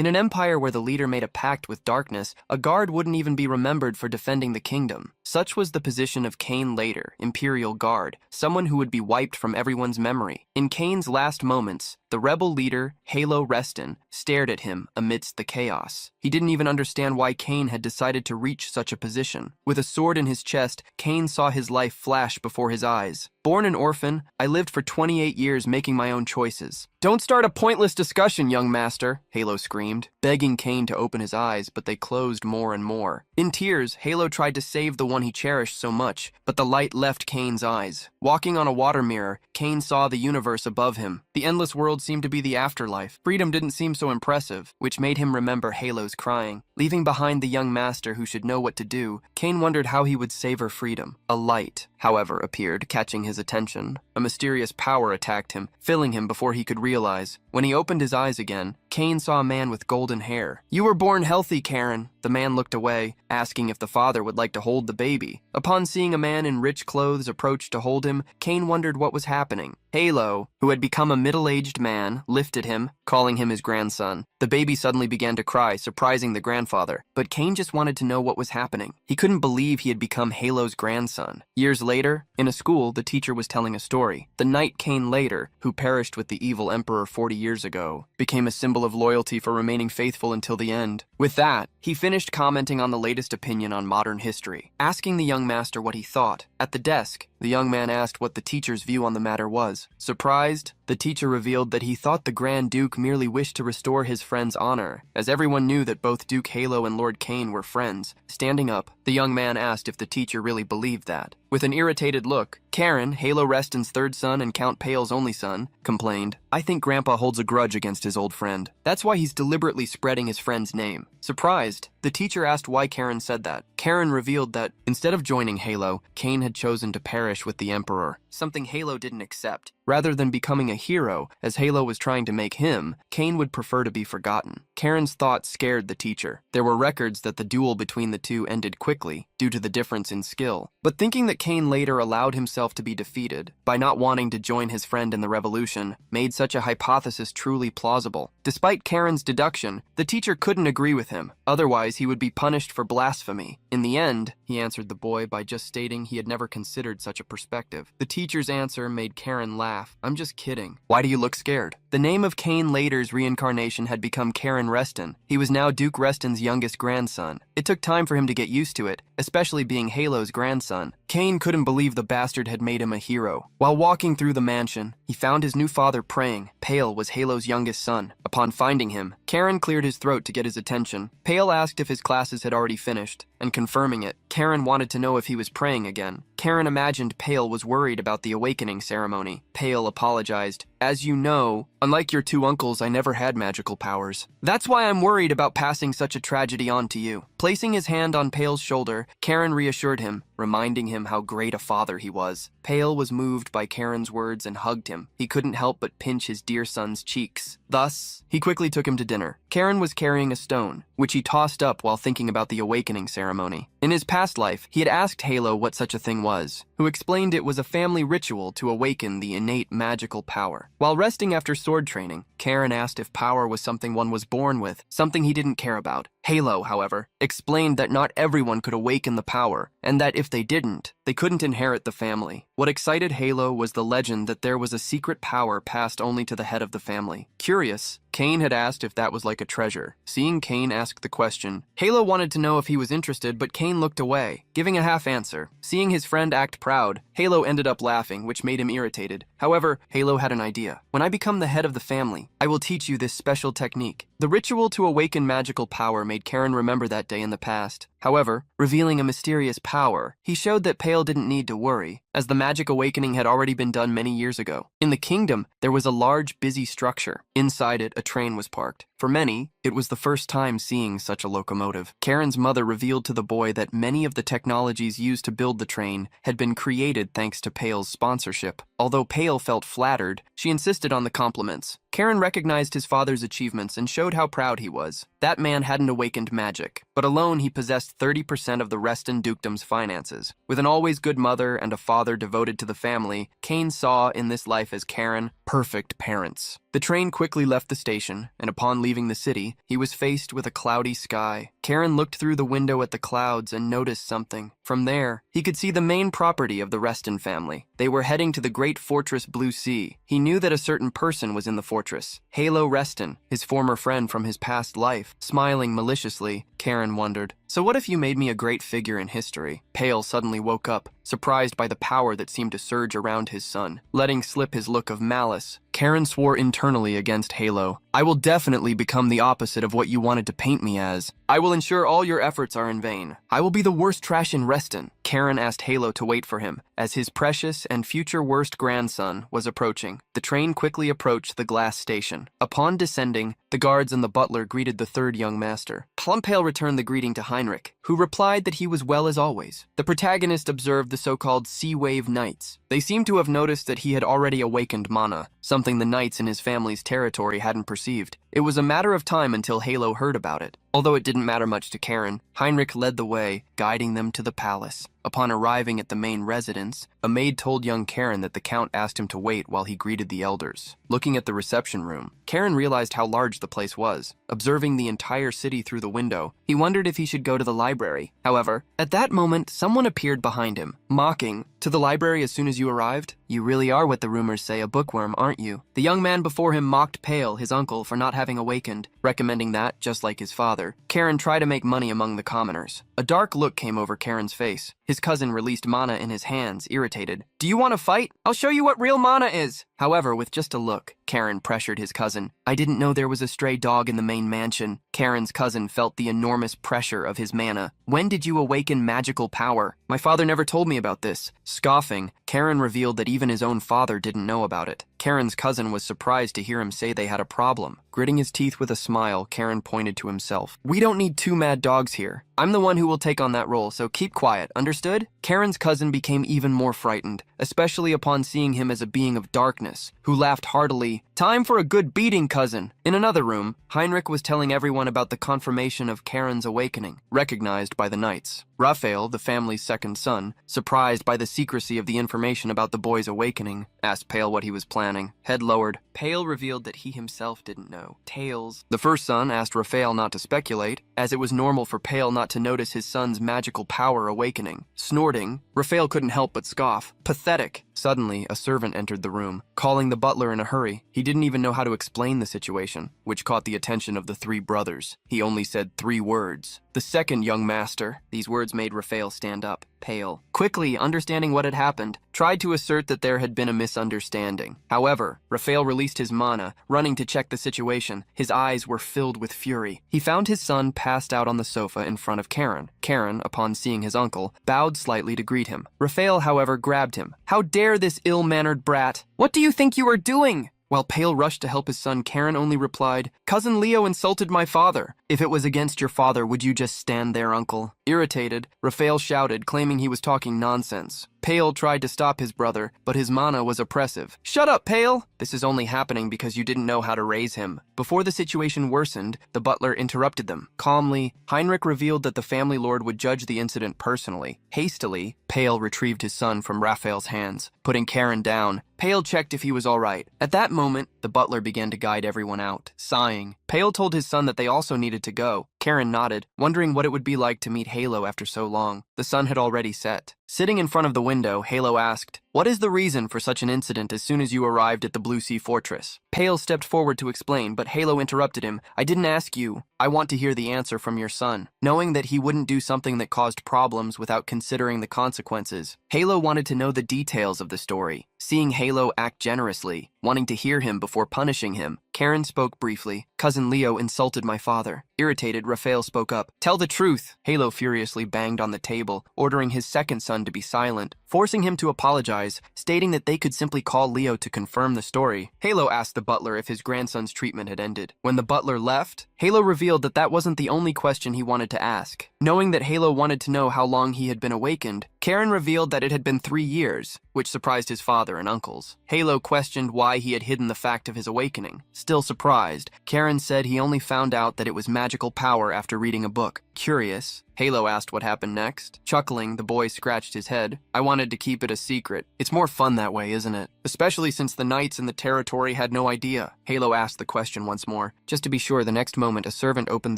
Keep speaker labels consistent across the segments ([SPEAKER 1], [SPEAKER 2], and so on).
[SPEAKER 1] In an empire where the leader made a pact with darkness, a guard wouldn't even be remembered for defending the kingdom. Such was the position of Cain later, Imperial Guard, someone who would be wiped from everyone's memory. In Cain's last moments, the rebel leader, Yahello Reston, stared at him amidst the chaos. He didn't even understand why Cain had decided to reach such a position. With a sword in his chest, Cain saw his life flash before his eyes. Born an orphan, I lived for 28 years making my own choices. Don't start a pointless discussion, young master, Yahello screamed, begging Cain to open his eyes, but they closed more and more. In tears, Yahello tried to save the one he cherished so much, but the light left Cain's eyes. Walking on a water mirror, Cain saw the universe above him. The endless world seemed to be the afterlife. Freedom didn't seem so impressive, which made him remember Yahello's crying. Leaving behind the young master who should know what to do, Cain wondered how he would savor freedom. A light, however, appeared, catching his attention. A mysterious power attacked him, filling him before he could realize. When he opened his eyes again, Cain saw a man with golden hair. "You were born healthy, Karen." The man looked away, asking if the father would like to hold the baby. Upon seeing a man in rich clothes approach to hold him, Cain wondered what was happening. Yahello, who had become a middle-aged man, lifted him, calling him his grandson. The baby suddenly began to cry, surprising the grandfather. But Cain just wanted to know what was happening. He couldn't believe he had become Yahello's grandson. Years later, in a school, the teacher was telling a story. The knight Cain later, who perished with the evil emperor 40 years ago, became a symbol of loyalty for remaining faithful until the end. With that, he finished commenting on the latest opinion on modern history, asking the young master what he thought. At the desk, the young man asked what the teacher's view on the matter was. Surprised, the teacher revealed that he thought the Grand Duke merely wished to restore his friend's honor, as everyone knew that both Duke Yahello and Lord Cain were friends. Standing up, the young man asked if the teacher really believed that. With an irritated look, Karen, Yahello Reston's third son and Count Pale's only son, complained, "I think Grandpa holds a grudge against his old friend. That's why he's deliberately spreading his friend's name." Surprised, the teacher asked why Karen said that. Karen revealed that, instead of joining Yahello, Cain had chosen to perish with the Emperor, something Yahello didn't accept. Rather than becoming a hero, as Yahello was trying to make him, Cain would prefer to be forgotten. Karen's thoughts scared the teacher. There were records that the duel between the two ended quickly, due to the difference in skill. But thinking that Cain later allowed himself to be defeated, by not wanting to join his friend in the revolution, made such a hypothesis truly plausible. Despite Karen's deduction, the teacher couldn't agree with him. Otherwise, he would be punished for blasphemy. In the end, he answered the boy by just stating he had never considered such a perspective. The teacher's answer made Karen laugh. "I'm just kidding. Why do you look scared?" The name of Cain later's reincarnation had become Karen Reston. He was now Duke Reston's youngest grandson. It took time for him to get used to it, especially being Yahello's grandson. Cain couldn't believe the bastard had made him a hero. While walking through the mansion, he found his new father praying. Pale was Yahello's youngest son. Upon finding him, Karen cleared his throat to get his attention. Pale asked if his classes had already finished, and confirming it, Karen wanted to know if he was praying again. Karen imagined Pale was worried about the awakening ceremony. Pale apologized. "As you know, unlike your two uncles, I never had magical powers. That's why I'm worried about passing such a tragedy on to you." Placing his hand on Pale's shoulder, Karen reassured him, reminding him how great a father he was. Pale was moved by Karen's words and hugged him. He couldn't help but pinch his dear son's cheeks. Thus, he quickly took him to dinner. Karen was carrying a stone, which he tossed up while thinking about the awakening ceremony. In his past life, he had asked Yahello what such a thing was, who explained it was a family ritual to awaken the innate magical power. While resting after sword training, Karen asked if power was something one was born with, something he didn't care about. Yahello, however, explained that not everyone could awaken the power, and that if they didn't, they couldn't inherit the family. What excited Yahello was the legend that there was a secret power passed only to the head of the family. Curious, Cain had asked if that was like a treasure. Seeing Cain ask the question, Yahello wanted to know if he was interested, but Cain looked away, giving a half answer. Seeing his friend act proud, Yahello ended up laughing, which made him irritated. However, Yahello had an idea. "When I become the head of the family, I will teach you this special technique." The ritual to awaken magical power made Karen remember that day in the past. However, revealing a mysterious power, he showed that Pale didn't need to worry, as the magic awakening had already been done many years ago. In the kingdom, there was a large, busy structure. Inside it, a train was parked. For many, it was the first time seeing such a locomotive. Karen's mother revealed to the boy that many of the technologies used to build the train had been created thanks to Pale's sponsorship. Although Pale felt flattered, she insisted on the compliments. Karen recognized his father's achievements and showed how proud he was. That man hadn't awakened magic, but alone he possessed 30% of the Reston dukedom's finances. With an always good mother and a father devoted to the family, Cain saw in this life as Karen perfect parents. The train quickly left the station, and upon leaving the city, he was faced with a cloudy sky. Karen looked through the window at the clouds and noticed something. From there, he could see the main property of the Reston family. They were heading to the great fortress Blue Sea. He knew that a certain person was in the fortress. Yahello Reston, his former friend from his past life. Smiling maliciously, Karen wondered, "So what if you made me a great figure in history?" Pale suddenly woke up, surprised by the power that seemed to surge around his son. Letting slip his look of malice, Karen swore internally against Yahello. "I will definitely become the opposite of what you wanted to paint me as. I will ensure all your efforts are in vain. I will be the worst trash in Reston." Karen asked Yahello to wait for him, as his precious and future worst grandson was approaching. The train quickly approached the glass station. Upon descending, the guards and the butler greeted the third young master. Plumpale returned the greeting to Heinrich, who replied that he was well as always. The protagonist observed the so-called Sea Wave Knights. They seemed to have noticed that he had already awakened mana, something the knights in his family's territory hadn't perceived. It was a matter of time until Yahello heard about it. Although it didn't matter much to Karen, Heinrich led the way, guiding them to the palace. Upon arriving at the main residence, a maid told young Karen that the count asked him to wait while he greeted the elders. Looking at the reception room, Karen realized how large the place was. Observing the entire city through the window, he wondered if he should go to the library. However, at that moment, someone appeared behind him, mocking, "To the library as soon as you arrived? You really are what the rumors say, a bookworm, aren't you?" The young man before him mocked Pale, his uncle, for not having awakened, recommending that, just like his father, Karen try to make money among the commoners. A dark look came over Karen's face. His cousin released mana in his hands, irritated. "Do you want to fight? I'll show you what real mana is." However, with just a look, Karen pressured his cousin. "I didn't know there was a stray dog in the main mansion." Karen's cousin felt the enormous pressure of his mana. "When did you awaken magical power? My father never told me about this." Scoffing, Karen revealed that even his own father didn't know about it. Karen's cousin was surprised to hear him say they had a problem. Gritting his teeth with a smile, Karen pointed to himself. "We don't need two mad dogs here. I'm the one who will take on that role, so keep quiet, understood?" Karen's cousin became even more frightened, especially upon seeing him as a being of darkness, who laughed heartily. "Time for a good beating, cousin." In another room, Heinrich was telling everyone about the confirmation of Karen's awakening, recognized by the knights. Raphael, the family's second son, surprised by the secrecy of the information about the boy's awakening, asked Pale what he was planning. Head lowered, Pale revealed that he himself didn't know. Tails. The first son asked Raphael not to speculate, as it was normal for Pale not to notice his son's magical power awakening. Snorting, Raphael couldn't help but scoff. Pathetic. Suddenly, a servant entered the room, calling the butler in a hurry. He didn't even know how to explain the situation, which caught the attention of the three brothers. He only said 3 words. "The second young master." These words made Raphael stand up, pale. Quickly, understanding what had happened, tried to assert that there had been a misunderstanding. However, Raphael released his mana, running to check the situation. His eyes were filled with fury. He found his son passed out on the sofa in front of Karen. Karen, upon seeing his uncle, bowed slightly to greet him. Raphael, however, grabbed him. "How dare this ill-mannered brat? What do you think you are doing?" While Pale rushed to help his son, Karen only replied, "Cousin Leo insulted my father. If it was against your father, would you just stand there, uncle?" Irritated, Raphael shouted, claiming he was talking nonsense. Pale tried to stop his brother, but his mana was oppressive. "Shut up, Pale! This is only happening because you didn't know how to raise him." Before the situation worsened, the butler interrupted them. Calmly, Heinrich revealed that the family lord would judge the incident personally. Hastily, Pale retrieved his son from Raphael's hands. Putting Karen down, Pale checked if he was all right. At that moment, the butler began to guide everyone out. Sighing, Pale told his son that they also needed to go. Karen nodded, wondering what it would be like to meet Yahello after so long. The sun had already set. Sitting in front of the window, Yahello asked, "What is the reason for such an incident as soon as you arrived at the Blue Sea Fortress?" Pale stepped forward to explain, but Yahello interrupted him. "I didn't ask you. I want to hear the answer from your son." Knowing that he wouldn't do something that caused problems without considering the consequences, Yahello wanted to know the details of the story. Seeing Yahello act generously, wanting to hear him before punishing him, Karen spoke briefly. "Cousin Leo insulted my father." Irritated, Raphael spoke up. "Tell the truth." Yahello furiously banged on the table, ordering his second son to be silent, forcing him to apologize, stating that they could simply call Leo to confirm the story. Yahello asked the butler if his grandson's treatment had ended. When the butler left, Yahello revealed that that wasn't the only question he wanted to ask. Knowing that Yahello wanted to know how long he had been awakened, Karen revealed that it had been 3 years, which surprised his father and uncles. Yahello questioned why he had hidden the fact of his awakening. Still surprised, Karen said he only found out that it was magical power after reading a book. Curious, Yahello asked what happened next. Chuckling, the boy scratched his head. I wanted to keep it a secret. It's more fun that way, isn't it? Especially since the knights in the territory had no idea. Yahello asked the question once more. Just to be sure, the next moment a servant opened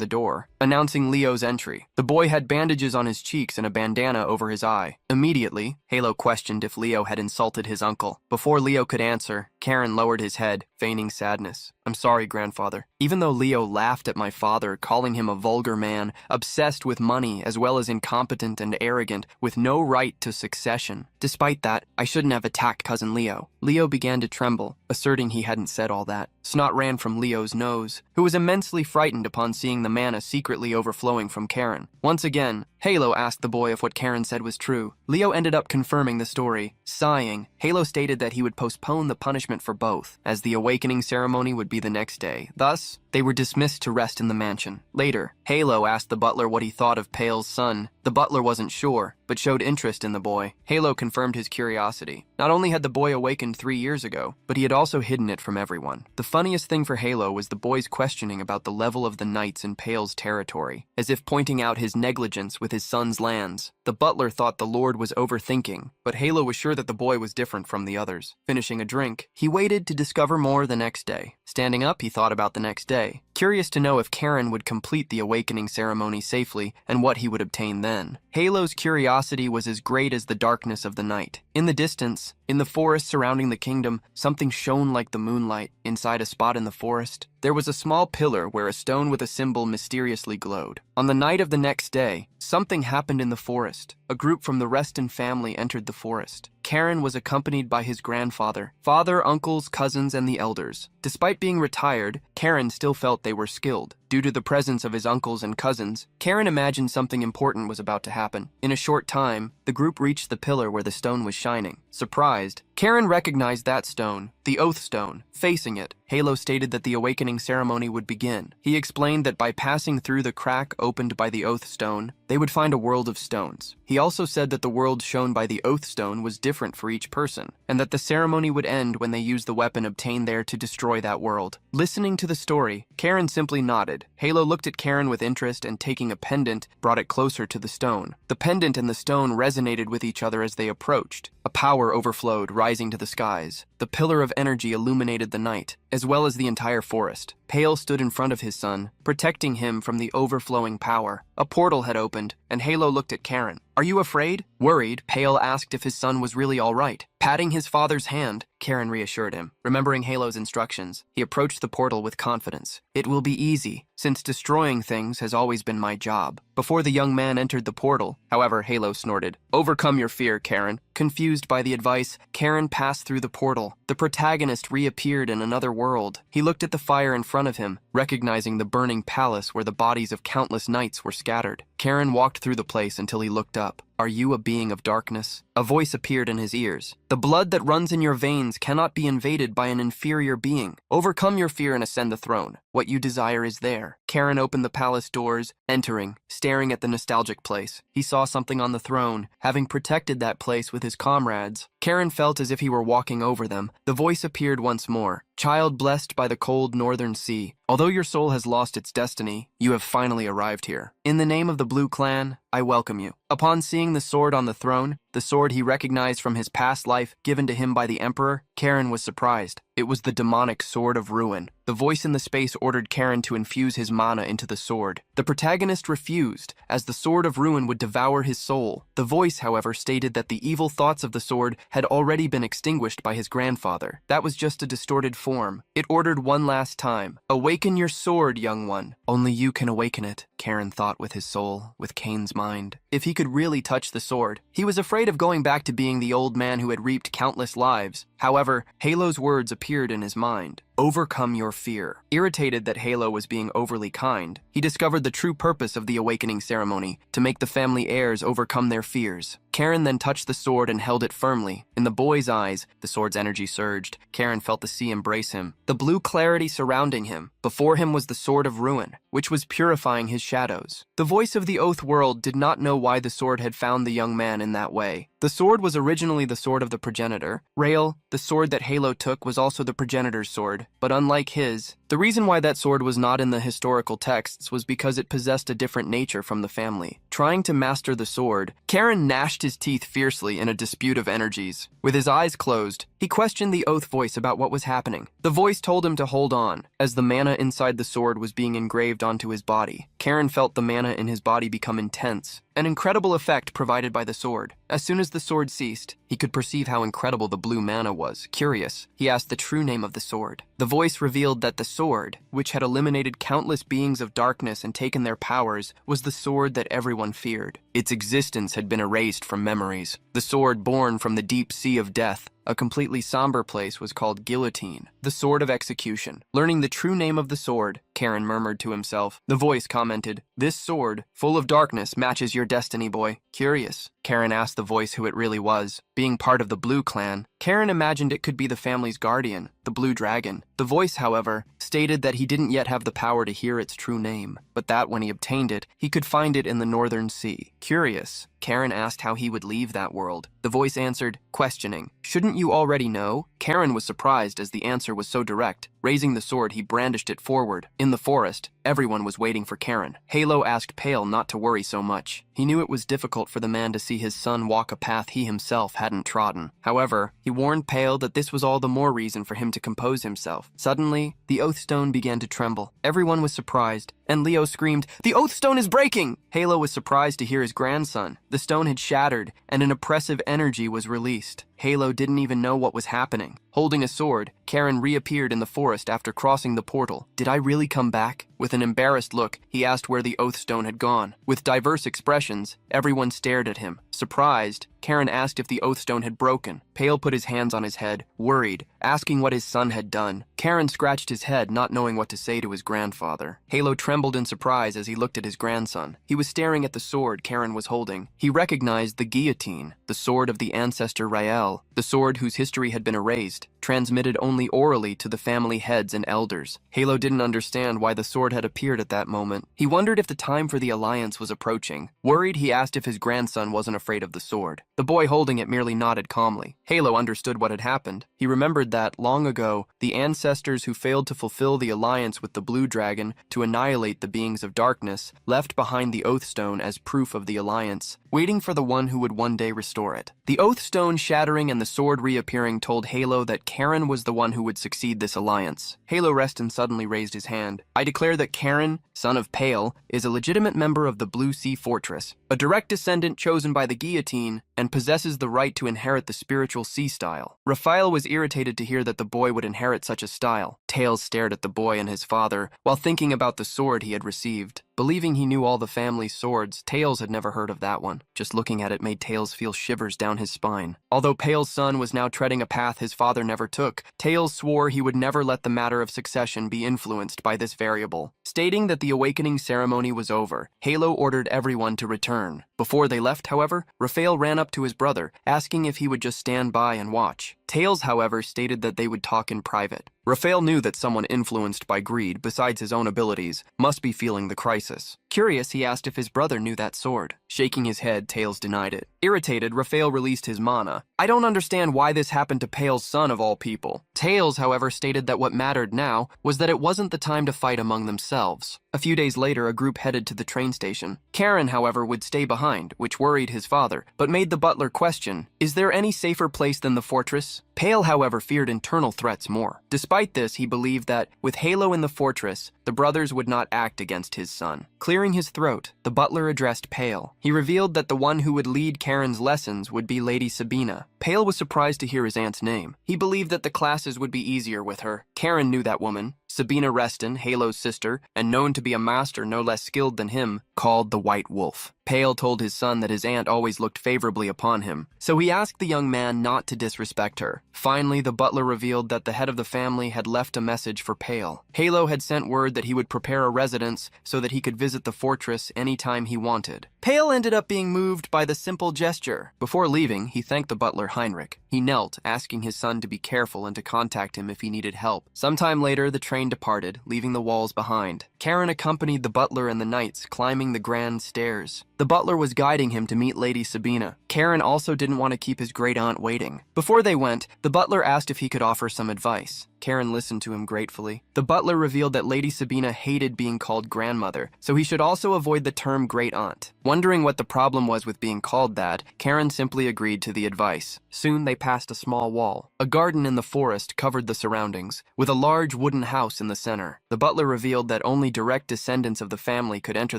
[SPEAKER 1] the door, announcing Leo's entry. The boy had bandages on his cheeks and a bandana over his eye. Immediately, Yahello questioned if Leo had insulted his uncle. Before Leo could answer, Karen lowered his head, feigning sadness. I'm sorry, grandfather. Even though Leo laughed at my father, calling him a vulgar man, obsessed with money, as well as incompetent and arrogant, with no right to succession. Despite that, I shouldn't have attacked cousin Leo. Leo began to tremble, asserting he hadn't said all that. Snot ran from Leo's nose, who was immensely frightened upon seeing the mana secretly overflowing from Karen. Once again, Yahello asked the boy if what Karen said was true. Leo ended up confirming the story. Sighing, Yahello stated that he would postpone the punishment for both, as the awakening ceremony would be the next day. Thus, they were dismissed to rest in the mansion. Later, Yahello asked the butler what he thought of Pale's son. The butler wasn't sure, but showed interest in the boy. Yahello confirmed his curiosity. Not only had the boy awakened 3 years ago, but he had also hidden it from everyone. The funniest thing for Yahello was the boy's questioning about the level of the knights in Pale's territory, as if pointing out his negligence with his son's lands. The butler thought the lord was overthinking, but Yahello was sure that the boy was different from the others. Finishing a drink, he waited to discover more the next day. Standing up, he thought about the next day, curious to know if Karen would complete the awakening ceremony safely and what he would obtain then. Yahello's curiosity was as great as the darkness of the night. In the distance, in the forest surrounding the kingdom, something shone like the moonlight. Inside a spot in the forest, there was a small pillar where a stone with a symbol mysteriously glowed. On the night of the next day, something happened in the forest. A group from the Reston family entered the forest. Karen was accompanied by his grandfather, father, uncles, cousins, and the elders. Despite being retired, Karen still felt they were skilled. Due to the presence of his uncles and cousins, Karen imagined something important was about to happen. In a short time, the group reached the pillar where the stone was shining. Surprised, Karen recognized that stone, the Oath Stone. Facing it, Yahello stated that the awakening ceremony would begin. He explained that by passing through the crack opened by the Oath Stone, they would find a world of stones. He also said that the world shown by the Oath Stone was different for each person, and that the ceremony would end when they used the weapon obtained there to destroy that world. Listening to the story, Karen simply nodded. Yahello looked at Karen with interest and, taking a pendant, brought it closer to the stone. The pendant and the stone resonated with each other as they approached. A power overflowed, rising to the skies. The pillar of energy illuminated the night, as well as the entire forest. Pale stood in front of his son, protecting him from the overflowing power. A portal had opened, and Yahello looked at Karen. Are you afraid? Worried, Pale asked if his son was really all right. Patting his father's hand, Karen reassured him. Remembering Yahello's instructions, he approached the portal with confidence. It will be easy, since destroying things has always been my job. Before the young man entered the portal, however, Yahello snorted. Overcome your fear, Karen. Confused by the advice, Karen passed through the portal. The protagonist reappeared in another world. He looked at the fire in front of him, recognizing the burning palace where the bodies of countless knights were scattered. Karen walked through the place until he looked up. Are you a being of darkness? A voice appeared in his ears. The blood that runs in your veins cannot be invaded by an inferior being. Overcome your fear and ascend the throne. What you desire is there. Karen opened the palace doors, entering, staring at the nostalgic place. He saw something on the throne, having protected that place with his comrades. Karen felt as if he were walking over them. The voice appeared once more. Child blessed by the cold northern sea, although your soul has lost its destiny, you have finally arrived here. In the name of the Blue Clan, I welcome you. Upon seeing the sword on the throne, the sword he recognized from his past life given to him by the Emperor, Karen was surprised. It was the demonic Sword of Ruin. The voice in the space ordered Karen to infuse his mana into the sword. The protagonist refused, as the Sword of Ruin would devour his soul. The voice, however, stated that the evil thoughts of the sword had already been extinguished by his grandfather. That was just a distorted form. It ordered one last time. Awaken your sword, young one. Only you can awaken it, Karen thought with his soul, with Kane's mind. If he could really touch the sword, he was afraid of going back to being the old man who had reaped countless lives. However, Yahello's words appeared in his mind. Overcome your fear. Irritated that Yahello was being overly kind, he discovered the true purpose of the awakening ceremony, to make the family heirs overcome their fears. Karen then touched the sword and held it firmly. In the boy's eyes, the sword's energy surged. Karen felt the sea embrace him, the blue clarity surrounding him. Before him was the Sword of Ruin, which was purifying his shadows. The voice of the Oath World did not know why the sword had found the young man in that way. The sword was originally the sword of the progenitor. Rael, the sword that Yahello took, was also the progenitor's sword, sword, but unlike his, the reason why that sword was not in the historical texts was because it possessed a different nature from the family. Trying to master the sword, Karen gnashed his teeth fiercely in a dispute of energies. With his eyes closed, he questioned the oath voice about what was happening. The voice told him to hold on, as the mana inside the sword was being engraved onto his body. Karen felt the mana in his body become intense, an incredible effect provided by the sword. As soon as the sword ceased, he could perceive how incredible the blue mana was. Curious, he asked the true name of the sword. The voice revealed that the sword, which had eliminated countless beings of darkness and taken their powers, was the sword that everyone feared. Its existence had been erased from memories. The sword born from the deep sea of death, a completely somber place, was called Guillotine, the sword of execution. Learning the true name of the sword, Karen murmured to himself. The voice commented, "This sword, full of darkness, matches your destiny, boy." Curious, Karen asked the voice who it really was. Being part of the Blue clan, Karen imagined it could be the family's guardian, the Blue Dragon. The voice, however, stated that he didn't yet have the power to hear its true name, but that when he obtained it, he could find it in the Northern Sea. Curious, Karen asked how he would leave that world. The voice answered, questioning, "Shouldn't you already know?" Karen was surprised as the answer was so direct. Raising the sword, he brandished it forward. In the forest, everyone was waiting for Karen. Yahello asked Pale not to worry so much. He knew it was difficult for the man to see his son walk a path he himself hadn't trodden. However, he warned Pale that this was all the more reason for him to compose himself. Suddenly, the oath stone began to tremble. Everyone was surprised, and Leo screamed, "The oath stone is breaking!" Yahello was surprised to hear his grandson. The stone had shattered, and an oppressive energy was released. Yahello didn't even know what was happening. Holding a sword, Karen reappeared in the forest after crossing the portal. "Did I really come back?" With an embarrassed look, he asked where the oath stone had gone. With diverse expressions, everyone stared at him. Surprised, Karen asked if the oath stone had broken. Pale put his hands on his head, worried, asking what his son had done. Karen scratched his head, not knowing what to say to his grandfather. Yahello trembled in surprise as he looked at his grandson. He was staring at the sword Karen was holding. He recognized the guillotine, the sword of the ancestor Rael, the sword whose history had been erased, transmitted only orally to the family heads and elders. Yahello didn't understand why the sword had appeared at that moment. He wondered if the time for the alliance was approaching. Worried, he asked if his grandson wasn't afraid of the sword. The boy holding it merely nodded calmly. Yahello understood what had happened. He remembered that, long ago, the ancestors who failed to fulfill the alliance with the Blue Dragon to annihilate the beings of darkness left behind the Oath Stone as proof of the alliance, waiting for the one who would one day restore it. The Oath Stone shattering and the sword reappearing told Yahello that Karen was the one who would succeed this alliance. Yahello Reston suddenly raised his hand. "I declare that Karen, son of Pale, is a legitimate member of the Blue Sea Fortress, a direct descendant chosen by the guillotine, and possesses the right to inherit the spiritual sea style." Raphael was irritated to hear that the boy would inherit such a style. Tails stared at the boy and his father while thinking about the sword he had received. Believing he knew all the family's swords, Tails had never heard of that one. Just looking at it made Tails feel shivers down his spine. Although Pale's son was now treading a path his father never took, Tails swore he would never let the matter of succession be influenced by this variable. Stating that the awakening ceremony was over, Yahello ordered everyone to return. Before they left, however, Raphael ran up to his brother, asking if he would just stand by and watch. Tails, however, stated that they would talk in private. Raphael knew that someone influenced by greed, besides his own abilities, must be feeling the crisis. Curious, he asked if his brother knew that sword. Shaking his head, Tails denied it. Irritated, Raphael released his mana. "I don't understand why this happened to Pale's son of all people." Tails, however, stated that what mattered now was that it wasn't the time to fight among themselves. A few days later, a group headed to the train station. Karen, however, would stay behind, which worried his father, but made the butler question, "Is there any safer place than the fortress?" Pale, however, feared internal threats more. Despite this, he believed that, with Yahello in the fortress, the brothers would not act against his son. Clearing his throat, the butler addressed Pale. He revealed that the one who would lead Karen's lessons would be Lady Sabina. Pale was surprised to hear his aunt's name. He believed that the classes would be easier with her. Karen knew that woman. Sabina Reston, Yahello's sister, and known to be a master no less skilled than him, called the White Wolf. Pale told his son that his aunt always looked favorably upon him, so he asked the young man not to disrespect her. Finally, the butler revealed that the head of the family had left a message for Pale. Yahello had sent word that he would prepare a residence so that he could visit the fortress anytime he wanted. Pale ended up being moved by the simple gesture. Before leaving, he thanked the butler Heinrich. He knelt, asking his son to be careful and to contact him if he needed help. Sometime later, the train departed, leaving the walls behind. Karen accompanied the butler and the knights, climbing the grand stairs. The butler was guiding him to meet Lady Sabina. Karen also didn't want to keep his great-aunt waiting. Before they went, the butler asked if he could offer some advice. Karen listened to him gratefully. The butler revealed that Lady Sabina hated being called grandmother, so he should also avoid the term great aunt. Wondering what the problem was with being called that, Karen simply agreed to the advice. Soon they passed a small wall. A garden in the forest covered the surroundings, with a large wooden house in the center. The butler revealed that only direct descendants of the family could enter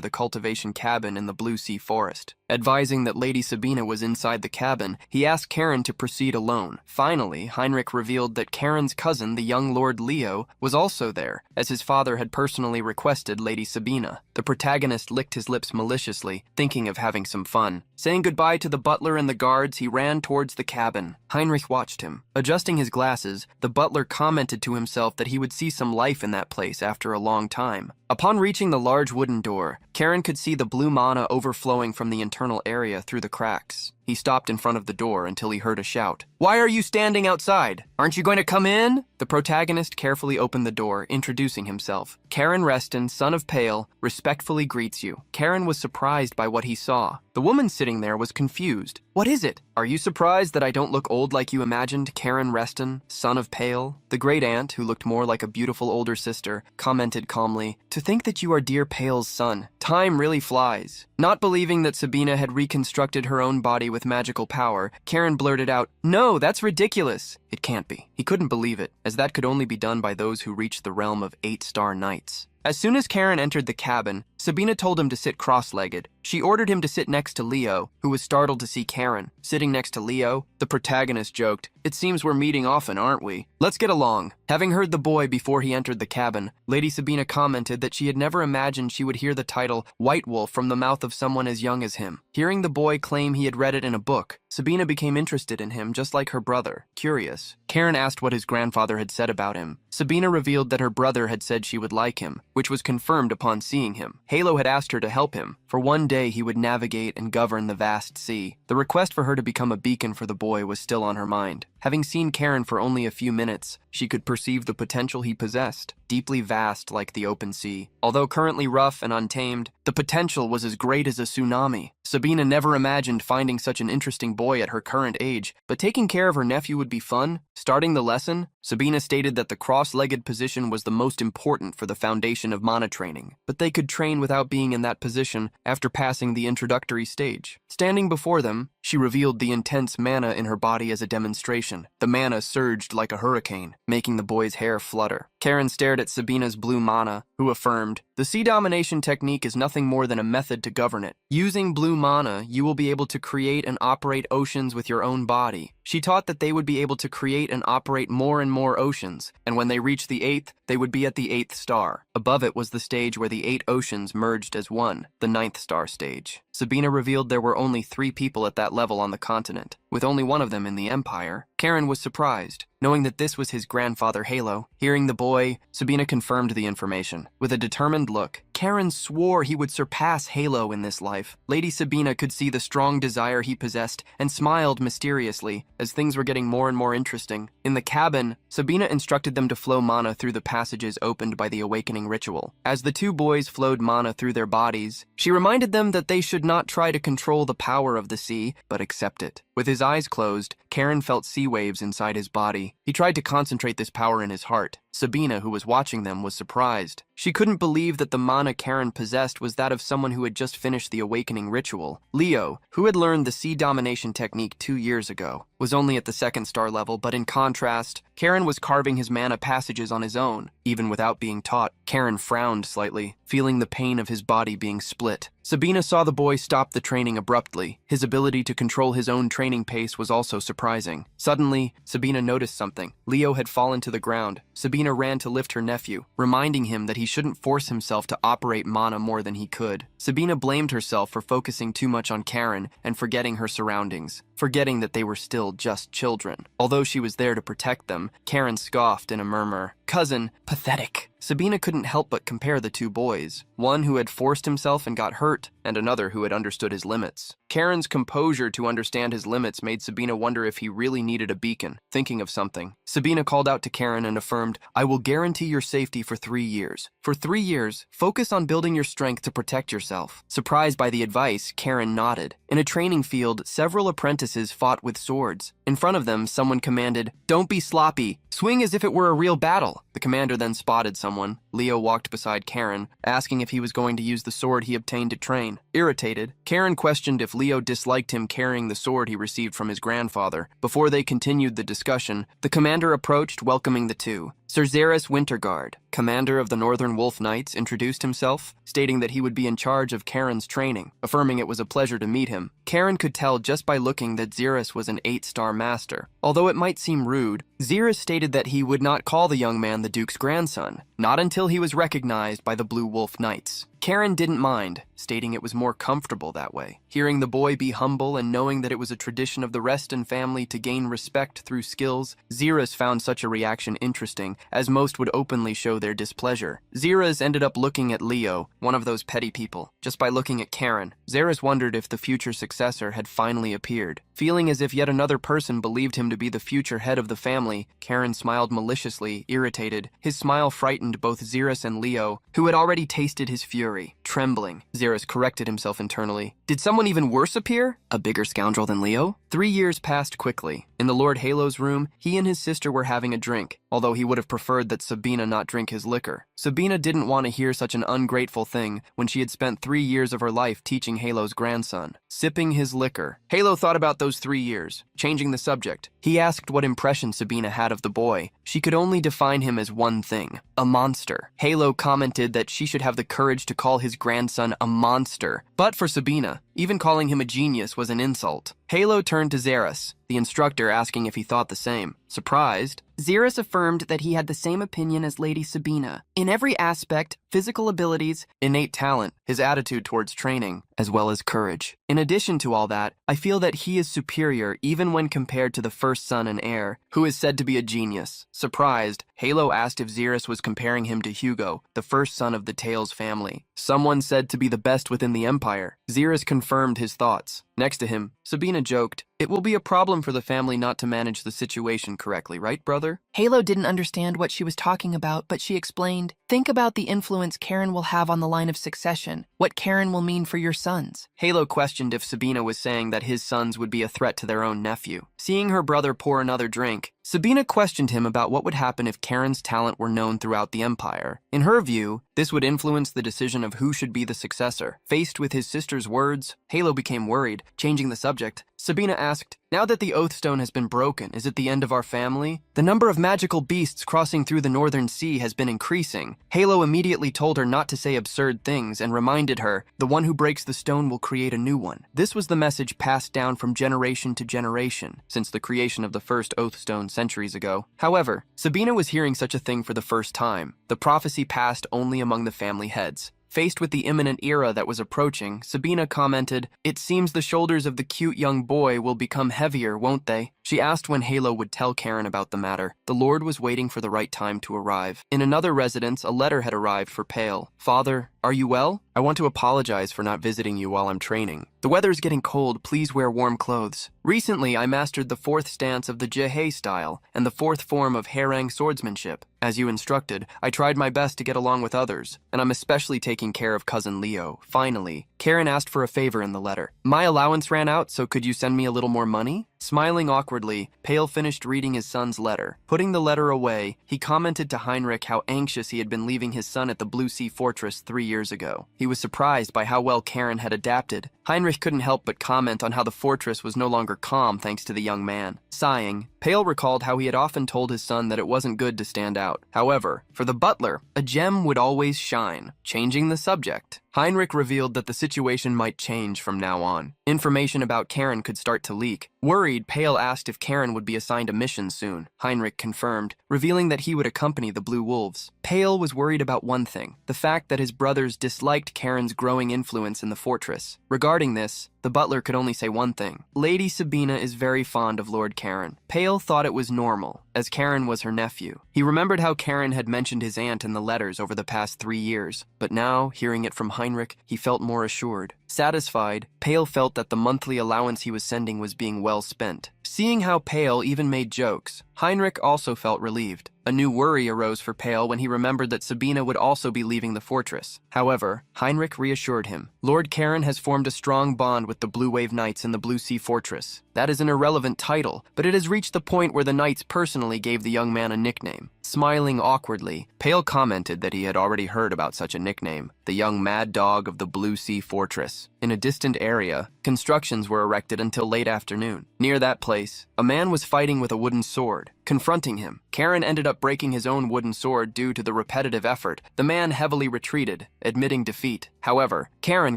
[SPEAKER 1] the cultivation cabin in the Blue Sea Forest. Advising that Lady Sabina was inside the cabin, he asked Karen to proceed alone. Finally, Heinrich revealed that Karen's cousin, the young Lord Leo, was also there, as his father had personally requested Lady Sabina. The protagonist licked his lips maliciously, thinking of having some fun. Saying goodbye to the butler and the guards, he ran towards the cabin. Heinrich watched him. Adjusting his glasses, the butler commented to himself that he would see some life in that place after a long time. Upon reaching the large wooden door, Karen could see the blue mana overflowing from the internal area through the cracks. He stopped in front of the door until he heard a shout. "Why are you standing outside? Aren't you going to come in?" The protagonist carefully opened the door, introducing himself. "Karen Reston, son of Pale, respectfully greets you." Karen was surprised by what he saw. The woman sitting there was confused. "What is it? Are you surprised that I don't look old like you imagined, Karen Reston, son of Pale?" The great aunt, who looked more like a beautiful older sister, commented calmly, "To think that you are dear Pale's son. Time really flies." Not believing that Sabina had reconstructed her own body with magical power, Karen blurted out, "No, that's ridiculous." It can't be. He couldn't believe it, as that could only be done by those who reached the realm of 8-star knights. As soon as Karen entered the cabin, Sabina told him to sit cross-legged. She ordered him to sit next to Leo, who was startled to see Karen. Sitting next to Leo, the protagonist joked, "It seems we're meeting often, aren't we? Let's get along." Having heard the boy before he entered the cabin, Lady Sabina commented that she had never imagined she would hear the title White Wolf from the mouth of someone as young as him. Hearing the boy claim he had read it in a book, Sabina became interested in him just like her brother, curious. Karen asked what his grandfather had said about him. Sabina revealed that her brother had said she would like him, which was confirmed upon seeing him. Yahello had asked her to help him, for one day he would navigate and govern the vast sea. The request for her to become a beacon for the boy was still on her mind. Having seen Karen for only a few minutes, she could perceive the potential he possessed, deeply vast like the open sea. Although currently rough and untamed, the potential was as great as a tsunami. Sabina never imagined finding such an interesting boy at her current age, but taking care of her nephew would be fun. Starting the lesson, Sabina stated that the cross-legged position was the most important for the foundation of mana training, but they could train without being in that position after passing the introductory stage. Standing before them, she revealed the intense mana in her body as a demonstration. The mana surged like a hurricane, making the boy's hair flutter. Karen stared at Sabina's blue mana, who affirmed, "The sea domination technique is nothing more than a method to govern it. Using blue mana, you will be able to create and operate oceans with your own body." She taught that they would be able to create and operate more and more oceans, and when they reached the 8th, they would be at the 8th star. Above it was the stage where the 8 oceans merged as one, the 9th star stage. Sabina revealed there were only 3 people at that level on the continent, with only one of them in the Empire. Karen was surprised, knowing that this was his grandfather Yahello. Hearing the boy, Sabina confirmed the information. With a determined look, Karen swore he would surpass Yahello in this life. Lady Sabina could see the strong desire he possessed and smiled mysteriously as things were getting more and more interesting. In the cabin, Sabina instructed them to flow mana through the passages opened by the awakening ritual. As the 2 boys flowed mana through their bodies, she reminded them that they should not try to control the power of the sea, but accept it. With his eyes closed, Karen felt sea waves inside his body. He tried to concentrate this power in his heart. Sabina, who was watching them, was surprised. She couldn't believe that the mana Karen possessed was that of someone who had just finished the awakening ritual. Leo, who had learned the sea domination technique 2 years ago, was only at the 2nd star level, but in contrast, Karen was carving his mana passages on his own, even without being taught. Karen frowned slightly, feeling the pain of his body being split. Sabina saw the boy stop the training abruptly. His ability to control his own training pace was also surprising. Suddenly, Sabina noticed something. Leo had fallen to the ground. Sabina ran to lift her nephew, reminding him that he shouldn't force himself to operate mana more than he could. Sabina blamed herself for focusing too much on Karen and forgetting her surroundings, forgetting that they were still just children. Although she was there to protect them, Karen scoffed in a murmur. "Cousin, pathetic." Sabina couldn't help but compare the 2 boys, one who had forced himself and got hurt, and another who had understood his limits. Karen's composure to understand his limits made Sabina wonder if he really needed a beacon. Thinking of something, Sabina called out to Karen and affirmed, "I will guarantee your safety for 3 years. For 3 years, focus on building your strength to protect yourself." Surprised by the advice, Karen nodded. In a training field, several apprentices fought with swords. In front of them, someone commanded, "Don't be sloppy. Swing as if it were a real battle." The commander then spotted someone. Leo walked beside Karen, asking if he was going to use the sword he obtained to train. Irritated, Karen questioned if Leo disliked him carrying the sword he received from his grandfather. Before they continued the discussion, the commander approached, welcoming the two. Sir Xeris Winterguard, commander of the Northern Wolf Knights, introduced himself, stating that he would be in charge of Karen's training, affirming it was a pleasure to meet him. Karen could tell just by looking that Xeris was an 8-star master. Although it might seem rude, Xeris stated that he would not call the young man the Duke's grandson, not until he was recognized by the Blue Wolf Knights. Karen didn't mind, stating it was more comfortable that way. Hearing the boy be humble and knowing that it was a tradition of the Reston family to gain respect through skills, Xeris found such a reaction interesting, as most would openly show their displeasure. Xeris ended up looking at Leo, one of those petty people. Just by looking at Karen, Xeris wondered if the future successor had finally appeared. Feeling as if yet another person believed him to be the future head of the family, Karen smiled maliciously, irritated. His smile frightened both Xeris and Leo, who had already tasted his fury. Trembling, Xeris corrected himself internally. Did someone even worse appear? A bigger scoundrel than Leo? 3 years passed quickly. In the Lord Halo's room, he and his sister were having a drink, although he would have preferred that Sabina not drink his liquor. Sabina didn't want to hear such an ungrateful thing when she had spent 3 years of her life teaching Halo's grandson. Sipping his liquor. Halo thought about those 3 years, changing the subject. He asked what impression Sabina had of the boy. She could only define him as one thing, a monster. Halo commented that she should have the courage to call his grandson a monster. But for Sabina, even calling him a genius was an insult. Halo turned to Xeris, the instructor, asking if he thought the same. Surprised, Xeris affirmed that he had the same opinion as Lady Sabina. In every aspect, physical abilities, innate talent, his attitude towards training, as well as courage. In addition to all that, I feel that he is superior even when compared to the first son and heir, who is said to be a genius. Surprised, Halo asked if Xeris was comparing him to Hugo, the first son of the Tails family. Someone said to be the best within the Empire. Xeris confirmed his thoughts. Next to him, Sabina joked, "It will be a problem for the family not to manage the situation correctly, right, brother?"
[SPEAKER 2] Halo didn't understand what she was talking about, but she explained, "Think about the influence Karen will have on the line of succession, what Karen will mean for your sons."
[SPEAKER 1] Halo questioned if Sabina was saying that his sons would be a threat to their own nephew. Seeing her brother pour another drink, Sabina questioned him about what would happen if Karen's talent were known throughout the Empire. In her view, this would influence the decision of who should be the successor. Faced with his sister's words, Halo became worried. Changing the subject, Sabina asked, "Now that the Oathstone has been broken, is it the end of our family? The number of magical beasts crossing through the Northern Sea has been increasing." Halo immediately told her not to say absurd things and reminded her, "The one who breaks the stone will create a new one." This was the message passed down from generation to generation since the creation of the first Oathstone centuries ago. However, Sabina was hearing such a thing for the first time. The prophecy passed only among the family heads. Faced with the imminent era that was approaching, Sabina commented, "It seems the shoulders of the cute young boy will become heavier, won't they?" She asked when Halo would tell Karen about the matter. The Lord was waiting for the right time to arrive. In another residence, a letter had arrived for Pale. "Father, are you well? I want to apologize for not visiting you while I'm training. The weather is getting cold, please wear warm clothes. Recently, I mastered the 4th stance of the Jihei style and the 4th form of Harang swordsmanship. As you instructed, I tried my best to get along with others, and I'm especially taking care of cousin Leo." Finally, Karen asked for a favor in the letter. "My allowance ran out, so could you send me a little more money?" Smiling awkwardly, Pale finished reading his son's letter. Putting the letter away, he commented to Heinrich how anxious he had been leaving his son at the Blue Sea Fortress 3 years ago. He was surprised by how well Karen had adapted. Heinrich couldn't help but comment on how the fortress was no longer calm thanks to the young man. Sighing, Pale recalled how he had often told his son that it wasn't good to stand out. However, for the butler, a gem would always shine. Changing the subject, Heinrich revealed that the situation might change from now on. Information about Karen could start to leak. Worried, Pale asked if Karen would be assigned a mission soon. Heinrich confirmed, revealing that he would accompany the Blue Wolves. Pale was worried about one thing, the fact that his brothers disliked Karen's growing influence in the fortress. Regarding this, the butler could only say one thing. Lady Sabina is very fond of Lord Karen. Pale thought it was normal, as Karen was her nephew. He remembered how Karen had mentioned his aunt in the letters over the past 3 years, but now, hearing it from Heinrich, he felt more assured. Satisfied, Pale felt that the monthly allowance he was sending was being well spent. Seeing how Pale even made jokes, Heinrich also felt relieved. A new worry arose for Pale when he remembered that Sabina would also be leaving the fortress. However, Heinrich reassured him. Lord Karen has formed a strong bond with the Blue Wave Knights in the Blue Sea Fortress. That is an irrelevant title, but it has reached the point where the Knights personally gave the young man a nickname. Smiling awkwardly, Pale commented that he had already heard about such a nickname, the young mad dog of the Blue Sea Fortress. In a distant area, constructions were erected until late afternoon. Near that place, a man was fighting with a wooden sword. Confronting him, Karen ended up breaking his own wooden sword due to the repetitive effort. The man heavily retreated, admitting defeat. However, Karen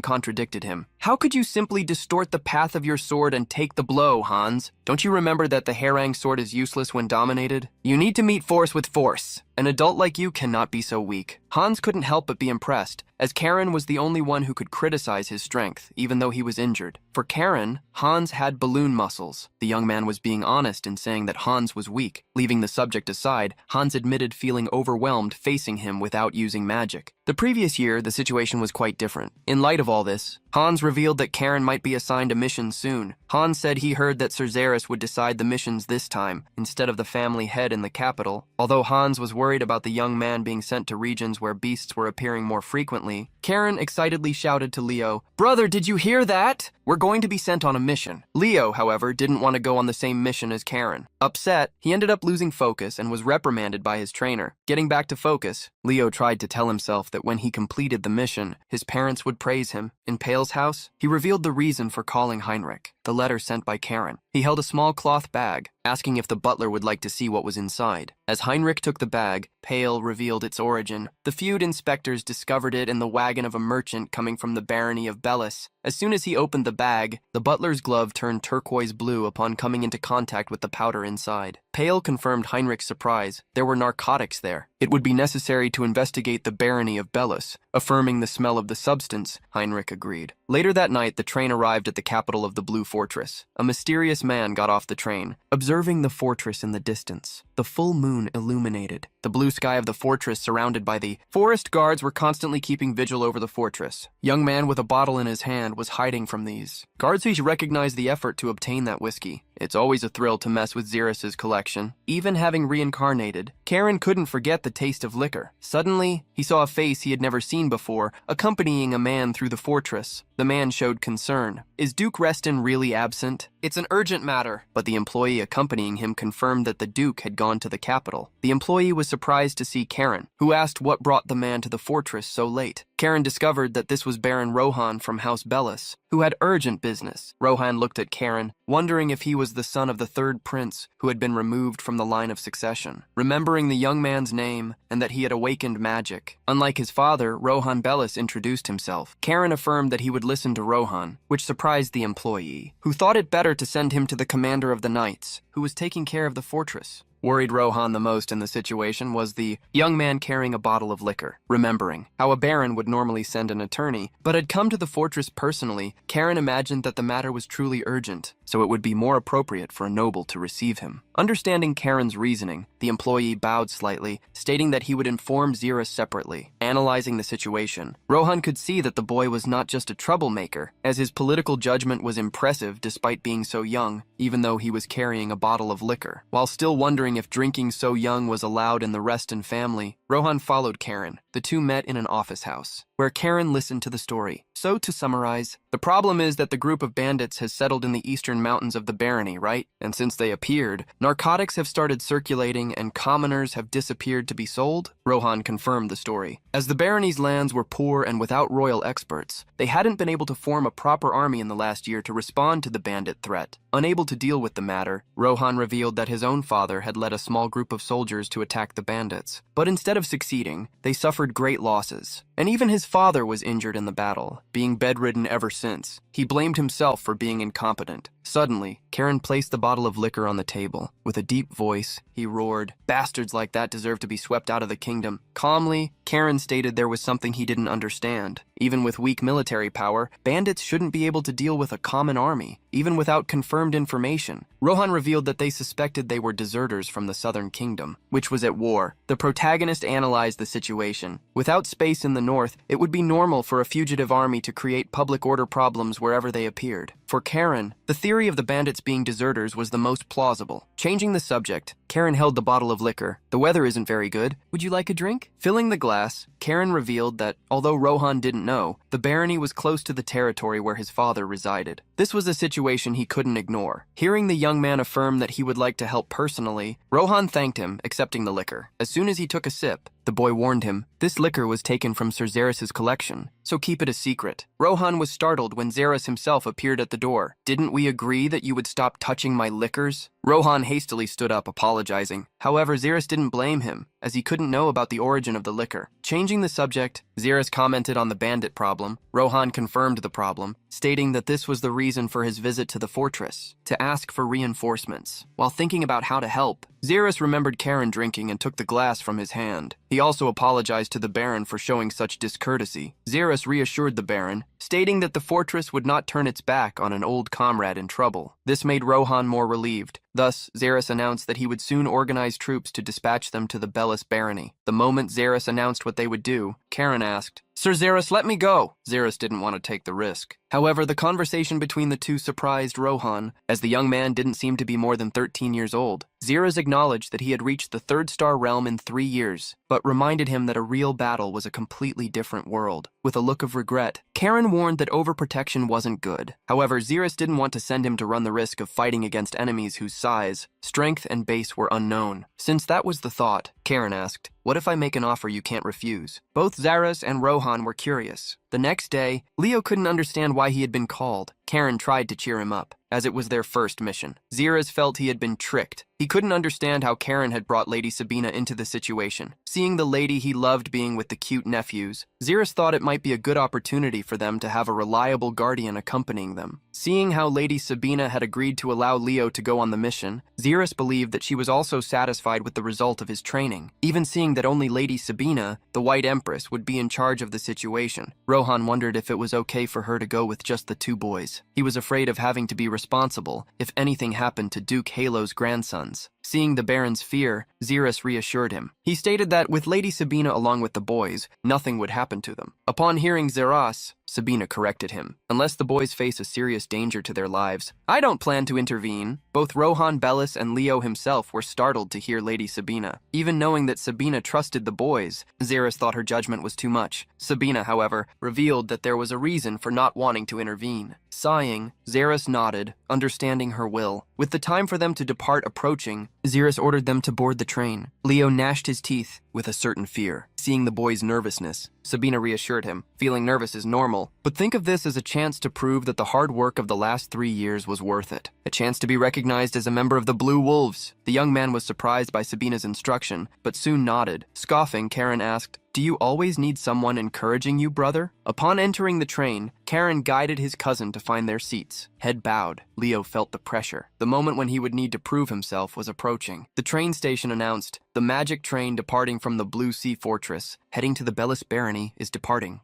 [SPEAKER 1] contradicted him. How could you simply distort the path of your sword and take the blow, Hans? Don't you remember that the Harang sword is useless when dominated? You need to meet force with force. An adult like you cannot be so weak. Hans couldn't help but be impressed, as Karen was the only one who could criticize his strength, even though he was injured. For Karen, Hans had balloon muscles. The young man was being honest in saying that Hans was weak. Leaving the subject aside, Hans admitted feeling overwhelmed facing him without using magic. The previous year, the situation was quite different. In light of all this, Hans revealed that Karen might be assigned a mission soon. Hans said he heard that Sir Xeris would decide the missions this time, instead of the family head in the capital. Although Hans was worried about the young man being sent to regions where beasts were appearing more frequently, Karen excitedly shouted to Leo, "Brother, did you hear that? We're going to be sent on a mission." Leo, however, didn't want to go on the same mission as Karen. Upset, he ended up losing focus and was reprimanded by his trainer. Getting back to focus, Leo tried to tell himself that when he completed the mission, his parents would praise him. In Pale's house, he revealed the reason for calling Heinrich, the letter sent by Karen. He held a small cloth bag, asking if the butler would like to see what was inside. As Heinrich took the bag, Pale revealed its origin. The feud inspectors discovered it in the wagon of a merchant coming from the barony of Bellis. As soon as he opened the bag, the butler's glove turned turquoise blue upon coming into contact with the powder inside. Pale confirmed Heinrich's surprise. There were narcotics there. It would be necessary to investigate the barony of Bellis. Affirming the smell of the substance, Heinrich agreed. Later that night, the train arrived at the capital of the Blue Fortress. A mysterious man got off the train, observing the fortress in the distance. The full moon illuminated the blue sky of the fortress, surrounded by the forest guards were constantly keeping vigil over the fortress. Young man with a bottle in his hand was hiding from these guards. He recognized the effort to obtain that whiskey. It's always a thrill to mess with Xeris's collection. Even having reincarnated, Karen couldn't forget the taste of liquor. Suddenly, he saw a face he had never seen before, accompanying a man through the fortress. The man showed concern. Is Duke Reston really absent? It's an urgent matter. But the employee accompanying him confirmed that the Duke had gone to the capital. The employee was surprised to see Karen, who asked what brought the man to the fortress so late. Karen discovered that this was Baron Rohan from House Bellis, who had urgent business. Rohan looked at Karen, wondering if he was the son of the third prince who had been removed from the line of succession. Remembering the young man's name and that he had awakened magic. Unlike his father, Rohan Bellis introduced himself. Karen affirmed that he would listen to Rohan, which surprised the employee, who thought it better to send him to the commander of the knights, who was taking care of the fortress. Worried Rohan the most in the situation was the young man carrying a bottle of liquor. Remembering how a baron would normally send an attorney, but had come to the fortress personally, Karen imagined that the matter was truly urgent, so it would be more appropriate for a noble to receive him. Understanding Karen's reasoning, the employee bowed slightly, stating that he would inform Xeris separately. Analyzing the situation, Rohan could see that the boy was not just a troublemaker, as his political judgment was impressive despite being so young, even though he was carrying a bottle of liquor. While still wondering if drinking so young was allowed in the Reston family, Rohan followed Karen. The two met in an office house, where Karen listened to the story. So, to summarize, the problem is that the group of bandits has settled in the eastern mountains of the barony, right? And since they appeared, narcotics have started circulating and commoners have disappeared to be sold? Rohan confirmed the story. As the barony's lands were poor and without royal experts, they hadn't been able to form a proper army in the last year to respond to the bandit threat. Unable to deal with the matter, Rohan revealed that his own father had led a small group of soldiers to attack the bandits. But instead of succeeding, they suffered great losses. And even his father was injured in the battle, being bedridden ever since. He blamed himself for being incompetent. Suddenly, Karen placed the bottle of liquor on the table. With a deep voice, he roared, "Bastards like that deserve to be swept out of the kingdom." Calmly, Karen stated there was something he didn't understand. Even with weak military power, bandits shouldn't be able to deal with a common army, even without confirmed information. Rohan revealed that they suspected they were deserters from the southern kingdom, which was at war. The protagonist analyzed the situation. Without space in the north, it would be normal for a fugitive army to create public order problems wherever they appeared. For Karen, the theory of the bandits being deserters was the most plausible. Changing the subject, Karen held the bottle of liquor. "The weather isn't very good. Would you like a drink?" Filling the glass, Karen revealed that, although Rohan didn't know, the barony was close to the territory where his father resided. This was a situation he couldn't ignore. Hearing the young man affirm that he would like to help personally, Rohan thanked him, accepting the liquor. As soon as he took a sip, the boy warned him, "This liquor was taken from Sir Xerxes' collection, so keep it a secret." Rohan was startled when Xerxes himself appeared at the door. "Didn't we agree that you would stop touching my liquors?" Rohan hastily stood up, apologizing. However, Xerxes didn't blame him, as he couldn't know about the origin of the liquor. Changing the subject, Xerxes commented on the bandit problem. Rohan confirmed the problem, stating that this was the reason for his visit to the fortress, to ask for reinforcements. While thinking about how to help, Xerxes remembered Karen drinking and took the glass from his hand. He also apologized to the Baron for showing such discourtesy. Xerxes reassured the Baron, stating that the fortress would not turn its back on an old comrade in trouble. This made Rohan more relieved. Thus, Xerxes announced that he would soon organize troops to dispatch them to the Bellis barony. The moment Xerxes announced what they would do, Karen asked, "Sir Xerxes, let me go." Xerxes didn't want to take the risk. However, the conversation between the two surprised Rohan, as the young man didn't seem to be more than 13 years old. Xerxes acknowledged that he had reached the 3rd-star realm in 3 years, but reminded him that a real battle was a completely different world. With a look of regret, Karen warned that overprotection wasn't good. However, Xerxes didn't want to send him to run the risk of fighting against enemies whose size, strength, and base were unknown. Since that was the thought, Karen asked, "What if I make an offer you can't refuse?" Both Xerxes and Rohan were curious. The next day, Leo couldn't understand why he had been called. Karen tried to cheer him up, as it was their first mission. Xerxes felt he had been tricked. He couldn't understand how Karen had brought Lady Sabina into the situation. Seeing the lady he loved being with the cute nephews, Xerxes thought it might be a good opportunity for them to have a reliable guardian accompanying them. Seeing how Lady Sabina had agreed to allow Leo to go on the mission, Xerxes believed that she was also satisfied with the result of his training. Even seeing that only Lady Sabina, the White Empress, would be in charge of the situation, Rohan wondered if it was okay for her to go with just the 2 boys. He was afraid of having to be responsible if anything happened to Duke Yahello's grandsons. Seeing the Baron's fear, Xerxes reassured him. He stated that with Lady Sabina along with the boys, nothing would happen to them. Upon hearing Xerxes, Sabina corrected him. "Unless the boys face a serious danger to their lives, I don't plan to intervene." Both Rohan Bellis and Leo himself were startled to hear Lady Sabina. Even knowing that Sabina trusted the boys, Xerxes thought her judgment was too much. Sabina, however, revealed that there was a reason for not wanting to intervene. Sighing, Xerxes nodded, understanding her will. With the time for them to depart approaching, Xerxes ordered them to board the train. Leo gnashed his teeth with a certain fear. Seeing the boy's nervousness, Sabina reassured him. "Feeling nervous is normal, but think of this as a chance to prove that the hard work of the last 3 years was worth it. A chance to be recognized as a member of the Blue Wolves." The young man was surprised by Sabina's instruction, but soon nodded. Scoffing, Karen asked, "Do you always need someone encouraging you, brother?" Upon entering the train, Karen guided his cousin to find their seats. Head bowed, Leo felt the pressure. The moment when he would need to prove himself was approaching. The train station announced, "The magic train departing from the Blue Sea Fortress, heading to the Bellis barony, is departing."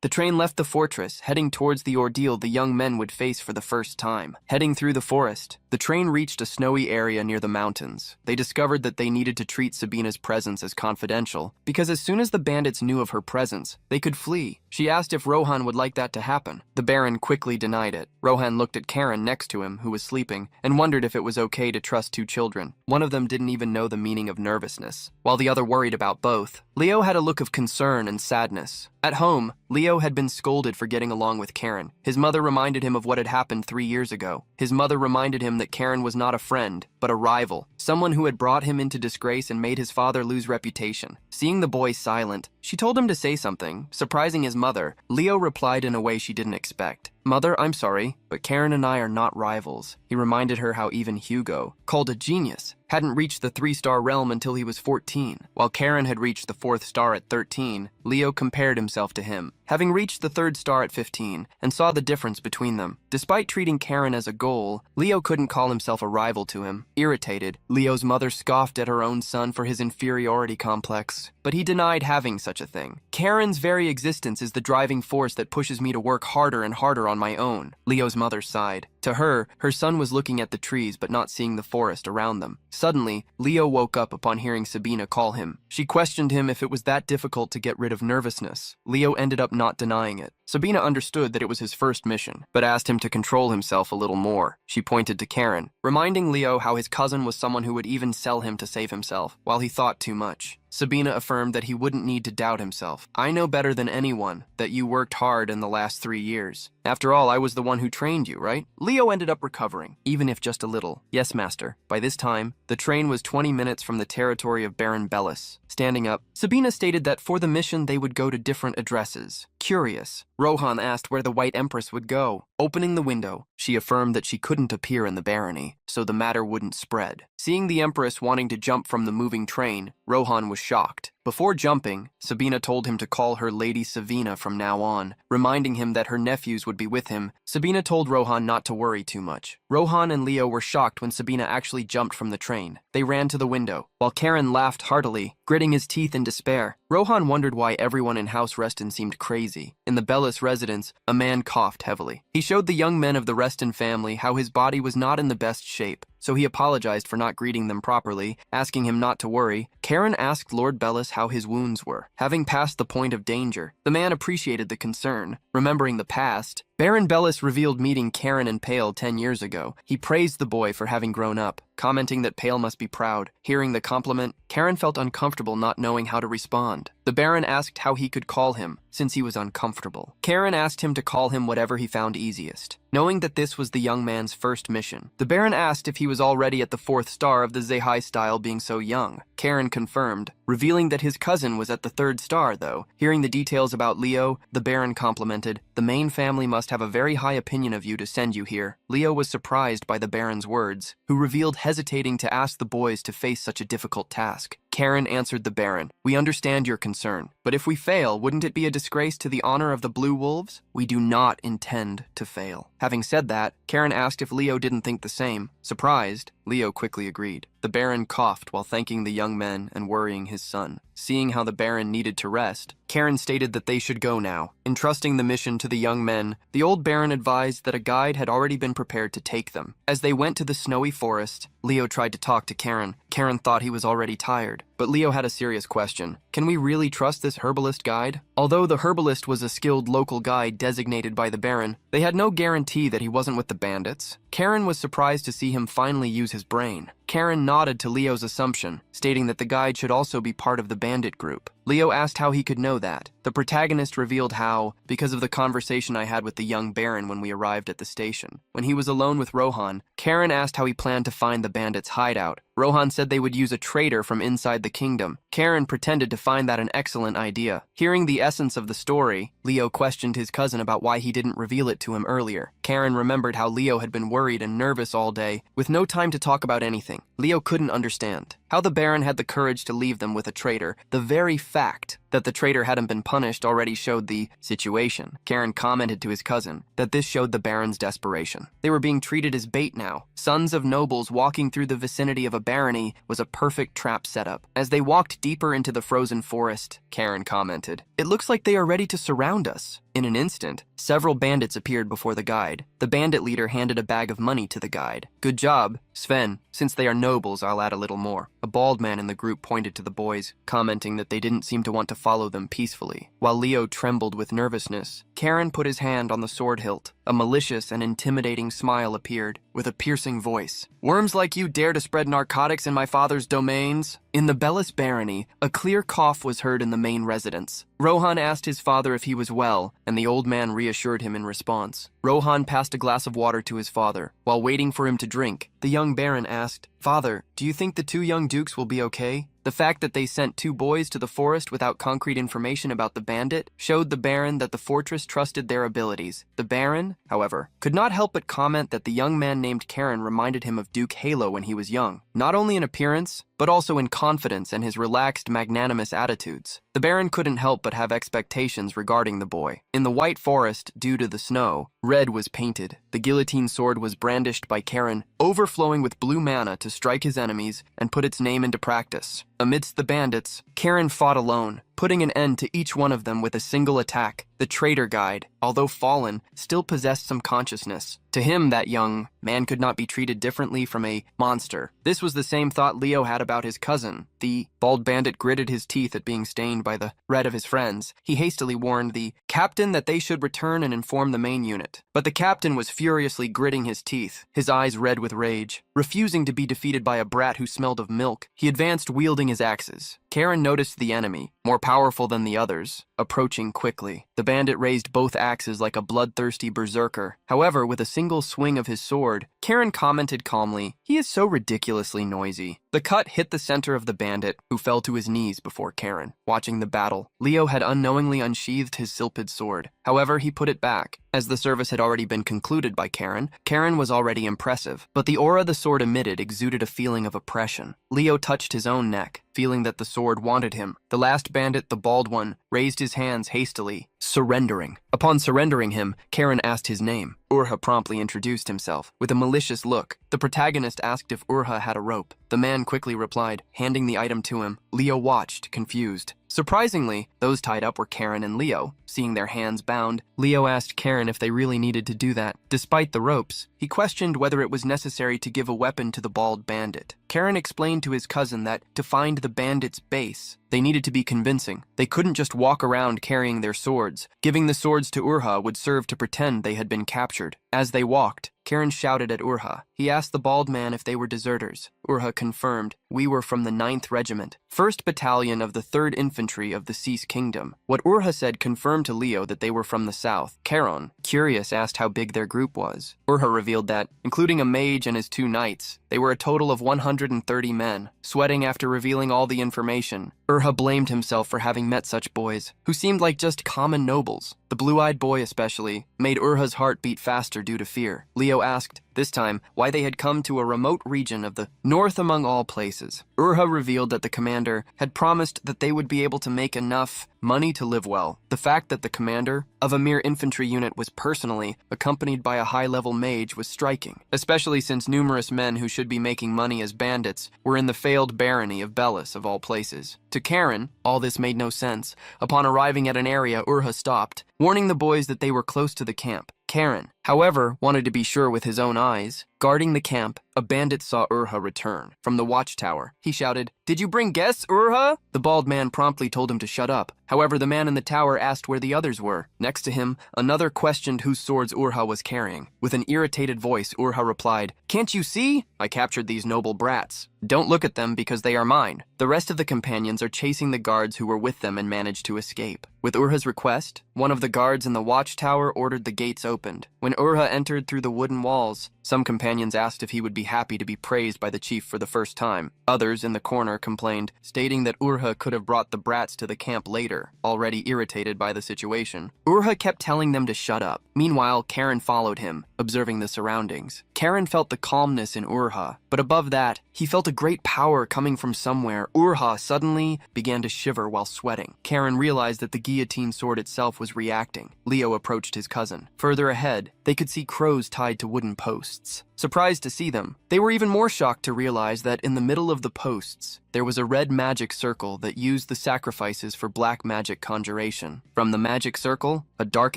[SPEAKER 1] The train left the fortress, heading towards the ordeal the young men would face for the first time. Heading through the forest, the train reached a snowy area near the mountains. They discovered that they needed to treat Sabina's presence as confidential, because as soon as the bandits knew of her presence, they could flee. She asked if Rohan would like that to happen. The Baron quickly denied it. Rohan looked at Karen next to him, who was sleeping, and wondered if it was okay to trust 2 children. One of them didn't even know the meaning of nervousness, while the other worried about both. Leo had a look of concern and sadness. At home, Leo had been scolded for getting along with Karen. His mother reminded him of what had happened 3 years ago. His mother reminded him that Karen was not a friend, but a rival, someone who had brought him into disgrace and made his father lose reputation. Seeing the boy silent, she told him to say something. Surprising his mother, Leo replied in a way she didn't expect. "Mother, I'm sorry, but Karen and I are not rivals." He reminded her how even Hugo, called a genius, hadn't reached the 3-star realm until he was 14. While Karen had reached the 4th star at 13, Leo compared himself to him, having reached the 3rd star at 15, and saw the difference between them. Despite treating Karen as a goal, Leo couldn't call himself a rival to him. Irritated, Leo's mother scoffed at her own son for his inferiority complex, but he denied having such a thing. "Karen's very existence is the driving force that pushes me to work harder and harder on my own." Leo's mother sighed. To her son was looking at the trees but not seeing the forest around them. Suddenly, Leo woke up upon hearing Sabina call him. She questioned him if it was that difficult to get rid of nervousness. Leo ended up not denying it. Sabina understood that it was his first mission, but asked him to control himself a little more. She pointed to Karen, reminding Leo how his cousin was someone who would even sell him to save himself, while he thought too much. Sabina affirmed that he wouldn't need to doubt himself. I know better than anyone that you worked hard in the last 3 years. After all, I was the one who trained you, right? Leo ended up recovering, even if just a little. Yes, master. By this time, the train was 20 minutes from the territory of Baron Bellis. Standing up, Sabina stated that for the mission they would go to different addresses. Curious, Rohan asked where the White Empress would go. Opening the window, she affirmed that she couldn't appear in the barony, so the matter wouldn't spread. Seeing the Empress wanting to jump from the moving train, Rohan was shocked. Before jumping, Sabina told him to call her Lady Savina from now on, reminding him that her nephews would be with him. Sabina told Rohan not to worry too much. Rohan and Leo were shocked when Sabina actually jumped from the train. They ran to the window, while Karen laughed heartily, gritting his teeth in despair. Rohan wondered why everyone in House Reston seemed crazy. In the Bellis residence, a man coughed heavily. He showed the young men of the Reston family how his body was not in the best shape, so he apologized for not greeting them properly, asking him not to worry. Karen asked Lord Bellis how his wounds were. Having passed the point of danger, the man appreciated the concern. Remembering the past, Baron Bellis revealed meeting Karen and Pale 10 years ago. He praised the boy for having grown up, commenting that Pale must be proud. Hearing the compliment, Karen felt uncomfortable not knowing how to respond. The Baron asked how he could call him, since he was uncomfortable. Karen asked him to call him whatever he found easiest. Knowing that this was the young man's first mission, the Baron asked if he was already at the 4th star of the Zehai style being so young. Karen confirmed, revealing that his cousin was at the 3rd star though. Hearing the details about Leo, the Baron complimented, the main family must have a very high opinion of you to send you here. Leo was surprised by the Baron's words, who revealed hesitating to ask the boys to face such a difficult task. Karen answered the Baron, we understand your concern, but if we fail, wouldn't it be a disgrace to the honor of the Blue Wolves? We do not intend to fail. Having said that, Karen asked if Leo didn't think the same. Surprised, Leo quickly agreed. The Baron coughed while thanking the young men and worrying his son. Seeing how the Baron needed to rest, Karen stated that they should go now. Entrusting the mission to the young men, the old Baron advised that a guide had already been prepared to take them. As they went to the snowy forest, Leo tried to talk to Karen. Karen thought he was already tired, but Leo had a serious question. Can we really trust this herbalist guide? Although the herbalist was a skilled local guide designated by the Baron, they had no guarantee that he wasn't with the bandits. Karen was surprised to see him finally use his brain. Karen nodded to Leo's assumption, stating that the guide should also be part of the bandit group. Leo asked how he could know that. The protagonist revealed how, because of the conversation I had with the young Baron when we arrived at the station. When he was alone with Rohan, Karen asked how he planned to find the bandits' hideout. Rohan said they would use a traitor from inside the kingdom. Karen pretended to find that an excellent idea. Hearing the essence of the story, Leo questioned his cousin about why he didn't reveal it to him earlier. Karen remembered how Leo had been worried and nervous all day, with no time to talk about anything. Leo couldn't understand how the Baron had the courage to leave them with a traitor. The very fact that the traitor hadn't been punished already showed the situation. Karen commented to his cousin that this showed the Baron's desperation. They were being treated as bait now. Sons of nobles walking through the vicinity of a barony was a perfect trap setup. As they walked deeper into the frozen forest, Karen commented, "It looks like they are ready to surround us." In an instant, several bandits appeared before the guide. The bandit leader handed a bag of money to the guide. "Good job, Sven. Since they are nobles, I'll add a little more." A bald man in the group pointed to the boys, commenting that they didn't seem to want to follow them peacefully. While Leo trembled with nervousness, Karen put his hand on the sword hilt. A malicious and intimidating smile appeared, with a piercing voice. "Worms like you dare to spread narcotics in my father's domains?" In the Bellis barony, a clear cough was heard in the main residence. Rohan asked his father if he was well, and the old man reassured him in response. Rohan passed a glass of water to his father. While waiting for him to drink, the young Baron asked, "Father, do you think the 2 young dukes will be okay?" The fact that they sent 2 boys to the forest without concrete information about the bandit showed the Baron that the fortress trusted their abilities. The Baron, however, could not help but comment that the young man named Karen reminded him of Duke Yahello when he was young, not only in appearance, but also in confidence and his relaxed, magnanimous attitudes. The Baron couldn't help but have expectations regarding the boy. In the White Forest, due to the snow, red was painted. The guillotine sword was brandished by Karen, overflowing with blue mana to strike his enemies and put its name into practice. Amidst the bandits, Karen fought alone, putting an end to each one of them with a single attack. The traitor guide, although fallen, still possessed some consciousness. To him, that young man could not be treated differently from a monster. This was the same thought Leo had about his cousin. The bald bandit gritted his teeth at being stained by the red of his friends. He hastily warned the captain that they should return and inform the main unit. But the captain was furiously gritting his teeth, his eyes red with rage. Refusing to be defeated by a brat who smelled of milk, he advanced wielding his axes. Karen noticed the enemy, more powerful than the others, approaching quickly. The bandit raised both axes like a bloodthirsty berserker. However, with a single swing of his sword, Karen commented calmly, "He is so ridiculously noisy." The cut hit the center of the bandit, who fell to his knees before Karen. Watching the battle, Leo had unknowingly unsheathed his silpid sword. However, he put it back. As the service had already been concluded by Karen was already impressive, but the aura the sword emitted exuded a feeling of oppression. Leo touched his own neck, feeling that the sword wanted him. The last bandit, the bald one, raised his hands hastily, surrendering. Upon surrendering him, Karen asked his name. Urha promptly introduced himself. With a malicious look, the protagonist asked if Urha had a rope. The man quickly replied, handing the item to him. Leo watched, confused. Surprisingly, those tied up were Karen and Leo. Seeing their hands bound, Leo asked Karen if they really needed to do that. Despite the ropes, he questioned whether it was necessary to give a weapon to the bald bandit. Karen explained to his cousin that to find the bandit's base, they needed to be convincing. They couldn't just walk around carrying their swords. Giving the swords to Urha would serve to pretend they had been captured. As they walked, Karen shouted at Urha. He asked the bald man if they were deserters. Urha confirmed, "We were from the 9th Regiment, 1st Battalion of the 3rd Infantry of the Cease Kingdom." What Urha said confirmed to Leo that they were from the south. Karen, curious, asked how big their group was. Urha revealed that, including a mage and his 2 knights, they were a total of 130 men. Sweating after revealing all the information, Urha blamed himself for having met such boys, who seemed like just common nobles. The blue-eyed boy especially made Urha's heart beat faster due to fear. Leo asked, this time, why they had come to a remote region of the north among all places. Urha revealed that the commander had promised that they would be able to make enough money to live well. The fact that the commander of a mere infantry unit was personally accompanied by a high-level mage was striking, especially since numerous men who should be making money as bandits were in the failed barony of Bellis of all places. To Karen, all this made no sense. Upon arriving at an area, Urha stopped, warning the boys that they were close to the camp. Karen, however, wanted to be sure with his own eyes. Guarding the camp, a bandit saw Urha return. From the watchtower, he shouted, "Did you bring guests, Urha?" The bald man promptly told him to shut up. However, the man in the tower asked where the others were. Next to him, another questioned whose swords Urha was carrying. With an irritated voice, Urha replied, "Can't you see? I captured these noble brats. Don't look at them because they are mine." The rest of the companions are chasing the guards who were with them and managed to escape. With Urha's request, one of the guards in the watchtower ordered the gates opened. When Urha entered through the wooden walls, some companions asked if he would be happy to be praised by the chief for the first time. Others in the corner complained, stating that Urha could have brought the brats to the camp later, already irritated by the situation. Urha kept telling them to shut up. Meanwhile, Karen followed him, observing the surroundings. Karen felt the calmness in Urha, but above that, he felt a great power coming from somewhere. Urha suddenly began to shiver while sweating. Karen realized that the guillotine sword itself was reacting. Leo approached his cousin. Further ahead, they could see crows tied to wooden posts. Surprised to see them, they were even more shocked to realize that in the middle of the posts, there was a red magic circle that used the sacrifices for black magic conjuration. From the magic circle, a dark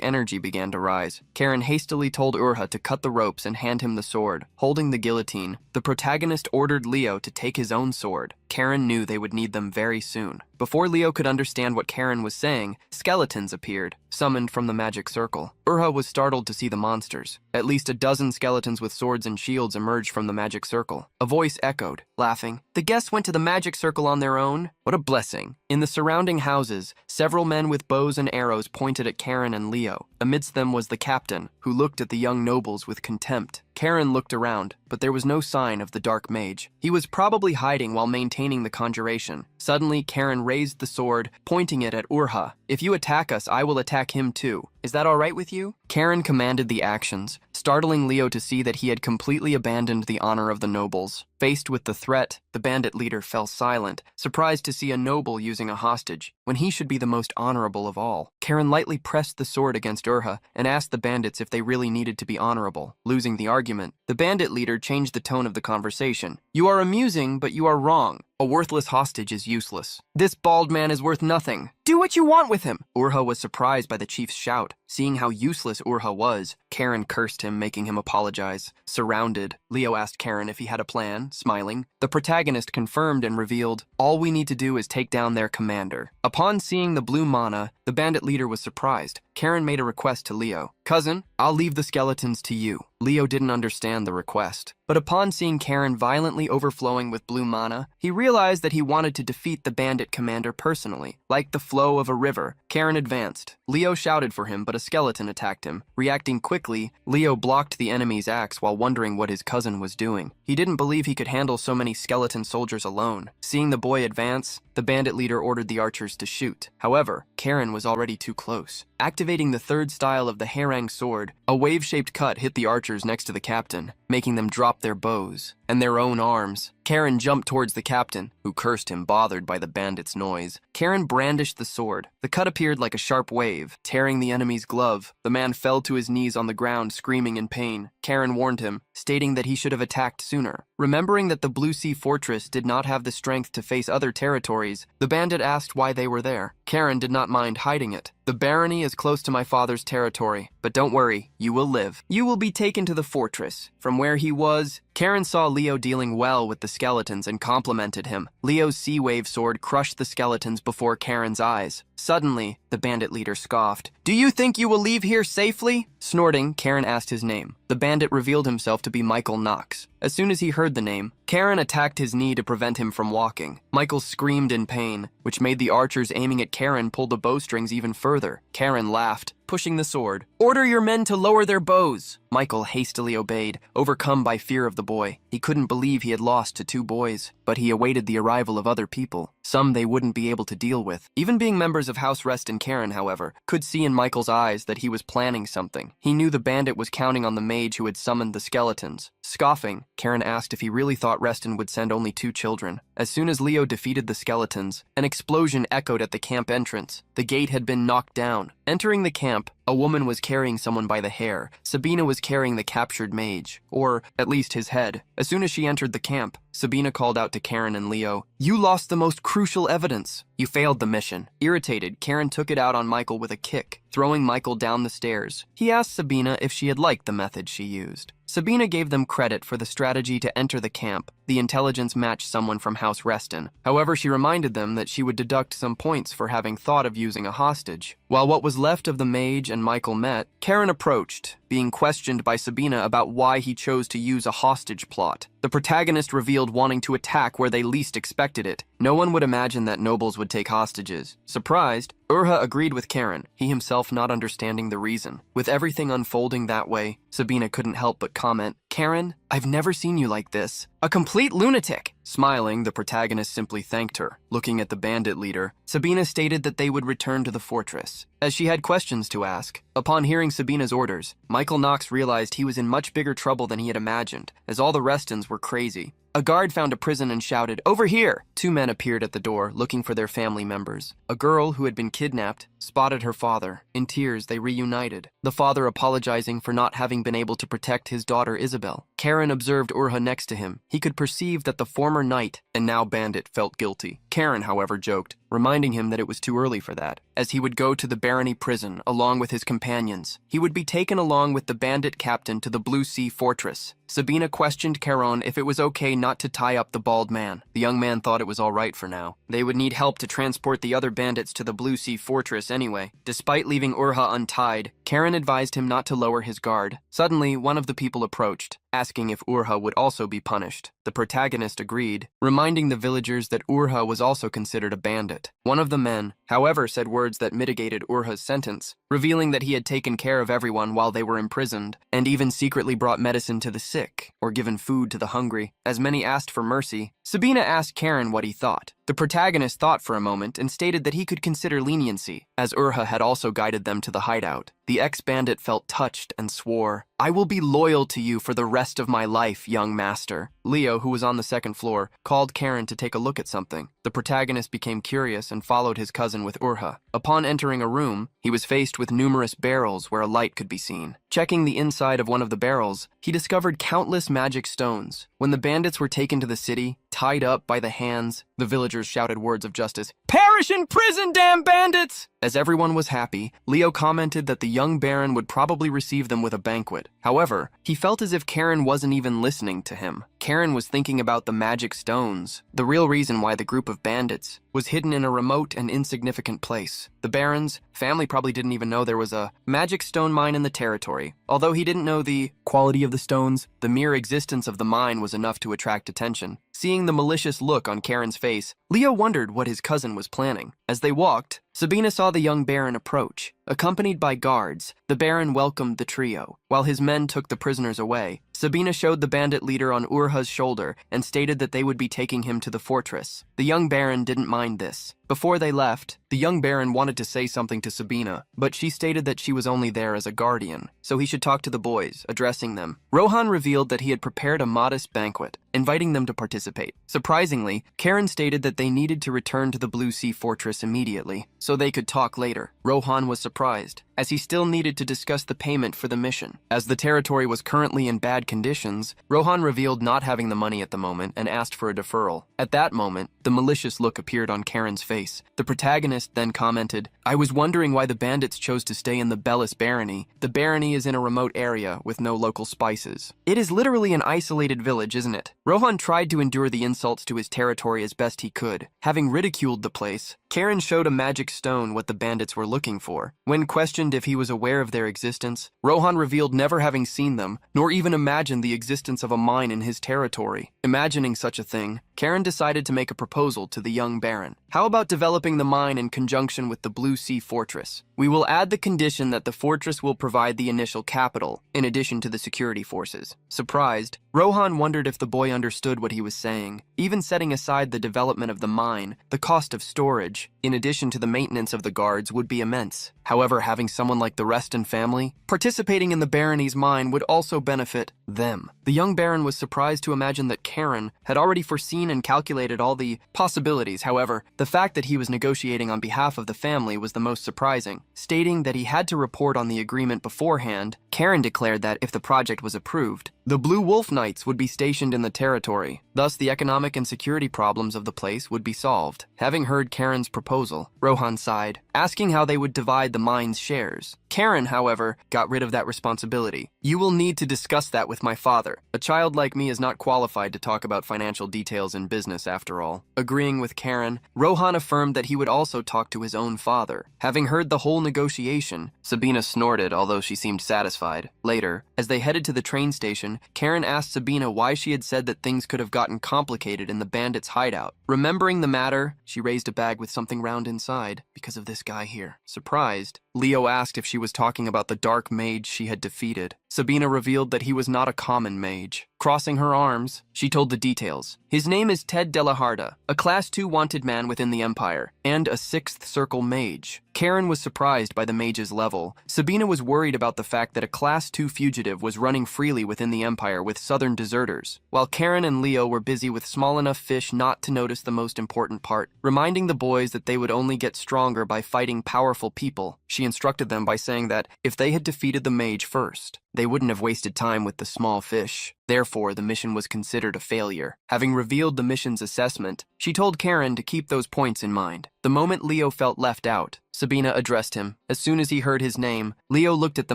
[SPEAKER 1] energy began to rise. Karen hastily told Urha to cut the ropes and hand him the sword. Holding the guillotine, the protagonist ordered Leo to take his own sword. Karen knew they would need them very soon. Before Leo could understand what Karen was saying, skeletons appeared, summoned from the magic circle. Urha was startled to see the monsters. At least a dozen skeletons with swords and shields emerged from the magic circle. A voice echoed, laughing, "The guests went to the magic circle on their own? What a blessing." In the surrounding houses, several men with bows and arrows pointed at Karen and Leo. Amidst them was the captain, who looked at the young nobles with contempt. Karen looked around, but there was no sign of the dark mage. He was probably hiding while maintaining the conjuration. Suddenly, Karen raised the sword, pointing it at Urha. "If you attack us, I will attack him too. Is that all right with you?" Karen commanded the actions, startling Leo to see that he had completely abandoned the honor of the nobles. Faced with the threat, the bandit leader fell silent, surprised to see a noble using a hostage, when he should be the most honorable of all. Karen lightly pressed the sword against Urha and asked the bandits if they really needed to be honorable. Losing the argument, the bandit leader changed the tone of the conversation. "You are amusing, but you are wrong. A worthless hostage is useless. This bald man is worth nothing. Do what you want with him." Urha was surprised by the chief's shout. Seeing how useless Urha was, Karen cursed him, making him apologize. Surrounded, Leo asked Karen if he had a plan, smiling. The protagonist confirmed and revealed, "All we need to do is take down their commander." Upon seeing the blue mana, the bandit leader was surprised. Karen made a request to Leo. "Cousin, I'll leave the skeletons to you." Leo didn't understand the request, but upon seeing Karen violently overflowing with blue mana, he realized that he wanted to defeat the bandit commander personally. Like the flow of a river, Karen advanced. Leo shouted for him, but a skeleton attacked him. Reacting quickly, Leo blocked the enemy's axe while wondering what his cousin was doing. He didn't believe he could handle so many skeleton soldiers alone. Seeing the boy advance, the bandit leader ordered the archers to shoot. However, Karen was already too close. Activating the third style of the Harang sword, a wave-shaped cut hit the archers next to the captain, making them drop their bows and their own arms. Karen jumped towards the captain, who cursed him, bothered by the bandit's noise. Karen brandished the sword. The cut appeared like a sharp wave, tearing the enemy's glove. The man fell to his knees on the ground, screaming in pain. Karen warned him, stating that he should have attacked sooner. Remembering that the Blue Sea Fortress did not have the strength to face other territories, the bandit asked why they were there. Karen did not mind hiding it. "The barony is close to my father's territory, but don't worry, you will live. You will be taken to the fortress." From where he was, Karen saw Leo dealing well with the skeletons and complimented him. Leo's sea wave sword crushed the skeletons before Karen's eyes. Suddenly, the bandit leader scoffed. "Do you think you will leave here safely?" Snorting, Karen asked his name. The bandit revealed himself to be Michael Knox. As soon as he heard the name, Karen attacked his knee to prevent him from walking. Michael screamed in pain, which made the archers aiming at Karen pull the bowstrings even further. Karen laughed, pushing the sword. "Order your men to lower their bows." Michael hastily obeyed, overcome by fear of the boy. He couldn't believe he had lost to 2 boys, but he awaited the arrival of other people, some they wouldn't be able to deal with. Even being members of House Rest and Karen, however, could see in Michael's eyes that he was planning something. He knew the bandit was counting on the mage who had summoned the skeletons. Scoffing, Karen asked if he really thought Reston would send only 2 children. As soon as Leo defeated the skeletons, an explosion echoed at the camp entrance. The gate had been knocked down. Entering the camp, a woman was carrying someone by the hair. Sabina was carrying the captured mage, or at least his head. As soon as she entered the camp, Sabina called out to Karen and Leo, "You lost the most crucial evidence. You failed the mission." Irritated, Karen took it out on Michael with a kick, throwing Michael down the stairs. He asked Sabina if she had liked the method she used. Sabina gave them credit for the strategy to enter the camp. The intelligence matched someone from House Reston. However, she reminded them that she would deduct some points for having thought of using a hostage. While what was left of the mage and Michael met, Karen approached, being questioned by Sabina about why he chose to use a hostage plot. The protagonist revealed wanting to attack where they least expected it. No one would imagine that nobles would take hostages. Surprised, Urha agreed with Karen, he himself not understanding the reason. With everything unfolding that way, Sabina couldn't help but comment, "Karen, I've never seen you like this. A complete lunatic." Smiling, the protagonist simply thanked her. Looking at the bandit leader, Sabina stated that they would return to the fortress, as she had questions to ask. Upon hearing Sabina's orders, Michael Knox realized he was in much bigger trouble than he had imagined, as all the Restons were crazy. A guard found a prison and shouted, "Over here!" 2 men appeared at the door, looking for their family members. A girl who had been kidnapped spotted her father. In tears, they reunited, the father apologizing for not having been able to protect his daughter Isabel. Karen observed Urha next to him. He could perceive that the former knight and now bandit felt guilty. Karen, however, joked, reminding him that it was too early for that, as he would go to the barony prison along with his companions. He would be taken along with the bandit captain to the Blue Sea Fortress. Sabina questioned Karen if it was okay not to tie up the bald man. The young man thought it was all right for now. They would need help to transport the other bandits to the Blue Sea Fortress anyway. Despite leaving Urha untied, Karen advised him not to lower his guard. Suddenly, one of the people approached, asking if Urha would also be punished. The protagonist agreed, reminding the villagers that Urha was also considered a bandit. One of the men, however, said words that mitigated Urha's sentence, revealing that he had taken care of everyone while they were imprisoned, and even secretly brought medicine to the sick, or given food to the hungry. As many asked for mercy, Sabina asked Karen what he thought. The protagonist thought for a moment and stated that he could consider leniency, as Urha had also guided them to the hideout. The The ex-bandit felt touched and swore, "I will be loyal to you for the rest of my life, young master." Leo, who was on the second floor, called Karen to take a look at something. The protagonist became curious and followed his cousin with Urha. Upon entering a room, he was faced with numerous barrels where a light could be seen. Checking the inside of one of the barrels, he discovered countless magic stones. When the bandits were taken to the city, tied up by the hands, the villagers shouted words of justice. "Perish in prison, damn bandits!" As everyone was happy, Leo commented that the young baron would probably receive them with a banquet. However, he felt as if Karen wasn't even listening to him. Karen was thinking about the magic stones, the real reason why the group of bandits was hidden in a remote and insignificant place. The baron's family probably didn't even know there was a magic stone mine in the territory. Although he didn't know the quality of the stones, the mere existence of the mine was enough to attract attention. Seeing the malicious look on Karen's face, Leo wondered what his cousin was planning. As they walked, Sabina saw the young baron approach. Accompanied by guards, the baron welcomed the trio. While his men took the prisoners away, Sabina showed the bandit leader on Urha's shoulder and stated that they would be taking him to the fortress. The young baron didn't mind this. Before they left, the young baron wanted to say something to Sabina, but she stated that she was only there as a guardian, so he should talk to the boys, addressing them. Rohan revealed that he had prepared a modest banquet, inviting them to participate. Surprisingly, Karen stated that they needed to return to the Blue Sea Fortress immediately, so they could talk later. Rohan was surprised, as he still needed to discuss the payment for the mission. As the territory was currently in bad conditions, Rohan revealed not having the money at the moment and asked for a deferral. At that moment, the malicious look appeared on Karen's face. The protagonist then commented, "I was wondering why the bandits chose to stay in the Bellis barony. The barony is in a remote area with no local spices. It is literally an isolated village, isn't it?" Rohan tried to endure the insults to his territory as best he could. Having ridiculed the place, Karen showed a magic stone what the bandits were looking for. When questioned if he was aware of their existence, Rohan revealed never having seen them, nor even imagined the existence of a mine in his territory. Imagining such a thing, Karen decided to make a proposal to the young baron. "How about developing the mine in conjunction with the Blue Sea Fortress? We will add the condition that the fortress will provide the initial capital, in addition to the security forces." Surprised, Rohan wondered if the boy understood what he was saying. Even setting aside the development of the mine, the cost of storage, in addition to the maintenance of the guards, would be immense. However, having someone like the Reston family participating in the barony's mine would also benefit them. The young baron was surprised to imagine that Karen had already foreseen and calculated all the possibilities. However, the fact that he was negotiating on behalf of the family was the most surprising. Stating that he had to report on the agreement beforehand, Karen declared that if the project was approved, the Blue Wolf Knights would be stationed in the territory. Thus, the economic and security problems of the place would be solved. Having heard Karen's proposal, Rohan sighed, asking how they would divide the mine's shares. Karen, however, got rid of that responsibility. "You will need to discuss that with my father. A child like me is not qualified to talk about financial details in business after all." Agreeing with Karen, Rohan affirmed that he would also talk to his own father. Having heard the whole negotiation, Sabina snorted, although she seemed satisfied. Later, as they headed to the train station, Karen asked Sabina why she had said that things could have gotten complicated in the bandits' hideout. Remembering the matter, she raised a bag with something round inside, because of this guy here. Surprised, Leo asked if she was talking about the dark mage she had defeated. Sabina revealed that he was not a common mage. Crossing her arms, she told the details. "His name is Ted Delaharda, a Class 2 wanted man within the Empire, and a 6th Circle mage." Karen was surprised by the mage's level. Sabina was worried about the fact that a Class 2 fugitive was running freely within the Empire with southern deserters, while Karen and Leo were busy with small enough fish not to notice the most important part, reminding the boys that they would only get stronger by fighting powerful people. She instructed them by saying that if they had defeated the mage first, they wouldn't have wasted time with the small fish. Therefore, the mission was considered a failure. Having revealed the mission's assessment, she told Karen to keep those points in mind. The moment Leo felt left out, Sabina addressed him. As soon as he heard his name, Leo looked at the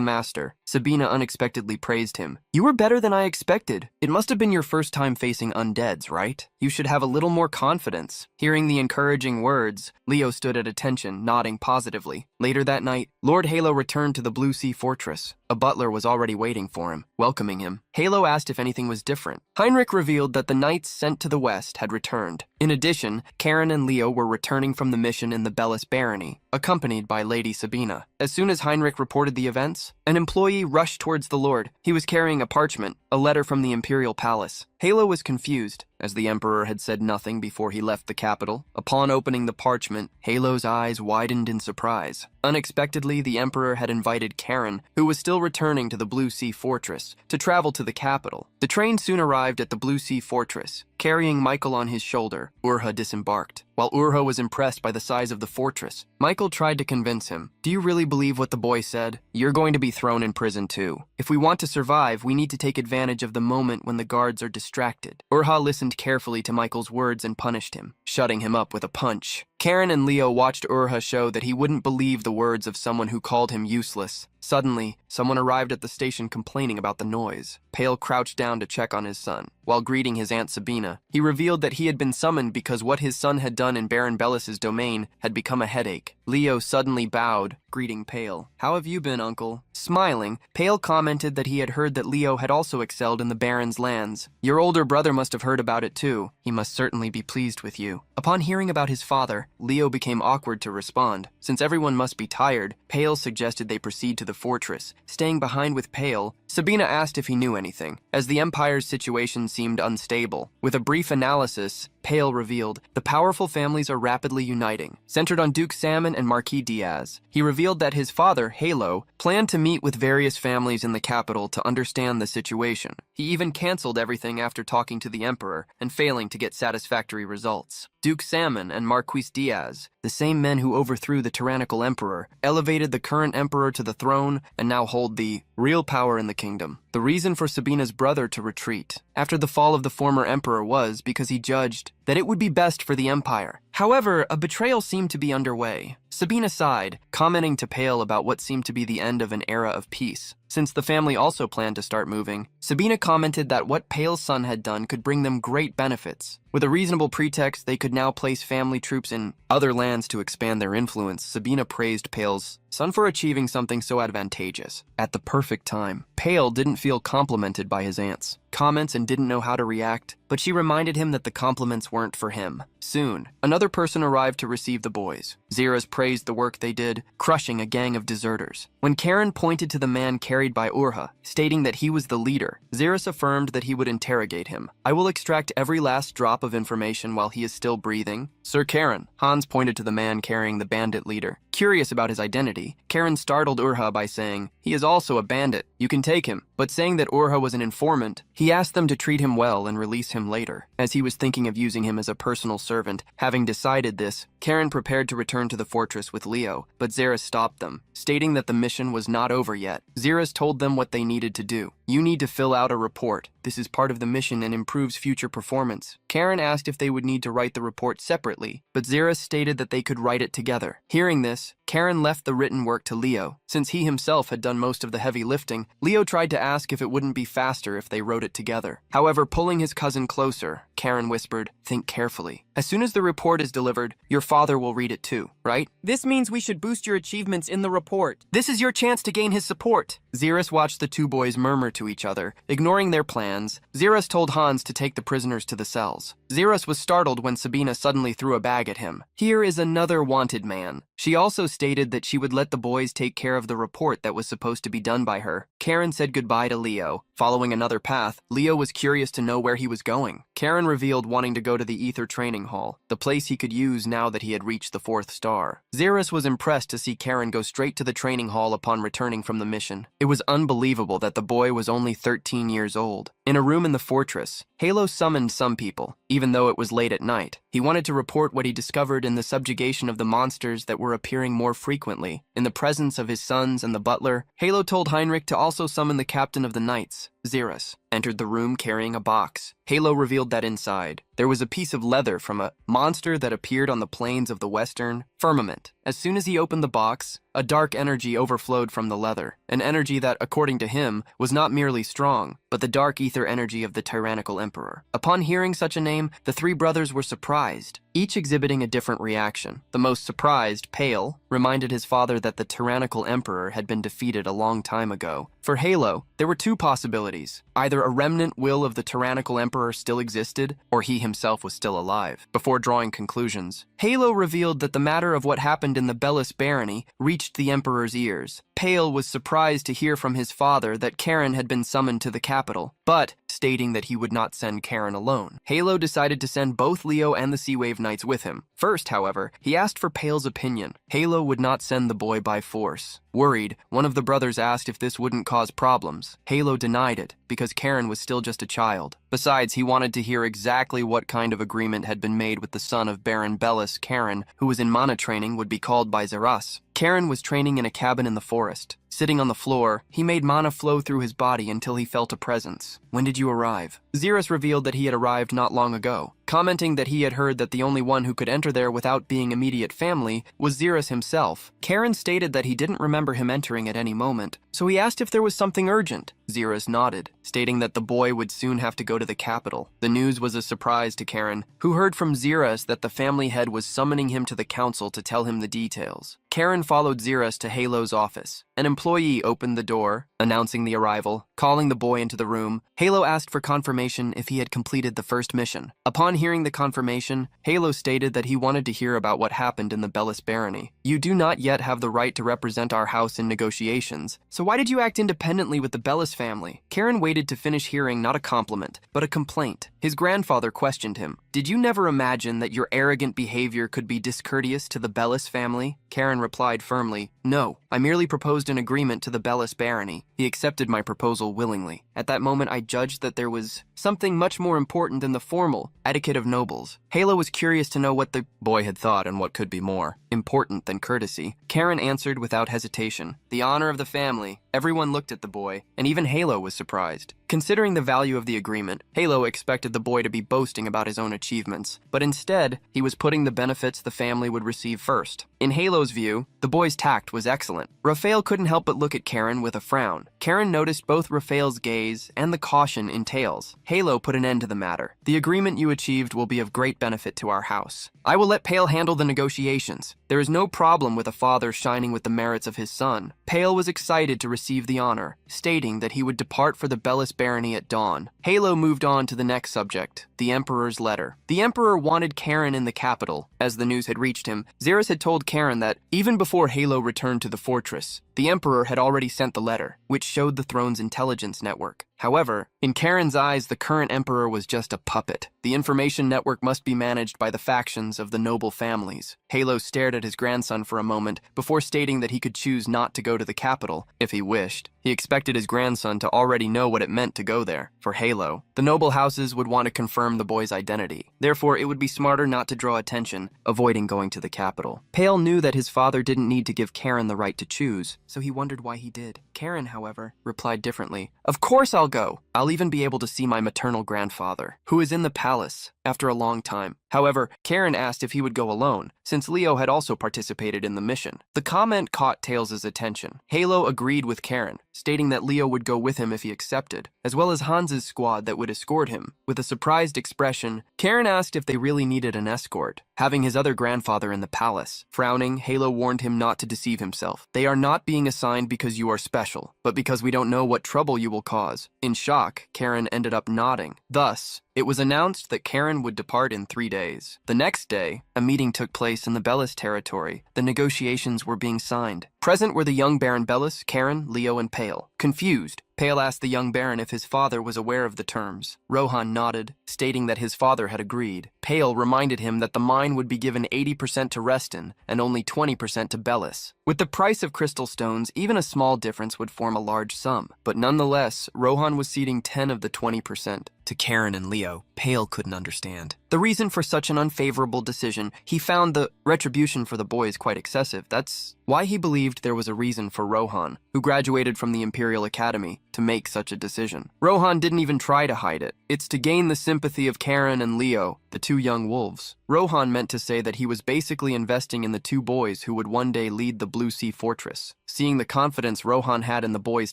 [SPEAKER 1] master. Sabina unexpectedly praised him. "You were better than I expected. It must have been your first time facing undeads, right? You should have a little more confidence." Hearing the encouraging words, Leo stood at attention, nodding positively. Later that night, Lord Yahello returned to the Blue Sea Fortress. A butler was already waiting for him, welcoming him. Yahello asked if anything was different. Heinrich revealed that the knights sent to the west had returned. In addition, Karen and Leo were returning from the mission in the Bellis barony, accompanied by Lady Sabina. As soon as Heinrich reported the events, an employee rushed towards the lord. He was carrying a parchment, A letter from the Imperial Palace. Yahello was confused, as the Emperor had said nothing before he left the capital. Upon opening the parchment, Yahello's eyes widened in surprise. Unexpectedly, the Emperor had invited Karen, who was still returning to the Blue Sea Fortress, to travel to the capital. The train soon arrived at the Blue Sea Fortress. Carrying Michael on his shoulder, Urha disembarked. While Urha was impressed by the size of the fortress, Michael tried to convince him. Do you really believe what the boy said? You're going to be thrown in prison too. If we want to survive, we need to take advantage of the moment when the guards are distracted. Urha listened carefully to Michael's words and punished him, shutting him up with a punch. Karen and Leo watched Urha show that he wouldn't believe the words of someone who called him useless. Suddenly, someone arrived at the station complaining about the noise. Pale crouched down to check on his son. While greeting his Aunt Sabina, he revealed that he had been summoned because what his son had done in Baron Bellis's domain had become a headache. Leo suddenly bowed, greeting Pale. How have you been, uncle? Smiling, Pale commented that he had heard that Leo had also excelled in the Baron's lands. Your older brother must have heard about it too. He must certainly be pleased with you. Upon hearing about his father, Leo became awkward to respond. Since everyone must be tired, Pale suggested they proceed to the fortress. Staying behind with Pale, Sabina asked if he knew anything, as the Empire's situation seemed unstable. With a brief analysis, Pale revealed the powerful families are rapidly uniting, centered on Duke Salmon and Marquis Diaz. He revealed that his father, Yahello, planned to meet with various families in the capital to understand the situation. He even canceled everything after talking to the Emperor and failing to get satisfactory results. Duke Salmon and Marquis Diaz, the same men who overthrew the tyrannical emperor, elevated the current emperor to the throne and now hold the real power in the kingdom. The reason for Sabina's brother to retreat after the fall of the former emperor was because he judged that it would be best for the empire. However, a betrayal seemed to be underway. Sabina sighed, commenting to Pale about what seemed to be the end of an era of peace. Since the family also planned to start moving, Sabina commented that what Pale's son had done could bring them great benefits. With a reasonable pretext, they could now place family troops in other lands to expand their influence. Sabina praised Pale's son for achieving something so advantageous at the perfect time. Pale didn't feel complimented by his aunt's comments and didn't know how to react, but she reminded him that the compliments weren't for him. Soon, another person arrived to receive the boys. Zeras praised the work they did, crushing a gang of deserters. When Karen pointed to the man carried by Urha, stating that he was the leader, Zeras affirmed that he would interrogate him. I will extract every last drop of information while he is still breathing. Sir Karen, Hans pointed to the man carrying the bandit leader. Curious about his identity, Karen startled Urha by saying, he is also a bandit. You can take him. But saying that Urha was an informant, he asked them to treat him well and release him later. As he was thinking of using him as a personal servant, having decided this, Karen prepared to return to the fortress with Leo, but Zeras stopped them, stating that the mission was not over yet. Zeras told them what they needed to do. You need to fill out a report. This is part of the mission and improves future performance. Karen asked if they would need to write the report separately, but Zeras stated that they could write it together. Hearing this, Karen left the written work to Leo. Since he himself had done most of the heavy lifting, Leo tried to ask if it wouldn't be faster if they wrote it together. However, pulling his cousin closer, Karen whispered, think carefully. As soon as the report is delivered, your father will read it too, right? This means we should boost your achievements in the report. This is your chance to gain his support. Zeras watched the two boys murmur to each other. Ignoring their plans, Zeras told Hans to take the prisoners to the cells. Zeras was startled when Sabina suddenly threw a bag at him. Here is another wanted man. She also stated that she would let the boys take care of the report that was supposed to be done by her. Karen said goodbye to Leo. Following another path, Leo was curious to know where he was going. Karen revealed wanting to go to the Ether Training Hall, the place he could use now that he had reached the 4th star. Zeras was impressed to see Karen go straight to the training hall upon returning from the mission. It was unbelievable that the boy was only 13 years old. In a room in the fortress, Yahello summoned some people, even though it was late at night. He wanted to report what he discovered in the subjugation of the monsters that were appearing more frequently. In the presence of his sons and the butler, Yahello told Heinrich to also summon the captain of the knights. Zeras entered the room carrying a box. Yahello revealed that inside, there was a piece of leather from a monster that appeared on the plains of the western firmament. As soon as he opened the box, a dark energy overflowed from the leather, an energy that, according to him, was not merely strong, but the dark ether energy of the tyrannical emperor. Upon hearing such a name, the three brothers were surprised. each exhibiting a different reaction. The most surprised, Pale, reminded his father that the tyrannical emperor had been defeated a long time ago. For Yahello, there were two possibilities. Either a remnant will of the tyrannical emperor still existed, or he himself was still alive. Before drawing conclusions, Yahello revealed that the matter of what happened in the Bellis barony reached the emperor's ears. Pale was surprised to hear from his father that Karen had been summoned to the capital, but stating that he would not send Karen alone. Yahello decided to send both Leo and the Sea Wave Knights with him. First, however, he asked for Pale's opinion. Yahello would not send the boy by force. Worried, one of the brothers asked if this wouldn't cause problems. Yahello denied it, because Karen was still just a child. Besides, he wanted to hear exactly what kind of agreement had been made with the son of Baron Bellis. Karen, who was in mana training, would be called by Zeras. Karen was training in a cabin in the forest. Sitting on the floor, he made mana flow through his body until he felt a presence. When did you arrive? Zeras revealed that he had arrived not long ago, commenting that he had heard that the only one who could enter there without being immediate family was Zeras himself. Karen stated that he didn't remember him entering at any moment, so he asked if there was something urgent. Zeras nodded, stating that the boy would soon have to go to the capital. The news was a surprise to Karen, who heard from Zeras that the family head was summoning him to the council to tell him the details. Karen followed Zeras to Yahello's office. An employee opened the door, announcing the arrival. Calling the boy into the room, Yahello asked for confirmation if he had completed the first mission. Upon hearing the confirmation, Yahello stated that he wanted to hear about what happened in the Bellis barony. You do not yet have the right to represent our house in negotiations, so why did you act independently with the Bellis family? Karen waited to finish hearing not a compliment, but a complaint. His grandfather questioned him. Did you never imagine that your arrogant behavior could be discourteous to the Bellis family? Karen replied firmly, no, I merely proposed an agreement to the Bellis barony. He accepted my proposal willingly. At that moment, I judged that there was something much more important than the formal etiquette of nobles. Yahello was curious to know what the boy had thought and what could be more important than courtesy. Karen answered without hesitation. The honor of the family. Everyone looked at the boy, and even Yahello was surprised. Considering the value of the agreement, Yahello expected the boy to be boasting about his own achievements, but instead, he was putting the benefits the family would receive first. In Yahello's view, the boy's tact was excellent. Raphael couldn't help but look at Karen with a frown. Karen noticed both Raphael's gaze and the caution in Tails. Yahello put an end to the matter. The agreement you achieved will be of great benefit to our house. I will let Pale handle the negotiations. There is no problem with a father shining with the merits of his son. Pale was excited to receive the honor, stating that he would depart for the Bellis barony at dawn. Yahello moved on to the next subject, the Emperor's letter. The Emperor wanted Karen in the capital. As the news had reached him, Zeras had told Karen that, even before Yahello returned to the fortress, the Emperor had already sent the letter, which showed the throne's intelligence network. However, in Karen's eyes, the current emperor was just a puppet. The information network must be managed by the factions of the noble families. Yahello stared at his grandson for a moment before stating that he could choose not to go to the capital if he wished. He expected his grandson to already know what it meant to go there. For Yahello, the noble houses would want to confirm the boy's identity. Therefore, it would be smarter not to draw attention, avoiding going to the capital. Pale knew that his father didn't need to give Karen the right to choose, so he wondered why he did. Karen, however, replied differently. Of course I'll go. I'll even be able to see my maternal grandfather, who is in the palace, after a long time. However, Karen asked if he would go alone, since Leo had also participated in the mission. The comment caught Tails' attention. Yahello agreed with Karen, stating that Leo would go with him if he accepted, as well as Hans's squad that would escort him. With a surprised expression, Karen asked if they really needed an escort, having his other grandfather in the palace. Frowning, Yahello warned him not to deceive himself. They are not being assigned because you are special, but because we don't know what trouble you will cause. In shock, Karen ended up nodding. Thus, it was announced that Karen would depart in 3 days. The next day, a meeting took place in the Bellis territory. The negotiations were being signed. Present were the young Baron Bellis, Karen, Leo, and Pale. Confused, Pale asked the young Baron if his father was aware of the terms. Rohan nodded, stating that his father had agreed. Pale reminded him that the mine would be given 80% to Reston and only 20% to Bellis. With the price of crystal stones, even a small difference would form a large sum. But nonetheless, Rohan was ceding 10 of the 20%. To Karen and Leo, Pale couldn't understand the reason for such an unfavorable decision. He found the retribution for the boys quite excessive. That's why he believed there was a reason for Rohan, who graduated from the Imperial Academy, to to make such a decision. Rohan didn't even try to hide it. It's to gain the sympathy of Karen and Leo, the two young wolves. Rohan meant to say that he was basically investing in the two boys who would one day lead the Blue Sea Fortress. Seeing the confidence Rohan had in the boys'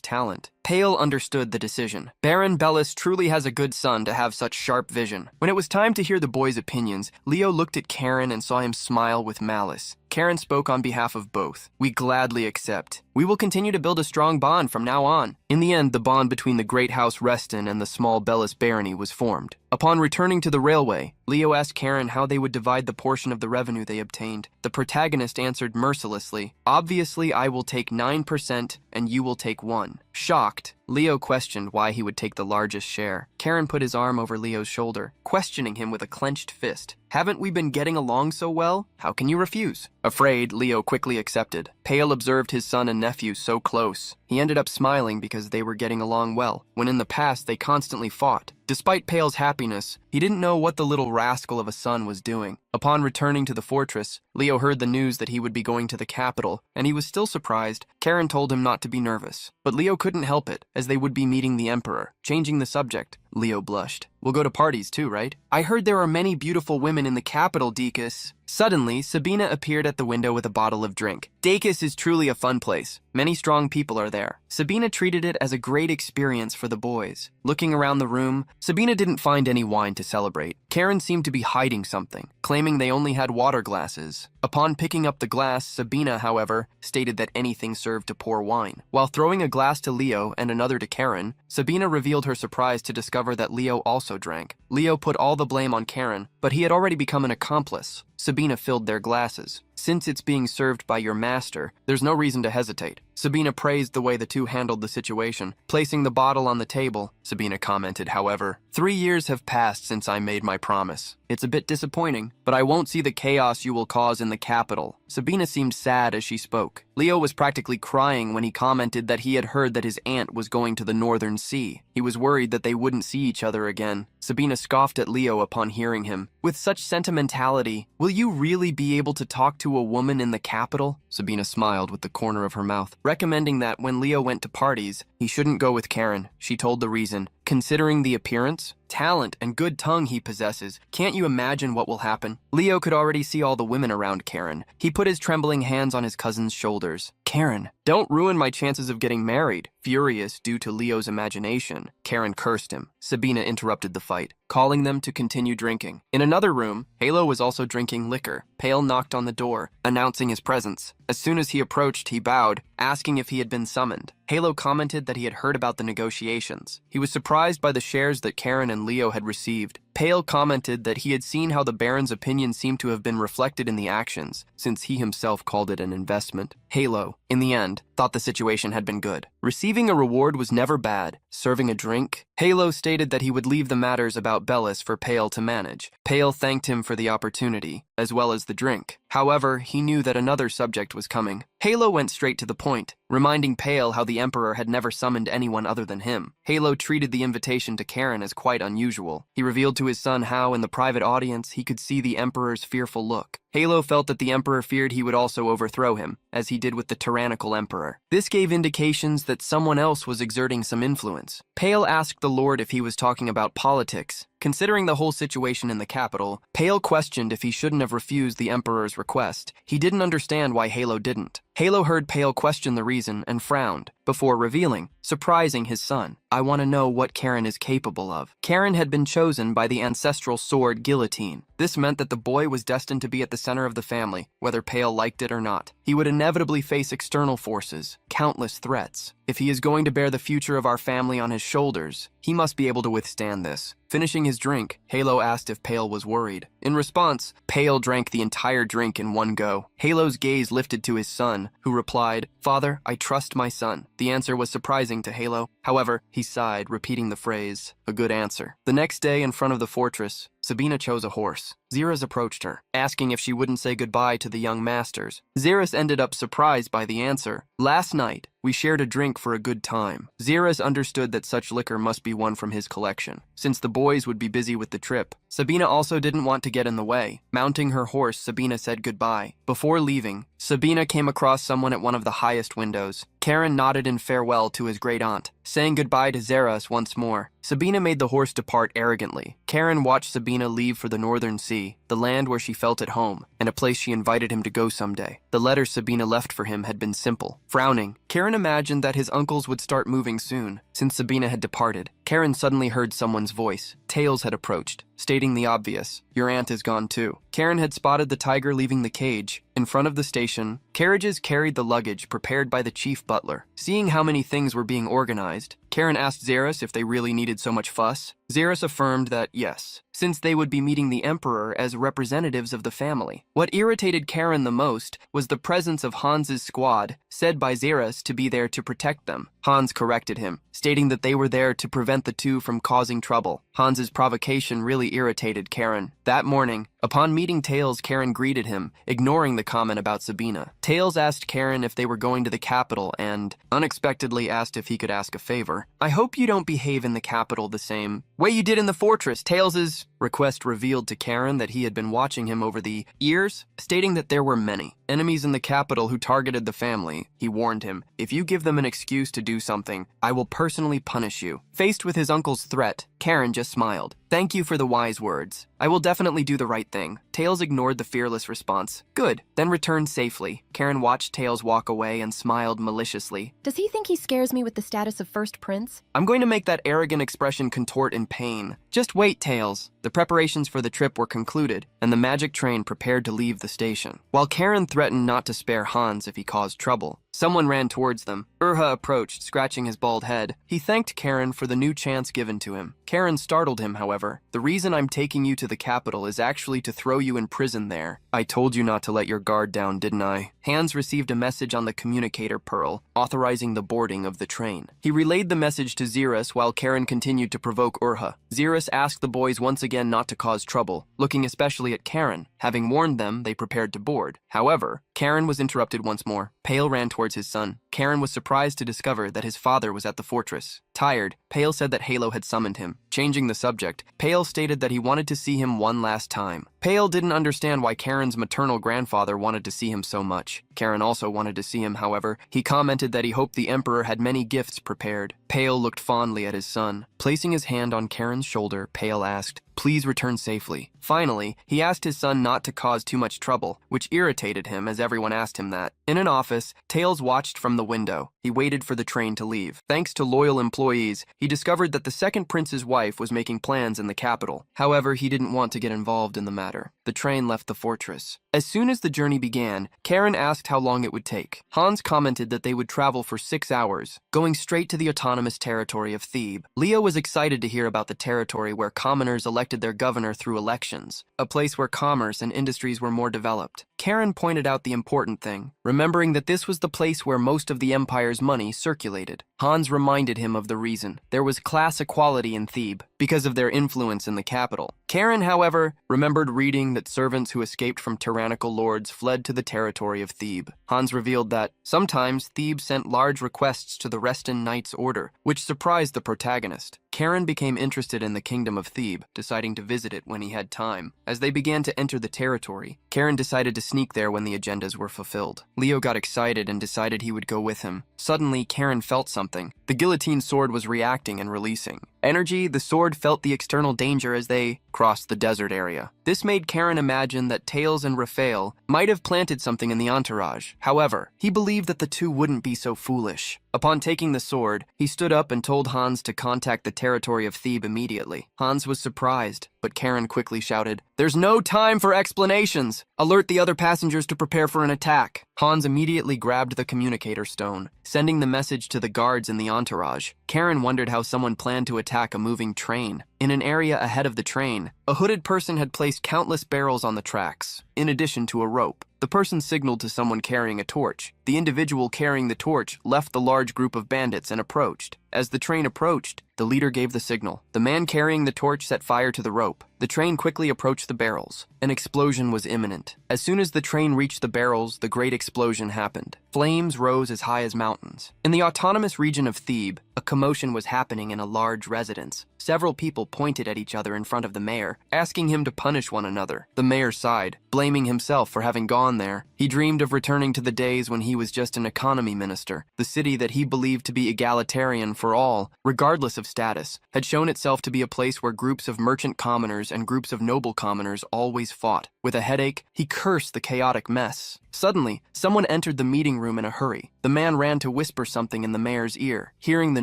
[SPEAKER 1] talent, Pale understood the decision. Baron Bellis truly has a good son to have such sharp vision. When it was time to hear the boys' opinions, Leo looked at Karen and saw him smile with malice. Karen spoke on behalf of both. We gladly accept. We will continue to build a strong bond from now on. In the end, the bond between the great house Reston and the small Bellis barony was formed. Upon returning to the railway, Leo asked Karen how they would divide the portion of the revenue they obtained. The protagonist answered mercilessly, "Obviously, I will take 9% and you will take 1%. Shocked, Leo questioned why he would take the largest share. Karen put his arm over Leo's shoulder, questioning him with a clenched fist. "Haven't we been getting along so well? How can you refuse?" Afraid, Leo quickly accepted. Pale observed his son and nephew so close. He ended up smiling because they were getting along well, when in the past they constantly fought. Despite Pale's happiness, he didn't know what the little rascal of a son was doing. Upon returning to the fortress, Leo heard the news that he would be going to the capital, and he was still surprised. Karen told him not to be nervous. But Leo couldn't help it, as they would be meeting the Emperor. Changing the subject, Leo blushed. "We'll go to parties too, right?" "I heard there are many beautiful women in the capital, Deacus." Suddenly, Sabina appeared at the window with a bottle of drink. Dacus is truly a fun place. Many strong people are there. Sabina treated it as a great experience for the boys. Looking around the room, Sabina didn't find any wine to celebrate. Karen seemed to be hiding something, claiming they only had water glasses. Upon picking up the glass, Sabina, however, stated that anything served to pour wine. While throwing a glass to Leo and another to Karen, Sabina revealed her surprise to discover that Leo also drank. Leo put all the blame on Karen, but he had already become an accomplice. Sabina filled their glasses. "Since it's being served by your master, there's no reason to hesitate." Sabina praised the way the two handled the situation. Placing the bottle on the table, Sabina commented, however, 3 years have passed since I made my promise. It's a bit disappointing, but I won't see the chaos you will cause in the capital." Sabina seemed sad as she spoke. Leo was practically crying when he commented that he had heard that his aunt was going to the Northern Sea. He was worried that they wouldn't see each other again. Sabina scoffed at Leo upon hearing him. "With such sentimentality, will you really be able to talk to a woman in the capital?" Sabina smiled with the corner of her mouth, recommending that when Leo went to parties, he shouldn't go with Karen. She told the reason. "Considering the appearance, talent, and good tongue he possesses, can't you imagine what will happen?" Leo could already see all the women around Karen. He put his trembling hands on his cousin's shoulders. "Karen, don't ruin my chances of getting married." Furious due to Leo's imagination, Karen cursed him. Sabina interrupted the fight, calling them to continue drinking. In another room, Yahello was also drinking liquor. Pale knocked on the door, announcing his presence. As soon as he approached, he bowed, asking if he had been summoned. Yahello commented that he had heard about the negotiations. He was surprised by the shares that Karen and Leo had received. Pale commented that he had seen how the Baron's opinion seemed to have been reflected in the actions, since he himself called it an investment. Yahello, in the end, thought the situation had been good. Receiving a reward was never bad. Serving a drink? Yahello stated that he would leave the matters about Bellis for Pale to manage. Pale thanked him for the opportunity, as well as the drink. However, he knew that another subject was coming. Yahello went straight to the point, reminding Pale how the Emperor had never summoned anyone other than him. Yahello treated the invitation to Karen as quite unusual. He revealed to his son how, in the private audience, he could see the Emperor's fearful look. Yahello felt that the Emperor feared he would also overthrow him, as he did with the tyrannical Emperor. This gave indications that someone else was exerting some influence. Pale asked the Lord if he was talking about politics. Considering the whole situation in the capital, Pale questioned if he shouldn't have refused the Emperor's request. He didn't understand why Yahello didn't. Yahello heard Pale question the reason and frowned, before revealing, surprising his son. "I want to know what Karen is capable of." Karen had been chosen by the ancestral sword guillotine. This meant that the boy was destined to be at the center of the family, whether Pale liked it or not. He would inevitably face external forces, countless threats. If he is going to bear the future of our family on his shoulders, he must be able to withstand this. Finishing his drink, Yahello asked if Pale was worried. In response, Pale drank the entire drink in one go. Yahello's gaze lifted to his son, who replied, "Father, I trust my son." The answer was surprising to Yahello. However, he sighed, repeating the phrase, "A good answer." The next day, in front of the fortress, Sabina chose a horse. Xeris approached her, asking if she wouldn't say goodbye to the young masters. Xeris ended up surprised by the answer. "Last night, we shared a drink for a good time." Xeris understood that such liquor must be one from his collection. Since the boys would be busy with the trip, Sabina also didn't want to get in the way. Mounting her horse, Sabina said goodbye. Before leaving, Sabina came across someone at one of the highest windows. Karen nodded in farewell to his great-aunt, saying goodbye to Zeras once more. Sabina made the horse depart arrogantly. Karen watched Sabina leave for the northern sea, the land where she felt at home, and a place she invited him to go someday. The letter Sabina left for him had been simple. Frowning, Karen imagined that his uncles would start moving soon. Since Sabina had departed, Karen suddenly heard someone's voice. Tails had approached, stating the obvious, "Your aunt is gone too." Karen had spotted the tiger leaving the cage. In front of the station, carriages carried the luggage prepared by the chief butler. Seeing how many things were being organized, Karen asked Zeras if they really needed so much fuss. Zeras affirmed that yes, since they would be meeting the emperor as representatives of the family. What irritated Karen the most was the presence of Hans's squad, said by Zeras to be there to protect them. Hans corrected him, stating that they were there to prevent the two from causing trouble. Hans's provocation really irritated Karen. That morning, upon meeting Tails, Karen greeted him, ignoring the comment about Sabina. Tails asked Karen if they were going to the capital and unexpectedly asked if he could ask a favor. "I hope you don't behave in the capital the same way you did in the fortress." Tails's request revealed to Karen that he had been watching him over the years, stating that there were many enemies in the capital who targeted the family. He warned him, "If you give them an excuse to do something, I will personally punish you." Faced with his uncle's threat, Karen just smiled. "Thank you for the wise words. I will definitely do the right thing." Tails ignored the fearless response. "Good, then return safely." Karen watched Tails walk away and smiled maliciously.
[SPEAKER 3] Does he think he scares me with the status of first prince?
[SPEAKER 1] "I'm going to make that arrogant expression contort in pain. Just wait, Tails." The preparations for the trip were concluded, and the magic train prepared to leave the station. While Karen threatened not to spare Hans if he caused trouble, someone ran towards them. Urha approached, scratching his bald head. He thanked Karen for the new chance given to him. Karen startled him, however. "The reason I'm taking you to the capital is actually to throw you in prison there. I told you not to let your guard down, didn't I?" Hans received a message on the communicator pearl, authorizing the boarding of the train. He relayed the message to Zeras while Karen continued to provoke Urha. Zeras asked the boys once again not to cause trouble, looking especially at Karen. Having warned them, they prepared to board. However, Karen was interrupted once more. Pale ran towards his son. Karen was surprised to discover that his father was at the fortress. Tired, Pale said that Yahello had summoned him. Changing the subject, Pale stated that he wanted to see him one last time. Pale didn't understand why Karen's maternal grandfather wanted to see him so much. Karen also wanted to see him, however. He commented that he hoped the emperor had many gifts prepared. Pale looked fondly at his son. Placing his hand on Karen's shoulder, Pale asked, "Please return safely." Finally, he asked his son not to cause too much trouble, which irritated him as everyone asked him that. In an office, Tails watched from the window. He waited for the train to leave. Thanks to loyal employees, he discovered that the second prince's wife was making plans in the capital. However, he didn't want to get involved in the matter. The train left the fortress. As soon as the journey began, Karen asked how long it would take. Hans commented that they would travel for 6 hours, going straight to the autonomous territory of Thebe. Leo was excited to hear about the territory where commoners elected their governor through elections, a place where commerce and industries were more developed. Karen pointed out the important thing, remembering that this was the place where most of the empire's money circulated. Hans reminded him of the reason. There was class equality in Thebe, because of their influence in the capital. Karen, however, remembered reading that servants who escaped from tyrannical lords fled to the territory of Thebe. Hans revealed that sometimes Thebe sent large requests to the Reston Knights Order, which surprised the protagonist. Karen became interested in the kingdom of Thebe, deciding to visit it when he had time. As they began to enter the territory, Karen decided to sneak there when the agendas were fulfilled. Leo got excited and decided he would go with him. Suddenly, Karen felt something. The guillotine sword was reacting and releasing energy. The sword felt the external danger as they crossed the desert area. This made Karen imagine that Tails and Raphael might have planted something in the entourage. However, he believed that the two wouldn't be so foolish. Upon taking the sword, he stood up and told Hans to contact the territory of Thebe immediately. Hans was surprised, but Karen quickly shouted, "There's no time for explanations! Alert the other passengers to prepare for an attack!" Hans immediately grabbed the communicator stone, sending the message to the guards in the entourage. Karen wondered how someone planned to attack a moving train. In an area ahead of the train, a hooded person had placed countless barrels on the tracks, in addition to a rope. The person signaled to someone carrying a torch. The individual carrying the torch left the large group of bandits and approached. As the train approached, the leader gave the signal. The man carrying the torch set fire to the rope. The train quickly approached the barrels. An explosion was imminent. As soon as the train reached the barrels, the great explosion happened. Flames rose as high as mountains. In the autonomous region of Thebe, a commotion was happening in a large residence. Several people pointed at each other in front of the mayor, asking him to punish one another. The mayor sighed, blaming himself for having gone there. He dreamed of returning to the days when he was just an economy minister. The city that he believed to be egalitarian for all, regardless of status, had shown itself to be a place where groups of merchant commoners and groups of noble commoners always fought. With a headache, he cursed the chaotic mess. Suddenly, someone entered the meeting room in a hurry. The man ran to whisper something in the mayor's ear. Hearing the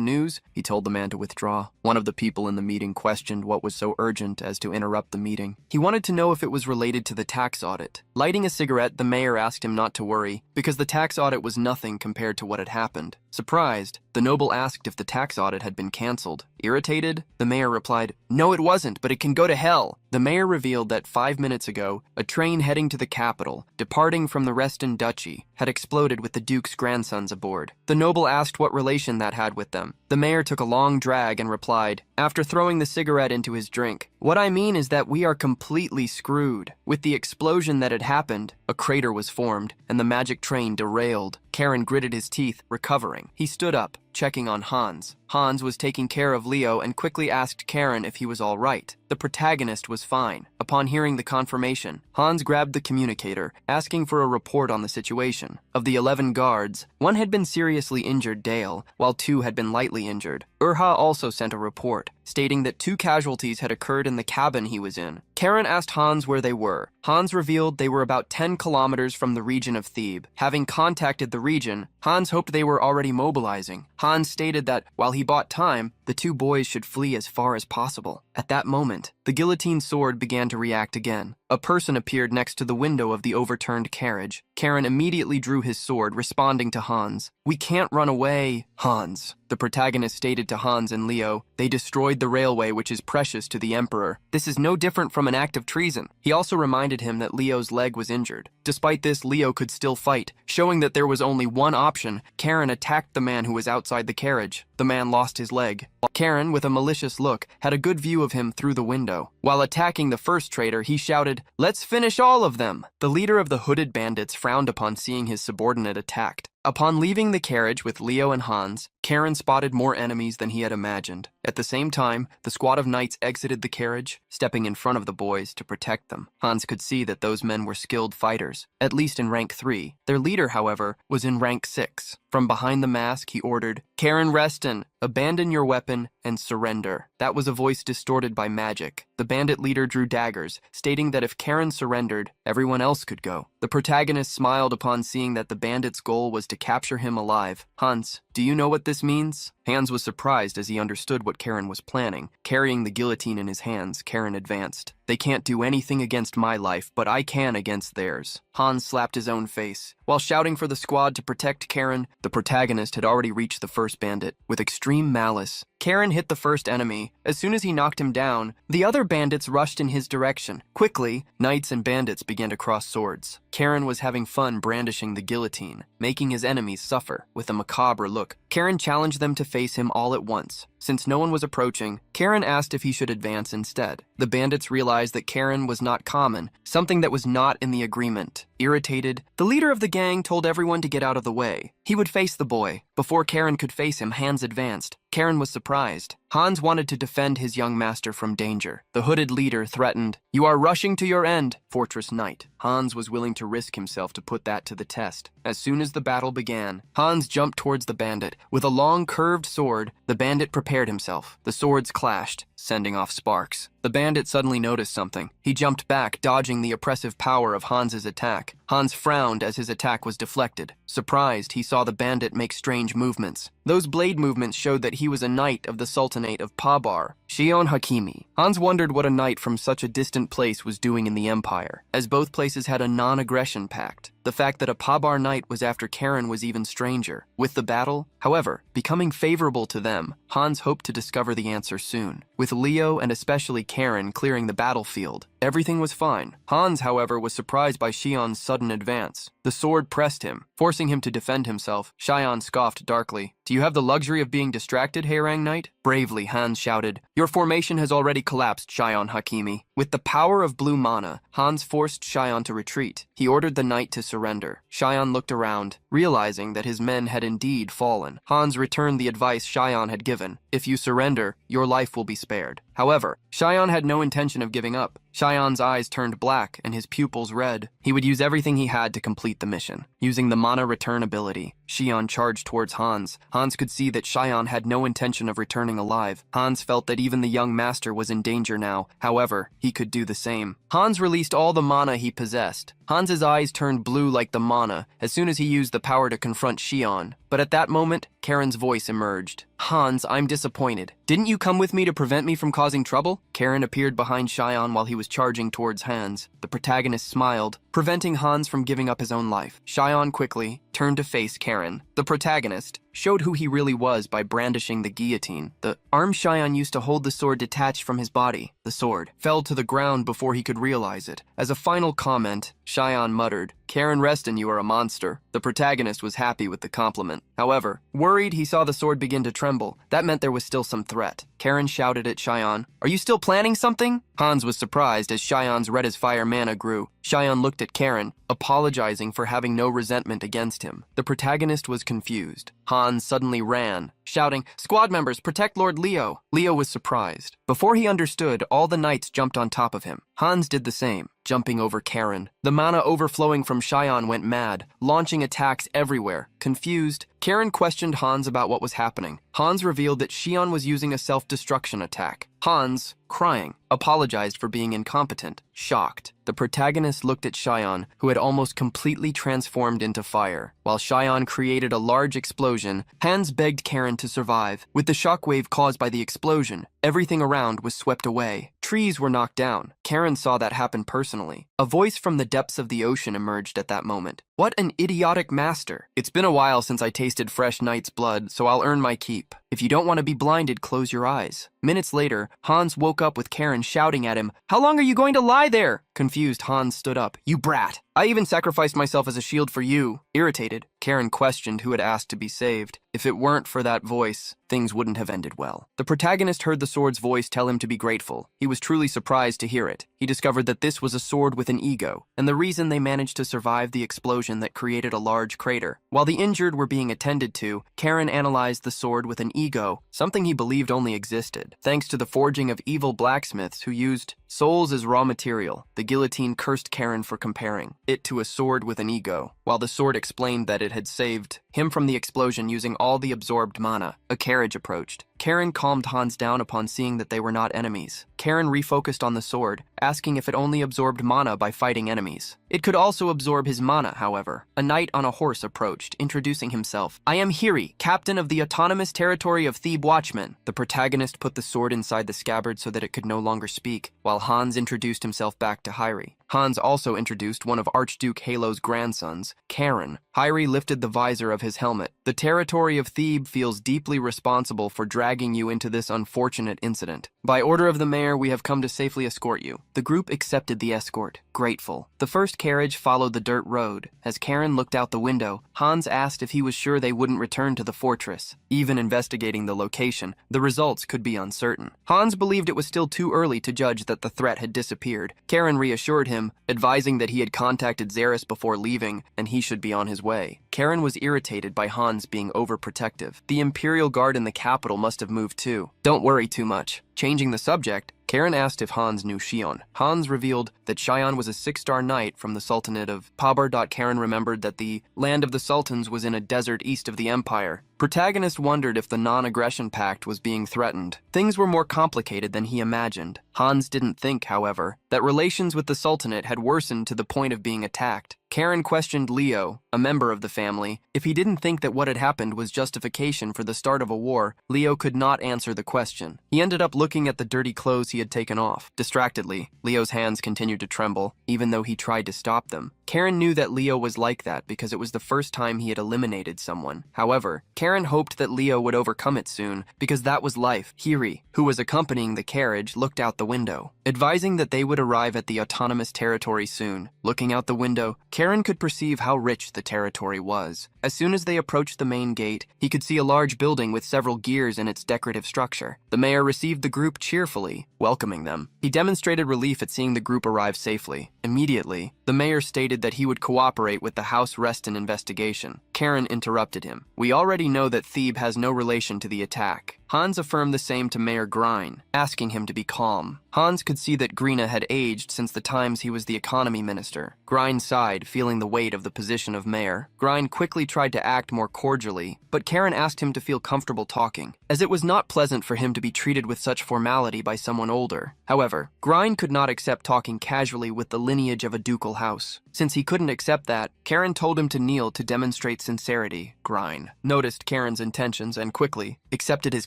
[SPEAKER 1] news, he told the man to withdraw. One of the people in the meeting questioned what was so urgent as to interrupt the meeting. He wanted to know if it was related to the tax audit. Lighting a cigarette, the mayor asked him not to worry, because the tax audit was nothing compared to what had happened. Surprised, the noble asked if the tax audit had been canceled. Irritated, the mayor replied, "No, it wasn't, but it can go to hell." The mayor revealed that 5 minutes ago, a train heading to the capital, departing from the Reston Duchy, had exploded with the Duke's grandsons aboard. The noble asked what relation that had with them. The mayor took a long drag and replied, after throwing the cigarette into his drink, "What I mean is that we are completely screwed. With the explosion that had happened, a crater was formed, and the magic train derailed." Karen gritted his teeth, recovering. He stood up, checking on Hans. Hans was taking care of Leo and quickly asked Karen if he was all right. The protagonist was fine. Upon hearing the confirmation, Hans grabbed the communicator, asking for a report on the situation. Of the 11 guards, 1 had been seriously injured, Dale, while 2 had been lightly injured. Urha also sent a report, stating that 2 casualties had occurred in the cabin he was in. Karen asked Hans where they were. Hans revealed they were about 10 kilometers from the region of Thebe. Having contacted the region, Hans hoped they were already mobilizing. Hans stated that, while he bought time, the 2 boys should flee as far as possible. At that moment, the guillotine sword began to react again. A person appeared next to the window of the overturned carriage. Karen immediately drew his sword, responding to Hans. "We can't run away, Hans." The protagonist stated to Hans and Leo, "They destroyed the railway, which is precious to the Emperor. This is no different from an act of treason." He also reminded him that Leo's leg was injured. Despite this, Leo could still fight, showing that there was only one option. Karen attacked the man who was outside the carriage. The man lost his leg. Karen, with a malicious look, had a good view of him through the window. While attacking the first traitor, he shouted, "Let's finish all of them!" The leader of the hooded bandits frowned upon seeing his subordinate attacked. Upon leaving the carriage with Leo and Hans, Karen spotted more enemies than he had imagined. At the same time, the squad of knights exited the carriage, stepping in front of the boys to protect them. Hans could see that those men were skilled fighters, at least in rank 3. Their leader, however, was in rank 6. From behind the mask, he ordered, "Karen Reston, abandon your weapon and surrender." That was a voice distorted by magic. The bandit leader drew daggers, stating that if Karen surrendered, everyone else could go. The protagonist smiled upon seeing that the bandit's goal was to capture him alive. "Hans, do you know what this means?" Hans was surprised as he understood what Karen was planning. Carrying the guillotine in his hands, Karen advanced. "They can't do anything against my life, but I can against theirs." Hans slapped his own face. While shouting for the squad to protect Karen, the protagonist had already reached the first bandit. With extreme malice, Karen hit the first enemy. As soon as he knocked him down, the other bandits rushed in his direction. Quickly, knights and bandits began to cross swords. Karen was having fun brandishing the guillotine, making his enemies suffer. With a macabre look, Karen challenged them to face him all at once. Since no one was approaching, Karen asked if he should advance instead. The bandits realized that Karen was not common, something that was not in the agreement. Irritated, the leader of the gang told everyone to get out of the way. He would face the boy. Before Karen could face him, Hans advanced. Karen was surprised. Hans wanted to defend his young master from danger. The hooded leader threatened, "You are rushing to your end, Fortress Knight." Hans was willing to risk himself to put that to the test. As soon as the battle began, Hans jumped towards the bandit. With a long, curved sword, the bandit prepared himself. The swords clashed, sending off sparks. The bandit suddenly noticed something. He jumped back, dodging the oppressive power of Hans's attack. Hans frowned as his attack was deflected. Surprised, he saw the bandit make strange movements. Those blade movements showed that he was a knight of the Sultanate of Pabar, Shion Hakimi. Hans wondered what a knight from such a distant place was doing in the Empire, as both places had a non-aggression pact. The fact that a Pabar knight was after Karen was even stranger. With the battle, however, becoming favorable to them, Hans hoped to discover the answer soon. With Leo and especially Karen clearing the battlefield, everything was fine. Hans, however, was surprised by Shion's sudden advance. The sword pressed him, forcing him to defend himself. Shion scoffed darkly. "Do you have the luxury of being distracted, Haerang Knight?" Bravely, Hans shouted, "Your Your formation has already collapsed, Shion Hakimi. With the power of blue mana, Hans forced Shion to retreat. He ordered the knight to surrender. Shion looked around, realizing that his men had indeed fallen. Hans returned the advice Shion had given. If you surrender, your life will be spared. However, Shion had no intention of giving up. Shion's eyes turned black and his pupils red. He would use everything he had to complete the mission. Using the mana return ability, Shion charged towards Hans. Hans could see that Shion had no intention of returning alive. Hans felt that even the young master was in danger now. However, he could do the same. Hans released all the mana he possessed. Hans's eyes turned blue like the mana as soon as he used the power to confront Shion. But at that moment, Karen's voice emerged. Hans, I'm disappointed. Didn't you come with me to prevent me from causing trouble? Karen appeared behind Shion while he was charging towards Hans. The protagonist smiled, preventing Hans from giving up his own life. Shion quickly turned to face Karen. The protagonist showed who he really was by brandishing the guillotine. The arm Shion used to hold the sword detached from his body. The sword fell to the ground before he could realize it. As a final comment, Shion muttered, Karen Reston, you are a monster. The protagonist was happy with the compliment. However, worried, he saw the sword begin to tremble. That meant there was still some threat. Karen shouted at Shion, Are you still planning something? Hans was surprised as Shion's red as fire mana grew. Shion looked at Karen, apologizing for having no resentment against him. The protagonist was confused. Hans suddenly ran, shouting, Squad members, protect Lord Leo. Leo was surprised. Before he understood, all the knights jumped on top of him. Hans did the same, jumping over Karen. The mana overflowing from Shion went mad, launching attacks everywhere. Confused, Karen questioned Hans about what was happening. Hans revealed that Shion was using a self-destruction attack. Hans, crying, apologized for being incompetent. Shocked, the protagonist looked at Shion, who had almost completely transformed into fire. While Shion created a large explosion, Hans begged Karen to survive. With the shockwave caused by the explosion, everything around was swept away. Trees were knocked down. Karen saw that happen personally. A voice from the depths of the ocean emerged at that moment. What an idiotic master. It's been a while since I tasted fresh knight's blood, so I'll earn my keep. If you don't want to be blinded, close your eyes. Minutes later, Hans woke up with Karen shouting at him, How long are you going to lie there? Confused, Hans stood up. You brat. I even sacrificed myself as a shield for you. Irritated, Karen questioned who had asked to be saved. If it weren't for that voice, things wouldn't have ended well. The protagonist heard the sword's voice tell him to be grateful. He was truly surprised to hear it. He discovered that this was a sword with an ego, and the reason they managed to survive the explosion that created a large crater. While the injured were being attended to, Karen analyzed the sword with an ego, something he believed only existed. Thanks to the forging of evil blacksmiths who used souls as raw material, the guillotine cursed Karen for comparing it to a sword with an ego, while the sword explained that it had saved him from the explosion using all the absorbed mana. A carriage approached. Karen calmed Hans down upon seeing that they were not enemies. Karen refocused on the sword, asking if it only absorbed mana by fighting enemies. It could also absorb his mana, however. A knight on a horse approached, introducing himself. I am Hiri, captain of the autonomous territory of Thebe Watchmen. The protagonist put the sword inside the scabbard so that it could no longer speak, while Hans introduced himself back to Hiri. Hans also introduced one of Archduke Yahello's grandsons, Karen. Hiri lifted the visor of his helmet. The territory of Thebe feels deeply responsible for dragging you into this unfortunate incident. By order of the mayor, we have come to safely escort you. The group accepted the escort, grateful. The first carriage followed the dirt road. As Karen looked out the window, Hans asked if he was sure they wouldn't return to the fortress. Even investigating the location, the results could be uncertain. Hans believed it was still too early to judge that the threat had disappeared. Karen reassured him, advising that he had contacted Xeris before leaving and he should be on his way. Karen was irritated by Hans being overprotective. The Imperial Guard in the capital must have moved too. Don't worry too much. Changing the subject, Karen asked if Hans knew Shion. Hans revealed that Shion was a 6-star knight from the Sultanate of Pabar. Karen remembered that the land of the Sultans was in a desert east of the Empire. Protagonist wondered if the non-aggression pact was being threatened. Things were more complicated than he imagined. Hans didn't think, however, that relations with the Sultanate had worsened to the point of being attacked. Karen questioned Leo, a member of the family, if he didn't think that what had happened was justification for the start of a war. Leo could not answer the question. He ended up looking at the dirty clothes he had taken off. Distractedly, Leo's hands continued to tremble, even though he tried to stop them. Karen knew that Leo was like that because it was the first time he had eliminated someone. However, Karen hoped that Leo would overcome it soon because that was life. Hiri, who was accompanying the carriage, looked out the window, advising that they would arrive at the autonomous territory soon. Looking out the window, Karen could perceive how rich the territory was. As soon as they approached the main gate, he could see a large building with several gears in its decorative structure. The mayor received the group cheerfully, welcoming them. He demonstrated relief at seeing the group arrive safely. Immediately, the mayor stated that he would cooperate with the House Reston investigation. Karen interrupted him. "We already know that Thebe has no relation to the attack." Hans affirmed the same to Mayor Grein, asking him to be calm. Hans could see that Grina had aged since the times he was the economy minister. Grein sighed, feeling the weight of the position of mayor. Grein quickly tried to act more cordially, but Karen asked him to feel comfortable talking, as it was not pleasant for him to be treated with such formality by someone older. However, Grein could not accept talking casually with the lineage of a ducal house. Since he couldn't accept that, Karen told him to kneel to demonstrate sincerity. Grein noticed Karen's intentions and quickly accepted his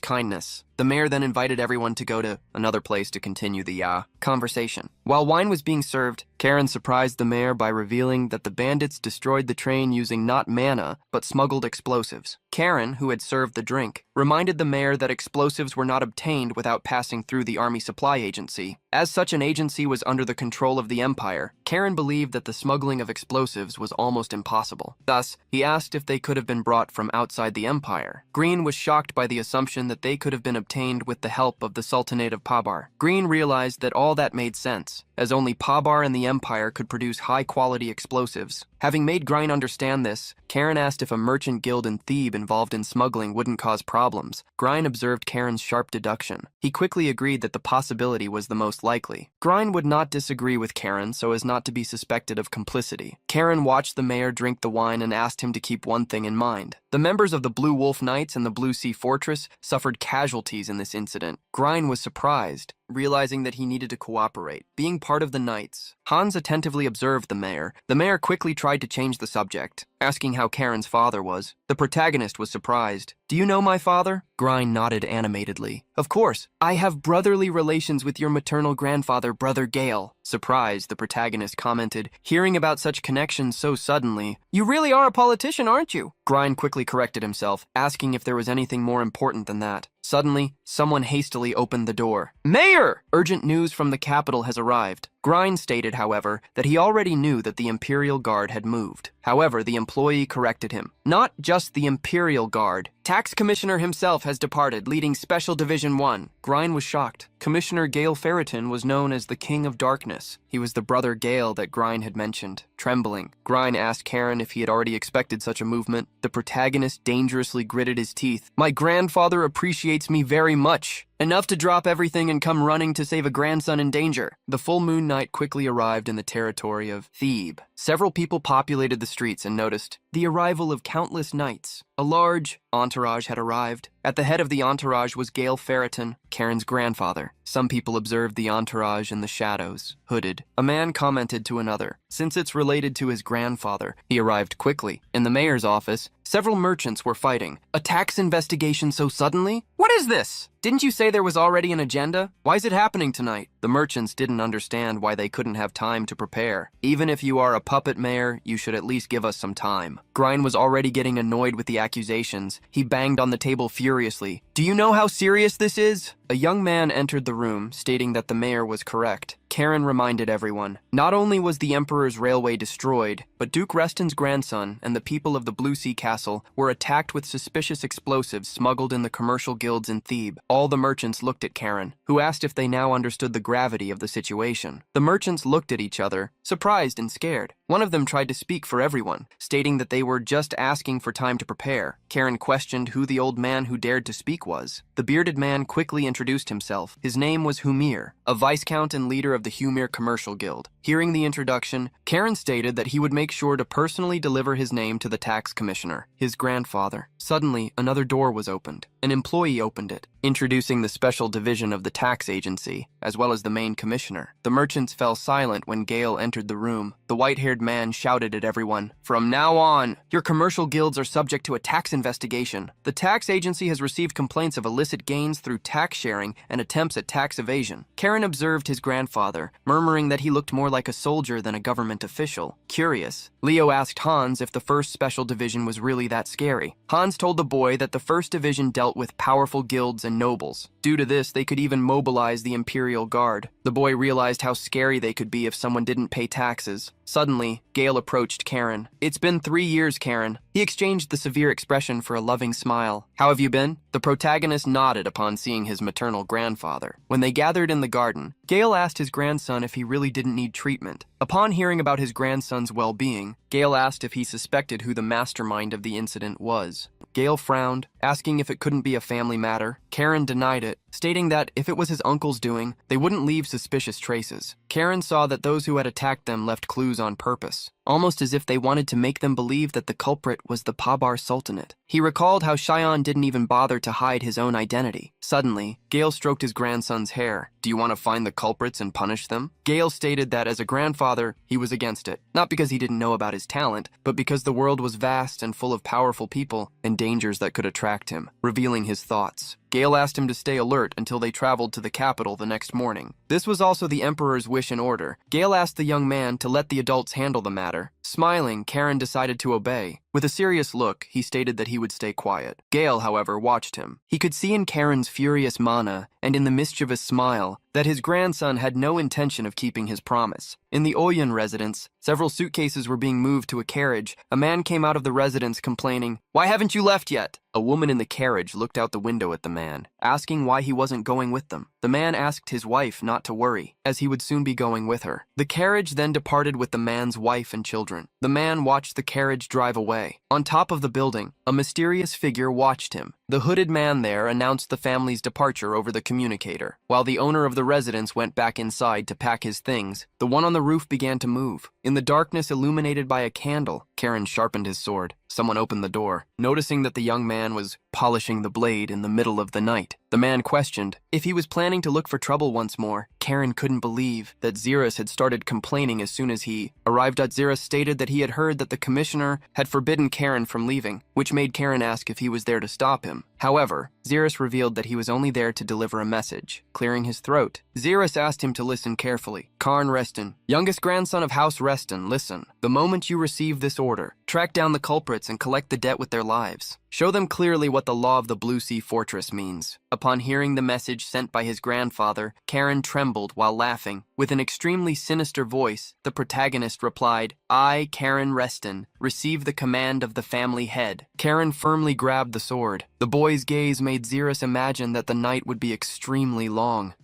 [SPEAKER 1] kindness. The mayor then invited everyone to go to another place to continue the conversation. While wine was being served, Karen surprised the mayor by revealing that the bandits destroyed the train using not mana, but smuggled explosives. Karen, who had served the drink, reminded the mayor that explosives were not obtained without passing through the Army Supply Agency. As such an agency was under the control of the Empire, Karen believed that the smuggling of explosives was almost impossible. Thus, he asked if they could have been brought from outside the Empire. Green was shocked by the assumption that they could have been obtained with the help of the Sultanate of Pabar. Green realized that all that made sense, as only Pabar and the Empire could produce high-quality explosives. Having made Grine understand this, Karen asked if a merchant guild in Thebe involved in smuggling wouldn't cause problems. Grine observed Karen's sharp deduction. He quickly agreed that the possibility was the most likely. Grine would not disagree with Karen so as not to be suspected of complicity. Karen watched the mayor drink the wine and asked him to keep one thing in mind. The members of the Blue Wolf Knights and the Blue Sea Fortress suffered casualties in this incident. Grine was surprised, realizing that he needed to cooperate. Being part of the Knights, Hans attentively observed the mayor. The mayor quickly tried to change the subject, asking how Karen's father was. The protagonist was surprised. "Do you know my father?" Grine nodded animatedly. "Of course. I have brotherly relations with your maternal grandfather, Brother Gale." Surprised, the protagonist commented, hearing about such connections so suddenly. "You really are a politician, aren't you?" Grine quickly corrected himself, asking if there was anything more important than that. Suddenly, someone hastily opened the door. "Mayor! Urgent news from the capital has arrived." Grine stated, however, that he already knew that the Imperial Guard had moved. However, the employee corrected him. "Not just the Imperial Guard. Tax Commissioner himself has departed, leading Special Division 1. Grine was shocked. Commissioner Gale Ferriton was known as the King of Darkness. He was the brother Gale that Grine had mentioned. Trembling, Grine asked Karen if he had already expected such a movement. The protagonist dangerously gritted his teeth. "My grandfather appreciates me very much. Enough to drop everything and come running to save a grandson in danger." The full moon night quickly arrived in the territory of Thebe. Several people populated the streets and noticed the arrival of countless knights. A large entourage had arrived. At the head of the entourage was Gale Ferriton, Karen's grandfather. Some people observed the entourage in the shadows, hooded. A man commented to another, since it's related to his grandfather. He arrived quickly. In the mayor's office, several merchants were fighting. "A tax investigation so suddenly? What is this? Didn't you say there was already an agenda? Why is it happening tonight?" The merchants didn't understand why they couldn't have time to prepare. "Even if you are a puppet mayor, you should at least give us some time." Grine was already getting annoyed with the accusations. He banged on the table furiously. "Do you know how serious this is?" A young man entered the room, stating that the mayor was correct. Karen reminded everyone, not only was the Emperor's railway destroyed, but Duke Reston's grandson and the people of the Blue Sea Castle were attacked with suspicious explosives smuggled in the commercial guilds in Thebe. All the merchants looked at Karen, who asked if they now understood the gravity of the situation. The merchants looked at each other, surprised and scared. One of them tried to speak for everyone, stating that they were just asking for time to prepare. Karen questioned who the old man who dared to speak was. The bearded man quickly introduced himself. His name was Humir, a viscount and leader of the Humir Commercial Guild. Hearing the introduction, Karen stated that he would make sure to personally deliver his name to the tax commissioner, his grandfather. Suddenly, another door was opened. An employee opened it, introducing the special division of the tax agency, as well as the main commissioner. The merchants fell silent when Gale entered the room. The white-haired man shouted at everyone, "From now on, your commercial guilds are subject to a tax investigation. The tax agency has received complaints of illicit gains through tax sharing and attempts at tax evasion." Karen observed his grandfather, murmuring that he looked more more like a soldier than a government official. Curious, Leo asked Hans if the 1st Special Division was really that scary. Hans told the boy that the 1st Division dealt with powerful guilds and nobles. Due to this, they could even mobilize the Imperial Guard. The boy realized how scary they could be if someone didn't pay taxes. Suddenly, Gale approached Karen. "It's been 3 years, Karen." He exchanged the severe expression for a loving smile. "How have you been?" The protagonist nodded upon seeing his maternal grandfather. When they gathered in the garden, Gale asked his grandson if he really didn't need treatment. Upon hearing about his grandson's well-being, Gale asked if he suspected who the mastermind of the incident was. Gale frowned, asking if it couldn't be a family matter. Karen denied it, stating that if it was his uncle's doing, they wouldn't leave suspicious traces. Karen saw that those who had attacked them left clues on purpose, almost as if they wanted to make them believe that the culprit was the Pabar Sultanate. He recalled how Cheyenne didn't even bother to hide his own identity. Suddenly, Gale stroked his grandson's hair. "Do you want to find the culprits and punish them?" Gale stated that as a grandfather, he was against it, not because he didn't know about his talent, but because the world was vast and full of powerful people and dangers that could attract him, revealing his thoughts. Gale asked him to stay alert until they traveled to the capital the next morning. This was also the Emperor's wish and order. Gale asked the young man to let the adults handle the matter. Smiling, Karen decided to obey. With a serious look, he stated that he would stay quiet. Gale, however, watched him. He could see in Karen's furious mana and in the mischievous smile that his grandson had no intention of keeping his promise. In the Oyen residence, several suitcases were being moved to a carriage. A man came out of the residence complaining, "Why haven't you left yet?" A woman in the carriage looked out the window at the man, asking why he wasn't going with them. The man asked his wife not to worry, as he would soon be going with her. The carriage then departed with the man's wife and children. The man watched the carriage drive away. On top of the building, a mysterious figure watched him. The hooded man there announced the family's departure over the communicator. While the owner of the residence went back inside to pack his things, the one on the roof began to move. In the darkness illuminated by a candle, Karen sharpened his sword. Someone opened the door. Noticing that the young man was polishing the blade in the middle of the night, the man questioned if he was planning to look for trouble once more. Karen couldn't believe that Xeris had started complaining as soon as he arrived. Xeris stated that he had heard that the commissioner had forbidden Karen from leaving, which made Karen ask if he was there to stop him. However, Xeris revealed that he was only there to deliver a message. Clearing his throat, Xeris asked him to listen carefully. "Karn Reston, youngest grandson of House Reston, listen. The moment you receive this order, track down the culprits and collect the debt with their lives. Show them clearly what the law of the Blue Sea Fortress means." Upon hearing the message sent by his grandfather, Karen trembled while laughing. With an extremely sinister voice, the protagonist replied, "I, Karen Reston, receive the command of the family head." Karen firmly grabbed the sword. The boy's gaze made Xeris imagine that the night would be extremely long.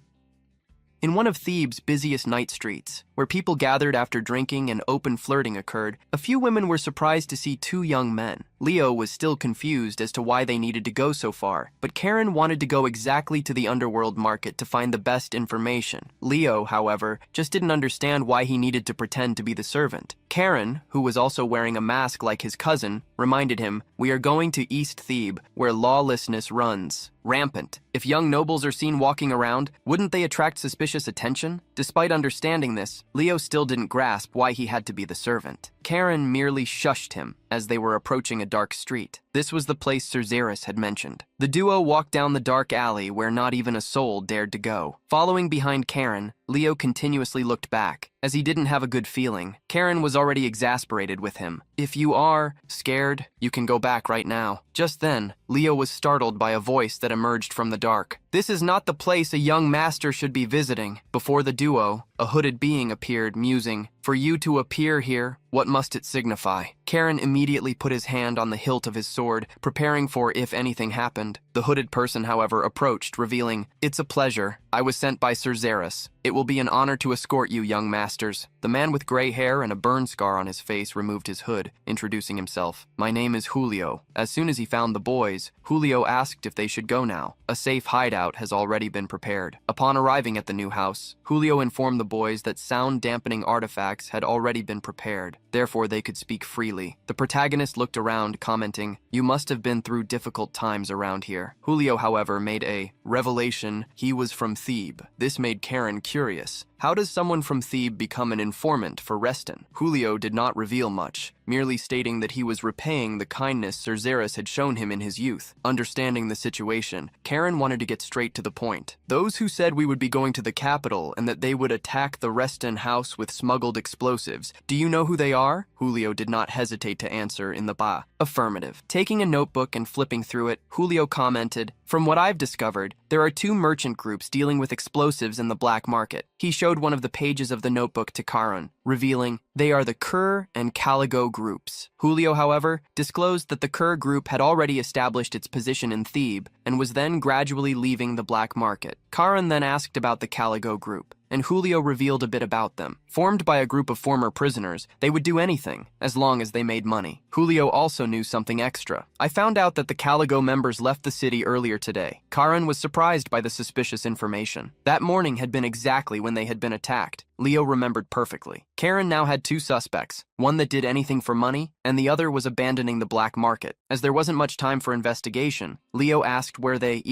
[SPEAKER 1] In one of Thebes' busiest night streets, where people gathered after drinking and open flirting occurred, a few women were surprised to see 2 young men. Leo was still confused as to why they needed to go so far, but Karen wanted to go exactly to the underworld market to find the best information. Leo, however, just didn't understand why he needed to pretend to be the servant. Karen, who was also wearing a mask like his cousin, reminded him, "We are going to East Thebe, where lawlessness runs rampant. If young nobles are seen walking around, wouldn't they attract suspicious attention?" Despite understanding this, Leo still didn't grasp why he had to be the servant. Karen merely shushed him as they were approaching a dark street. This was the place Sir Xeris had mentioned. The duo walked down the dark alley where not even a soul dared to go. Following behind Karen, Leo continuously looked back, as he didn't have a good feeling. Karen was already exasperated with him. "If you are scared, you can go back right now." Just then, Leo was startled by a voice that emerged from the dark. "This is not the place a young master should be visiting." Before the duo, a hooded being appeared, musing, "For you to appear here, what must it signify?" Karen immediately put his hand on the hilt of his sword, preparing for if anything happened. The hooded person, however, approached, revealing, "It's a pleasure. I was sent by Sir Xeris. It will be an honor to escort you, young masters." The man with gray hair and a burn scar on his face removed his hood, introducing himself. "My name is Julio." As soon as he found the boys, Julio asked if they should go now. A safe hideout has already been prepared. Upon arriving at the new house, Julio informed the boys that sound-dampening artifacts had already been prepared. Therefore, they could speak freely. The protagonist looked around, commenting, "You must have been through difficult times around here." there. Julio, however, made a revelation he was from Thebe. This made Karen curious. How does someone from Thebe become an informant for Reston? Julio did not reveal much, merely stating that he was repaying the kindness Cerzeris had shown him in his youth. Understanding the situation, Karen wanted to get straight to the point. Those who said we would be going to the capital and that they would attack the Reston house with smuggled explosives, do you know who they are? Julio did not hesitate to answer in the ba. Affirmative. Taking a notebook and flipping through it, Julio commented, "From what I've discovered, there are two merchant groups dealing with explosives in the black market." He showed one of the pages of the notebook to Karen, revealing they are the Kerr and Caligo groups. Julio, however, disclosed that the Kerr group had already established its position in Thebe and was then gradually leaving the black market. Karen then asked about the Caligo group, and Julio revealed a bit about them. Formed by a group of former prisoners, they would do anything, as long as they made money. Julio also knew something extra. I found out that the Caligo members left the city earlier today. Karen was surprised by the suspicious information. That morning had been exactly when they had been attacked. Leo remembered perfectly. Karen now had two suspects, one that did anything for money, and the other was abandoning the black market. As there wasn't much time for investigation, Leo asked where they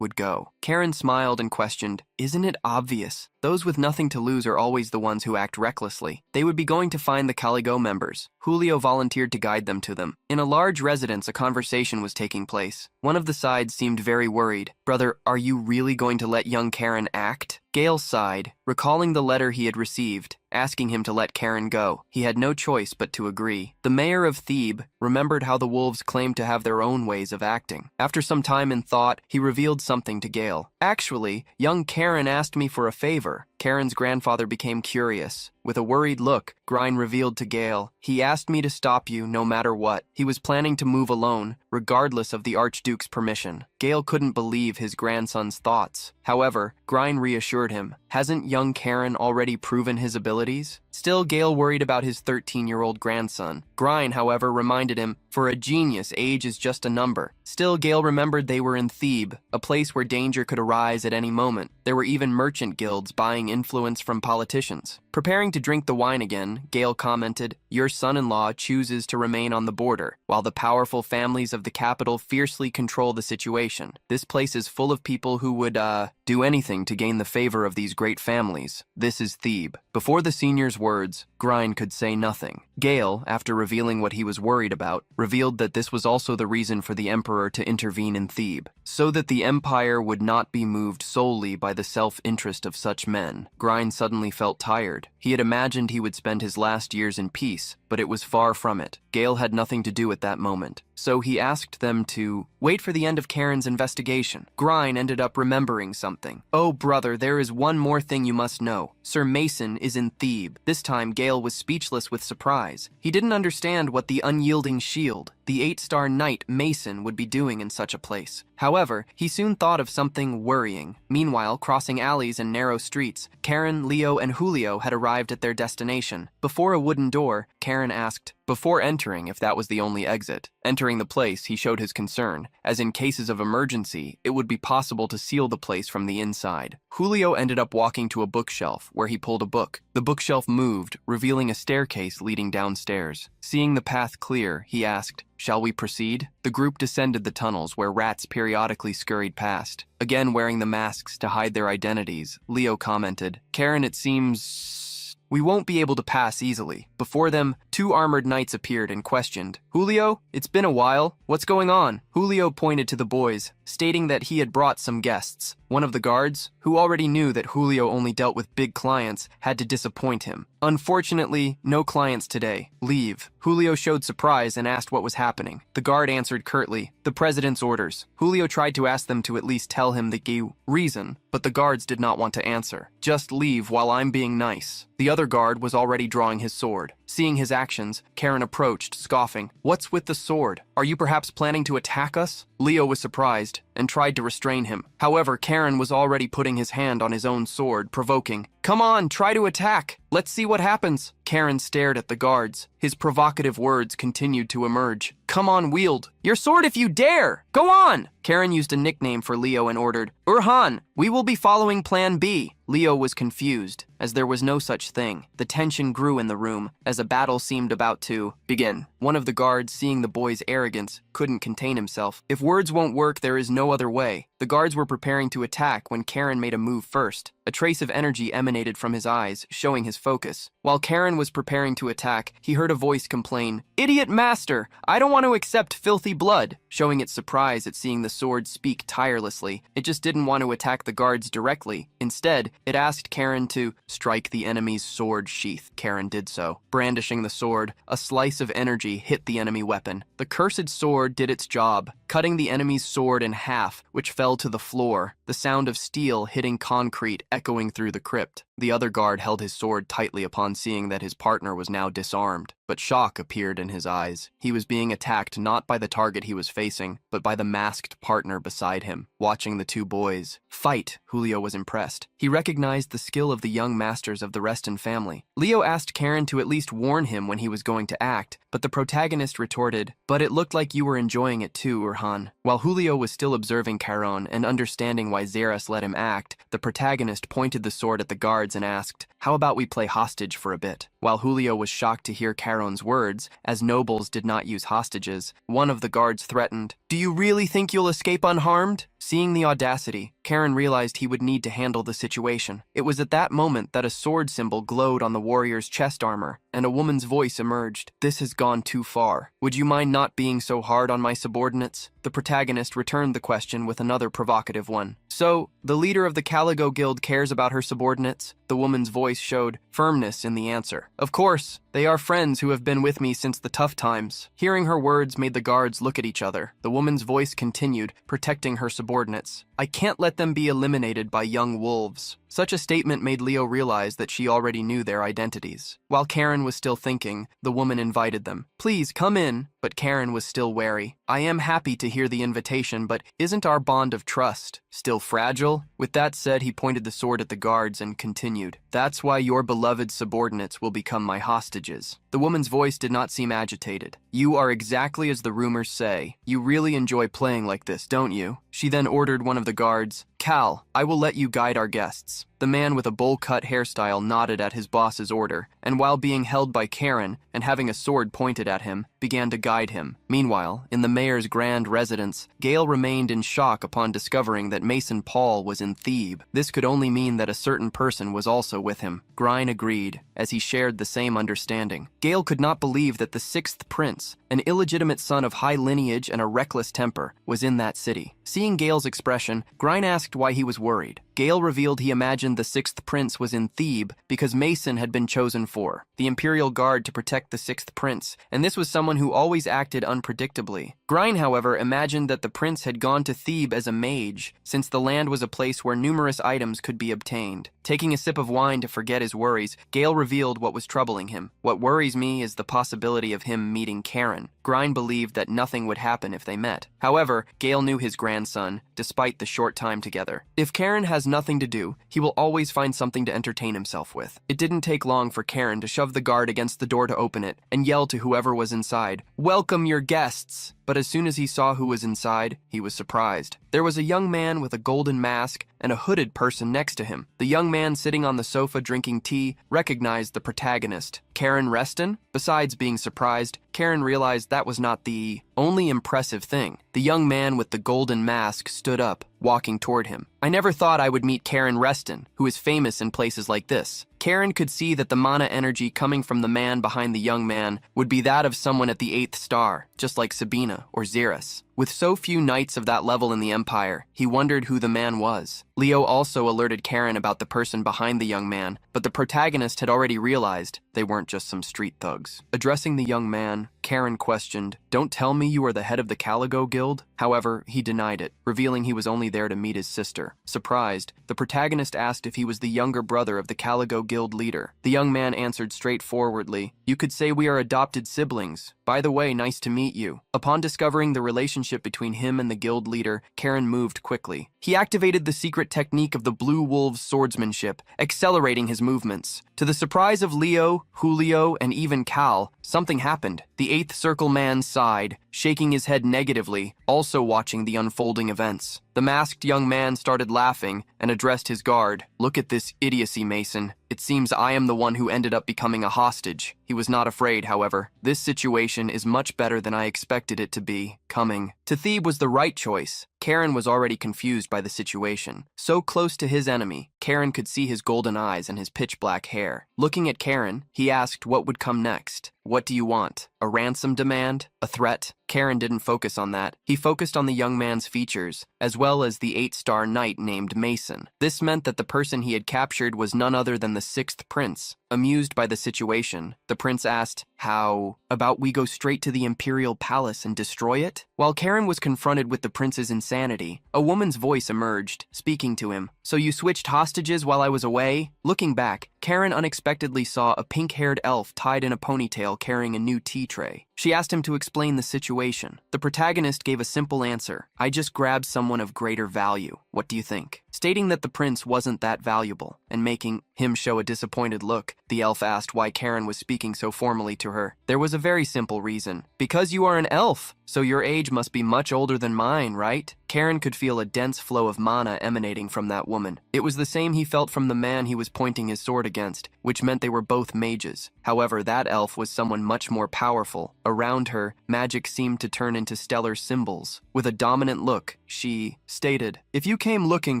[SPEAKER 1] would go. Karen smiled and questioned, "Isn't it obvious? Those with nothing to lose are always the ones who act recklessly. They would be going to find the Caligo members." Julio volunteered to guide them to them. In a large residence, a conversation was taking place. One of the sides seemed very worried. "Brother, are you really going to let young Karen act?" Gale sighed, recalling the letter he had received, asking him to let Karen go. He had no choice but to agree. The mayor of Thebe remembered how the wolves claimed to have their own ways of acting. After some time in thought, he revealed something to Gale. "Actually, young Karen asked me for a favor." Karen's grandfather became curious. With a worried look, Grine revealed to Gale, "He asked me to stop you no matter what. He was planning to move alone, regardless of the Archduke's permission." Gale couldn't believe his grandson's thoughts. However, Grine reassured him, "Hasn't young Karen already proven his abilities?" Still, Gale worried about his 13-year-old grandson. Grine, however, reminded him, "For a genius, age is just a number." Still, Gale remembered they were in Thebe, a place where danger could arise at any moment. There were even merchant guilds buying influence from politicians. Preparing to drink the wine again, Gale commented, "Your son-in-law chooses to remain on the border, while the powerful families of the capital fiercely control the situation. This place is full of people who would, do anything to gain the favor of these great families. This is Thebe." Before the senior's words, Grine could say nothing. Gale, after revealing what he was worried about, revealed that this was also the reason for the emperor to intervene in Thebe, so that the empire would not be moved solely by the self-interest of such men. Grine suddenly felt tired. He had imagined he would spend his last years in peace, but it was far from it. Gale had nothing to do at that moment, so he asked them to wait for the end of Karen's investigation. Grine ended up remembering something. "Oh, brother, there is one more thing you must know. Sir Mason is in Thebe." This time, Gale was speechless with surprise. He didn't understand what the unyielding shield, the 8-star knight Mason, would be doing in such a place. However, he soon thought of something worrying. Meanwhile, crossing alleys and narrow streets, Karen, Leo, and Julio had arrived at their destination. Before a wooden door, Karen asked, before entering, if that was the only exit. Entering the place, he showed his concern, as in cases of emergency, it would be possible to seal the place from the inside. Julio ended up walking to a bookshelf, where he pulled a book. The bookshelf moved, revealing a staircase leading downstairs. Seeing the path clear, he asked, "Shall we proceed?" The group descended the tunnels where rats periodically scurried past. Again wearing the masks to hide their identities, Leo commented, "Karen, it seems we won't be able to pass easily." Before them, 2 armored knights appeared and questioned, "Julio, it's been a while. What's going on?" Julio pointed to the boys, stating that he had brought some guests. One of the guards, who already knew that Julio only dealt with big clients, had to disappoint him. "Unfortunately, no clients today. Leave." Julio showed surprise and asked what was happening. The guard answered curtly, "The president's orders." Julio tried to ask them to at least tell him the reason, but the guards did not want to answer. "Just leave while I'm being nice." The other guard was already drawing his sword. Seeing his actions, Karen approached, scoffing, "What's with the sword? Are you perhaps planning to attack us?" Leo was surprised and tried to restrain him. However, Karen was already putting his hand on his own sword, provoking, "Come on, try to attack. Let's see what happens." Karen stared at the guards. His provocative words continued to emerge. "Come on, wield your sword if you dare! Go on!" Karen used a nickname for Leo and ordered, "Urhan, we will be following Plan B." Leo was confused, as there was no such thing. The tension grew in the room, as a battle seemed about to begin. One of the guards, seeing the boy's arrogance, couldn't contain himself. If words won't work, there is no other way. The guards were preparing to attack when Karen made a move first. A trace of energy emanated from his eyes, showing his focus. While Karen was preparing to attack, he heard a voice complain, "Idiot master! I don't want to accept filthy blood!" Showing its surprise at seeing the sword speak tirelessly. It just didn't want to attack the guards directly. Instead, it asked Karen to strike the enemy's sword sheath. Karen did so. Brandishing the sword, a slice of energy hit the enemy weapon. The cursed sword did its job, cutting the enemy's sword in half, which fell to the floor, the sound of steel hitting concrete echoing through the crypt. The other guard held his sword tightly upon seeing that his partner was now disarmed, but shock appeared in his eyes. He was being attacked not by the target he was facing, but by the masked partner beside him. Watching the two boys fight, Julio was impressed. He recognized the skill of the young masters of the Reston family. Leo asked Karen to at least warn him when he was going to act, but the protagonist retorted, "But it looked like you were enjoying it too, Urhan." While Julio was still observing Caron and understanding why Zeras let him act, the protagonist pointed the sword at the guards and asked, "How about we play hostage for a bit?" While Julio was shocked to hear Caron's words, as nobles did not use hostages, one of the guards threatened, "Do you really think you'll escape unharmed?" Seeing the audacity, Karen realized he would need to handle the situation. It was at that moment that a sword symbol glowed on the warrior's chest armor, and a woman's voice emerged. "This has gone too far. Would you mind not being so hard on my subordinates?" The protagonist returned the question with another provocative one. "So, the leader of the Caligo Guild cares about her subordinates?" The woman's voice showed firmness in the answer. "Of course. They are friends who have been with me since the tough times." Hearing her words made the guards look at each other. The woman's voice continued, protecting her subordinates. "I can't let them be eliminated by young wolves." Such a statement made Leo realize that she already knew their identities. While Karen was still thinking, the woman invited them. "Please, come in." But Karen was still wary. "I am happy to hear the invitation, but isn't our bond of trust still fragile?" With that said, he pointed the sword at the guards and continued, "That's why your beloved subordinates will become my hostages." The woman's voice did not seem agitated. "You are exactly as the rumors say. You really enjoy playing like this, don't you?" She then ordered one of the guards, "Cal, I will let you guide our guests." The man with a bowl-cut hairstyle nodded at his boss's order, and while being held by Karen and having a sword pointed at him, began to guide him. Meanwhile, in the mayor's grand residence, Gale remained in shock upon discovering that Mason Paul was in Thebe. This could only mean that a certain person was also with him. Grine agreed, as he shared the same understanding. Gale could not believe that the sixth prince, an illegitimate son of high lineage and a reckless temper, was in that city. Seeing Gale's expression, Grine asked why he was worried. Gale revealed he imagined the sixth prince was in Thebe because Mason had been chosen for the Imperial Guard to protect the sixth prince, and this was someone who always acted unpredictably. Grine, however, imagined that the prince had gone to Thebe as a mage, since the land was a place where numerous items could be obtained. Taking a sip of wine to forget his worries, Gale revealed what was troubling him. "What worries me is the possibility of him meeting Karen." Grine believed that nothing would happen if they met. However, Gale knew his grandson, despite the short time together. If Karen has nothing to do, he will always find something to entertain himself with. It didn't take long for Karen to shove the guard against the door to open it and yell to whoever was inside, "Welcome your guests!" But as soon as he saw who was inside, he was surprised. There was a young man with a golden mask and a hooded person next to him. The young man sitting on the sofa drinking tea recognized the protagonist, Karen Reston. Besides being surprised, Karen realized that was not the only impressive thing. The young man with the golden mask stood up, walking toward him. "I never thought I would meet Karen Reston, who is famous in places like this." Karen could see that the mana energy coming from the man behind the young man would be that of someone at the 8th star, just like Sabina or Xeris. With so few knights of that level in the Empire, he wondered who the man was. Leo also alerted Karen about the person behind the young man, but the protagonist had already realized they weren't just some street thugs. Addressing the young man, Karen questioned, "Don't tell me you are the head of the Caligo Guild?" However, he denied it, revealing he was only there to meet his sister. Surprised, the protagonist asked if he was the younger brother of the Caligo Guild leader. The young man answered straightforwardly, "You could say we are adopted siblings. By the way, nice to meet you." Upon discovering the relationship between him and the guild leader, Karen moved quickly. He activated the secret technique of the Blue Wolves' swordsmanship, accelerating his movements. To the surprise of Leo, Julio, and even Cal, something happened. The 8th Circle man sighed, shaking his head negatively, also watching the unfolding events. The masked young man started laughing and addressed his guard. "Look at this idiocy, Mason. It seems I am the one who ended up becoming a hostage." He was not afraid, however. "This situation is much better than I expected it to be. Coming to Thebe was the right choice." Karen was already confused by the situation. So close to his enemy, Karen could see his golden eyes and his pitch-black hair. Looking at Karen, he asked what would come next. "What do you want? A ransom demand? A threat?" Karen didn't focus on that. He focused on the young man's features, as well as the 8-star knight named Mason. This meant that the person he had captured was none other than the 6th prince. Amused by the situation, the prince asked, "How about we go straight to the imperial palace and destroy it?" While Karen was confronted with the prince's insanity, a woman's voice emerged, speaking to him. "So you switched hostages while I was away?" Looking back, Karen unexpectedly saw a pink-haired elf tied in a ponytail carrying a new tea tray. She asked him to explain the situation. The protagonist gave a simple answer: "I just grabbed someone of greater value. What do you think?" Stating that the prince wasn't that valuable, and making him show a disappointed look, the elf asked why Karen was speaking so formally to her. There was a very simple reason. "Because you are an elf, so your age must be much older than mine, right?" Karen could feel a dense flow of mana emanating from that woman. It was the same he felt from the man he was pointing his sword against, which meant they were both mages. However, that elf was someone much more powerful. Around her, magic seemed to turn into stellar symbols. With a dominant look, she stated, "If you came looking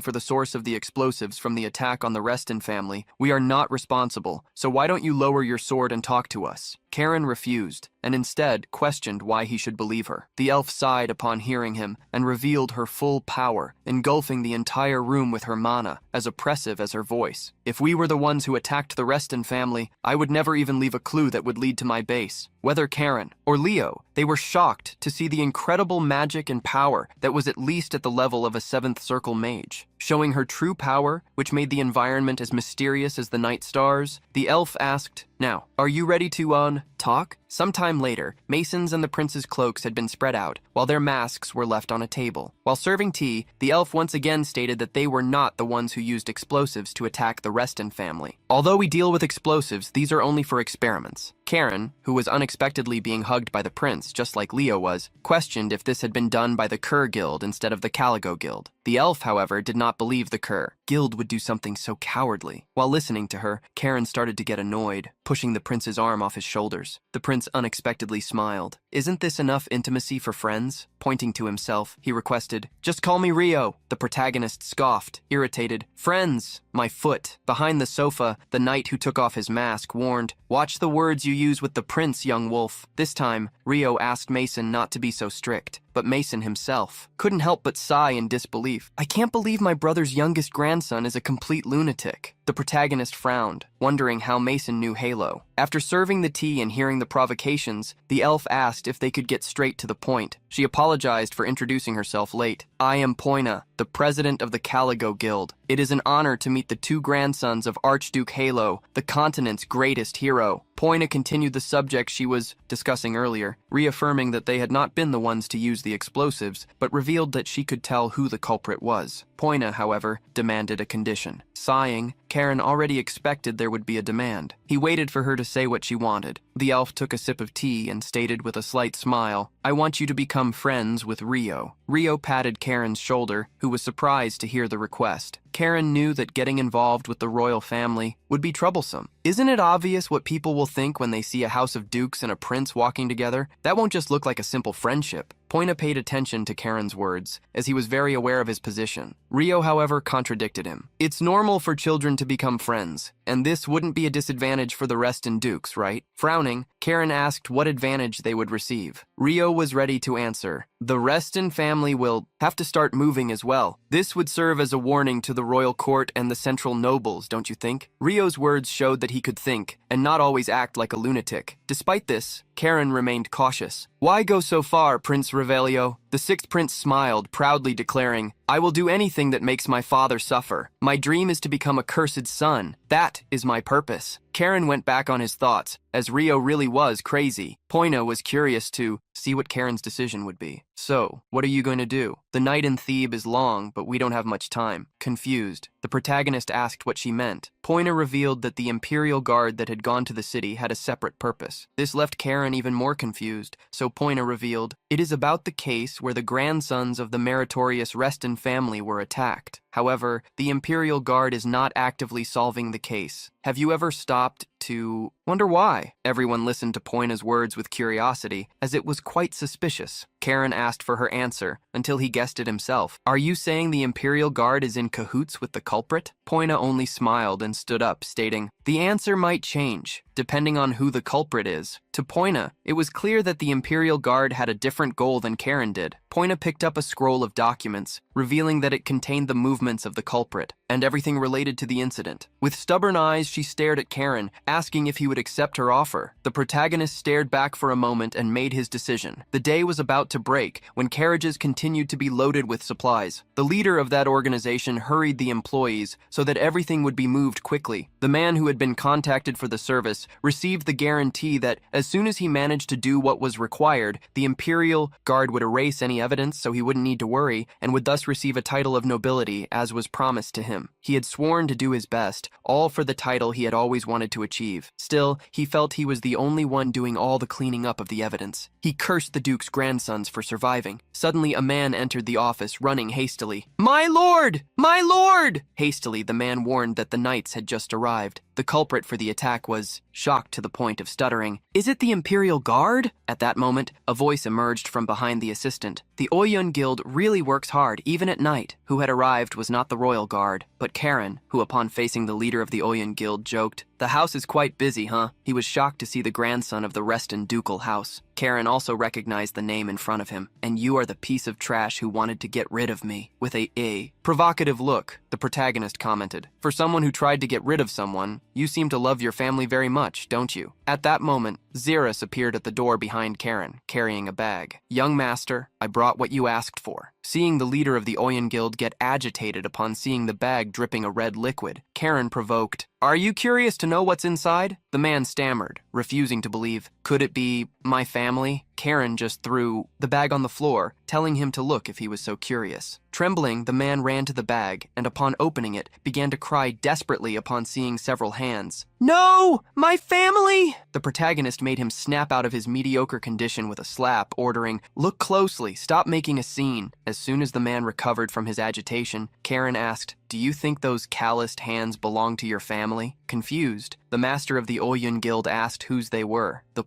[SPEAKER 1] for the source of the explosives from the attack on the Reston family, we are not responsible, so why don't you lower your sword and talk to us?" Karen refused, and instead questioned why he should believe her. The elf sighed upon hearing him and revealed her full power, engulfing the entire room with her mana, as oppressive as her voice. "If we were the ones who attacked the Reston family, I would never even leave a clue that would lead to my base." Whether Karen or Leo, they were shocked to see the incredible magic and power that was at least at the level of a 7th circle mage. Showing her true power, which made the environment as mysterious as the night stars, the elf asked, "Now, are you ready to, talk?" Sometime later, Mason's and the prince's cloaks had been spread out, while their masks were left on a table. While serving tea, the elf once again stated that they were not the ones who used explosives to attack the Reston family. "Although we deal with explosives, these are only for experiments." Karen, who was unexpectedly being hugged by the prince, just like Leo was, questioned if this had been done by the Cur Guild instead of the Caligo Guild. The elf, however, did not believe the Cur Guild would do something so cowardly. While listening to her, Karen started to get annoyed, pushing the prince's arm off his shoulders. The prince unexpectedly smiled. "Isn't this enough intimacy for friends?" Pointing to himself, he requested, "Just call me Rio." The protagonist scoffed, irritated. "Friends, my foot." Behind the sofa, the knight who took off his mask warned, "Watch the words you use with the prince, young wolf." This time, Rio asked Mason not to be so strict, but Mason himself couldn't help but sigh in disbelief. "I can't believe my brother's youngest grandson is a complete lunatic." The protagonist frowned, wondering how Mason knew Yahello. After serving the tea and hearing the provocations, the elf asked if they could get straight to the point. She apologized for introducing herself late. "I am Poina, the president of the Caligo Guild. It is an honor to meet the 2 grandsons of Archduke Yahello, the continent's greatest hero." Poina continued the subject she was discussing earlier, reaffirming that they had not been the ones to use the explosives, but revealed that she could tell who the culprit was. Poina, however, demanded a condition. Sighing, Karen already expected there would be a demand. He waited for her to say what she wanted. The elf took a sip of tea and stated with a slight smile, "I want you to become friends with Rio." Rio patted Karen's shoulder, who was surprised to hear the request. Karen knew that getting involved with the royal family would be troublesome. "Isn't it obvious what people will think when they see a house of dukes and a prince walking together? That won't just look like a simple friendship." Poina paid attention to Karen's words, as he was very aware of his position. Rio, however, contradicted him. "It's normal for children to become friends, and this wouldn't be a disadvantage for the Reston dukes, right?" Frowning, Karen asked what advantage they would receive. Rio was ready to answer, "The Reston family will have to start moving as well. This would serve as a warning to the royal court and the central nobles, don't you think?" Rio's words showed that he could think, and not always act like a lunatic. Despite this, Karen remained cautious. "Why go so far, Prince Revelio?" The 6th prince smiled, proudly declaring, "I will do anything that makes my father suffer. My dream is to become a cursed son. That is my purpose." Karen went back on his thoughts, as Rio really was crazy. Poina was curious to see what Karen's decision would be. "So, what are you going to do? The night in Thebe is long, but we don't have much time." Confused, the protagonist asked what she meant. Poina revealed that the Imperial Guard that had gone to the city had a separate purpose. This left Karen even more confused, so Poina revealed, "It is about the case where the grandsons of the meritorious Reston family were attacked. However, the Imperial Guard is not actively solving the case. Have you ever stopped to wonder why?" Everyone listened to Poina's words with curiosity, as it was quite suspicious. Karen asked for her answer, until he guessed it himself. "Are you saying the Imperial Guard is in cahoots with the culprit?" Poina only smiled and stood up, stating, "The answer might change, depending on who the culprit is." To Poina, it was clear that the Imperial Guard had a different goal than Karen did. Poina picked up a scroll of documents, revealing that it contained the movements of the culprit, and everything related to the incident. With stubborn eyes, she stared at Karen, asking if he would accept her offer. The protagonist stared back for a moment and made his decision. The day was about to break when carriages continued to be loaded with supplies. The leader of that organization hurried the employees so that everything would be moved quickly. The man who had been contacted for the service received the guarantee that as soon as he managed to do what was required, the Imperial Guard would erase any evidence so he wouldn't need to worry and would thus receive a title of nobility as was promised to him. He had sworn to do his best, all for the title he had always wanted to achieve. Still, he felt he was the only one doing all the cleaning up of the evidence. He cursed the Duke's grandsons for surviving. Suddenly, a man entered the office, running hastily. "My lord! My lord!" Hastily, the man warned that the knights had just arrived. The culprit for the attack was shocked to the point of stuttering. "Is it the Imperial Guard?" At that moment, a voice emerged from behind the assistant. "The Oyun Guild really works hard, even at night." Who had arrived was not the Royal Guard, but Karen, who upon facing the leader of the Oyun Guild joked, "The house is quite busy, huh?" He was shocked to see the grandson of the Reston ducal house. Karen also recognized the name in front of him. "And you are the piece of trash who wanted to get rid of me." With a provocative look, the protagonist commented, "For someone who tried to get rid of someone, you seem to love your family very much, don't you?" At that moment, Xeris appeared at the door behind Karen, carrying a bag. "Young master, I brought what you asked for." Seeing the leader of the Oyun Guild get agitated upon seeing the bag dripping a red liquid, Karen provoked, "Are you curious to know what's inside?" The man stammered, refusing to believe. "Could it be my family?" Karen just threw the bag on the floor, telling him to look if he was so curious. Trembling, the man ran to the bag, and upon opening it, began to cry desperately upon seeing several hands. "No! My family!" The protagonist made him snap out of his mediocre condition with a slap, ordering, "Look closely, stop making a scene." As soon as the man recovered from his agitation, Karen asked, "Do you think those calloused hands belong to your family?" Confused, the master of the Oyun Guild asked whose they were. The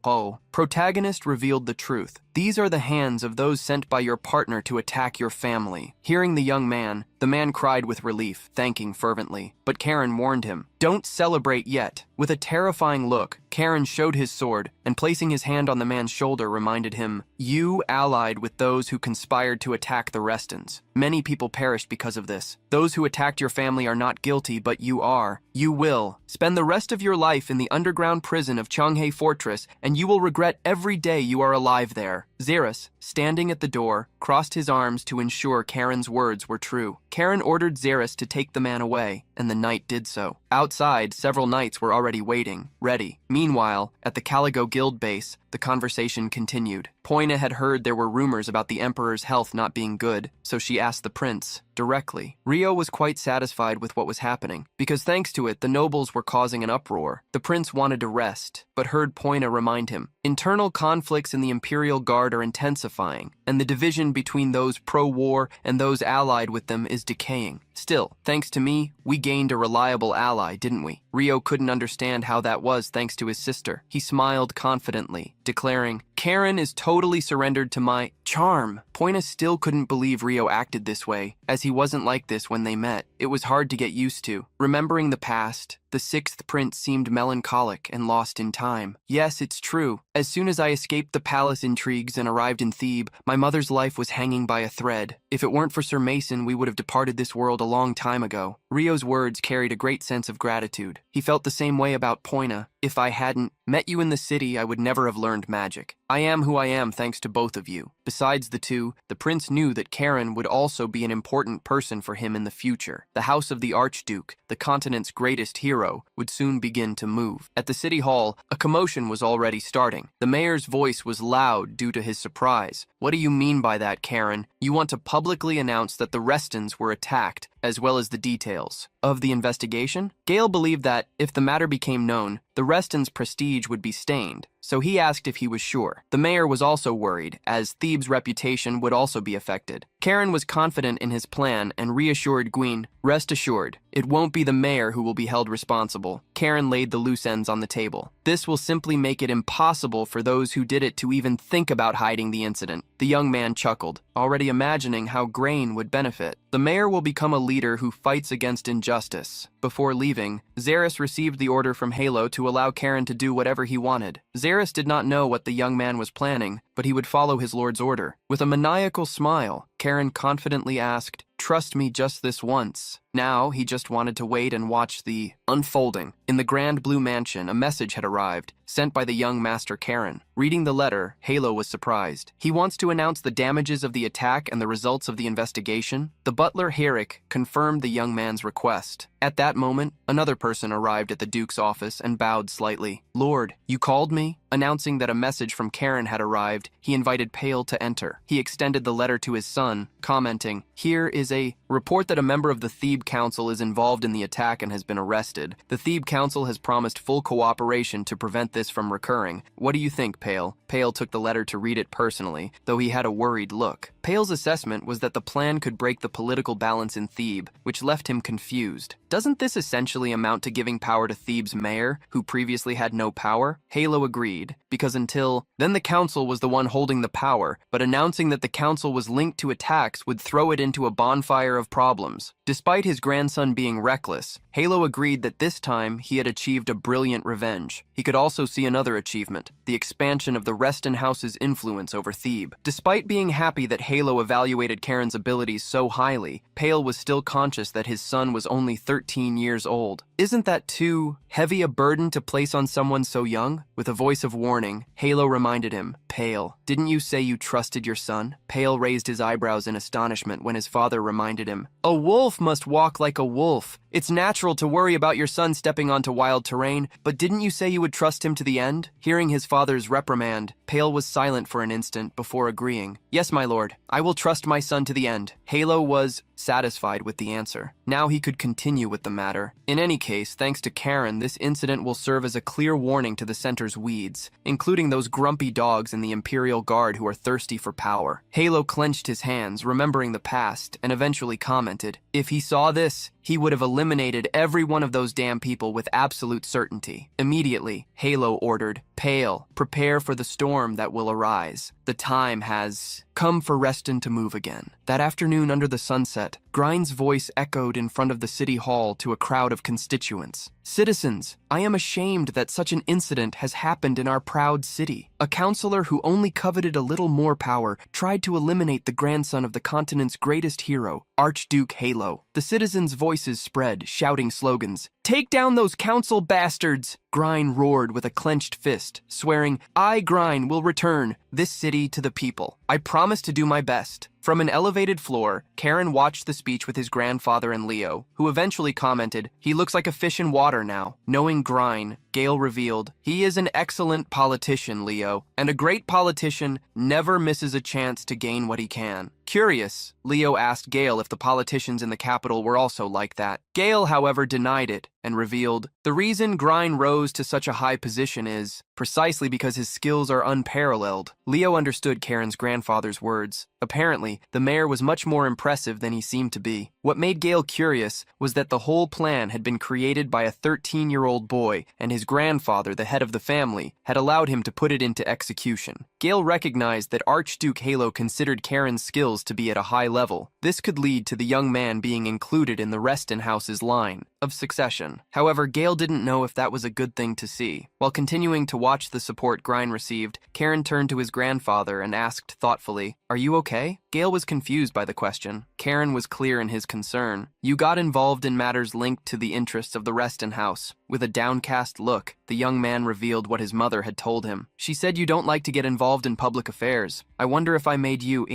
[SPEAKER 1] protagonist revealed the truth. "These are the hands of those sent by your partner to attack your family." Hearing the young man, the man cried with relief, thanking fervently. But Karen warned him, "Don't celebrate yet." With a terrifying look, Karen showed his sword, and placing his hand on the man's shoulder reminded him, "You allied with those who conspired to attack the Restons. Many people perished because of this. Those who attacked your family are not guilty, but you are. You will spend the rest of your life in the underground prison of Changhae Fortress, and you will regret every day you are alive there." Xeris, standing at the door, crossed his arms to ensure Karen's words were true. Karen ordered Xeris to take the man away, and the knight did so. Outside, several knights were already waiting, ready. Meanwhile, at the Caligo Guild base, the conversation continued. Poina had heard there were rumors about the Emperor's health not being good, so she asked the prince directly. Rio was quite satisfied with what was happening, because thanks to it, the nobles were causing an uproar. The prince wanted to rest, but heard Poina remind him, internal conflicts in the Imperial Guard are intensifying, and the division between those pro-war and those allied with them is decaying. Still, thanks to me, we gained a reliable ally, didn't we? Rio couldn't understand how that was thanks to his sister. He smiled confidently, declaring, "Karen is totally surrendered to my charm." Poina still couldn't believe Rio acted this way, as he wasn't like this when they met. It was hard to get used to. Remembering the past, the sixth prince seemed melancholic and lost in time. Yes, it's true. As soon as I escaped the palace intrigues and arrived in Thebes, my mother's life was hanging by a thread. If it weren't for Sir Mason, we would have departed this world a long time ago. Rio's words carried a great sense of gratitude. He felt the same way about Poina. "If I hadn't met you in the city, I would never have learned magic. I am who I am thanks to both of you." Besides the two, the prince knew that Karen would also be an important person for him in the future. The house of the Archduke, the continent's greatest hero, would soon begin to move. At the city hall, a commotion was already starting. The mayor's voice was loud due to his surprise. "What do you mean by that, Karen? You want to publicly announce that the Restons were attacked, as well as the details. details of the investigation. Gale believed that, if the matter became known, the Reston's prestige would be stained, so he asked if he was sure. The mayor was also worried, as Thebes' reputation would also be affected. Karen was confident in his plan and reassured Gwyn, "Rest assured, it won't be the mayor who will be held responsible." Karen laid the loose ends on the table. "This will simply make it impossible for those who did it to even think about hiding the incident." The young man chuckled, already imagining how Grain would benefit. "The mayor will become a leader who fights against injustice." Before leaving, Xeris received the order from Yahello to allow Karen to do whatever he wanted. Xeris did not know what the young man was planning, but he would follow his lord's order. With a maniacal smile, Karen confidently asked, "Trust me just this once." Now, he just wanted to wait and watch the unfolding. In the Grand Blue Mansion, a message had arrived, sent by the young Master Karen. Reading the letter, Yahello was surprised. He wants to announce the damages of the attack and the results of the investigation. The butler, Herrick, confirmed the young man's request. At that moment, another person arrived at the Duke's office and bowed slightly. "Lord, you called me?" Announcing that a message from Karen had arrived, he invited Pale to enter. He extended the letter to his son, commenting, "Here is a report that a member of the Thebe Council is involved in the attack and has been arrested. The Thebe Council has promised full cooperation to prevent this from recurring. What do you think, Pale?" Pale took the letter to read it personally, though he had a worried look. Pale's assessment was that the plan could break the political balance in Thebe, which left him confused. Doesn't this essentially amount to giving power to Thebe's mayor, who previously had no power? Yahello agreed, because until then the council was the one holding the power, but announcing that the council was linked to attacks would throw it into a bonfire of problems. Despite his grandson being reckless, Yahello agreed that this time he had achieved a brilliant revenge. He could also see another achievement, the expansion of the Reston House's influence over Thebe. Despite being happy that Yahello evaluated Karen's abilities so highly, Pale was still conscious that his son was only 13 years old. Isn't that too heavy a burden to place on someone so young? With a voice of warning, Yahello reminded him, "Pale, didn't you say you trusted your son?" Pale raised his eyebrows in astonishment when his father reminded him, "A wolf must walk like a wolf. It's natural to worry about your son stepping onto wild terrain, but didn't you say you would trust him to the end?" Hearing his father's reprimand, Pale was silent for an instant before agreeing. "Yes, my lord, I will trust my son to the end." Yahello was satisfied with the answer. Now he could continue with the matter. In any case, thanks to Karen, this incident will serve as a clear warning to the center's weeds, including those grumpy dogs in the Imperial Guard who are thirsty for power. Yahello clenched his hands, remembering the past, and eventually commented, "If he saw this, he would have eliminated every one of those damn people with absolute certainty." Immediately, Yahello ordered, "Pale, prepare for the storm that will arise. The time has come for Reston to move again." That afternoon under the sunset, Grind's voice echoed in front of the city hall to a crowd of constituents. "Citizens, I am ashamed that such an incident has happened in our proud city. A counselor who only coveted a little more power tried to eliminate the grandson of the continent's greatest hero, Archduke Yahello." The citizens' voices spread, shouting slogans. "Take down those council bastards!" Grind roared with a clenched fist, swearing, "I, Grind, will return this city to the people. I promise to do my best." From an elevated floor, Karen watched the speech with his grandfather and Leo, who eventually commented, "He looks like a fish in water now." Knowing Grind, Gale revealed, "He is an excellent politician, Leo, and a great politician never misses a chance to gain what he can." Curious, Leo asked Gale if the politicians in the capital were also like that. Gale, however, denied it and revealed, "The reason Grind rose to such a high position is precisely because his skills are unparalleled." Leo understood Karen's grandfather's words. Apparently, the mayor was much more impressive than he seemed to be. What made Gale curious was that the whole plan had been created by a 13-year-old boy, and his grandfather, the head of the family, had allowed him to put it into execution. Gale recognized that Archduke Yahello considered Karen's skills to be at a high level. This could lead to the young man being included in the Reston House's line of succession. However, Gale didn't know if that was a good thing to see. While continuing to watch the support Grind received, Karen turned to his grandfather and asked thoughtfully, "Are you okay?" Gale was confused by the question. Karen was clear in his concern. "You got involved in matters linked to the interests of the Reston House. With a downcast look, the young man revealed what his mother had told him. She said you don't like to get involved in public affairs. I wonder if I made you,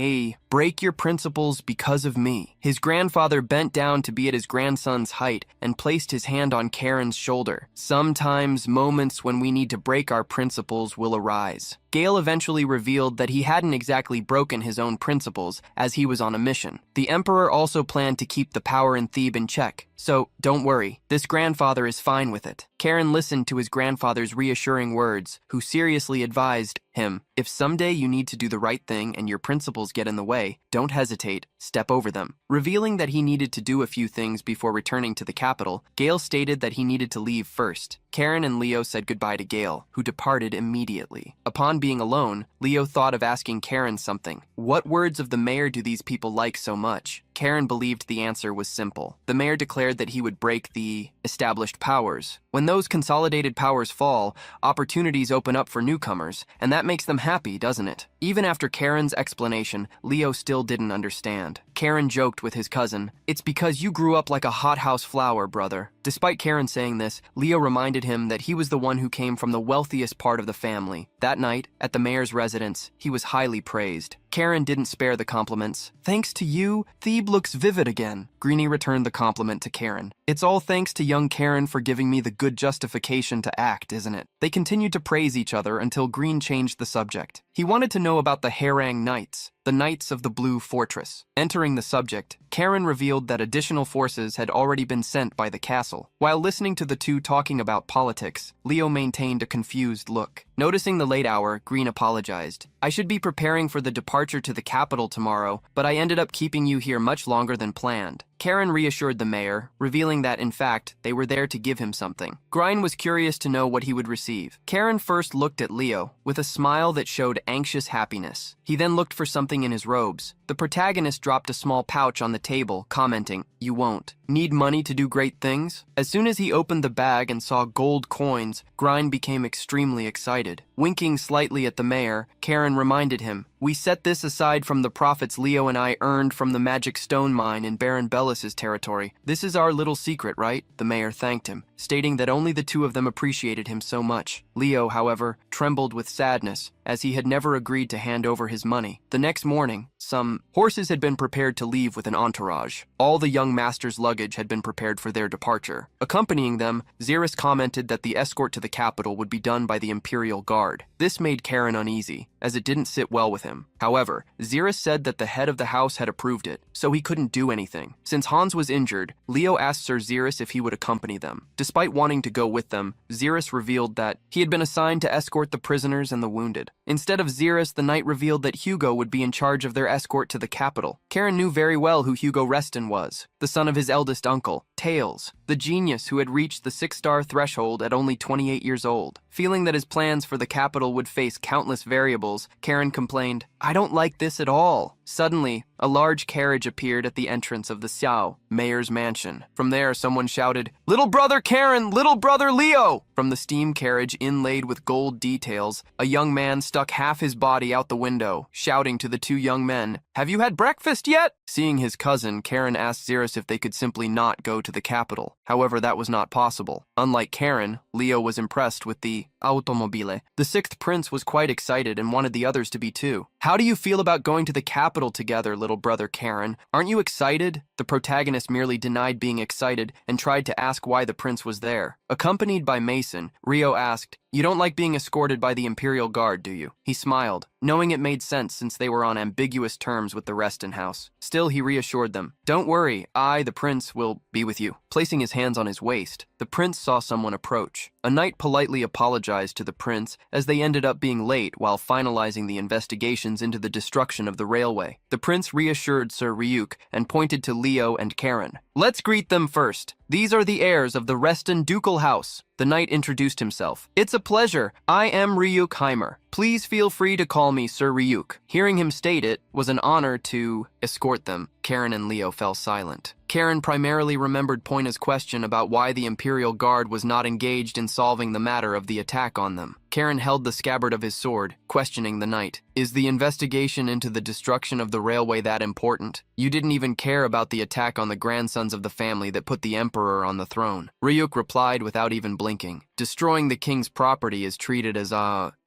[SPEAKER 1] break your principles because of me. His grandfather bent down to be at his grandson's height and placed his hand on Karen's shoulder. Sometimes moments when we need to break our principles will arise. Gale eventually revealed that he hadn't exactly broken his own principles, as he was on a mission. The Emperor also planned to keep the power in Thebe in check, so don't worry, this grandfather is fine with it. Karen listened to his grandfather's reassuring words, who seriously advised him, if someday you need to do the right thing and your principles get in the way, don't hesitate, step over them. Revealing that he needed to do a few things before returning to the capital, Gale stated that he needed to leave first. Karen and Leo said goodbye to Gale, who departed immediately. Upon being alone, Leo thought of asking Karen something. What words of the mayor do these people like so much? Karen believed the answer was simple. The mayor declared that he would break the established powers. When those consolidated powers fall, opportunities open up for newcomers, and that makes them happy, doesn't it? Even after Karen's explanation, Leo still didn't understand. Karen joked with his cousin, "It's because you grew up like a hothouse flower, brother." Despite Karen saying this, Leo reminded him that he was the one who came from the wealthiest part of the family. That night, at the mayor's residence, he was highly praised. Karen didn't spare the compliments. "Thanks to you, Thebe looks vivid again." Greenie returned the compliment to Karen. "It's all thanks to young Karen for giving me the good justification to act, isn't it?" They continued to praise each other until Green changed the subject. He wanted to know about the Harang Knights, the Knights of the Blue Fortress. Entering the subject, Karen revealed that additional forces had already been sent by the castle. While listening to the two talking about politics, Leo maintained a confused look. Noticing the late hour, Green apologized. "I should be preparing for the departure to the capital tomorrow, but I ended up keeping you here much longer than planned." Karen reassured the mayor, revealing that, in fact, they were there to give him something. Grine was curious to know what he would receive. Karen first looked at Leo, with a smile that showed anxious happiness. He then looked for something in his robes. The protagonist dropped a small pouch on the table, commenting, "You won't need money to do great things?" As soon as he opened the bag and saw gold coins, Grine became extremely excited. Winking slightly at the mayor, Karen reminded him, "We set this aside from the profits Leo and I earned from the magic stone mine in Baron Bellis's territory. This is our little secret, right?" The mayor thanked him, stating that only the two of them appreciated him so much. Leo, however, trembled with sadness, as he had never agreed to hand over his money. The next morning, some horses had been prepared to leave with an entourage. All the young master's luggage had been prepared for their departure. Accompanying them, Xeris commented that the escort to the capital would be done by the Imperial Guard. This made Karen uneasy, as it didn't sit well with him. However, Xeris said that the head of the house had approved it, so he couldn't do anything. Since Hans was injured, Leo asked Sir Xeris if he would accompany them. Despite wanting to go with them, Xeris revealed that he had been assigned to escort the prisoners and the wounded. Instead of Xeris, the knight revealed that Hugo would be in charge of their escort to the capital. Karen knew very well who Hugo Reston was, the son of his eldest uncle, Tails, the genius who had reached the 6-star threshold at only 28 years old. Feeling that his plans for the capital would face countless variables, Karen complained, "I don't like this at all." Suddenly, a large carriage appeared at the entrance of the Xiao, mayor's mansion. From there, someone shouted, "Little brother Karen! Little brother Leo!" From the steam carriage inlaid with gold details, a young man stuck half his body out the window, shouting to the two young men, "Have you had breakfast yet?" Seeing his cousin, Karen asked Xeris if they could simply not go to the capital. However, that was not possible. Unlike Karen, Leo was impressed with the automobile. The 6th prince was quite excited and wanted the others to be too. "How do you feel about going to the capital together, little brother Karen? Aren't you excited?" The protagonist merely denied being excited and tried to ask why the prince was there. Accompanied by Mason, Rio asked, "You don't like being escorted by the Imperial Guard, do you?" He smiled, knowing it made sense since they were on ambiguous terms with the Reston house. Still, he reassured them, "Don't worry, I, the prince, will be with you." Placing his hands on his waist, the prince saw someone approach. A knight politely apologized to the prince as they ended up being late while finalizing the investigations into the destruction of the railway. The prince reassured Sir Ryuk and pointed to Leo and Karen. "Let's greet them first. These are the heirs of the Reston ducal house." The knight introduced himself. "It's a pleasure. I am Ryuk Heimer. Please feel free to call me Sir Ryuk." Hearing him state it was an honor to escort them, Karen and Leo fell silent. Karen primarily remembered Poina's question about why the Imperial Guard was not engaged in solving the matter of the attack on them. Karen held the scabbard of his sword, questioning the knight. Is the investigation into the destruction of the railway that important? You didn't even care about the attack on the grandsons of the family that put the emperor on the throne. Ryuk replied without even blinking. Destroying the king's property is treated as,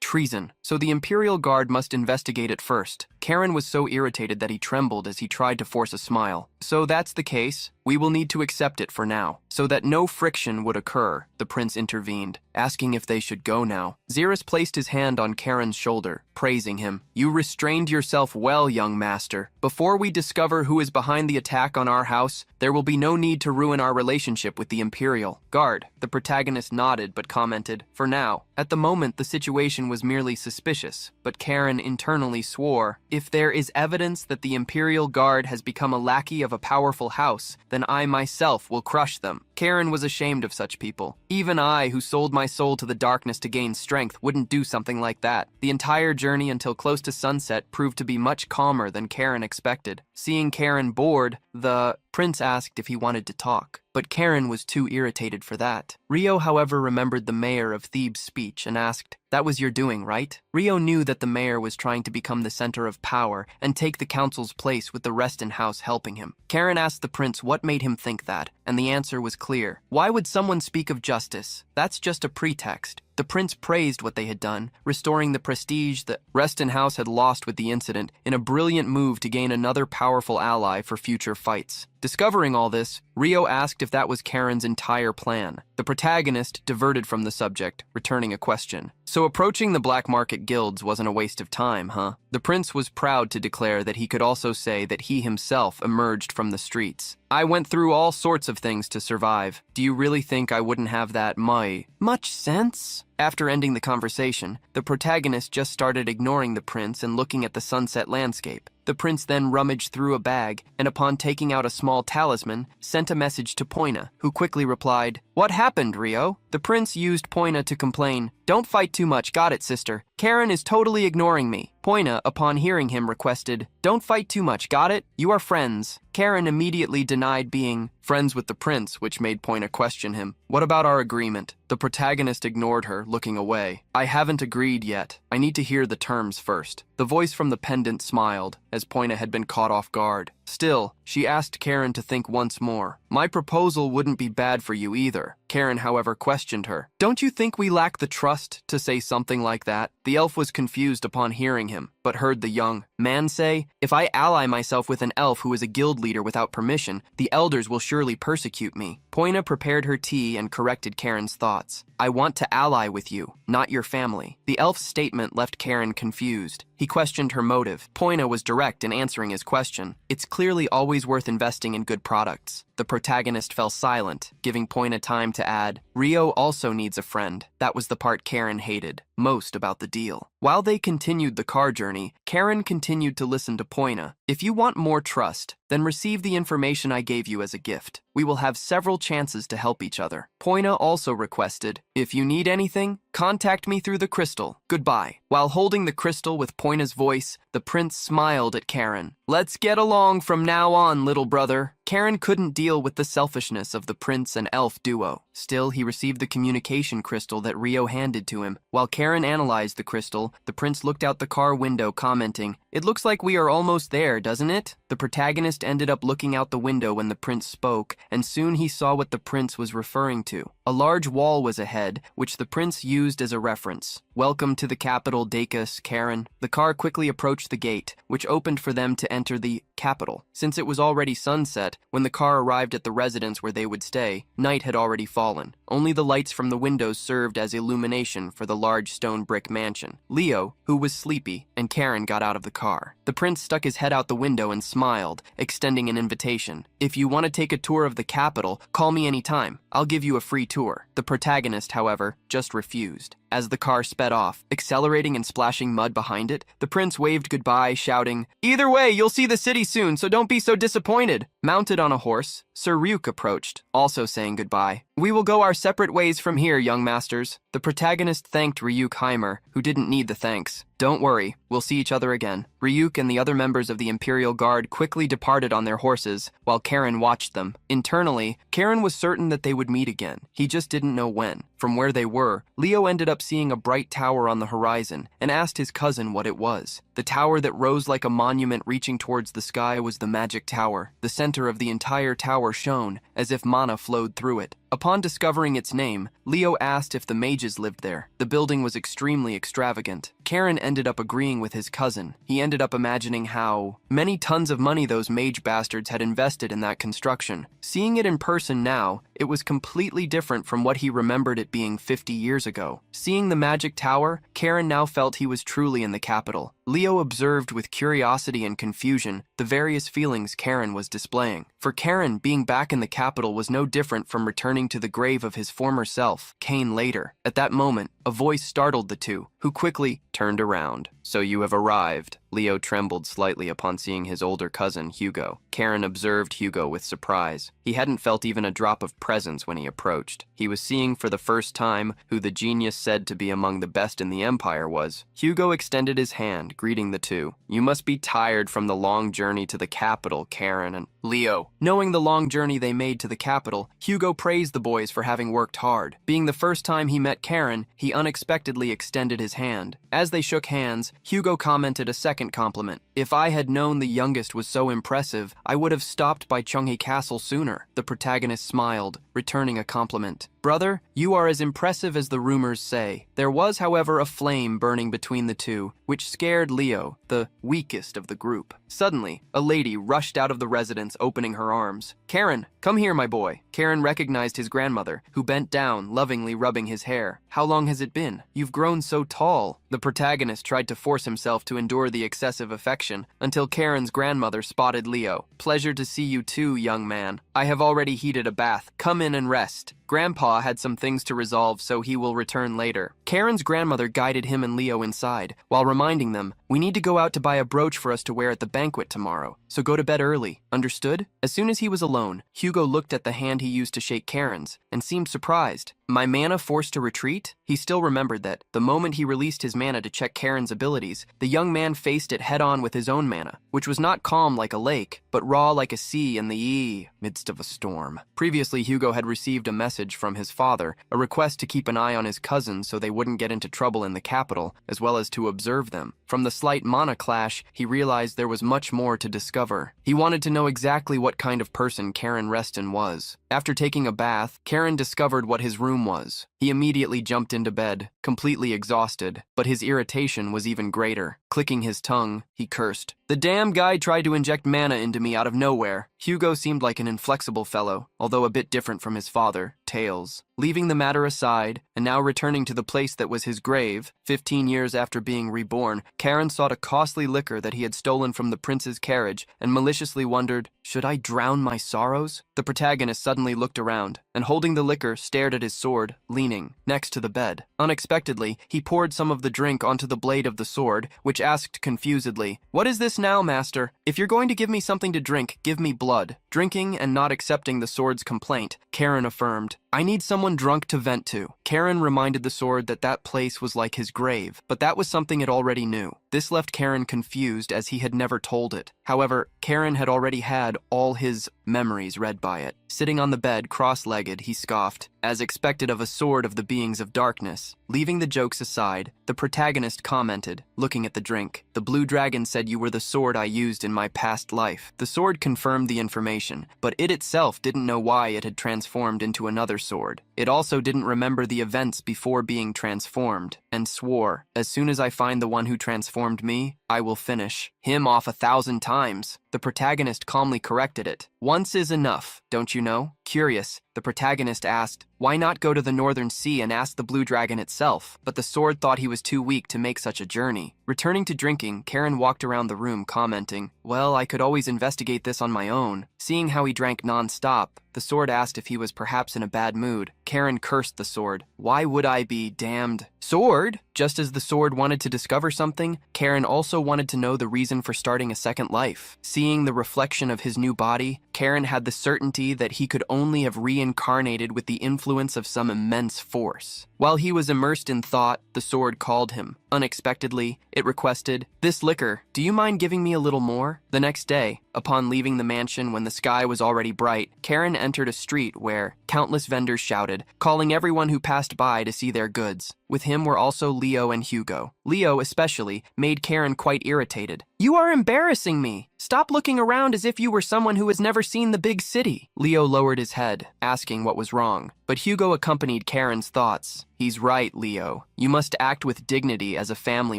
[SPEAKER 1] treason, so the Imperial Guard must investigate it first. Karen was so irritated that he trembled as he tried to force a smile. So that's the case. We will need to accept it for now. So that no friction would occur, the prince intervened, asking if they should go now. Xerus placed his hand on Karen's shoulder, praising him. You restrained yourself well, young master. Before we discover who is behind the attack on our house, there will be no need to ruin our relationship with the Imperial Guard. The protagonist nodded but commented, for now. At the moment, the situation was merely suspicious, but Karen internally swore, if there is evidence that the Imperial Guard has become a lackey of a powerful house, then I myself will crush them. Karen was ashamed of such people. Even I, who sold my soul to the darkness to gain strength, wouldn't do something like that. The entire journey until close to sunset proved to be much calmer than Karen expected. Seeing Karen bored, the prince asked if he wanted to talk, but Karen was too irritated for that. Rio, however, remembered the mayor of Thebes' speech and asked, that was your doing, right? Rio knew that the mayor was trying to become the center of power and take the council's place with the rest in house helping him. Karen asked the prince what made him think that, and the answer was clear. Why would someone speak of justice? That's just a pretext. The prince praised what they had done, restoring the prestige that Reston House had lost with the incident in a brilliant move to gain another powerful ally for future fights. Discovering all this, Rio asked if that was Karen's entire plan. The protagonist diverted from the subject, returning a question. So approaching the black market guilds wasn't a waste of time, huh? The prince was proud to declare that he could also say that he himself emerged from the streets. I went through all sorts of things to survive. Do you really think I wouldn't have that much sense? After ending the conversation, the protagonist just started ignoring the prince and looking at the sunset landscape. The prince then rummaged through a bag, and upon taking out a small talisman, sent a message to Poina, who quickly replied, What happened, Rio? The prince used Poina to complain, Don't fight too much, got it, sister. Karen is totally ignoring me. Poina, upon hearing him, requested, Don't fight too much, got it? You are friends. Karen immediately denied being friends with the prince, which made Poina question him. What about our agreement? The protagonist ignored her, looking away. I haven't agreed yet. I need to hear the terms first. The voice from the pendant smiled, as Poina had been caught off guard. Still, she asked Karen to think once more. My proposal wouldn't be bad for you either. Karen, however, questioned her. Don't you think we lack the trust to say something like that? The elf was confused upon hearing him, but heard the young man say, If I ally myself with an elf who is a guild leader without permission, the elders will surely persecute me. Poina prepared her tea and corrected Karen's thoughts. I want to ally with you, not your family. The elf's statement left Karen confused. He questioned her motive. Poina was direct in answering his question. It's clearly always worth investing in good products. The protagonist fell silent, giving Poina time to add, Rio also needs a friend. That was the part Karen hated most about the deal. While they continued the car journey, Karen continued to listen to Poina. If you want more trust, then receive the information I gave you as a gift. We will have several chances to help each other. Poina also requested, if you need anything, contact me through the crystal. Goodbye. While holding the crystal with Poina's voice, the prince smiled at Karen. Let's get along from now on, little brother. Karen couldn't deal with the selfishness of the prince and elf duo. Still, he received the communication crystal that Rio handed to him. While Karen analyzed the crystal, the prince looked out the car window, commenting, It looks like we are almost there, doesn't it? The protagonist ended up looking out the window when the prince spoke, and soon he saw what the prince was referring to. A large wall was ahead, which the prince used as a reference. Welcome to the capital, Dacus, Karen. The car quickly approached the gate, which opened for them to enter the capital. Since it was already sunset, when the car arrived at the residence where they would stay, night had already fallen. Only the lights from the windows served as illumination for the large stone brick mansion. Leo, who was sleepy, and Karen got out of the car. The prince stuck his head out the window and smiled, extending an invitation. If you want to take a tour of the capital, call me anytime. I'll give you a free tour. The protagonist, however, just refused. As the car sped off, accelerating and splashing mud behind it, the prince waved goodbye, shouting, Either way, you'll see the city soon, so don't be so disappointed. Mounted on a horse, Sir Ryuk approached, also saying goodbye. "We will go our separate ways from here, young masters." The protagonist thanked Ryuk Heimer, who didn't need the thanks. "Don't worry, we'll see each other again." Ryuk and the other members of the Imperial Guard quickly departed on their horses, while Karen watched them. Internally, Karen was certain that they would meet again. He just didn't know when. From where they were, Leo ended up seeing a bright tower on the horizon and asked his cousin what it was. The tower that rose like a monument reaching towards the sky was the Magic Tower. The center of the entire tower shone, as if mana flowed through it. Upon discovering its name, Leo asked if the mages lived there. The building was extremely extravagant. Karen ended up agreeing with his cousin. He ended up imagining how many tons of money those mage bastards had invested in that construction. Seeing it in person now, it was completely different from what he remembered it being 50 years ago. Seeing the Magic Tower, Karen now felt he was truly in the capital. Leo observed with curiosity and confusion the various feelings Karen was displaying. For Karen, being back in the capital was no different from returning to the grave of his former self, Cain later. At that moment, a voice startled the two, who quickly turned around. "So you have arrived." Leo trembled slightly upon seeing his older cousin, Hugo. Karen observed Hugo with surprise. He hadn't felt even a drop of presence when he approached. He was seeing for the first time who the genius said to be among the best in the Empire was. Hugo extended his hand, greeting the two. "You must be tired from the long journey to the capital, Karen and Leo." Knowing the long journey they made to the capital, Hugo praised the boys for having worked hard. Being the first time he met Karen, he unexpectedly extended his hand. As they shook hands, Hugo commented a second compliment. "If I had known the youngest was so impressive, I would have stopped by Chunghae Castle sooner." The protagonist smiled, returning a compliment. "Brother, you are as impressive as the rumors say." There was, however, a flame burning between the two, which scared Leo, the weakest of the group. Suddenly, a lady rushed out of the residence, opening her arms. "Karen, come here, my boy." Karen recognized his grandmother, who bent down, lovingly rubbing his hair. "How long has it been? You've grown so tall." The protagonist tried to force himself to endure the excessive affection, until Karen's grandmother spotted Leo. "Pleasure to see you too, young man. I have already heated a bath. Come in and rest. Grandpa had some things to resolve, so he will return later." Karen's grandmother guided him and Leo inside, while reminding them, "We need to go out to buy a brooch for us to wear at the banquet tomorrow, so go to bed early. Understood?" As soon as he was alone, Hugo looked at the hand he used to shake Karen's, and seemed surprised. "My mana forced to retreat?" He still remembered that, the moment he released his mana to check Karen's abilities, the young man faced it head-on with his own mana, which was not calm like a lake, but raw like a sea in the midst of a storm. Previously, Hugo had received a message from his father, a request to keep an eye on his cousins so they wouldn't get into trouble in the capital, as well as to observe them. From the slight mana clash, he realized there was much more to discover. He wanted to know exactly what kind of person Karen Reston was. After taking a bath, Karen discovered what his room was. He immediately jumped into bed, completely exhausted, but his irritation was even greater. Clicking his tongue, he cursed. "The damn guy tried to inject mana into me out of nowhere." Hugo seemed like an inflexible fellow, although a bit different from his father, Tails. Leaving the matter aside, and now returning to the place that was his grave, 15 years after being reborn, Karen sought a costly liquor that he had stolen from the prince's carriage and maliciously wondered, "Should I drown my sorrows?" The protagonist suddenly looked around, and holding the liquor, stared at his sword, leaning next to the bed. Unexpectedly, he poured some of the drink onto the blade of the sword, which asked confusedly, "What is this now, master? If you're going to give me something to drink, give me blood." Drinking and not accepting the sword's complaint, Karen affirmed, "I need someone drunk to vent to." Karen reminded the sword that that place was like his grave, but that was something it already knew. This left Karen confused as he had never told it. However, Karen had already had all his memories read by it. Sitting on the bed, cross-legged, he scoffed, as expected of a sword of the beings of darkness. Leaving the jokes aside, the protagonist commented, looking at the drink, "The blue dragon said you were the sword I used in my past life." The sword confirmed the information, but it itself didn't know why it had transformed into another sword. It also didn't remember the events before being transformed, and swore, "As soon as I find the one who transformed me, I will finish him off 1,000 times. The protagonist calmly corrected it. "Once is enough, don't you know?" Curious, the protagonist asked, "Why not go to the Northern Sea and ask the blue dragon itself?" But the sword thought he was too weak to make such a journey. Returning to drinking, Karen walked around the room commenting, "Well, I could always investigate this on my own." Seeing how he drank non-stop, the sword asked if he was perhaps in a bad mood. Karen cursed the sword. "Why would I be damned?" "Sword?" Just as the sword wanted to discover something, Karen also wanted to know the reason for starting a second life. See Seeing the reflection of his new body, Karen had the certainty that he could only have reincarnated with the influence of some immense force. While he was immersed in thought, the sword called him. Unexpectedly, it requested, "This liquor, do you mind giving me a little more?" The next day, upon leaving the mansion when the sky was already bright, Karen entered a street where countless vendors shouted, calling everyone who passed by to see their goods. With him were also Leo and Hugo. Leo, especially, made Karen quite irritated. "You are embarrassing me! Stop looking around as if you were someone who has never seen the big city." Leo lowered his head, asking what was wrong. But Hugo accompanied Karen's thoughts. "He's right, Leo. You must act with dignity as a family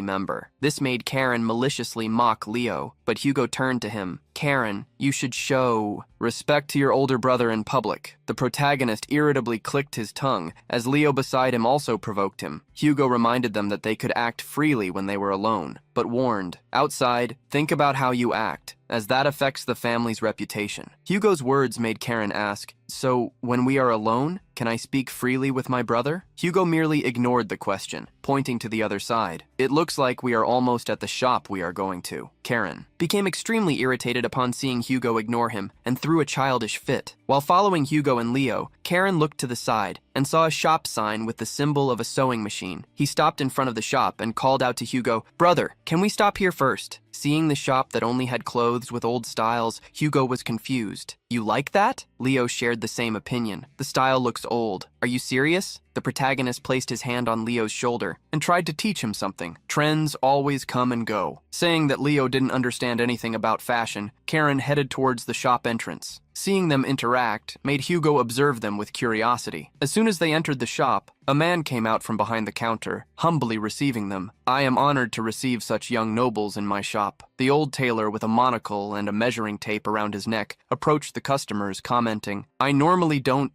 [SPEAKER 1] member." This made Karen maliciously mock Leo, but Hugo turned to him. "Karen, you should show respect to your older brother in public." The protagonist irritably clicked his tongue, as Leo beside him also provoked him. Hugo reminded them that they could act freely when they were alone, but warned, "Outside, think about how you act, as that affects the family's reputation." Hugo's words made Karen ask, "So, when we are alone, can I speak freely with my brother?" Hugo merely ignored the question, pointing to the other side. "It looks like we are almost at the shop we are going to." Karen became extremely irritated upon seeing Hugo ignore him and threw a childish fit. While following Hugo and Leo, Karen looked to the side and saw a shop sign with the symbol of a sewing machine. He stopped in front of the shop and called out to Hugo, "Brother, can we stop here first?" Seeing the shop that only had clothes with old styles, Hugo was confused. "You like that?" Leo shared the same opinion. "The style looks old. Are you serious?" The protagonist placed his hand on Leo's shoulder and tried to teach him something. "Trends always come and go." Saying that Leo didn't understand anything about fashion, Karen headed towards the shop entrance. Seeing them interact made Hugo observe them with curiosity. As soon as they entered the shop, a man came out from behind the counter, humbly receiving them. "I am honored to receive such young nobles in my shop." The old tailor, with a monocle and a measuring tape around his neck, approached the customers, commenting, "I normally don't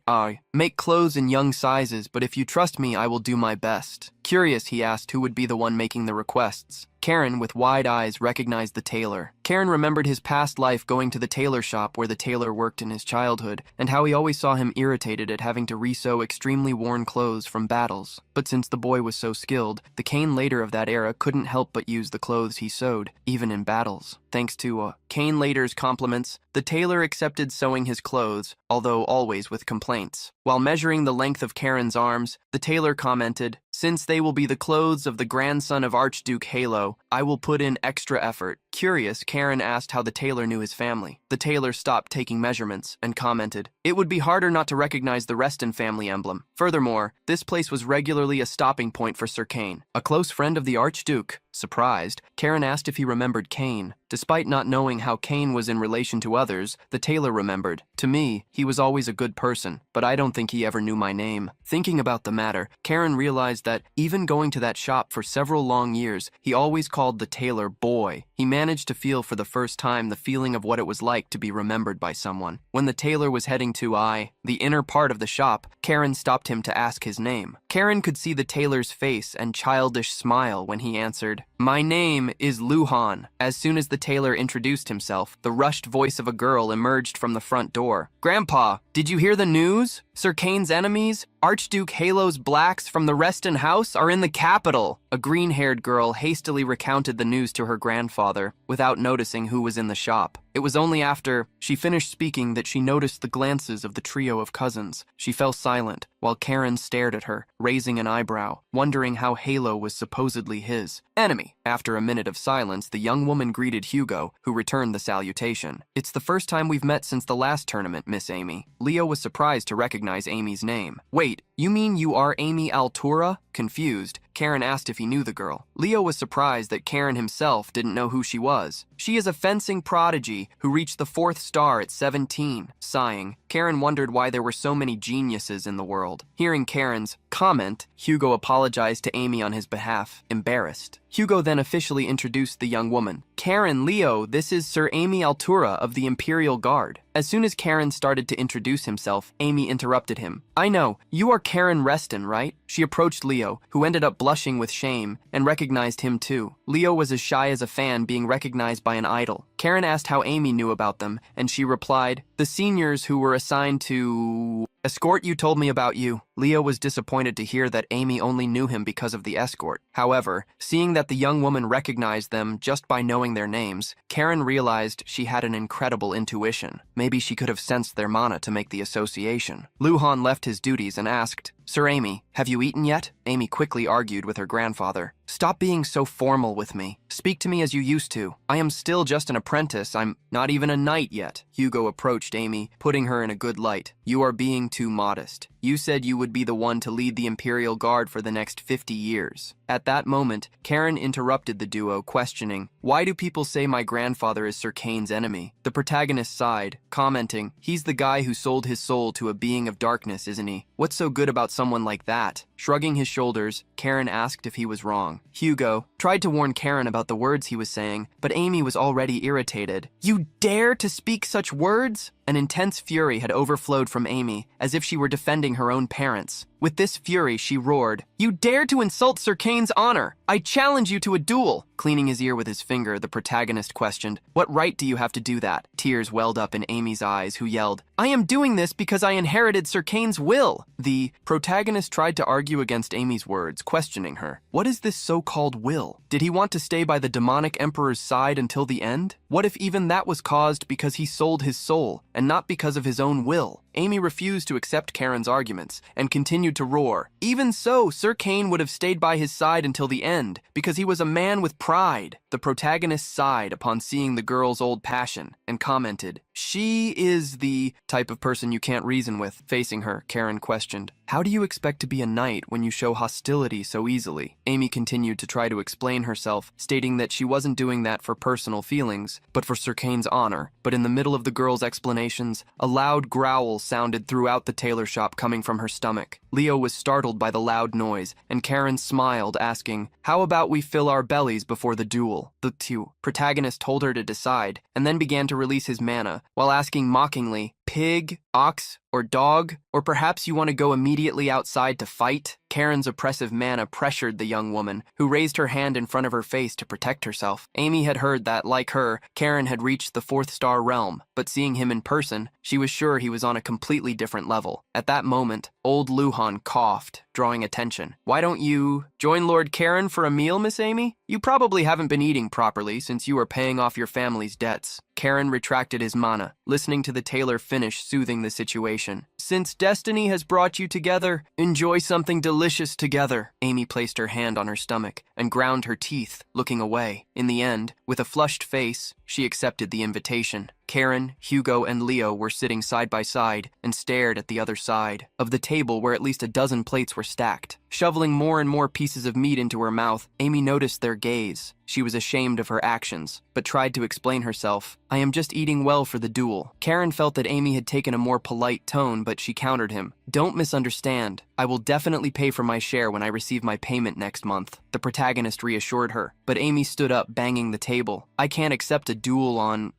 [SPEAKER 1] make clothes in young sizes, but if you trust me, I will do my best." Curious, he asked who would be the one making the requests. Karen, with wide eyes, recognized the tailor. Karen remembered his past life going to the tailor shop where the tailor worked in his childhood, and how he always saw him irritated at having to resew extremely worn clothes from battles. But since the boy was so skilled, the Kane later of that era couldn't help but use the clothes he sewed, even in battles. Thanks to Kane later's compliments, the tailor accepted sewing his clothes, although always with complaints. While measuring the length of Karen's arms, the tailor commented, "Since they will be the clothes of the grandson of Archduke Yahello, I will put in extra effort." Curious, Karen asked how the tailor knew his family. The tailor stopped taking measurements and commented, "It would be harder not to recognize the Reston family emblem. Furthermore, this place was regularly a stopping point for Sir Kane, a close friend of the Archduke." Surprised, Karen asked if he remembered Kane. Despite not knowing how Kane was in relation to others, the tailor remembered, "To me, he was always a good person, but I don't think he ever knew my name." Thinking about the matter, Karen realized that, even going to that shop for several long years, he always called the tailor boy. He managed to feel for the first time the feeling of what it was like to be remembered by someone. When the tailor was heading to the inner part of the shop, Karen stopped him to ask his name. Karen could see the tailor's face and childish smile when he answered, "My name is Luhan." As soon as the tailor introduced himself, the rushed voice of a girl emerged from the front door. "Grandpa, did you hear the news? Sir Kane's enemies, Archduke Yahello's blacks from the Reston house, are in the capital." A green-haired girl hastily recounted the news to her grandfather, without noticing who was in the shop. It was only after she finished speaking that she noticed the glances of the trio of cousins. She fell silent, while Karen stared at her, raising an eyebrow, wondering how Yahello was supposedly his enemy. After a minute of silence, the young woman greeted Hugo, who returned the salutation. "It's the first time we've met since the last tournament, Miss Amy." Leo was surprised to recognize Amy's name. "Wait, you mean you are Amy Altura?" Confused, Karen asked if he knew the girl. Leo was surprised that Karen himself didn't know who she was. "She is a fencing prodigy who reached the 4th star at 17. Sighing, Karen wondered why there were so many geniuses in the world. Hearing Karen's comment, Hugo apologized to Amy on his behalf, embarrassed. Hugo then officially introduced the young woman. "Karen, Leo, this is Sir Amy Altura of the Imperial Guard." As soon as Karen started to introduce himself, Amy interrupted him. "I know, you are Karen Reston, right?" She approached Leo, who ended up blushing with shame, and recognized him too. Leo was as shy as a fan being recognized by an idol. Karen asked how Amy knew about them, and she replied, "The seniors who were assigned to Escort, you told me about you. Leo was disappointed to hear that Amy only knew him because of the escort. However, seeing that the young woman recognized them just by knowing their names, Karen realized she had an incredible intuition. Maybe she could have sensed their mana to make the association. Luhan left his duties and asked, "Sir Amy, have you eaten yet?" Amy quickly argued with her grandfather. "Stop being so formal with me. Speak to me as you used to. I am still just an apprentice. I'm not even a knight yet." Hugo approached Amy, putting her in a good light. "You are being too modest. You said you would be the one to lead the Imperial Guard for the next 50 years. At that moment, Karen interrupted the duo, questioning, "Why do people say my grandfather is Sir Kane's enemy?" The protagonist sighed, commenting, "He's the guy who sold his soul to a being of darkness, isn't he? What's so good about someone like that?" Shrugging his shoulders, Karen asked if he was wrong. Hugo tried to warn Karen about the words he was saying, but Amy was already irritated. "You dare to speak such words?" An intense fury had overflowed from Amy, as if she were defending her own parents. With this fury, she roared, "You dare to insult Sir Kane's honor! I challenge you to a duel!" Cleaning his ear with his finger, the protagonist questioned, "What right do you have to do that?" Tears welled up in Amy's eyes, who yelled, "I am doing this because I inherited Sir Kane's will!" The protagonist tried to argue against Amy's words, questioning her. What is this so-called will? Did he want to stay by the demonic emperor's side until the end? What if even that was caused because he sold his soul, and not because of his own will? Amy refused to accept Karen's arguments, and continued to roar. Even so, Sir Kane would have stayed by his side until the end, because he was a man with pride. The protagonist sighed upon seeing the girl's old passion, and commented, "She is the type of person you can't reason with." Facing her, Karen questioned, "How do you expect to be a knight when you show hostility so easily?" Amy continued to try to explain herself, stating that she wasn't doing that for personal feelings, but for Sir Kane's honor. But in the middle of the girl's explanations, a loud growl sounded throughout the tailor shop coming from her stomach. Leo was startled by the loud noise, and Karen smiled, asking, "How about we fill our bellies before the duel?" The protagonist told her to decide, and then began to release his mana, while asking mockingly, "Pig, ox, or dog? Or perhaps you want to go immediately outside to fight?" Karen's oppressive mana pressured the young woman, who raised her hand in front of her face to protect herself. Amy had heard that, like her, Karen had reached the 4th star realm, but seeing him in person, she was sure he was on a completely different level. At that moment, old Luhan coughed, drawing attention. "Why don't you join Lord Karen for a meal, Miss Amy? You probably haven't been eating properly since you are paying off your family's debts." Karen retracted his mana, listening to the tailor finish soothing the situation. "Since destiny has brought you together, enjoy something delicious together." Amy placed her hand on her stomach and ground her teeth, looking away. In the end, with a flushed face, she accepted the invitation. Karen, Hugo, and Leo were sitting side by side and stared at the other side of the table where at least a dozen plates were stacked. Shoveling more and more pieces of meat into her mouth, Amy noticed their gaze. She was ashamed of her actions, but tried to explain herself. "I am just eating well for the duel." Karen felt that Amy had taken a more polite tone, but she countered him. "Don't misunderstand. I will definitely pay for my share when I receive my payment next month." The protagonist reassured her, but Amy stood up, banging the table. "I can't accept a duel on,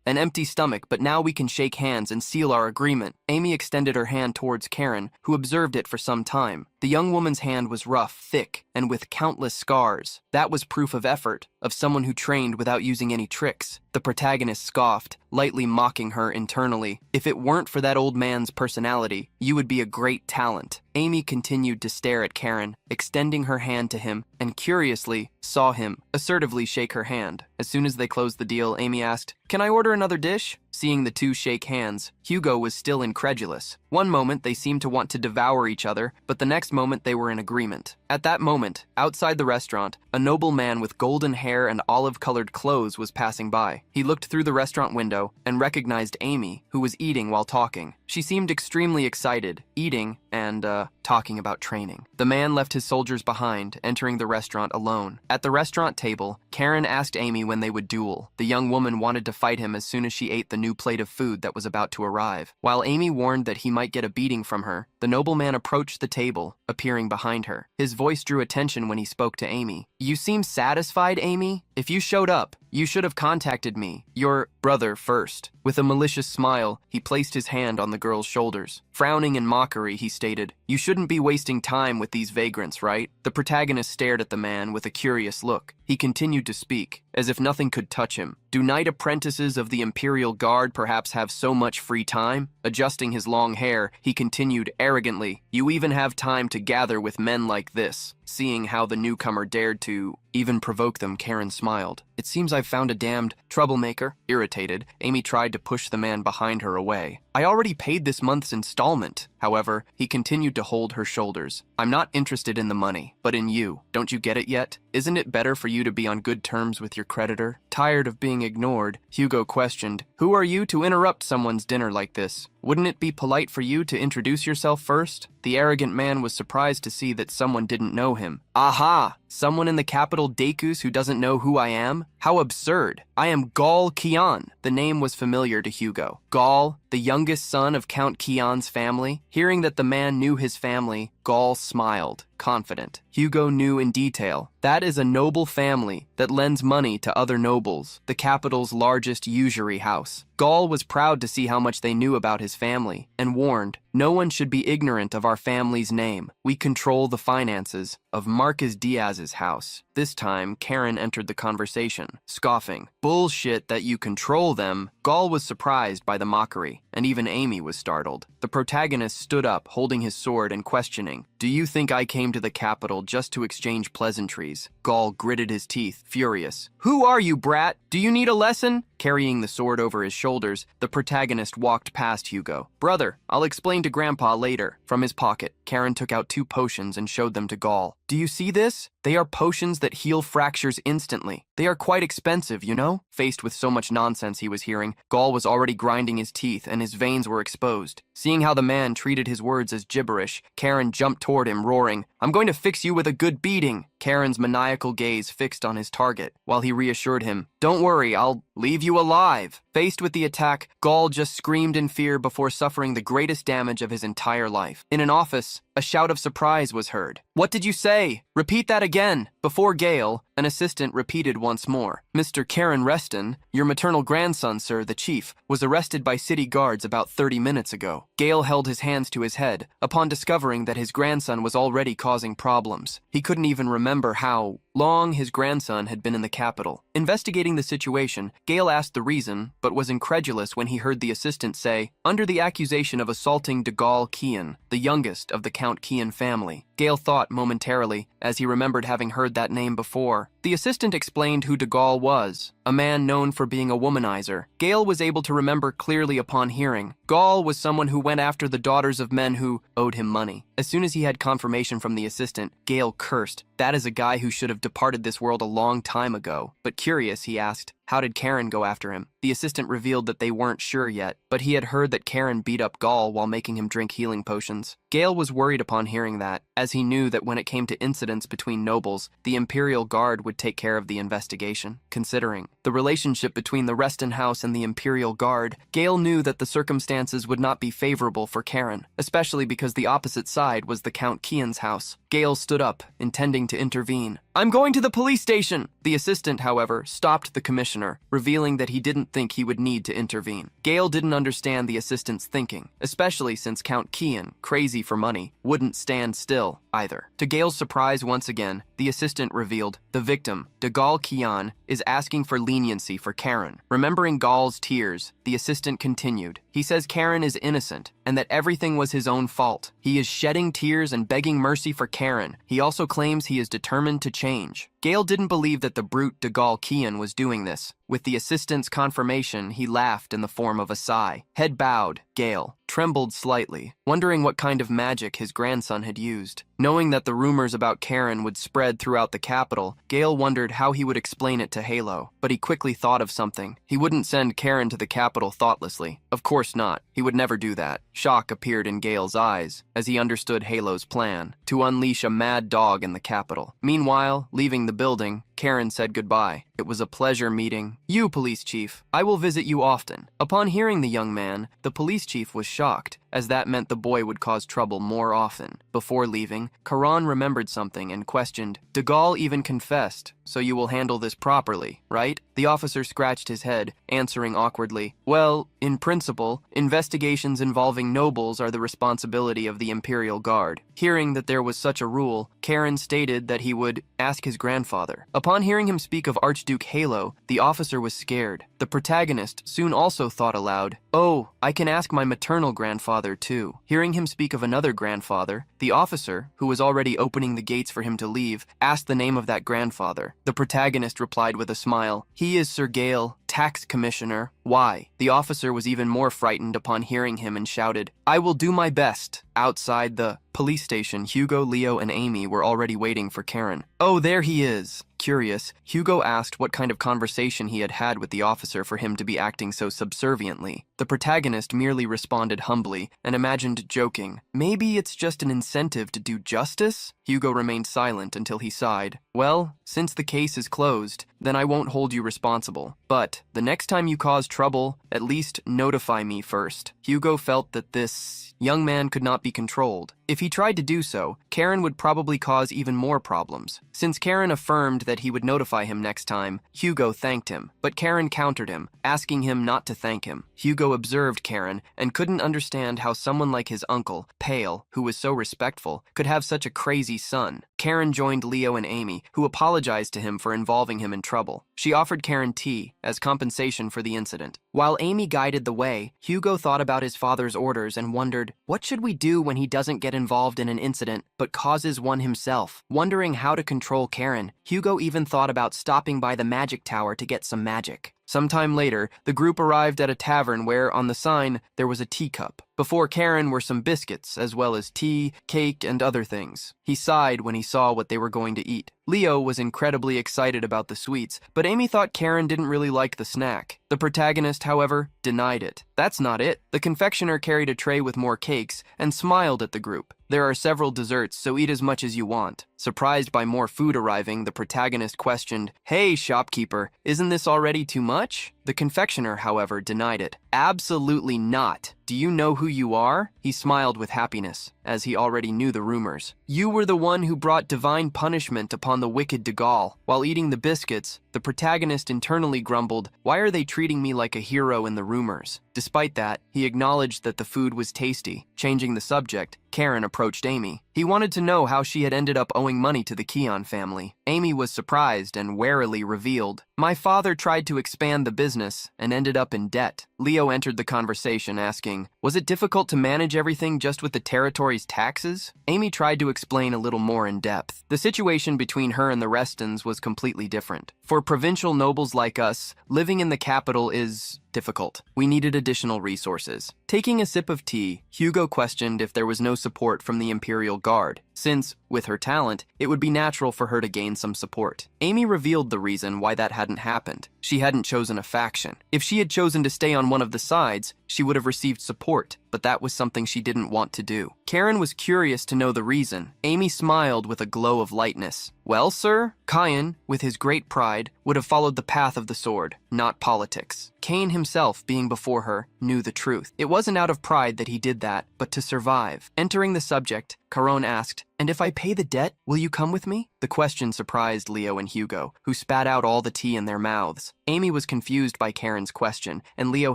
[SPEAKER 1] an empty stomach, but now we can shake hands and seal our agreement." Amy extended her hand towards Karen, who observed it for some time. The young woman's hand was rough, thick, and with countless scars. That was proof of effort, of someone who trained without using any tricks. The protagonist scoffed, lightly mocking her internally. "If it weren't for that old man's personality, you would be a great talent." Amy continued to stare at Karen, extending her hand to him, and curiously saw him assertively shake her hand. As soon as they closed the deal, Amy asked, "Can I order another dish?" Seeing the two shake hands, Hugo was still incredulous. One moment they seemed to want to devour each other, but the next moment they were in agreement. At that moment, outside the restaurant, a noble man with golden hair and olive-colored clothes was passing by. He looked through the restaurant window and recognized Amy, who was eating while talking. She seemed extremely excited, eating and, talking about training. The man left his soldiers behind, entering the restaurant alone. At the restaurant table, Karen asked Amy when they would duel. The young woman wanted to fight him as soon as she ate the new plate of food that was about to arrive. While Amy warned that he might get a beating from her, the nobleman approached the table, appearing behind her. His voice drew attention when he spoke to Amy. "You seem satisfied, Amy? If you showed up, you should have contacted me, your brother, first. With a malicious smile, he placed his hand on the girl's shoulders. Frowning in mockery, he stated, "You shouldn't be wasting time with these vagrants, right?" The protagonist stared at the man with a curious look. He continued to speak, as if nothing could touch him. "Do knight apprentices of the Imperial Guard perhaps have so much free time?" Adjusting his long hair, he continued arrogantly, "You even have time to gather with men like this." Seeing how the newcomer dared to even provoke them, Karen smiled. "It seems I've found a damned troublemaker." Irritated, Amy tried to push the man behind her away. "I already paid this month's installment." However, he continued to hold her shoulders. "I'm not interested in the money, but in you. Don't you get it yet? Isn't it better for you to be on good terms with your creditor?" Tired of being ignored, Hugo questioned, "Who are you to interrupt someone's dinner like this? Wouldn't it be polite for you to introduce yourself first?" The arrogant man was surprised to see that someone didn't know him. "Aha! Someone in the capital Dekus who doesn't know who I am? How absurd. I am Gal Kian." The name was familiar to Hugo. Gal, the youngest son of Count Kian's family. Hearing that the man knew his family, Gal smiled, confident. Hugo knew in detail. That is a noble family that lends money to other nobles, the capital's largest usury house. Gal was proud to see how much they knew about his family, and warned, "No one should be ignorant of our family's name. We control the finances of Marcus Diaz's house." This time, Karen entered the conversation, scoffing. "Bullshit that you control them." Gal was surprised by the mockery, and even Amy was startled. The protagonist stood up, holding his sword and questioning, "Do you think I came to the capital just to exchange pleasantries?" Gal gritted his teeth, furious. "Who are you, brat? Do you need a lesson?" Carrying the sword over his shoulders, the protagonist walked past Hugo. "Brother, I'll explain to Grandpa later." From his pocket, Karen took out 2 potions and showed them to Gal. "Do you see this? They are potions that heal fractures instantly. They are quite expensive, you know?" Faced with so much nonsense he was hearing, Gal was already grinding his teeth and his veins were exposed. Seeing how the man treated his words as gibberish, Karen jumped toward him, roaring, "I'm going to fix you with a good beating." Karen's maniacal gaze fixed on his target, while he reassured him, "Don't worry, I'll leave you alive." Faced with the attack, Gal just screamed in fear before suffering the greatest damage of his entire life. In an office, a shout of surprise was heard. "What did you say? Repeat that again." Before Gale, an assistant repeated once more. "Mr. Karen Reston, your maternal grandson, sir, the chief, was arrested by city guards about 30 minutes ago." Gale held his hands to his head, upon discovering that his grandson was already causing problems. He couldn't even remember how long his grandson had been in the capital. Investigating the situation, Gale asked the reason, but was incredulous when he heard the assistant say, "Under the accusation of assaulting Gal Kian, the youngest of the Count Kian family." Gale thought momentarily, as he remembered having heard that name before. The assistant explained who Gal was, a man known for being a womanizer. Gale was able to remember clearly upon hearing. Gal was someone who went after the daughters of men who owed him money. As soon as he had confirmation from the assistant, Gale cursed. That is a guy who should have departed this world a long time ago. But curious, he asked, "How did Karen go after him?" The assistant revealed that they weren't sure yet, but he had heard that Karen beat up Gal while making him drink healing potions. Gale was worried upon hearing that, as he knew that when it came to incidents between nobles, the Imperial Guard would take care of the investigation. Considering the relationship between the Reston House and the Imperial Guard, Gale knew that the circumstances would not be favorable for Karen, especially because the opposite side was the Count Kian's house. Gale stood up, intending to intervene. "I'm going to the police station!" The assistant, however, stopped the commissioner, revealing that he didn't think he would need to intervene. Gale didn't understand the assistant's thinking, especially since Count Kian, crazy for money, wouldn't stand still either. To Gale's surprise once again, the assistant revealed the victim, Gal Kian, is asking for leniency for Karen. Remembering Gal's tears, the assistant continued, "He says Karen is innocent and that everything was his own fault. He is shedding tears and begging mercy for Karen. He also claims he is determined to change." Gale didn't believe that the brute Gal Kian was doing this. With the assistant's confirmation, he laughed in the form of a sigh. Head bowed, Gale trembled slightly, wondering what kind of magic his grandson had used. Knowing that the rumors about Karen would spread throughout the capital, Gale wondered how he would explain it to Yahello, but he quickly thought of something. He wouldn't send Karen to the capital thoughtlessly. Of course not. He would never do that. Shock appeared in Gale's eyes as he understood Yahello's plan to unleash a mad dog in the capital. Meanwhile, leaving the building, Karen said goodbye. "It was a pleasure meeting you, police chief. I will visit you often." Upon hearing the young man, the police chief was shocked, as that meant the boy would cause trouble more often. Before leaving, Karan remembered something and questioned, "Gal even confessed so you will handle this properly, right? The officer scratched his head, answering awkwardly, well, in principle, investigations involving nobles are the responsibility of the Imperial Guard. Hearing that there was such a rule, Karen stated that he would ask his grandfather. Upon hearing him speak of Archduke Yahello, the officer was scared. The protagonist soon also thought aloud, oh, I can ask my maternal grandfather too. Hearing him speak of another grandfather, the officer, who was already opening the gates for him to leave, asked the name of that grandfather. The protagonist replied with a smile, he is Sir Gale, tax commissioner. Why? The officer was even more frightened upon hearing him and shouted, I will do my best. Outside the police station, Hugo, Leo, and Amy were already waiting for Karen. Oh, there he is. Curious, Hugo asked what kind of conversation he had had with the officer for him to be acting so subserviently. The protagonist merely responded humbly and imagined joking, maybe it's just an incentive to do justice? Hugo remained silent until he sighed. Well, since the case is closed, then I won't hold you responsible. But the next time you cause trouble, at least notify me first. Hugo felt that this young man could not be controlled. If he tried to do so, Karen would probably cause even more problems. Since Karen affirmed that he would notify him next time, Hugo thanked him, but Karen countered him, asking him not to thank him. Hugo observed Karen and couldn't understand how someone like his uncle, Pale, who was so respectful, could have such a crazy son. Karen joined Leo and Amy, who apologized to him for involving him in trouble. She offered Karen tea as compensation for the incident. While Amy guided the way, Hugo thought about his father's orders and wondered, what should we do when he doesn't get involved in an incident but causes one himself? Wondering how to control Karen, Hugo even thought about stopping by the magic tower to get some magic. Sometime later, the group arrived at a tavern where, on the sign, there was a teacup. Before Karen were some biscuits, as well as tea, cake, and other things. He sighed when he saw what they were going to eat. Leo was incredibly excited about the sweets, but Amy thought Karen didn't really like the snack. The protagonist, however, denied it. That's not it. The confectioner carried a tray with more cakes and smiled at the group. There are several desserts, so eat as much as you want. Surprised by more food arriving, the protagonist questioned, hey, shopkeeper, isn't this already too much? The confectioner, however, denied it. Absolutely not. Do you know who you are? He smiled with happiness, as he already knew the rumors. You were the one who brought divine punishment upon the wicked de Gaulle. While eating the biscuits, the protagonist internally grumbled, why are they treating me like a hero in the rumors? Despite that, he acknowledged that the food was tasty. Changing the subject, Karen approached Amy. He wanted to know how she had ended up owing money to the Keon family. Amy was surprised and warily revealed, my father tried to expand the business and ended up in debt. Leo entered the conversation asking, was it difficult to manage everything just with the territory's taxes? Amy tried to explain a little more in depth. The situation between her and the Restons was completely different. For provincial nobles like us, living in the capital is difficult. We needed additional resources. Taking a sip of tea, Hugo questioned if there was no support from the Imperial Guard, since, with her talent, it would be natural for her to gain some support. Amy revealed the reason why that hadn't happened. She hadn't chosen a faction. If she had chosen to stay on one of the sides, she would have received support, but that was something she didn't want to do. Karen was curious to know the reason. Amy smiled with a glow of lightness. Well, sir, Kyan, with his great pride, would have followed the path of the sword, not politics. Cain himself, being before her, knew the truth. It wasn't out of pride that he did that, but to survive. Entering the subject, Caron asked, and if I pay the debt, will you come with me? The question surprised Leo and Hugo, who spat out all the tea in their mouths. Amy was confused by Karen's question, and Leo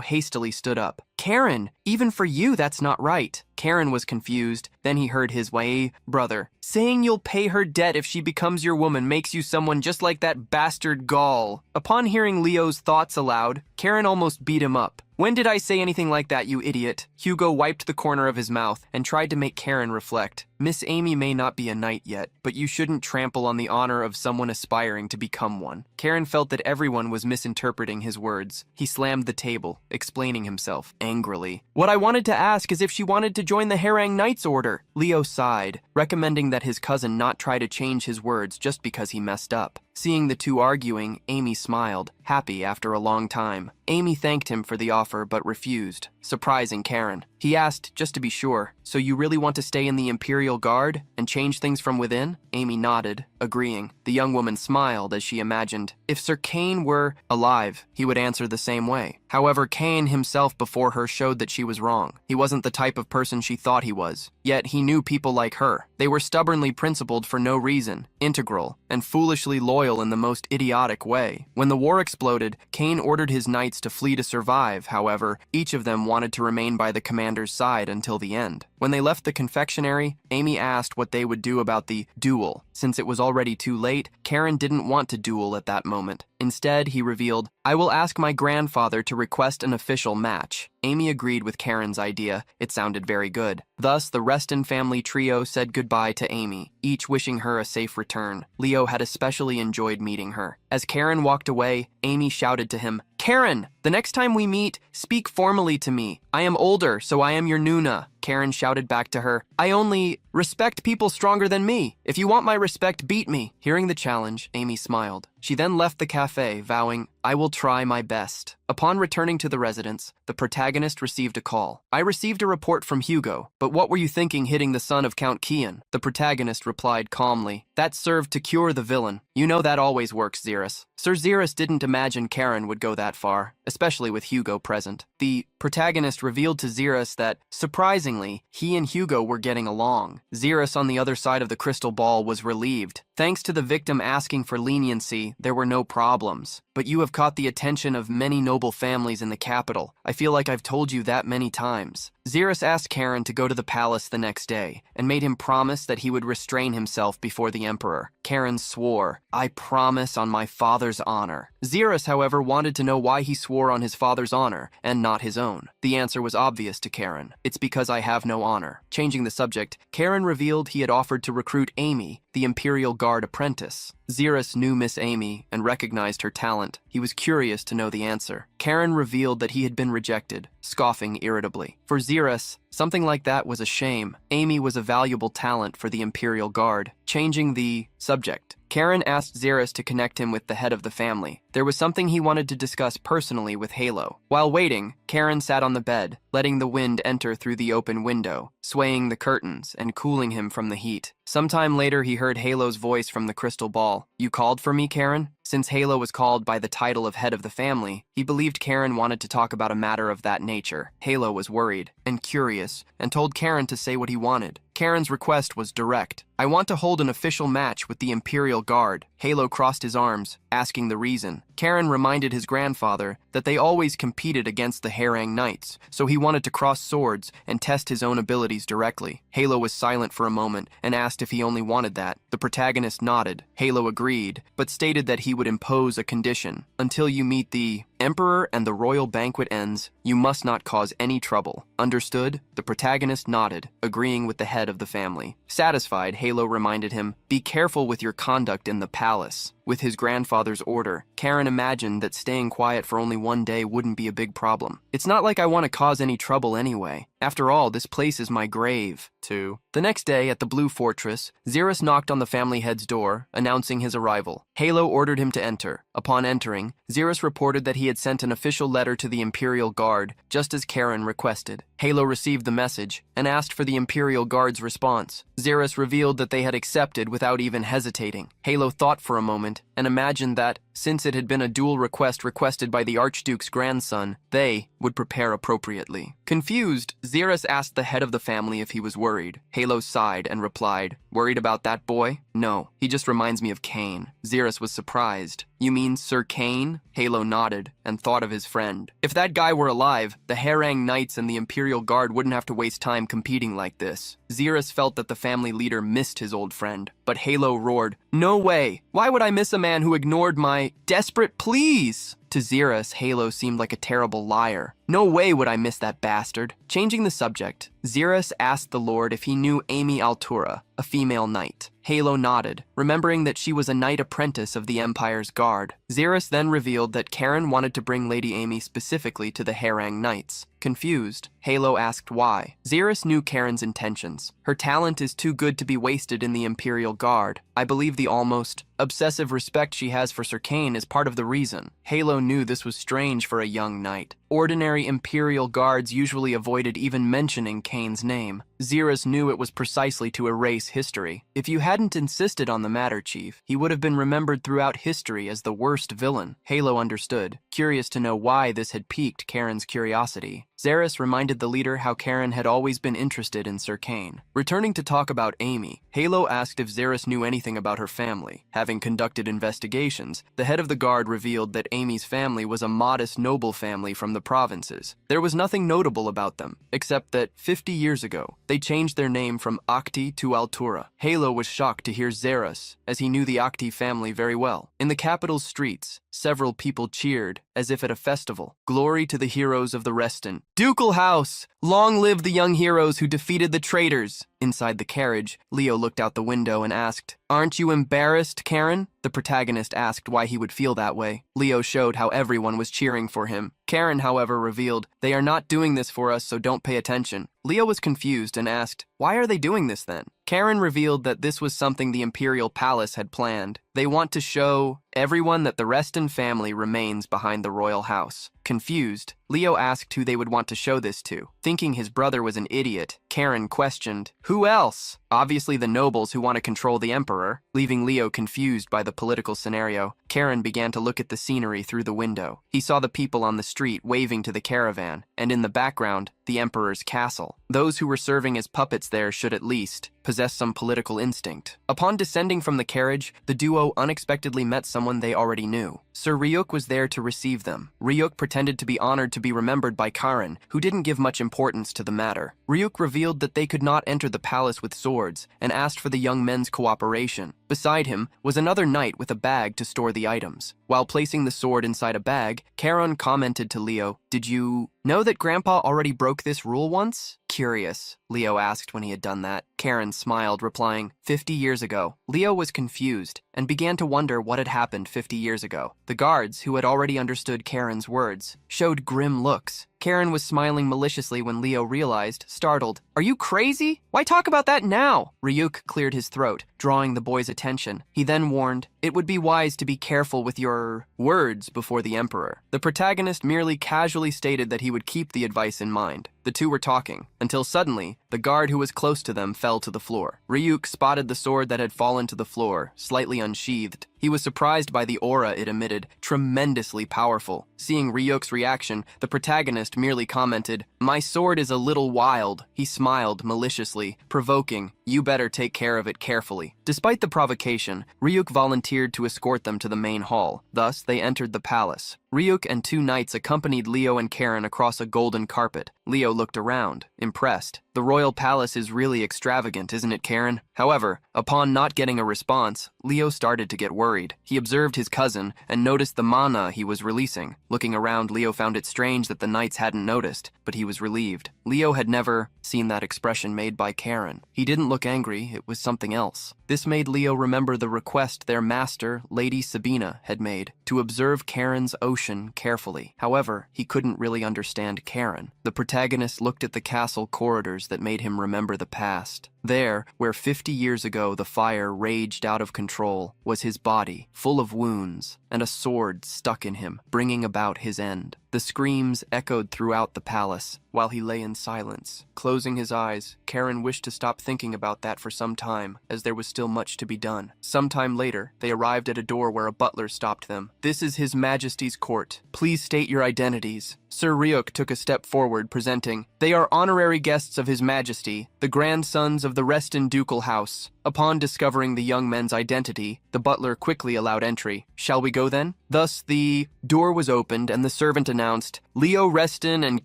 [SPEAKER 1] hastily stood up. Karen, even for you, that's not right. Karen was confused. Then he heard his way, brother. Saying you'll pay her debt if she becomes your woman makes you someone just like that bastard Gaul. Upon hearing Leo's thoughts aloud, Karen almost beat him up. When did I say anything like that, you idiot? Hugo wiped the corner of his mouth and tried to make Karen reflect. Miss Amy may not be a knight yet, but you shouldn't trample on the honor of someone aspiring to become one. Karen felt that everyone was misinterpreting his words. He slammed the table, explaining himself angrily. What I wanted to ask is if she wanted to join the Harang Knights Order. Leo sighed, recommending that his cousin not try to change his words just because he messed up. Seeing the two arguing, Amy smiled, happy after a long time. Amy thanked him for the offer but refused, surprising Karen. He asked, just to be sure, so you really want to stay in the Imperial Guard and change things from within? Amy nodded, agreeing. The young woman smiled as she imagined. If Sir Cain were alive, he would answer the same way. However, Cain himself before her showed that she was wrong. He wasn't the type of person she thought he was. Yet he knew people like her. They were stubbornly principled for no reason, integral, and foolishly loyal in the most idiotic way. When the war exploded, Cain ordered his knights to flee to survive. However, each of them wanted to remain by the commander's side until the end. When they left the confectionery, Amy asked what they would do about the duel. Since it was already too late, Karen didn't want to duel at that moment. Instead, he revealed, "I will ask my grandfather to request an official match." Amy agreed with Karen's idea. It sounded very good. Thus, the Reston family trio said goodbye to Amy, each wishing her a safe return. Leo had especially enjoyed meeting her. As Karen walked away, Amy shouted to him, "Karen, the next time we meet, speak formally to me. I am older, so I am your Nuna." Karen shouted back to her, "I only respect people stronger than me. If you want my respect, beat me." Hearing the challenge, Amy smiled. She then left the cafe, vowing, "I will try my best." Upon returning to the residence, the protagonist received a call. "I received a report from Hugo, but what were you thinking hitting the son of Count Kian?" The protagonist replied calmly, "That served to cure the villain. You know that always works, Xerus." Sir Xerus didn't imagine Karen would go that far, especially with Hugo present. The protagonist revealed to Xerus that, surprisingly, he and Hugo were getting along. Xerus on the other side of the crystal ball was relieved. Thanks to the victim asking for leniency, there were no problems. "But you have caught the attention of many noble families in the capital. I feel like I've told you that many times." Xerus asked Karen to go to the palace the next day, and made him promise that he would restrain himself before the emperor. Karen swore, "I promise on my father's honor." Xerus, however, wanted to know why he swore on his father's honor, and not his own. The answer was obvious to Karen. "It's because I have no honor." Changing the subject, Karen revealed he had offered to recruit Amy, the Imperial Guard apprentice. Xerus knew Miss Amy and recognized her talent. He was curious to know the answer. Karen revealed that he had been rejected, scoffing irritably. For Xerus, something like that was a shame. Amy was a valuable talent for the Imperial Guard. Changing the subject, Karen asked Xerus to connect him with the head of the family. There was something he wanted to discuss personally with Yahello. While waiting, Karen sat on the bed, letting the wind enter through the open window, swaying the curtains and cooling him from the heat. Sometime later, he heard Yahello's voice from the crystal ball. "You called for me, Karen?" Since Yahello was called by the title of head of the family, he believed Karen wanted to talk about a matter of that nature. Yahello was worried and curious and told Karen to say what he wanted. Karen's request was direct. "I want to hold an official match with the Imperial Guard." Yahello crossed his arms, asking the reason. Karen reminded his grandfather that they always competed against the Harang Knights, so he wanted to cross swords and test his own abilities directly. Yahello was silent for a moment and asked if he only wanted that. The protagonist nodded. Yahello agreed, but stated that he would impose a condition. "Until you meet the Emperor and the royal banquet ends, you must not cause any trouble." Understood? The protagonist nodded, agreeing with the head of the family. Satisfied, Yahello reminded him, "Be careful with your conduct in the palace." With his grandfather's order, Karen imagined that staying quiet for only one day wouldn't be a big problem. "It's not like I want to cause any trouble anyway. After all, this place is my grave, too." The next day, at the Blue Fortress, Xerus knocked on the family head's door, announcing his arrival. Yahello ordered him to enter. Upon entering, Xerus reported that he had sent an official letter to the Imperial Guard, just as Karen requested. Yahello received the message and asked for the Imperial Guard's response. Xerus revealed that they had accepted without even hesitating. Yahello thought for a moment and imagined that, since it had been a dual request requested by the Archduke's grandson, they would prepare appropriately. Confused, Xerus asked the head of the family if he was worried. Yahello sighed and replied, "Worried about that boy? No, he just reminds me of Cain." Xerus was surprised. "You mean Sir Cain?" Yahello nodded and thought of his friend. If that guy were alive, the Harang Knights and the Imperial Guard wouldn't have to waste time competing like this. Xerus felt that the family leader missed his old friend, but Yahello roared, "No way! Why would I miss a man who ignored my desperate pleas?" To Xerus, Yahello seemed like a terrible liar. "No way would I miss that bastard." Changing the subject, Xerus asked the Lord if he knew Amy Altura, a female knight. Yahello nodded, remembering that she was a knight apprentice of the Empire's Guard. Xerus then revealed that Karen wanted to bring Lady Amy specifically to the Harang Knights. Confused, Yahello asked why. Xerus knew Karen's intentions. "Her talent is too good to be wasted in the Imperial Guard. I believe the almost obsessive respect she has for Sir Cain is part of the reason." Yahello knew this was strange for a young knight. Ordinary mercenary imperial guards usually avoided even mentioning Kane's name. Xeris knew it was precisely to erase history. If you hadn't insisted on the matter, Chief, he would have been remembered throughout history as the worst villain. Yahello understood, curious to know why this had piqued Karen's curiosity. Xeris reminded the leader how Karen had always been interested in Sir Kane. Returning to talk about Amy, Yahello asked if Xeris knew anything about her family. Having conducted investigations, the head of the guard revealed that Amy's family was a modest noble family from the provinces. There was nothing notable about them, except that 50 years ago, they changed their name from Akti to Altura. Yahello was shocked to hear Xeris, as he knew the Akti family very well. In the capital's streets, several people cheered, as if at a festival. Glory to the heroes of the Reston. Ducal House! Long live the young heroes who defeated the traitors! Inside the carriage, Leo looked out the window and asked, "Aren't you embarrassed, Karen?" The protagonist asked why he would feel that way. Leo showed how everyone was cheering for him. Karen, however, revealed, "They are not doing this for us, so don't pay attention." Leo was confused and asked, "Why are they doing this then?" Karen revealed that this was something the Imperial Palace had planned. They want to show everyone that the Reston family remains behind the royal house. Confused, Leo asked who they would want to show this to. Thinking his brother was an idiot, Karen questioned, "Who else?" Obviously the nobles who want to control the emperor. Leaving Leo confused by the political scenario, Karen began to look at the scenery through the window. He saw the people on the street waving to the caravan, and in the background, the emperor's castle. Those who were serving as puppets there should at least possess some political instinct. Upon descending from the carriage, the duo unexpectedly met someone they already knew. Sir Ryuk was there to receive them. Ryuk pretended to be honored to be remembered by Karen, who didn't give much importance to the matter. Ryuk revealed that they could not enter the palace with swords, and asked for the young men's cooperation. Beside him was another knight with a bag to store the items. While placing the sword inside a bag, Karen commented to Leo, "Did you know that Grandpa already broke this rule once?" "Curious," Leo asked when he had done that. Karen smiled, replying, 50 years ago." Leo was confused and began to wonder what had happened 50 years ago. The guards, who had already understood Karen's words, showed grim looks. Karen was smiling maliciously when Leo realized, startled, "Are you crazy? Why talk about that now?" Ryuk cleared his throat, drawing the boy's attention. He then warned, "It would be wise to be careful with your words before the emperor." The protagonist merely casually stated that he would keep the advice in mind. The two were talking, until suddenly, the guard who was close to them fell to the floor. Ryuk spotted the sword that had fallen to the floor, slightly unsheathed. He was surprised by the aura it emitted, tremendously powerful. Seeing Ryuk's reaction, the protagonist merely commented, "My sword is a little wild." He smiled maliciously, provoking, "You better take care of it carefully." Despite the provocation, Ryuk volunteered to escort them to the main hall. Thus, they entered the palace. Ryuk and two knights accompanied Leo and Karen across a golden carpet. Leo looked around, impressed. "The royal palace is really extravagant, isn't it, Karen?" However, upon not getting a response, Leo started to get worried. He observed his cousin and noticed the mana he was releasing. Looking around, Leo found it strange that the knights hadn't noticed, but he was relieved. Leo had never seen that expression made by Karen. He didn't look angry, it was something else. This made Leo remember the request their master, Lady Sabina, had made, to observe Karen's ocean carefully. However, he couldn't really understand Karen. The protagonist looked at the castle corridors that made him remember the past. There, where 50 years ago the fire raged out of control, was his body, full of wounds, and a sword stuck in him, bringing about his end. The screams echoed throughout the palace, while he lay in silence. Closing his eyes, Karen wished to stop thinking about that for some time, as there was still much to be done. Sometime later, they arrived at a door where a butler stopped them. "This is His Majesty's court. Please state your identities." Sir Ryuk took a step forward, presenting, "They are honorary guests of His Majesty, the grandsons of the Reston ducal house." Upon discovering the young men's identity, the butler quickly allowed entry. "Shall we go then?" Thus, the door was opened and the servant announced, "Leo Reston and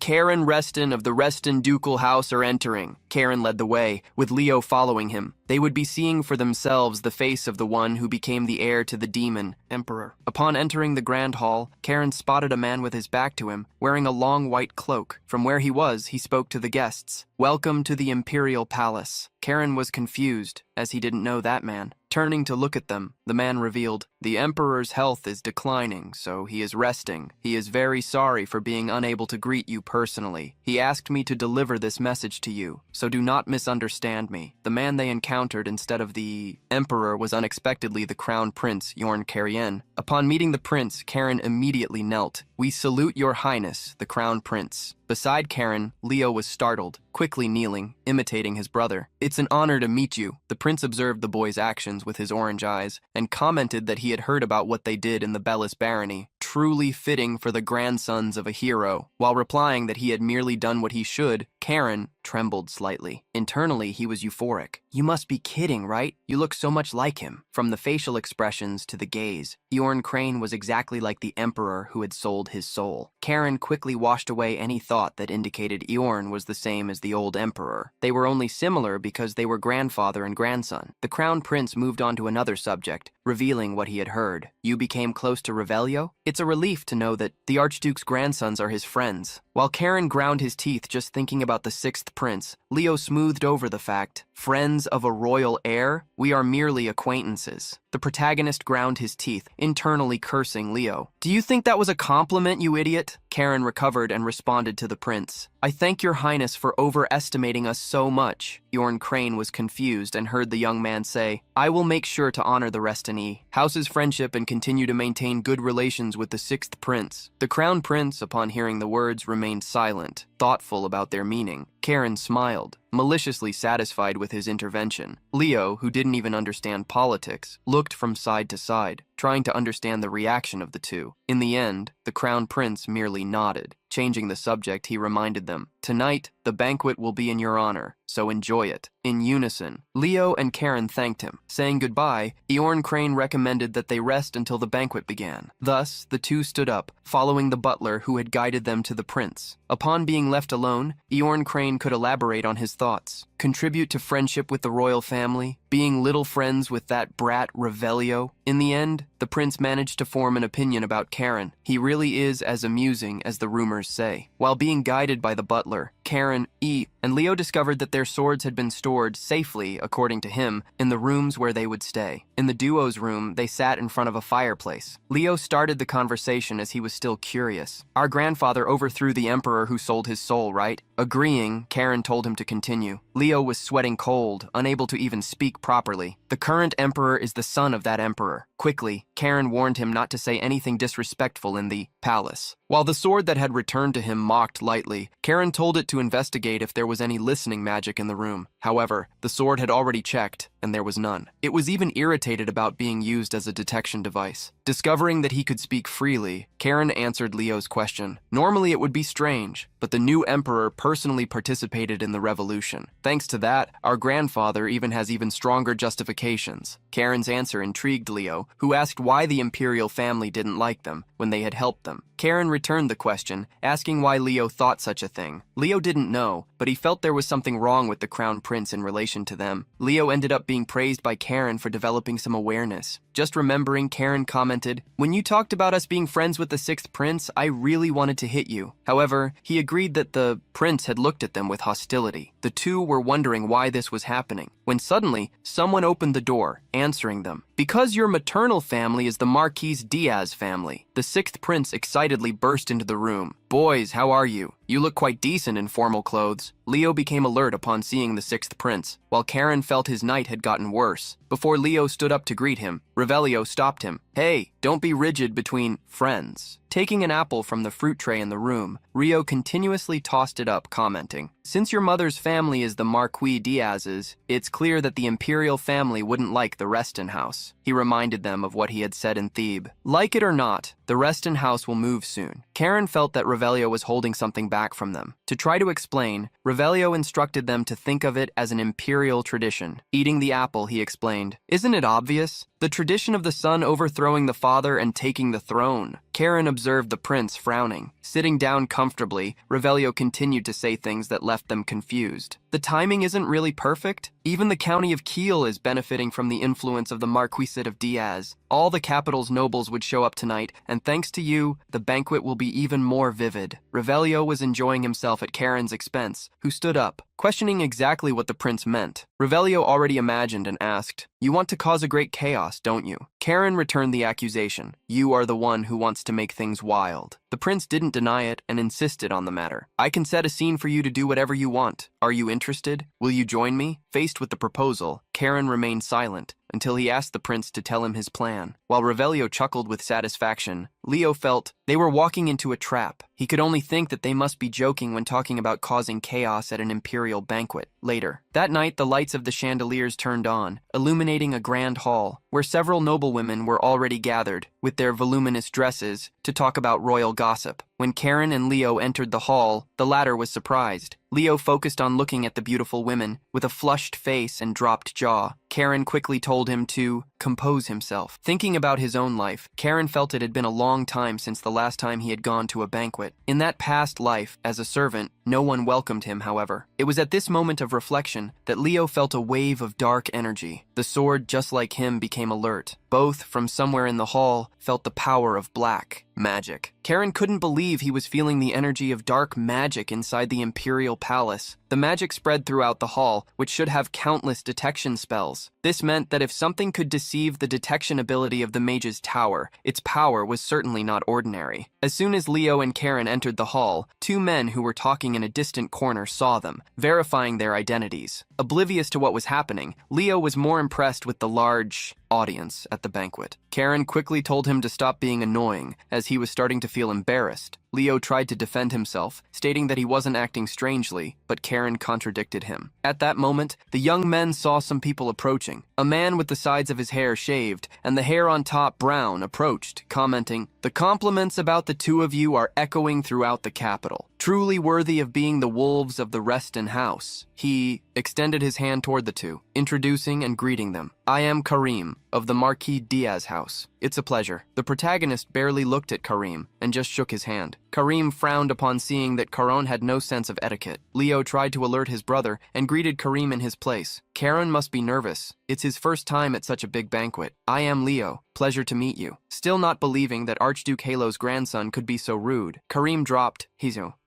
[SPEAKER 1] Karen Reston of the Reston ducal house are entering." Karen led the way, with Leo following him. They would be seeing for themselves the face of the one who became the heir to the demon, Emperor. Upon entering the grand hall, Karen spotted a man with his back to him, wearing a long white cloak. From where he was, he spoke to the guests. "Welcome to the Imperial Palace." Karen was confused, as he didn't know that man. Turning to look at them, the man revealed, "The Emperor's health is declining, so he is resting. He is very sorry for being unable to greet you personally. He asked me to deliver this message to you, so do not misunderstand me." The man they encountered instead of the Emperor was unexpectedly the Crown Prince, Yorn Karien. Upon meeting the prince, Karen immediately knelt. "We salute your highness, the crown prince." Beside Karen, Leo was startled, quickly kneeling, imitating his brother. "It's an honor to meet you." The prince observed the boy's actions with his orange eyes and commented that he had heard about what they did in the Bellis barony, truly fitting for the grandsons of a hero. While replying that he had merely done what he should, Karen trembled slightly. Internally, he was euphoric. "You must be kidding, right? You look so much like him." From the facial expressions to the gaze, Eorn Crane was exactly like the emperor who had sold his soul. Karen quickly washed away any thought that indicated Eorn was the same as the old emperor. They were only similar because they were grandfather and grandson. The crown prince moved on to another subject, revealing what he had heard. "You became close to Revelio?" It's a relief to know that the Archduke's grandsons are his friends. While Karen ground his teeth just thinking about the sixth prince, Leo smoothed over the fact, "Friends of a royal heir? We are merely acquaintances." The protagonist ground his teeth, internally cursing Leo. "Do you think that was a compliment, you idiot?" Karen recovered and responded to the prince. "I thank your highness for overestimating us so much." Eorn Crane was confused and heard the young man say, "I will make sure to honor the Restini house's friendship and continue to maintain good relations with the sixth prince." The crown prince, upon hearing the words, remained silent, thoughtful about their meaning. Karen smiled, maliciously satisfied with his intervention. Leo, who didn't even understand politics, looked from side to side, trying to understand the reaction of the two. In the end, the crown prince merely nodded. Changing the subject, he reminded them, "Tonight, the banquet will be in your honor, so enjoy it." In unison, Leo and Karen thanked him. Saying goodbye, Eorn Crane recommended that they rest until the banquet began. Thus, the two stood up, following the butler who had guided them to the prince. Upon being left alone, Eorn Crane could elaborate on his thoughts. Contribute to friendship with the royal family, being little friends with that brat Revelio. In the end, the prince managed to form an opinion about Karen. He really is as amusing as the rumors say. While being guided by the butler, Karen, and Leo discovered that their swords had been stored safely, according to him, in the rooms where they would stay. In the duo's room, they sat in front of a fireplace. Leo started the conversation as he was still curious. "Our grandfather overthrew the emperor who sold his soul, right?" Agreeing, Karen told him to continue. Leo was sweating cold, unable to even speak properly. "The current emperor is the son of that emperor." Quickly, Karen warned him not to say anything disrespectful in the palace. While the sword that had returned to him mocked lightly, Karen told it to investigate if there was any listening magic in the room. However, the sword had already checked, and there was none. It was even irritated about being used as a detection device. Discovering that he could speak freely, Karen answered Leo's question. "Normally it would be strange, but the new emperor personally participated in the revolution. Thanks to that, our grandfather even has even stronger justifications." Karen's answer intrigued Leo, who asked why the imperial family didn't like them when they had helped them. Karen returned the question, asking why Leo thought such a thing. Leo didn't know, but he felt there was something wrong with the crown prince in relation to them. Leo ended up being praised by Karen for developing some awareness. Just remembering, Karen commented, "When you talked about us being friends with the sixth prince, I really wanted to hit you." However, he agreed that the prince had looked at them with hostility. The two were wondering why this was happening, when suddenly, someone opened the door, answering them. "Because your maternal family is the Marquis Diaz family." The sixth prince excitedly burst into the room. "Boys, how are you? You look quite decent in formal clothes." Leo became alert upon seeing the sixth prince, while Karen felt his night had gotten worse. Before Leo stood up to greet him, Revelio stopped him. "Hey, don't be rigid between friends." Taking an apple from the fruit tray in the room, Rio continuously tossed it up, commenting, "Since your mother's family is the Marquis Diaz's, it's clear that the imperial family wouldn't like the Reston house." He reminded them of what he had said in Thebe. Like it or not, the Reston house will move soon. Karen felt that Revelio was holding something back from them. To try to explain, Revelio instructed them to think of it as an imperial tradition. Eating the apple, he explained, "Isn't it obvious? The tradition of the son overthrowing the father and taking the throne." Karen observed the prince frowning. Sitting down comfortably, Revelio continued to say things that left them confused. "The timing isn't really perfect. Even the county of Kiel is benefiting from the influence of the Marquisate of Diaz. All the capital's nobles would show up tonight, and thanks to you, the banquet will be even more vivid." Revelio was enjoying himself at Karen's expense, who stood up, questioning exactly what the prince meant. Revelio already imagined and asked, "You want to cause a great chaos, don't you?" Karen returned the accusation. "You are the one who wants to make things wild." The prince didn't deny it and insisted on the matter. "I can set a scene for you to do whatever you want. Are you interested? Will you join me?" Faced with the proposal, Karen remained silent, until he asked the prince to tell him his plan. While Revelio chuckled with satisfaction, Leo felt they were walking into a trap. He could only think that they must be joking when talking about causing chaos at an imperial banquet. Later, that night the lights of the chandeliers turned on, illuminating a grand hall, where several noblewomen were already gathered, with their voluminous dresses, to talk about royal gossip. When Karen and Leo entered the hall, the latter was surprised. Leo focused on looking at the beautiful women, with a flushed face and dropped jaw. Karen quickly told him to compose himself. Thinking about his own life, Karen felt it had been a long time since the last time he had gone to a banquet. In that past life, as a servant, no one welcomed him, however. It was at this moment of reflection that Leo felt a wave of dark energy. The sword, just like him, became alert. Both, from somewhere in the hall, felt the power of black magic. Karen couldn't believe he was feeling the energy of dark magic inside the imperial palace. The magic spread throughout the hall, which should have countless detection spells. This meant that if something could deceive the detection ability of the mage's tower, its power was certainly not ordinary. As soon as Leo and Karen entered the hall, two men who were talking in a distant corner saw them, verifying their identities. Oblivious to what was happening, Leo was more impressed with the large audience at the banquet. Karen quickly told him to stop being annoying, as he was starting to feel embarrassed. Leo tried to defend himself, stating that he wasn't acting strangely, but Karen contradicted him. At that moment, the young men saw some people approaching. A man with the sides of his hair shaved and the hair on top brown approached, commenting, "The compliments about the two of you are echoing throughout the capital. Truly worthy of being the wolves of the Reston house." He extended his hand toward the two, introducing and greeting them. "I am Karim, of the Marquis Diaz house. It's a pleasure." The protagonist barely looked at Karim and just shook his hand. Karim frowned upon seeing that Caron had no sense of etiquette. Leo tried to alert his brother and greeted Karim in his place. Karen must be nervous. It's his first time at such a big banquet. "I am Leo. Pleasure to meet you." Still not believing that Archduke Halo's grandson could be so rude, Karim dropped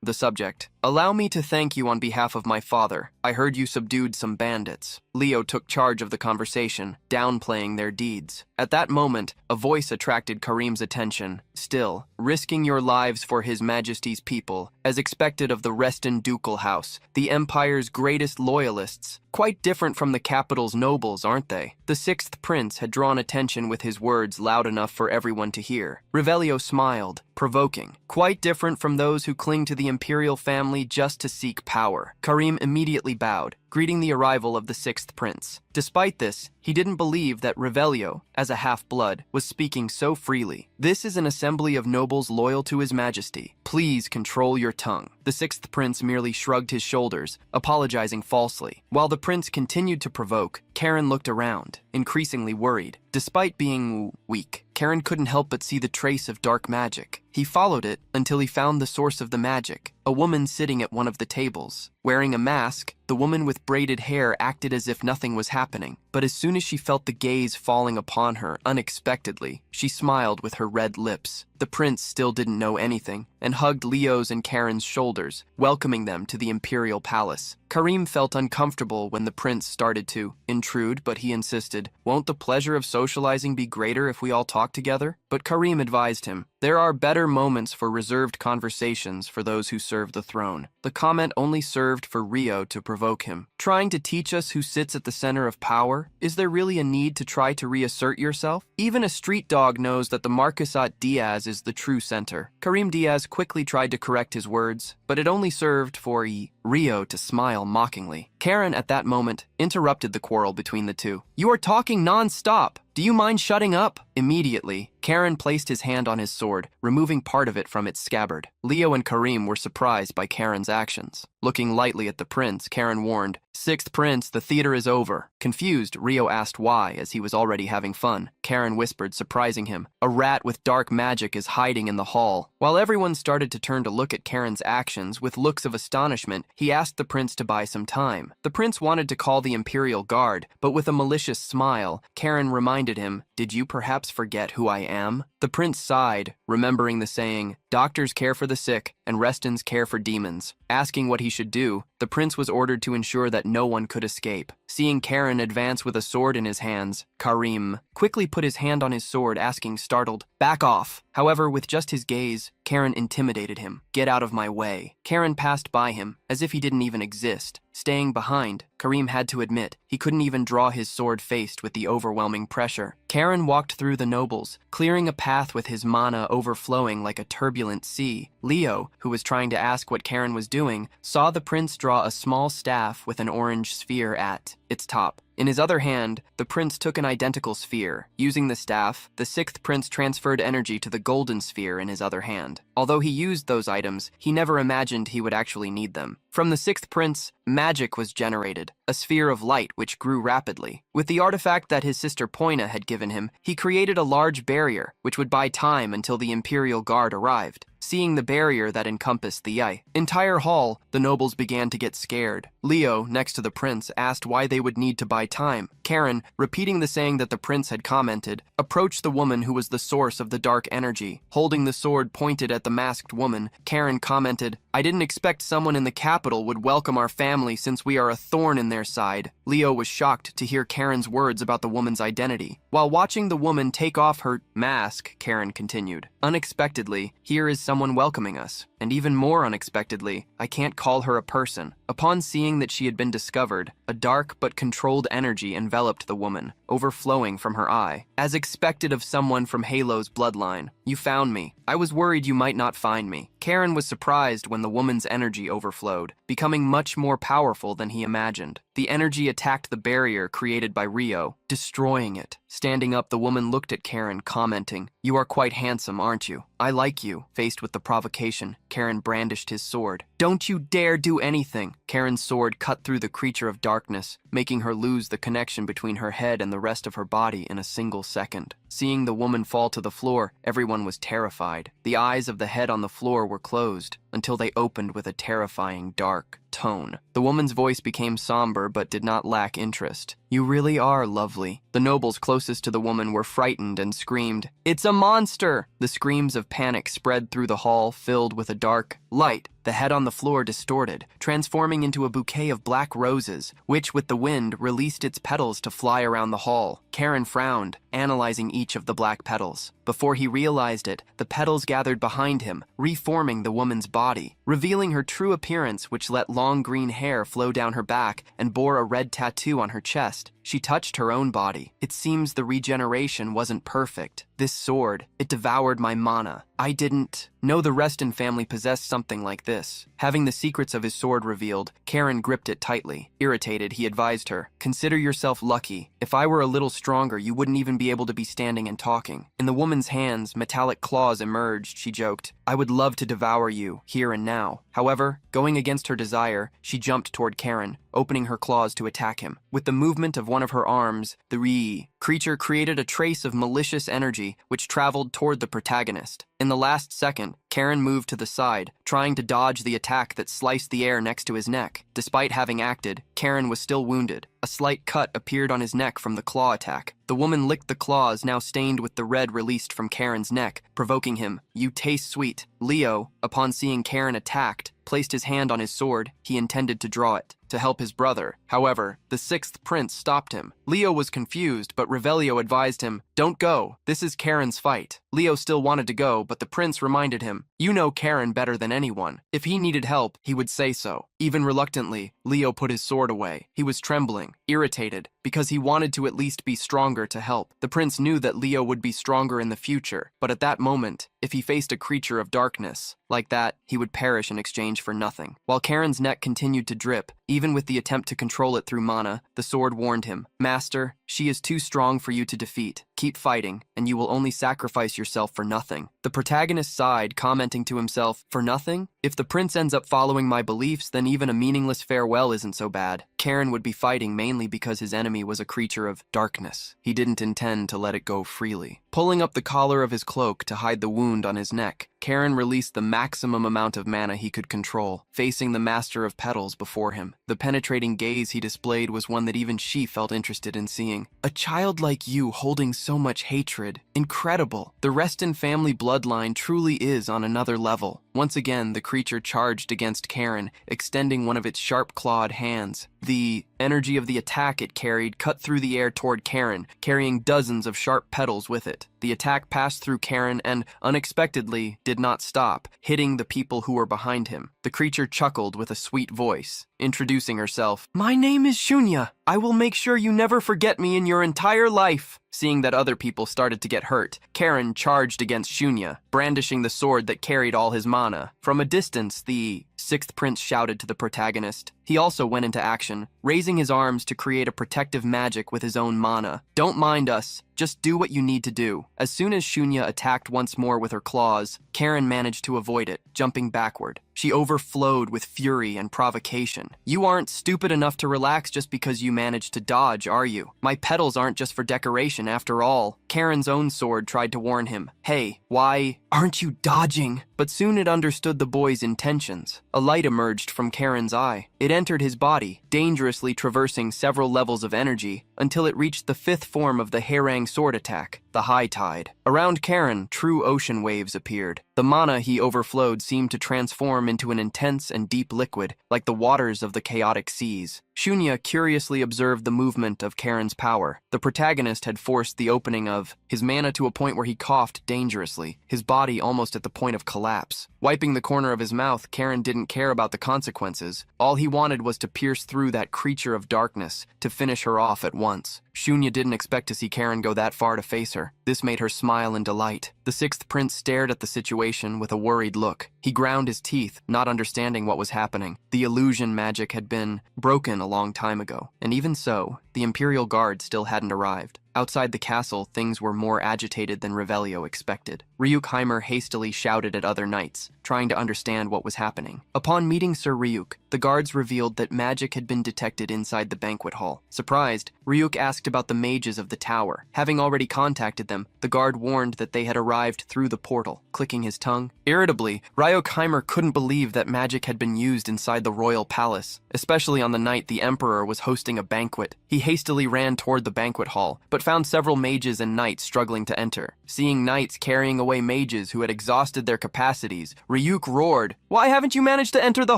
[SPEAKER 1] the subject. "Allow me to thank you on behalf of my father. I heard you subdued some bandits." Leo took charge of the conversation, downplaying their deeds. At that moment, a voice attracted Karim's attention. "Still, risking your lives for His Majesty's people, as expected of the Reston ducal house, the Empire's greatest loyalists. Quite different from the capital's nobles, aren't they?" The sixth prince had drawn attention with his words loud enough for everyone to hear. Revelio smiled, provoking. "Quite different from those who cling to the imperial family just to seek power." Karim immediately bowed, greeting the arrival of the sixth prince. Despite this, he didn't believe that Revelio, as a half-blood, was speaking so freely. "This is an assembly of nobles loyal to His Majesty. Please control your tongue." The sixth prince merely shrugged his shoulders, apologizing falsely. While the prince continued to provoke, Karen looked around, increasingly worried. Despite being weak, Karen couldn't help but see the trace of dark magic. He followed it until he found the source of the magic, a woman sitting at one of the tables. Wearing a mask, the woman with braided hair acted as if nothing was happening, but as soon as she felt the gaze falling upon her unexpectedly, she smiled with her red lips. The prince still didn't know anything, and hugged Leo's and Karen's shoulders, welcoming them to the imperial palace. Karim felt uncomfortable when the prince started to intrude, but he insisted, "Won't the pleasure of socializing be greater if we all talk together?" But Karim advised him, "There are better moments for reserved conversations for those who serve the throne." The comment only served for Rio to provoke him. "Trying to teach us who sits at the center of power? Is there really a need to try to reassert yourself? Even a street dog knows that the Marquisat Diaz is the true center." Karim Diaz quickly tried to correct his words, but it only served for Rio to smile mockingly. Karen, at that moment, interrupted the quarrel between the two. "You are talking non-stop. Do you mind shutting up?" Immediately, Karen placed his hand on his sword, removing part of it from its scabbard. Leo and Karim were surprised by Karen's actions. Looking lightly at the prince, Karen warned, "Sixth prince, the theater is over." Confused, Rio asked why, as he was already having fun. Karen whispered, surprising him, "A rat with dark magic is hiding in the hall." While everyone started to turn to look at Karen's actions with looks of astonishment, he asked the prince to buy some time. The prince wanted to call the Imperial Guard, but with a malicious smile, Karen reminded him, "Did you perhaps forget who I am?" The prince sighed, remembering the saying, "Doctors care for the sick, and Restons care for demons." Asking what he should do, the prince was ordered to ensure that no one could escape. Seeing Karen advance with a sword in his hands, Karim quickly put his hand on his sword, asking, startled, "Back off." However, with just his gaze, Karen intimidated him. "Get out of my way." Karen passed by him, as if he didn't even exist. Staying behind, Kareem had to admit he couldn't even draw his sword faced with the overwhelming pressure. Karen walked through the nobles, clearing a path with his mana overflowing like a turbulent sea. Leo, who was trying to ask what Karen was doing, saw the prince draw a small staff with an orange sphere at its top. In his other hand, the prince took an identical sphere. Using the staff, the sixth prince transferred energy to the golden sphere in his other hand. Although he used those items, he never imagined he would actually need them. From the sixth prince, magic was generated, a sphere of light which grew rapidly. With the artifact that his sister Poina had given him, he created a large barrier, which would buy time until the Imperial Guard arrived. Seeing the barrier that encompassed the entire hall, the nobles began to get scared. Leo, next to the prince, asked why they would need to buy time. Karen, repeating the saying that the prince had commented, approached the woman who was the source of the dark energy. Holding the sword pointed at the masked woman, Karen commented, "I didn't expect someone in the capital would welcome our family since we are a thorn in their side." Leo was shocked to hear Karen's words about the woman's identity. While watching the woman take off her mask, Karen continued, "Unexpectedly, here is someone welcoming us. And even more unexpectedly, I can't call her a person." Upon seeing that she had been discovered, a dark but controlled energy enveloped the woman, overflowing from her eye. "As expected of someone from Halo's bloodline, you found me. I was worried you might not find me." Karen was surprised when the woman's energy overflowed, becoming much more powerful than he imagined. The energy attacked the barrier created by Rio, destroying it. Standing up, the woman looked at Karen, commenting, "You are quite handsome, aren't you? I like you." Faced with the provocation, Karen brandished his sword. "Don't you dare do anything!" Karen's sword cut through the creature of darkness, making her lose the connection between her head and the rest of her body in a single second. Seeing the woman fall to the floor, everyone was terrified. The eyes of the head on the floor were closed, until they opened with a terrifying dark tone. The woman's voice became somber but did not lack interest. "You really are lovely." The nobles closest to the woman were frightened and screamed, "It's a monster!" The screams of panic spread through the hall, filled with a dark light. The head on the floor distorted, transforming into a bouquet of black roses, which, with the wind, released its petals to fly around the hall. Karen frowned, analyzing each of the black petals. Before he realized it, the petals gathered behind him, reforming the woman's body, revealing her true appearance, which let long green hair flow down her back and bore a red tattoo on her chest. She touched her own body. It seems the regeneration wasn't perfect. This sword, it devoured my mana. I didn't know the Reston family possessed something like this. Having the secrets of his sword revealed, Karen gripped it tightly. Irritated, he advised her, "Consider yourself lucky. If I were a little stronger, you wouldn't even be able to be standing and talking." In the woman's hands, metallic claws emerged, she joked. "I would love to devour you, here and now." However, going against her desire, she jumped toward Karen, opening her claws to attack him. With the movement of one of her arms, the creature created a trace of malicious energy which traveled toward the protagonist. In the last second, Karen moved to the side, trying to dodge the attack that sliced the air next to his neck. Despite having acted, Karen was still wounded. A slight cut appeared on his neck from the claw attack. The woman licked the claws, now stained with the red released from Karen's neck, provoking him, "You taste sweet." Leo, upon seeing Karen attacked, placed his hand on his sword. He intended to draw it to help his brother. However, the sixth prince stopped him. Leo was confused, but Revelio advised him, "Don't go. This is Karen's fight." Leo still wanted to go, but the prince reminded him, "You know Karen better than anyone. If he needed help, he would say so." Even reluctantly, Leo put his sword away. He was trembling, irritated, because he wanted to at least be stronger to help. The prince knew that Leo would be stronger in the future, but at that moment, if he faced a creature of darkness like that, he would perish in exchange for nothing. While Karen's neck continued to drip, even with the attempt to control it through mana, the sword warned him, "Master, she is too strong for you to defeat. Keep fighting, and you will only sacrifice yourself for nothing." The protagonist sighed, commenting to himself, "For nothing? If the prince ends up following my beliefs, then even a meaningless farewell isn't so bad." Karen would be fighting mainly because his enemy was a creature of darkness. He didn't intend to let it go freely. Pulling up the collar of his cloak to hide the wound on his neck, Karen released the maximum amount of mana he could control, facing the Master of Petals before him. The penetrating gaze he displayed was one that even she felt interested in seeing. "A child like you holding so much hatred. Incredible. The Reston family bloodline truly is on another level." Once again, the creature charged against Karen, extending one of its sharp-clawed hands. The energy of the attack it carried cut through the air toward Karen, carrying dozens of sharp petals with it. The attack passed through Karen and, unexpectedly, did not stop, hitting the people who were behind him. The creature chuckled with a sweet voice, introducing herself. "My name is Shunya. I will make sure you never forget me in your entire life." Seeing that other people started to get hurt, Karen charged against Shunya, brandishing the sword that carried all his mana. From a distance, the sixth prince shouted to the protagonist. He also went into action, raising his arms to create a protective magic with his own mana. "Don't mind us. Just do what you need to do." As soon as Shunya attacked once more with her claws, Karen managed to avoid it, jumping backward. She overflowed with fury and provocation. "You aren't stupid enough to relax just because you managed to dodge, are you? My petals aren't just for decoration after all." Karen's own sword tried to warn him. "Hey, why aren't you dodging?" But soon it understood the boy's intentions. A light emerged from Karen's eye. It entered his body, dangerously traversing several levels of energy, until it reached the fifth form of the Harang sword attack, the High Tide. Around Karen, true ocean waves appeared. The mana he overflowed seemed to transform into an intense and deep liquid, like the waters of the chaotic seas. Shunya curiously observed the movement of Karen's power. The protagonist had forced the opening of his mana to a point where he coughed dangerously, his body almost at the point of collapse. Wiping the corner of his mouth, Karen didn't care about the consequences. All he wanted was to pierce through that creature of darkness, to finish her off at once. Shunya didn't expect to see Karen go that far to face her. This made her smile in delight. The sixth prince stared at the situation with a worried look. He ground his teeth, not understanding what was happening. The illusion magic had been broken a long time ago, and even so, the Imperial Guard still hadn't arrived. Outside the castle, things were more agitated than Revelio expected. Ryukheimer hastily shouted at other knights, trying to understand what was happening. Upon meeting Sir Ryuk, the guards revealed that magic had been detected inside the banquet hall. Surprised, Ryuk asked about the mages of the tower. Having already contacted them, the guard warned that they had arrived through the portal. Clicking his tongue, irritably, Ryukheimer couldn't believe that magic had been used inside the royal palace, especially on the night the emperor was hosting a banquet. He hastily ran toward the banquet hall, but found several mages and knights struggling to enter. Seeing knights carrying away mages who had exhausted their capacities, Ryuk roared, "Why haven't you managed to enter the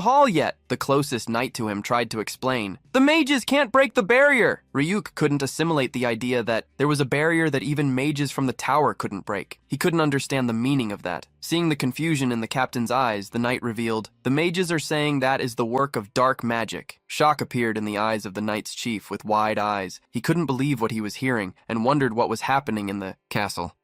[SPEAKER 1] hall yet?" The closest knight to him tried to explain, "The mages can't break the barrier." Ryuk couldn't assimilate the idea that there was a barrier that even mages from the tower couldn't break. He couldn't understand the meaning of that. Seeing the confusion in the captain's eyes, the knight revealed, "The mages are saying that is the work of dark magic." Shock appeared in the eyes of the knight's chief with wide eyes. He couldn't believe what he was hearing and wondered what was happening in the castle.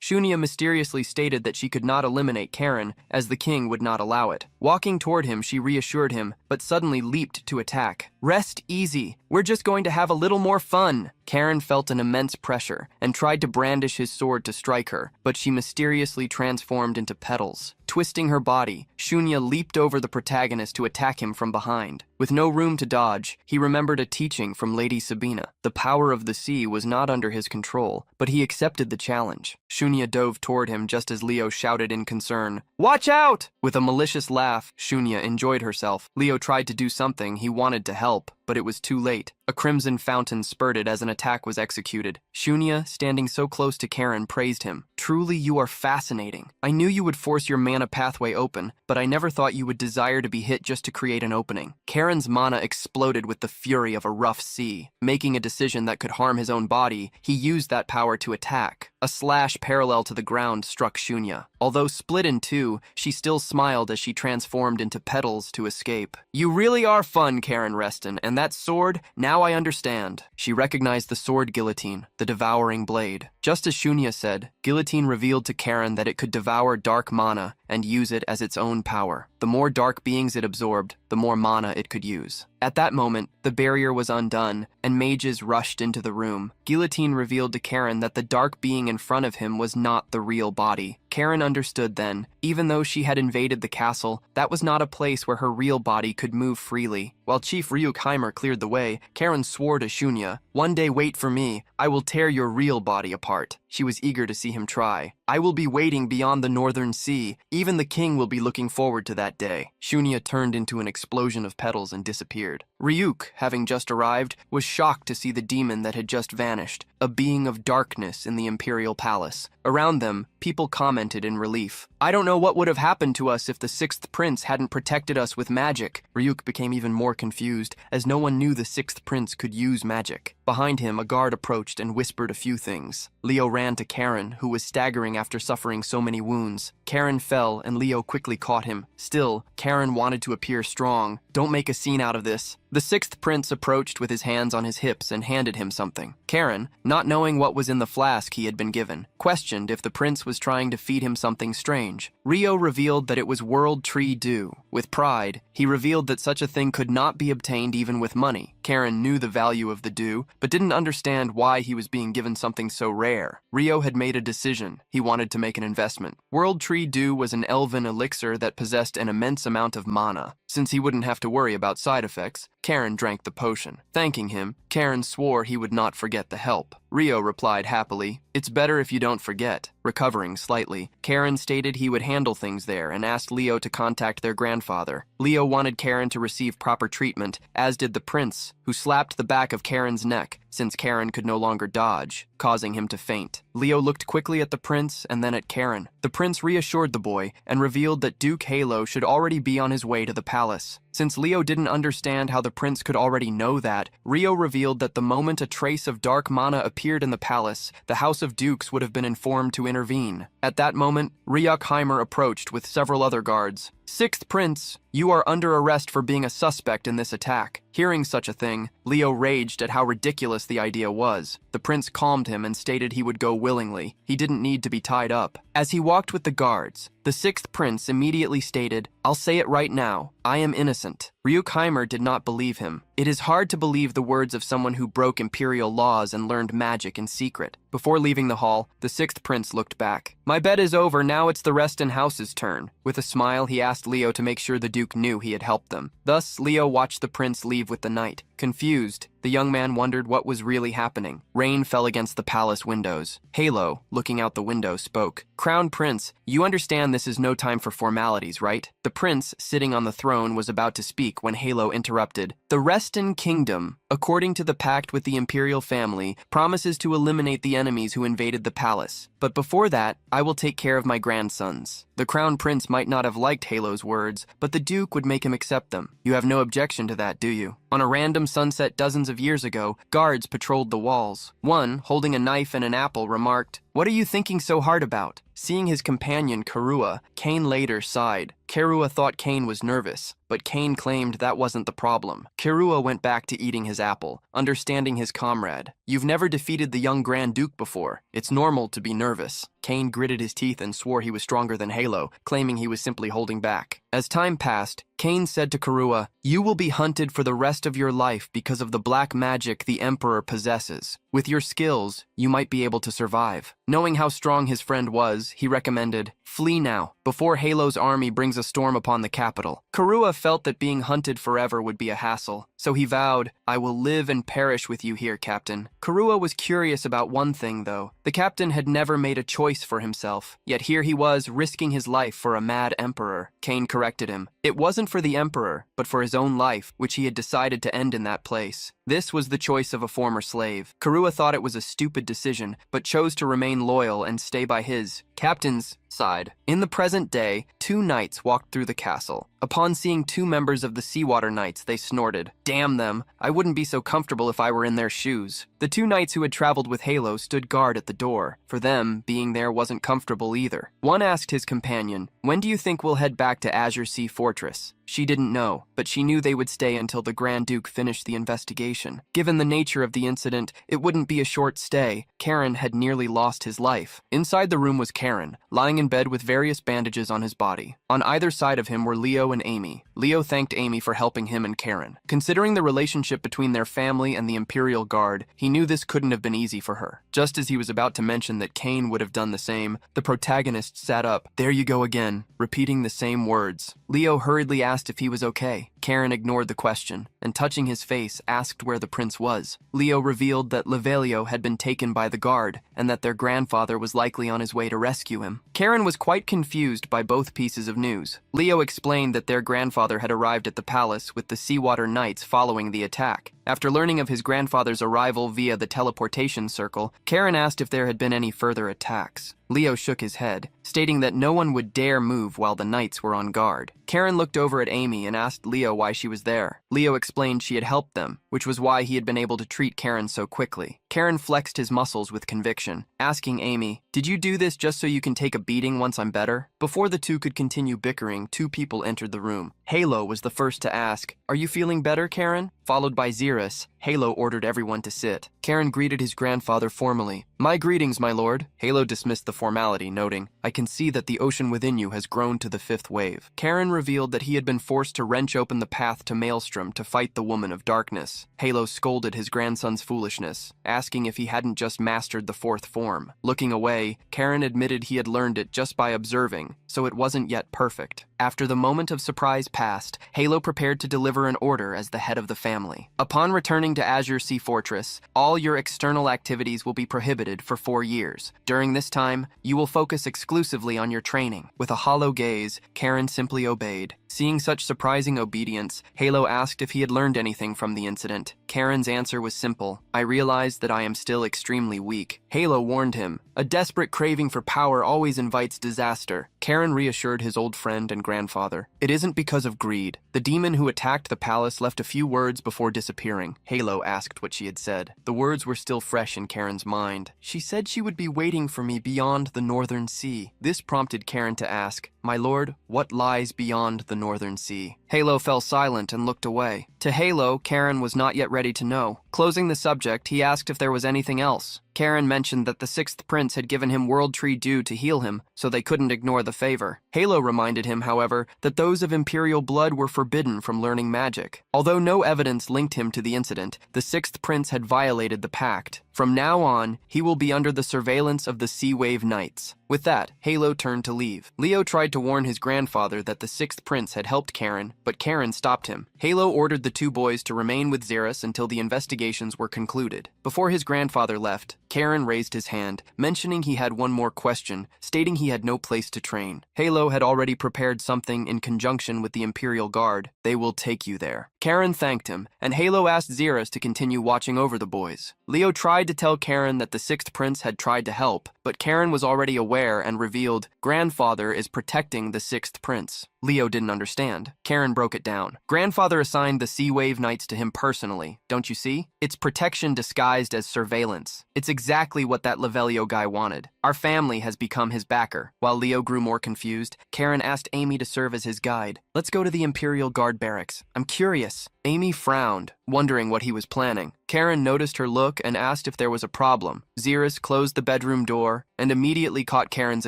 [SPEAKER 1] Shunya mysteriously stated that she could not eliminate Karen, as the king would not allow it. Walking toward him, she reassured him, but suddenly leaped to attack. "Rest easy. We're just going to have a little more fun." Karen felt an immense pressure and tried to brandish his sword to strike her, but she mysteriously transformed into petals. Twisting her body, Shunya leaped over the protagonist to attack him from behind. With no room to dodge, he remembered a teaching from Lady Sabina. The power of the sea was not under his control, but he accepted the challenge. Shunya dove toward him just as Leo shouted in concern, "Watch out!" With a malicious laugh, Shunya enjoyed herself. Leo tried to do something. He wanted to help, but it was too late. A crimson fountain spurted as an attack was executed. Shunya, standing so close to Karen, praised him. "Truly, you are fascinating. I knew you would force your mana pathway open, but I never thought you would desire to be hit just to create an opening." Karen's mana exploded with the fury of a rough sea. Making a decision that could harm his own body, he used that power to attack. A slash parallel to the ground struck Shunya. Although split in two, she still smiled as she transformed into petals to escape. "You really are fun, Karen Reston, and that sword, now I understand." She recognized the sword guillotine, the devouring blade. Just as Shunya said, guillotine revealed to Karen that it could devour dark mana and use it as its own power. The more dark beings it absorbed, the more mana it could use. At that moment, the barrier was undone, and mages rushed into the room. Guillotine revealed to Karen that the dark being in front of him was not the real body. Karen understood then, even though she had invaded the castle, that was not a place where her real body could move freely. While Chief Ryukheimer cleared the way, Karen swore to Shunya, "One day wait for me, I will tear your real body apart." She was eager to see him try. "I will be waiting beyond the northern sea. Even the king will be looking forward to that day." Shunya turned into an explosion of petals and disappeared. Ryuk, having just arrived, was shocked to see the demon that had just vanished, a being of darkness in the imperial palace. Around them, people commented in relief. "I don't know know what would have happened to us if the sixth prince hadn't protected us with magic. Ryuk became even more confused, as no one knew the sixth prince could use magic. Behind him, a guard approached and whispered a few things. Leo ran to Karen, who was staggering after suffering so many wounds. Karen fell, and Leo quickly caught him. Still, Karen wanted to appear strong. Don't make a scene out of this. The sixth prince approached with his hands on his hips and handed him something. Karen, not knowing what was in the flask he had been given, questioned if the prince was trying to feed him something strange. Rio revealed that it was World Tree Dew. With pride, he revealed that such a thing could not be obtained even with money. Karen knew the value of the dew, but didn't understand why he was being given something so rare. Rio had made a decision. He wanted to make an investment. World Tree Dew was an elven elixir that possessed an immense amount of mana. Since he wouldn't have to worry about side effects, Karen drank the potion. Thanking him, Karen swore he would not forget the help. Rio replied happily, "It's better if you don't forget." Recovering slightly, Karen stated he would handle things there and asked Leo to contact their grandfather. Leo wanted Karen to receive proper treatment, as did the prince, who slapped the back of Karen's neck, since Karen could no longer dodge, causing him to faint. Leo looked quickly at the prince and then at Karen. The prince reassured the boy and revealed that Duke Yahello should already be on his way to the palace. Since Leo didn't understand how the prince could already know that, Rio revealed that the moment a trace of dark mana appeared in the palace, the House of Dukes would have been informed to intervene. At that moment, Ryukheimer approached with several other guards. "Sixth Prince, you are under arrest for being a suspect in this attack." Hearing such a thing, Leo raged at how ridiculous the idea was. The prince calmed him and stated he would go willingly. He didn't need to be tied up. As he walked with the guards, the sixth prince immediately stated, "I'll say it right now, I am innocent." Ryukheimer did not believe him. It is hard to believe the words of someone who broke imperial laws and learned magic in secret. Before leaving the hall, the sixth prince looked back. "My bet is over, now it's the rest in house's turn." With a smile, he asked Leo to make sure the duke knew he had helped them. Thus, Leo watched the prince leave with the knight. Confused, the young man wondered what was really happening. Rain fell against the palace windows. Yahello, looking out the window, spoke. "Crown Prince, you understand this is no time for formalities, right?" The prince, sitting on the throne, was about to speak when Yahello interrupted. "The Reston Kingdom, according to the pact with the imperial family, promises to eliminate the enemies who invaded the palace. But before that, I will take care of my grandsons." The crown prince might not have liked Yahello's words, but the duke would make him accept them. You have no objection to that, do you? On a random sunset dozens of years ago, guards patrolled the walls. One, holding a knife and an apple, remarked, "What are you thinking so hard about?" Seeing his companion, Karua, Kane later sighed. Karua thought Kane was nervous, but Kane claimed that wasn't the problem. Karua went back to eating his apple, understanding his comrade. "You've never defeated the young Grand Duke before. It's normal to be nervous." Kane gritted his teeth and swore he was stronger than Yahello, claiming he was simply holding back. As time passed, Kane said to Karua, "You will be hunted for the rest of your life because of the black magic the Emperor possesses. With your skills, you might be able to survive." Knowing how strong his friend was, he recommended, "Flee now, before Yahello's army brings a storm upon the capital." Karua felt that being hunted forever would be a hassle, so he vowed, "I will live and perish with you here, Captain." Karua was curious about one thing, though. The captain had never made a choice for himself, yet here he was risking his life for a mad emperor. Kane corrected him. It wasn't for the emperor, but for his own life, which he had decided to end in that place. This was the choice of a former slave. Karua thought it was a stupid decision, but chose to remain loyal and stay by his captain's side. In the present day, two knights walked through the castle. Upon seeing two members of the Seawater Knights, they snorted. "Damn them, I wouldn't be so comfortable if I were in their shoes." The two knights who had traveled with Yahello stood guard at the door. For them, being there wasn't comfortable either. One asked his companion, "When do you think we'll head back to Azure Sea Fortress?" She didn't know, but she knew they would stay until the Grand Duke finished the investigation. Given the nature of the incident, it wouldn't be a short stay. Karen had nearly lost his life. Inside the room was Karen, lying in bed with various bandages on his body. On either side of him were Leo and Amy. Leo thanked Amy for helping him and Karen. Considering the relationship between their family and the Imperial Guard, he knew this couldn't have been easy for her. Just as he was about to mention that Kane would have done the same, the protagonist sat up. "There you go again," repeating the same words. Leo hurriedly asked if he was okay. Karen ignored the question, and touching his face, asked where the prince was. Leo revealed that Levelio had been taken by the guard, and that their grandfather was likely on his way to rescue him. Karen was quite confused by both pieces of news. Leo explained that their grandfather had arrived at the palace with the Seawater Knights following the attack. After learning of his grandfather's arrival via the teleportation circle, Karen asked if there had been any further attacks. Leo shook his head, stating that no one would dare move while the knights were on guard. Karen looked over at Amy and asked Leo why she was there. Leo explained she had helped them, which was why he had been able to treat Karen so quickly. Karen flexed his muscles with conviction, asking Amy, "Did you do this just so you can take a beating once I'm better?" Before the two could continue bickering, two people entered the room. Yahello was the first to ask, "Are you feeling better, Karen?" Followed by Xerus, Yahello ordered everyone to sit. Karen greeted his grandfather formally. "My greetings, my lord." Yahello dismissed the formality, noting, "I can see that the ocean within you has grown to the 5th wave." Karen revealed that he had been forced to wrench open the path to Maelstrom to fight the Woman of Darkness. Yahello scolded his grandson's foolishness, asking if he hadn't just mastered the 4th form. Looking away, Karen admitted he had learned it just by observing, so it wasn't yet perfect. After the moment of surprise passed, Yahello prepared to deliver an order as the head of the family. Upon returning to Azure Sea Fortress, all your external activities will be prohibited for 4 years. During this time, you will focus exclusively on your training. With a hollow gaze, Karen simply obeyed. Seeing such surprising obedience, Yahello asked if he had learned anything from the incident. Karen's answer was simple, "I realized that I am still extremely weak." Yahello warned him, "A desperate craving for power always invites disaster." Karen reassured his old friend and grandfather, "It isn't because of greed. The demon who attacked the palace left a few words before disappearing." Yahello asked what she had said. The words were still fresh in Karen's mind. "She said she would be waiting for me beyond the Northern Sea." This prompted Karen to ask, "My lord, what lies beyond the Northern Sea?" Yahello fell silent and looked away. To Yahello, Karen was not yet ready to know. Closing the subject, he asked if there was anything else. Karen mentioned that the 6th prince had given him World Tree Dew to heal him, so they couldn't ignore the favor. Yahello reminded him, however, that those of Imperial blood were forbidden from learning magic. Although no evidence linked him to the incident, the 6th prince had violated the pact. From now on, he will be under the surveillance of the Sea Wave Knights. With that, Yahello turned to leave. Leo tried to warn his grandfather that the 6th prince had helped Karen, but Karen stopped him. Yahello ordered the two boys to remain with Xerus until the investigations were concluded. Before his grandfather left, Karen raised his hand, mentioning he had one more question, stating he had no place to train. Yahello had already prepared something in conjunction with the Imperial Guard. "They will take you there." Karen thanked him, and Yahello asked Xerus to continue watching over the boys. Leo tried to tell Karen that the 6th prince had tried to help, but Karen was already aware and revealed, "Grandfather is protecting the 6th prince." Leo didn't understand. Karen broke it down. "Grandfather assigned the Sea Wave Knights to him personally, don't you see? It's protection disguised as surveillance. It's exactly what that Levelio guy wanted. Our family has become his backer." While Leo grew more confused, Karen asked Amy to serve as his guide. "Let's go to the Imperial Guard barracks. I'm curious." Amy frowned, wondering what he was planning. Karen noticed her look and asked if there was a problem. Xerus closed the bedroom door and immediately caught Karen's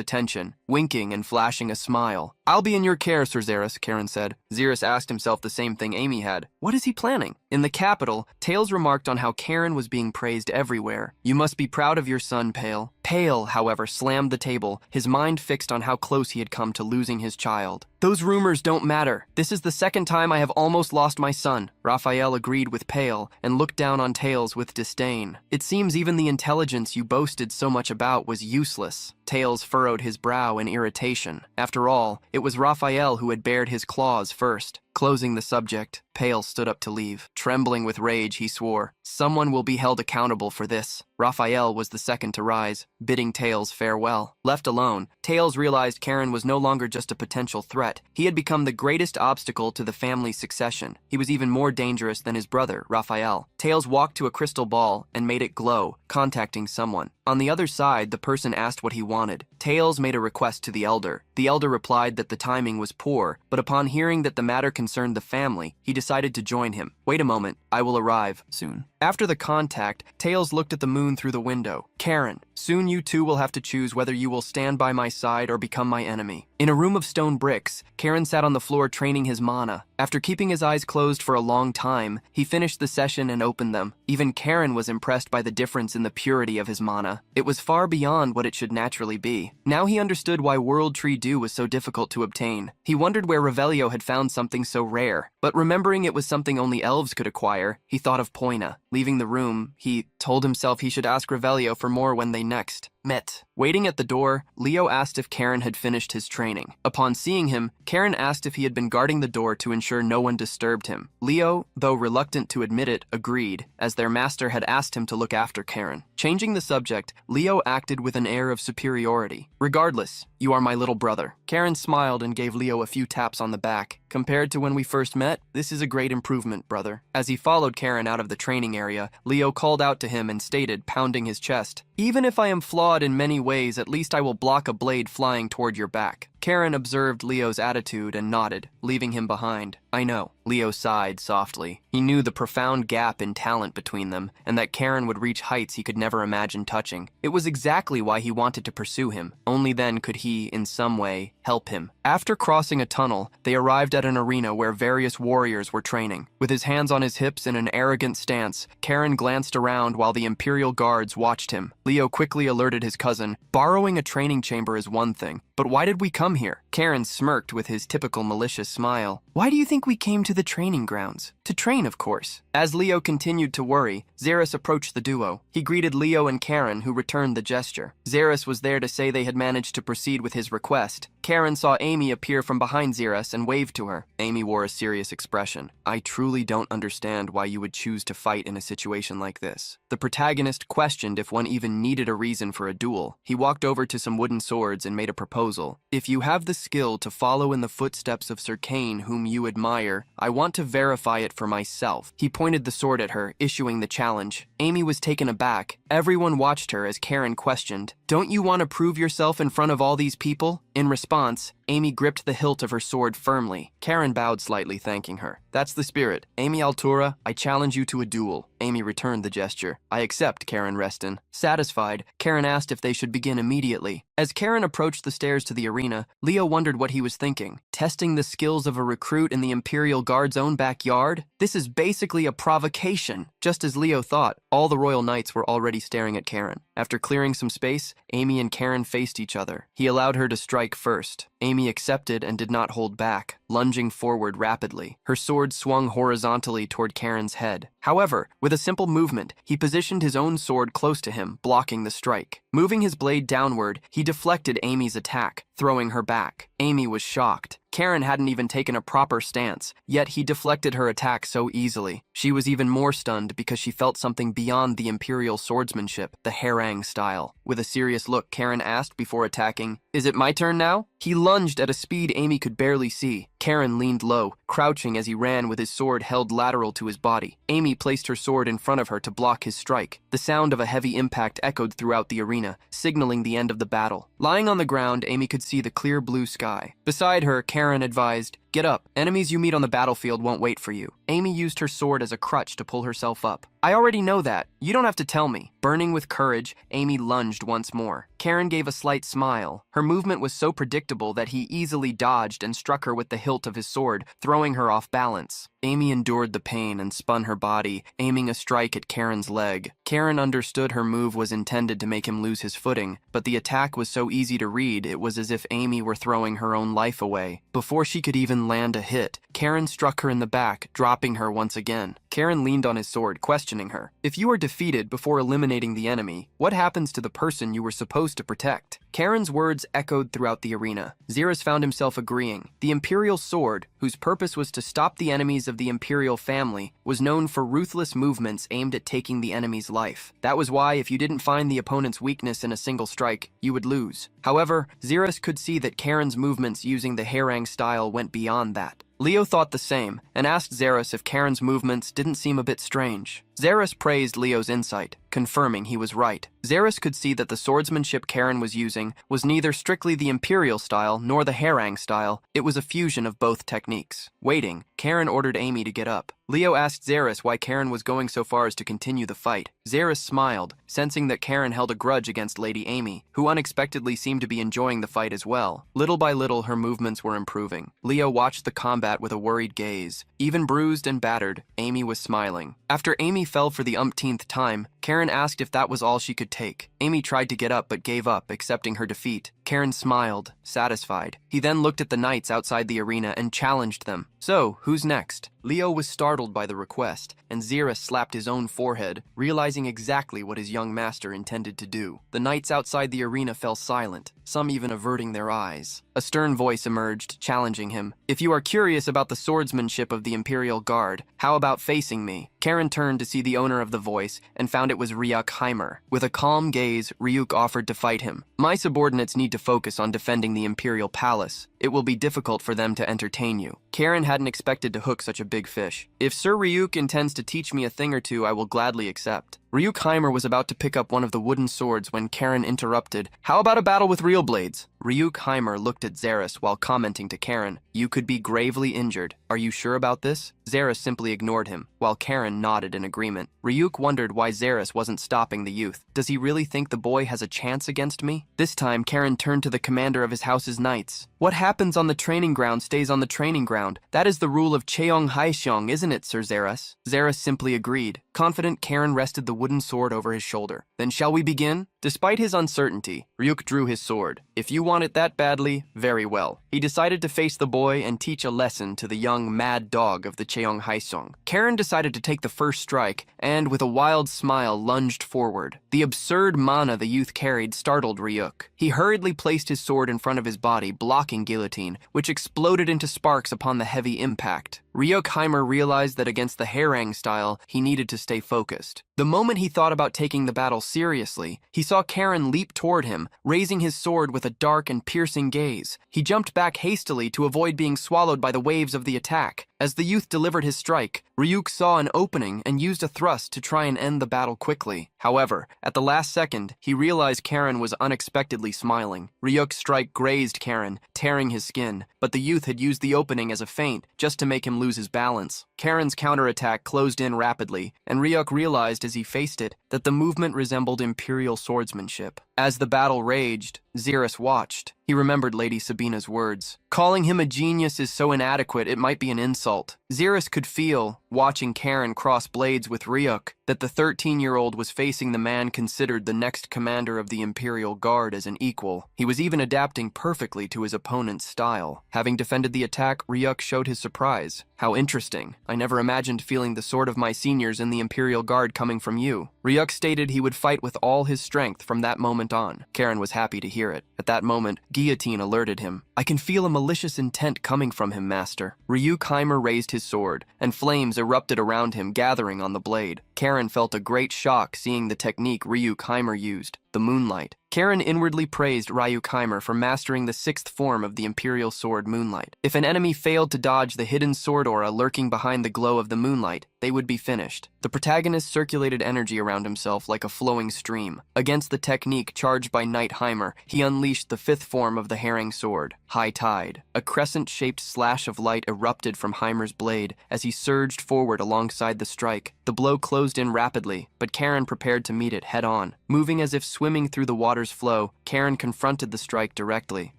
[SPEAKER 1] attention, winking and flashing a smile. "I'll be in your care, Sir Xerus," Karen said. Xerus asked himself the same thing Amy had. What is he planning? In the capital, Tails remarked on how Karen was being praised everywhere. "You must be proud of your son, Pale." Pale, however, slammed the table, his mind fixed on how close he had come to losing his child. "Those rumors don't matter. This is the second time I have almost lost my son." Raphael agreed with Pale and looked down on Tails with disdain. "It seems even the intelligence you boasted so much about was useless." Tails furrowed his brow in irritation. After all, it was Raphael who had bared his claws first. Closing the subject, Pale stood up to leave. Trembling with rage, he swore, "Someone will be held accountable for this." Raphael was the second to rise, bidding Tails farewell. Left alone, Tails realized Karen was no longer just a potential threat. He had become the greatest obstacle to the family's succession. He was even more dangerous than his brother, Raphael. Tails walked to a crystal ball and made it glow, contacting someone. On the other side, the person asked what he wanted. Tails made a request to the elder. The elder replied that the timing was poor, but upon hearing that the matter concerned the family, he decided to join him. "Wait a moment, I will arrive soon." After the contact, Tails looked at the moon through the window. Karen, soon you two will have to choose whether you will stand by my side or become my enemy. In a room of stone bricks, Karen sat on the floor training his mana. After keeping his eyes closed for a long time, he finished the session and opened them. Even Karen was impressed by the difference in the purity of his mana. It was far beyond what it should naturally be. Now he understood why World Tree Dew was so difficult to obtain. He wondered where Revelio had found something so rare, but remembering it was something only elves could acquire, he thought of Poina. Leaving the room, he told himself he should ask Revelio for more when they next met. Waiting at the door, Leo asked if Karen had finished his training. Upon seeing him, Karen asked if he had been guarding the door to ensure no one disturbed him. Leo, though reluctant to admit it, agreed, as their master had asked him to look after Karen. Changing the subject, Leo acted with an air of superiority. Regardless, you are my little brother. Karen smiled and gave Leo a few taps on the back. Compared to when we first met, this is a great improvement, brother. As he followed Karen out of the training area, Leo called out to him and stated, pounding his chest, "Even if I am flawed in many ways, at least I will block a blade flying toward your back." Karen observed Leo's attitude and nodded, leaving him behind. I know. Leo sighed softly. He knew the profound gap in talent between them, and that Karen would reach heights he could never imagine touching. It was exactly why he wanted to pursue him. Only then could he, in some way, help him. After crossing a tunnel, they arrived at an arena where various warriors were training. With his hands on his hips in an arrogant stance, Karen glanced around while the Imperial guards watched him. Leo quickly alerted his cousin, borrowing a training chamber is one thing, but why did we come here? Karen smirked with his typical malicious smile. Why do you think we came to the training grounds? To train, of course. As Leo continued to worry, Xeris approached the duo. He greeted Leo and Karen, who returned the gesture. Xeris was there to say they had managed to proceed with his request. Karen saw Amy appear from behind Xeris and waved to her. Amy wore a serious expression. I truly don't understand why you would choose to fight in a situation like this. The protagonist questioned if one even needed a reason for a duel. He walked over to some wooden swords and made a proposal. If you have the skill to follow in the footsteps of Sir Kane, whom you admire, I want to verify it for myself. He pointed the sword at her, issuing the challenge. Amy was taken aback. Everyone watched her as Karen questioned, don't you want to prove yourself in front of all these people? In response, Amy gripped the hilt of her sword firmly. Karen bowed slightly, thanking her. That's the spirit. Amy Altura, I challenge you to a duel. Amy returned the gesture. I accept, Karen Reston. Satisfied, Karen asked if they should begin immediately. As Karen approached the stairs to the arena, Leo wondered what he was thinking. Testing the skills of a recruit in the Imperial Guard's own backyard? This is basically a provocation. Just as Leo thought, all the Royal Knights were already staring at Karen. After clearing some space, Amy and Karen faced each other. He allowed her to strike first. Amy accepted and did not hold back, lunging forward rapidly. Her sword swung horizontally toward Karen's head. However, with a simple movement, he positioned his own sword close to him, blocking the strike. Moving his blade downward, he deflected Amy's attack, throwing her back. Amy was shocked. Karen hadn't even taken a proper stance, yet he deflected her attack so easily. She was even more stunned because she felt something beyond the Imperial swordsmanship, the harang style. With a serious look, Karen asked before attacking, Is it my turn now? He lunged at a speed Amy could barely see. Karen leaned low, crouching as he ran with his sword held lateral to his body. Amy placed her sword in front of her to block his strike. The sound of a heavy impact echoed throughout the arena, signaling the end of the battle. Lying on the ground, Amy could see the clear blue sky. Beside her, Karen advised, Get up. Enemies you meet on the battlefield won't wait for you. Amy used her sword as a crutch to pull herself up. I already know that. You don't have to tell me. Burning with courage, Amy lunged once more. Karen gave a slight smile. Her movement was so predictable that he easily dodged and struck her with the hilt of his sword, throwing her off balance. Amy endured the pain and spun her body, aiming a strike at Karen's leg. Karen understood her move was intended to make him lose his footing, but the attack was so easy to read it was as if Amy were throwing her own life away. Before she could even land a hit, Karen struck her in the back, dropping her once again. Karen leaned on his sword, questioning her. If you are defeated before eliminating the enemy, what happens to the person you were supposed to protect? Karen's words echoed throughout the arena. Xeris found himself agreeing. The Imperial sword, whose purpose was to stop the enemies of the Imperial family, was known for ruthless movements aimed at taking the enemy's life. That was why if you didn't find the opponent's weakness in a single strike, you would lose. However, Xeris could see that Karen's movements using the harang style went beyond that. Leo thought the same, and asked Xeris if Karen's movements didn't seem a bit strange. Xeris praised Leo's insight. confirming he was right. Zeres could see that the swordsmanship Karen was using was neither strictly the imperial style nor the harang style. It was a fusion of both techniques. Waiting, Karen ordered Amy to get up. Leo asked Zeres why Karen was going so far as to continue the fight. Zeres smiled, sensing that Karen held a grudge against Lady Amy, who unexpectedly seemed to be enjoying the fight as well. Little by little, her movements were improving. Leo watched the combat with a worried gaze. Even bruised and battered, Amy was smiling. After Amy fell for the umpteenth time, Karen asked if that was all she could take. Amy tried to get up but gave up, accepting her defeat. Karen smiled, satisfied. He then looked at the knights outside the arena and challenged them. So, who's next? Leo was startled by the request, and Zeres slapped his own forehead, realizing exactly what his young master intended to do. The knights outside the arena fell silent, some even averting their eyes. A stern voice emerged, challenging him. If you are curious about the swordsmanship of the Imperial Guard, how about facing me? Karen turned to see the owner of the voice and found it was Ryuk Heimer. With a calm gaze, Ryuk offered to fight him. My subordinates need to focus on defending the Imperial Palace. It will be difficult for them to entertain you. Karen hadn't expected to hook such a big fish. If Sir Ryuk intends to teach me a thing or two, I will gladly accept. Ryuk Heimer was about to pick up one of the wooden swords when Karen interrupted. How about a battle with real blades? Ryuk Heimer looked at Zeres while commenting to Karen. You could be gravely injured. Are you sure about this? Zeres simply ignored him, while Karen nodded in agreement. Ryuk wondered why Zeres wasn't stopping the youth. Does he really think the boy has a chance against me? This time, Karen turned to the commander of his house's knights. What happens on the training ground stays on the training ground. That is the rule of Cheong Haishong, isn't it, Sir Zeres? Zeres simply agreed. Confident, Karen rested the wooden sword over his shoulder. Then shall we begin? Despite his uncertainty, Ryuk drew his sword. If you want it that badly, very well. He decided to face the boy and teach a lesson to the young mad dog of the Cheong Haisong. Karen decided to take the first strike, and with a wild smile lunged forward. The absurd mana the youth carried startled Ryuk. He hurriedly placed his sword in front of his body, blocking guillotine, which exploded into sparks upon the heavy impact. Ryuk Heimer realized that against the harang style, he needed to stay focused. The moment he thought about taking the battle seriously, he saw Karen leap toward him, raising his sword with a dark and piercing gaze. He jumped back hastily to avoid being swallowed by the waves of the attack. As the youth delivered his strike, Ryuk saw an opening and used a thrust to try and end the battle quickly. However, at the last second, he realized Karen was unexpectedly smiling. Ryuk's strike grazed Karen, tearing his skin, but the youth had used the opening as a feint, just to make him lose his balance. Karen's counterattack closed in rapidly, and Ryuk realized as he faced it that the movement resembled imperial swordsmanship. As the battle raged, Zeres watched. He remembered Lady Sabina's words. Calling him a genius is so inadequate it might be an insult. Zeres could feel, watching Karen cross blades with Ryuk, that the 13-year-old was facing the man considered the next commander of the Imperial Guard as an equal. He was even adapting perfectly to his opponent's style. Having defended the attack, Ryuk showed his surprise. How interesting. I never imagined feeling the sword of my seniors in the Imperial Guard coming from you. Ryuk stated he would fight with all his strength from that moment on. Karen was happy to hear it. At that moment, guillotine alerted him. I can feel a malicious intent coming from him, master. Ryuk Heimer raised his sword, and flames erupted around him, gathering on the blade. Karen felt a great shock seeing the technique Ryuk Heimer used, the moonlight. Karen inwardly praised Ryuk Heimer for mastering the 6th form of the Imperial Sword Moonlight. If an enemy failed to dodge the hidden sword aura lurking behind the glow of the moonlight, they would be finished. The protagonist circulated energy around himself like a flowing stream. Against the technique charged by Knight Heimer, he unleashed the 5th form of the herring sword, High Tide. A crescent-shaped slash of light erupted from Heimer's blade as he surged forward alongside the strike. The blow closed in rapidly, but Karen prepared to meet it head-on. Moving as if swimming through the water's flow, Karen confronted the strike directly.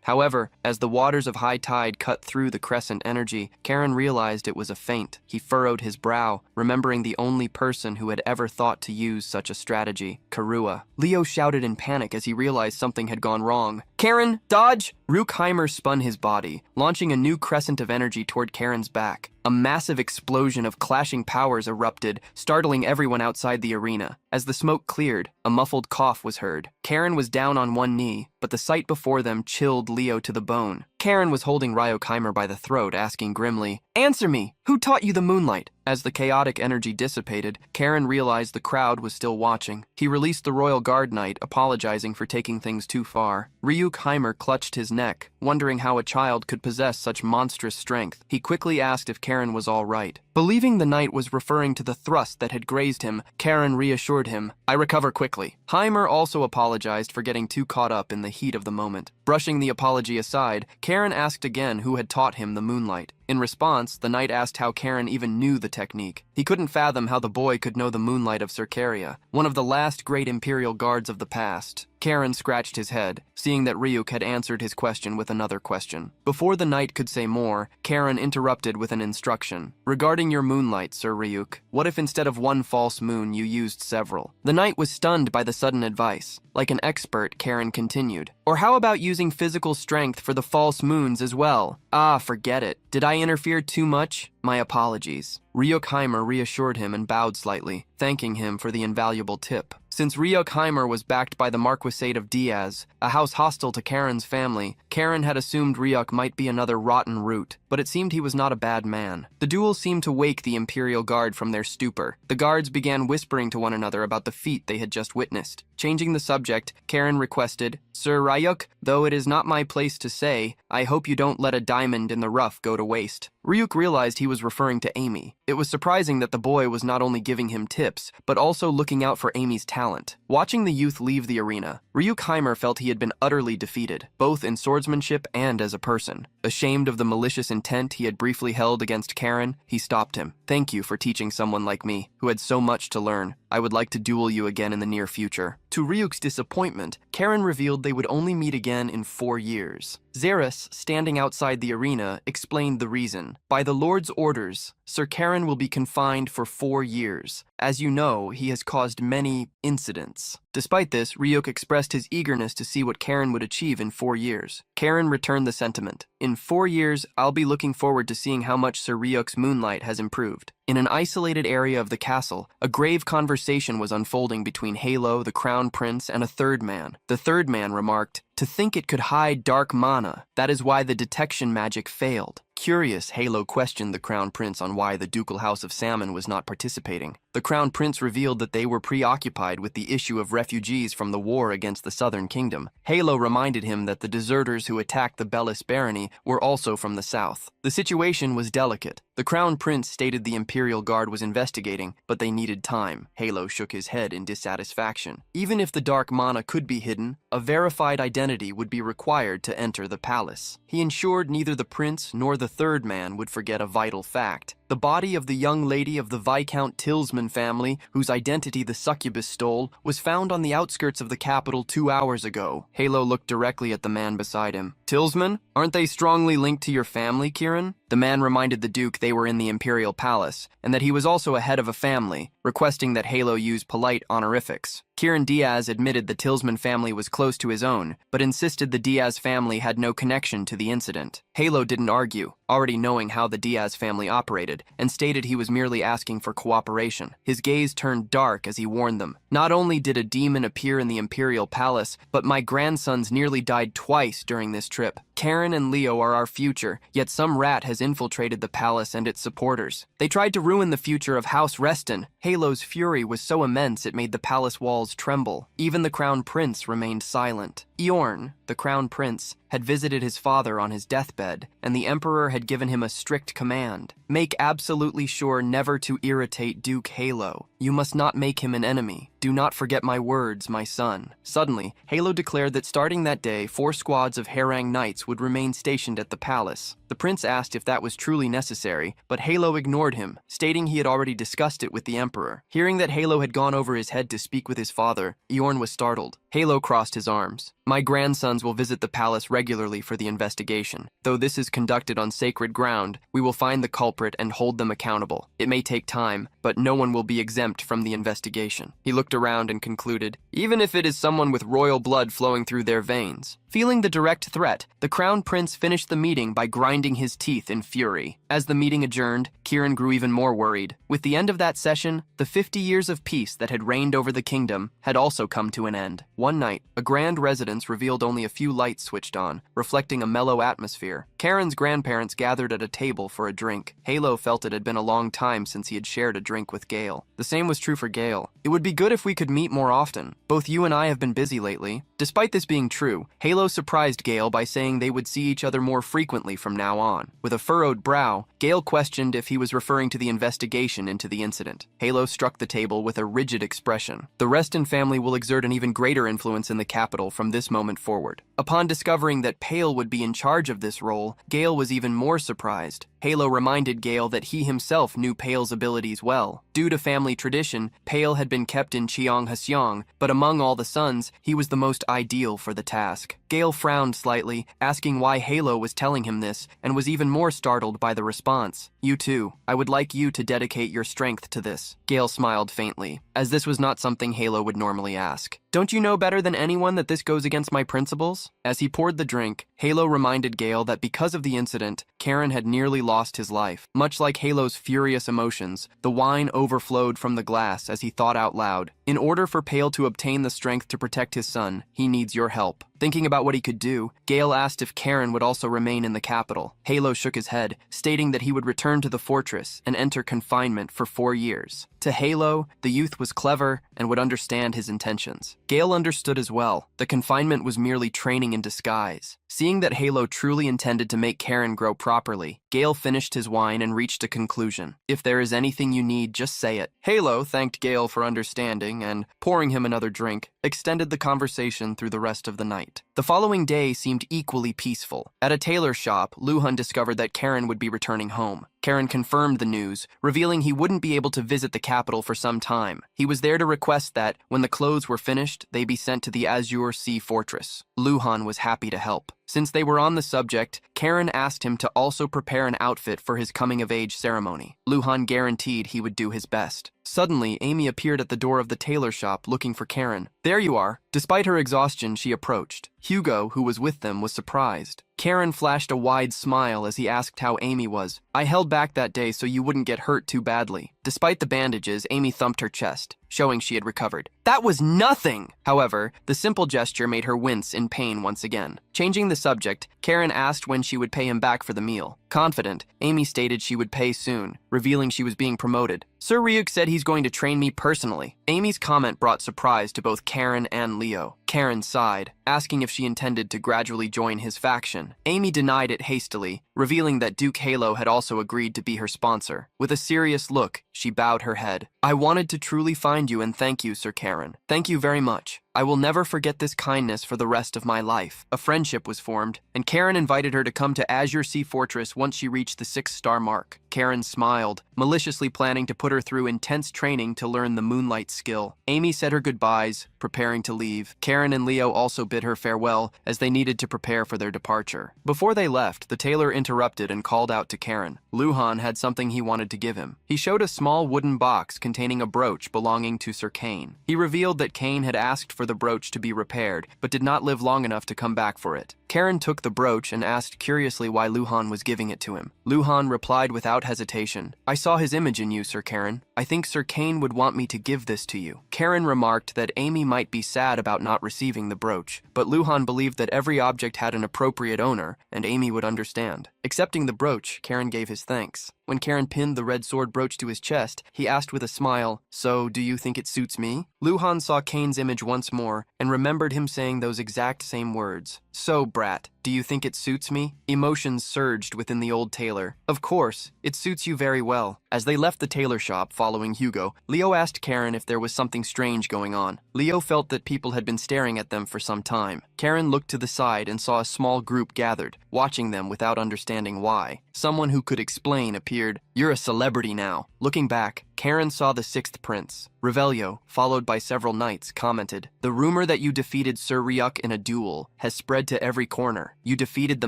[SPEAKER 1] However, as the waters of High Tide cut through the crescent energy, Karen realized it was a feint. He furrowed his brow, remembering the only person who had ever thought to use such a strategy, Karua. Leo shouted in panic as he realized something had gone wrong. Karen, dodge! Ryuk spun his body, launching a new crescent of energy toward Karen's back. A massive explosion of clashing powers erupted, startling everyone outside the arena. As the smoke cleared, a muffled cough was heard. Karen was down on one knee, but the sight before them chilled Leo to the bone. Karen was holding Ryokeimer by the throat, asking grimly, "Answer me! Who taught you the moonlight?" As the chaotic energy dissipated, Karen realized the crowd was still watching. He released the Royal Guard Knight, apologizing for taking things too far. Ryukeimer clutched his neck, wondering how a child could possess such monstrous strength. He quickly asked if Karen was all right. Believing the knight was referring to the thrust that had grazed him, Karen reassured him, "I recover quickly." Heimer also apologized for getting too caught up in the heat of the moment. Brushing the apology aside, Karen asked again who had taught him the moonlight. In response, the knight asked how Karen even knew the technique. He couldn't fathom how the boy could know the moonlight of Cercaria, one of the last great imperial guards of the past. Karen scratched his head, seeing that Ryuk had answered his question with another question. Before the knight could say more, Karen interrupted with an instruction. "Regarding your moonlight, Sir Ryuk, what if instead of one false moon you used several?" The knight was stunned by the sudden advice. Like an expert, Karen continued, "Or how about using physical strength for the false moons as well?" "Ah, forget it. Did I interfere too much? My apologies." Ryukheimer reassured him and bowed slightly, thanking him for the invaluable tip. Since Ryukheimer was backed by the Marquisate of Diaz, a house hostile to Karen's family, Karen had assumed Ryuk might be another rotten root, but it seemed he was not a bad man. The duel seemed to wake the Imperial Guard from their stupor. The guards began whispering to one another about the feat they had just witnessed. Changing the subject, Karen requested, "Sir Ryuk, though it is not my place to say, I hope you don't let a diamond in the rough go to waste." Ryuk realized he was referring to Amy. It was surprising that the boy was not only giving him tips, but also looking out for Amy's talent. Watching the youth leave the arena, Ryukheimer felt he had been utterly defeated, both in swordsmanship and as a person. Ashamed of the malicious intent he had briefly held against Karen, he stopped him. "Thank you for teaching someone like me, who had so much to learn. I would like to duel you again in the near future." To Ryuk's disappointment, Karen revealed they would only meet again in 4 years. Xeris, standing outside the arena, explained the reason. "By the Lord's orders, Sir Karen will be confined for 4 years. As you know, he has caused many incidents." Despite this, Ryuk expressed his eagerness to see what Karen would achieve in 4 years. Karen returned the sentiment. "In 4 years, I'll be looking forward to seeing how much Sir Ryuk's moonlight has improved." In an isolated area of the castle, a grave conversation was unfolding between Yahello, the crown prince, and a third man. The third man remarked, "To think it could hide dark mana. That is why the detection magic failed." Curious, Yahello questioned the crown prince on why the ducal house of Salmon was not participating. The crown prince revealed that they were preoccupied with the issue of refugees from the war against the southern kingdom. Yahello reminded him that the deserters who attacked the Bellis barony were also from the south. The situation was delicate. The crown prince stated the Imperial Guard was investigating, but they needed time. Yahello shook his head in dissatisfaction. Even if the dark mana could be hidden, a verified identity would be required to enter the palace. He ensured neither the prince nor the third man would forget a vital fact. The body of the young lady of the Viscount Tilsman family, whose identity the succubus stole, was found on the outskirts of the capital 2 hours ago. Yahello looked directly at the man beside him. "Tilsman? Aren't they strongly linked to your family, Kieran?" The man reminded the Duke they were in the Imperial Palace, and that he was also a head of a family, requesting that Yahello use polite honorifics. Kieran Diaz admitted the Tilsman family was close to his own, but insisted the Diaz family had no connection to the incident. Yahello didn't argue, already knowing how the Diaz family operated, and stated he was merely asking for cooperation. His gaze turned dark as he warned them. "Not only did a demon appear in the Imperial Palace, but my grandsons nearly died twice during this trip. Karen and Leo are our future, yet some rat has infiltrated the palace and its supporters. They tried to ruin the future of House Reston." Yahello's fury was so immense it made the palace walls tremble. Even the crown prince remained silent. Eorn, the crown prince, had visited his father on his deathbed, and the emperor had given him a strict command. "Make absolutely sure never to irritate Duke Yahello. You must not make him an enemy. Do not forget my words, my son." Suddenly, Yahello declared that starting that day, 4 squads of Harang knights would remain stationed at the palace. The prince asked if that was truly necessary, but Yahello ignored him, stating he had already discussed it with the emperor. Hearing that Yahello had gone over his head to speak with his father, Eorn was startled. Yahello crossed his arms. "My grandsons will visit the palace regularly for the investigation. Though this is conducted on sacred ground, we will find the culprit and hold them accountable. It may take time, but no one will be exempt from the investigation." He looked around and concluded, "Even if it is someone with royal blood flowing through their veins." Feeling the direct threat, the crown prince finished the meeting by grinding his teeth in fury. As the meeting adjourned, Kieran grew even more worried. With the end of that session, the 50 years of peace that had reigned over the kingdom had also come to an end. One night, a grand residence revealed only a few lights switched on, reflecting a mellow atmosphere. Karen's grandparents gathered at a table for a drink. Yahello felt it had been a long time since he had shared a drink with Gale. The same was true for Gale. It would be good if we could meet more often. Both you and I have been busy lately. Despite this being true, Yahello surprised Gale by saying they would see each other more frequently from now on. With a furrowed brow, Gale questioned if he was referring to the investigation into the incident. Yahello struck the table with a rigid expression. The Reston family will exert an even greater influence in the capital from this moment forward. Upon discovering that Pale would be in charge of this role, Gale was even more surprised. Yahello reminded Gale that he himself knew Pale's abilities well. Due to family tradition, Pale had been kept in Cheonghaseong, but among all the sons, he was the most ideal for the task. Gale frowned slightly, asking why Yahello was telling him this, and was even more startled by the response. You too. I would like you to dedicate your strength to this. Gale smiled faintly, as this was not something Yahello would normally ask. Don't you know better than anyone that this goes against my principles? As he poured the drink, Yahello reminded Gale that because of the incident, Karen had nearly lost his life. Much like Yahello's furious emotions, the wine overflowed from the glass as he thought out loud. In order for Pale to obtain the strength to protect his son, he needs your help. Thinking about what he could do, Gale asked if Karen would also remain in the capital. Yahello shook his head, stating that he would return to the fortress and enter confinement for 4 years. To Yahello, the youth was clever and would understand his intentions. Gale understood as well. The confinement was merely training in disguise. Seeing that Yahello truly intended to make Karen grow properly, Gale finished his wine and reached a conclusion. If there is anything you need, just say it. Yahello thanked Gale for understanding and, pouring him another drink, extended the conversation through the rest of the night. The following day seemed equally peaceful. At a tailor shop, Luhan discovered that Karen would be returning home. Karen confirmed the news, revealing he wouldn't be able to visit the capital for some time. He was there to request that, when the clothes were finished, they be sent to the Azure Sea Fortress. Luhan was happy to help. Since they were on the subject, Karen asked him to also prepare an outfit for his coming-of-age ceremony. Luhan guaranteed he would do his best. Suddenly, Amy appeared at the door of the tailor shop looking for Karen. There you are. Despite her exhaustion, she approached. Hugo, who was with them, was surprised. Karen flashed a wide smile as he asked how Amy was. I held back that day so you wouldn't get hurt too badly. Despite the bandages, Amy thumped her chest, showing she had recovered. That was nothing! However, the simple gesture made her wince in pain once again. Changing the subject, Karen asked when she would pay him back for the meal. Confident, Amy stated she would pay soon, revealing she was being promoted. Sir Ryuk said he's going to train me personally. Amy's comment brought surprise to both Karen and Leo. Karen sighed, asking if she intended to gradually join his faction. Amy denied it hastily, revealing that Duke Yahello had also agreed to be her sponsor. With a serious look, she bowed her head. I wanted to truly find you and thank you, Sir Karen. Thank you very much. I will never forget this kindness for the rest of my life. A friendship was formed, and Karen invited her to come to Azure Sea Fortress once she reached the 6-star mark. Karen smiled, maliciously planning to put her through intense training to learn the moonlight skill. Amy said her goodbyes, preparing to leave. Karen and Leo also bid her farewell, as they needed to prepare for their departure. Before they left, the tailor interrupted and called out to Karen. Luhan had something he wanted to give him. He showed a small wooden box containing a brooch belonging to Sir Kane. He revealed that Kane had asked for the brooch to be repaired, but did not live long enough to come back for it. Karen took the brooch and asked curiously why Luhan was giving it to him. Luhan replied without hesitation, I saw his image in you, Sir Karen. I think Sir Kane would want me to give this to you. Karen remarked that Amy might be sad about not receiving the brooch, but Luhan believed that every object had an appropriate owner, and Amy would understand. Accepting the brooch, Karen gave his thanks. When Karen pinned the red sword brooch to his chest, he asked with a smile, So, do you think it suits me? Luhan saw Kane's image once more, and remembered him saying those exact same words. So, brat, do you think it suits me? Emotions surged within the old tailor. Of course, it suits you very well. As they left the tailor shop following Hugo, Leo asked Karen if there was something strange going on. Leo felt that people had been staring at them for some time. Karen looked to the side and saw a small group gathered, watching them without understanding why. Someone who could explain appeared. You're a celebrity now. Looking back, Karen saw the 6th prince. Revelio, followed by several knights, commented, The rumor that you defeated Sir Ryuk in a duel has spread to every corner. You defeated the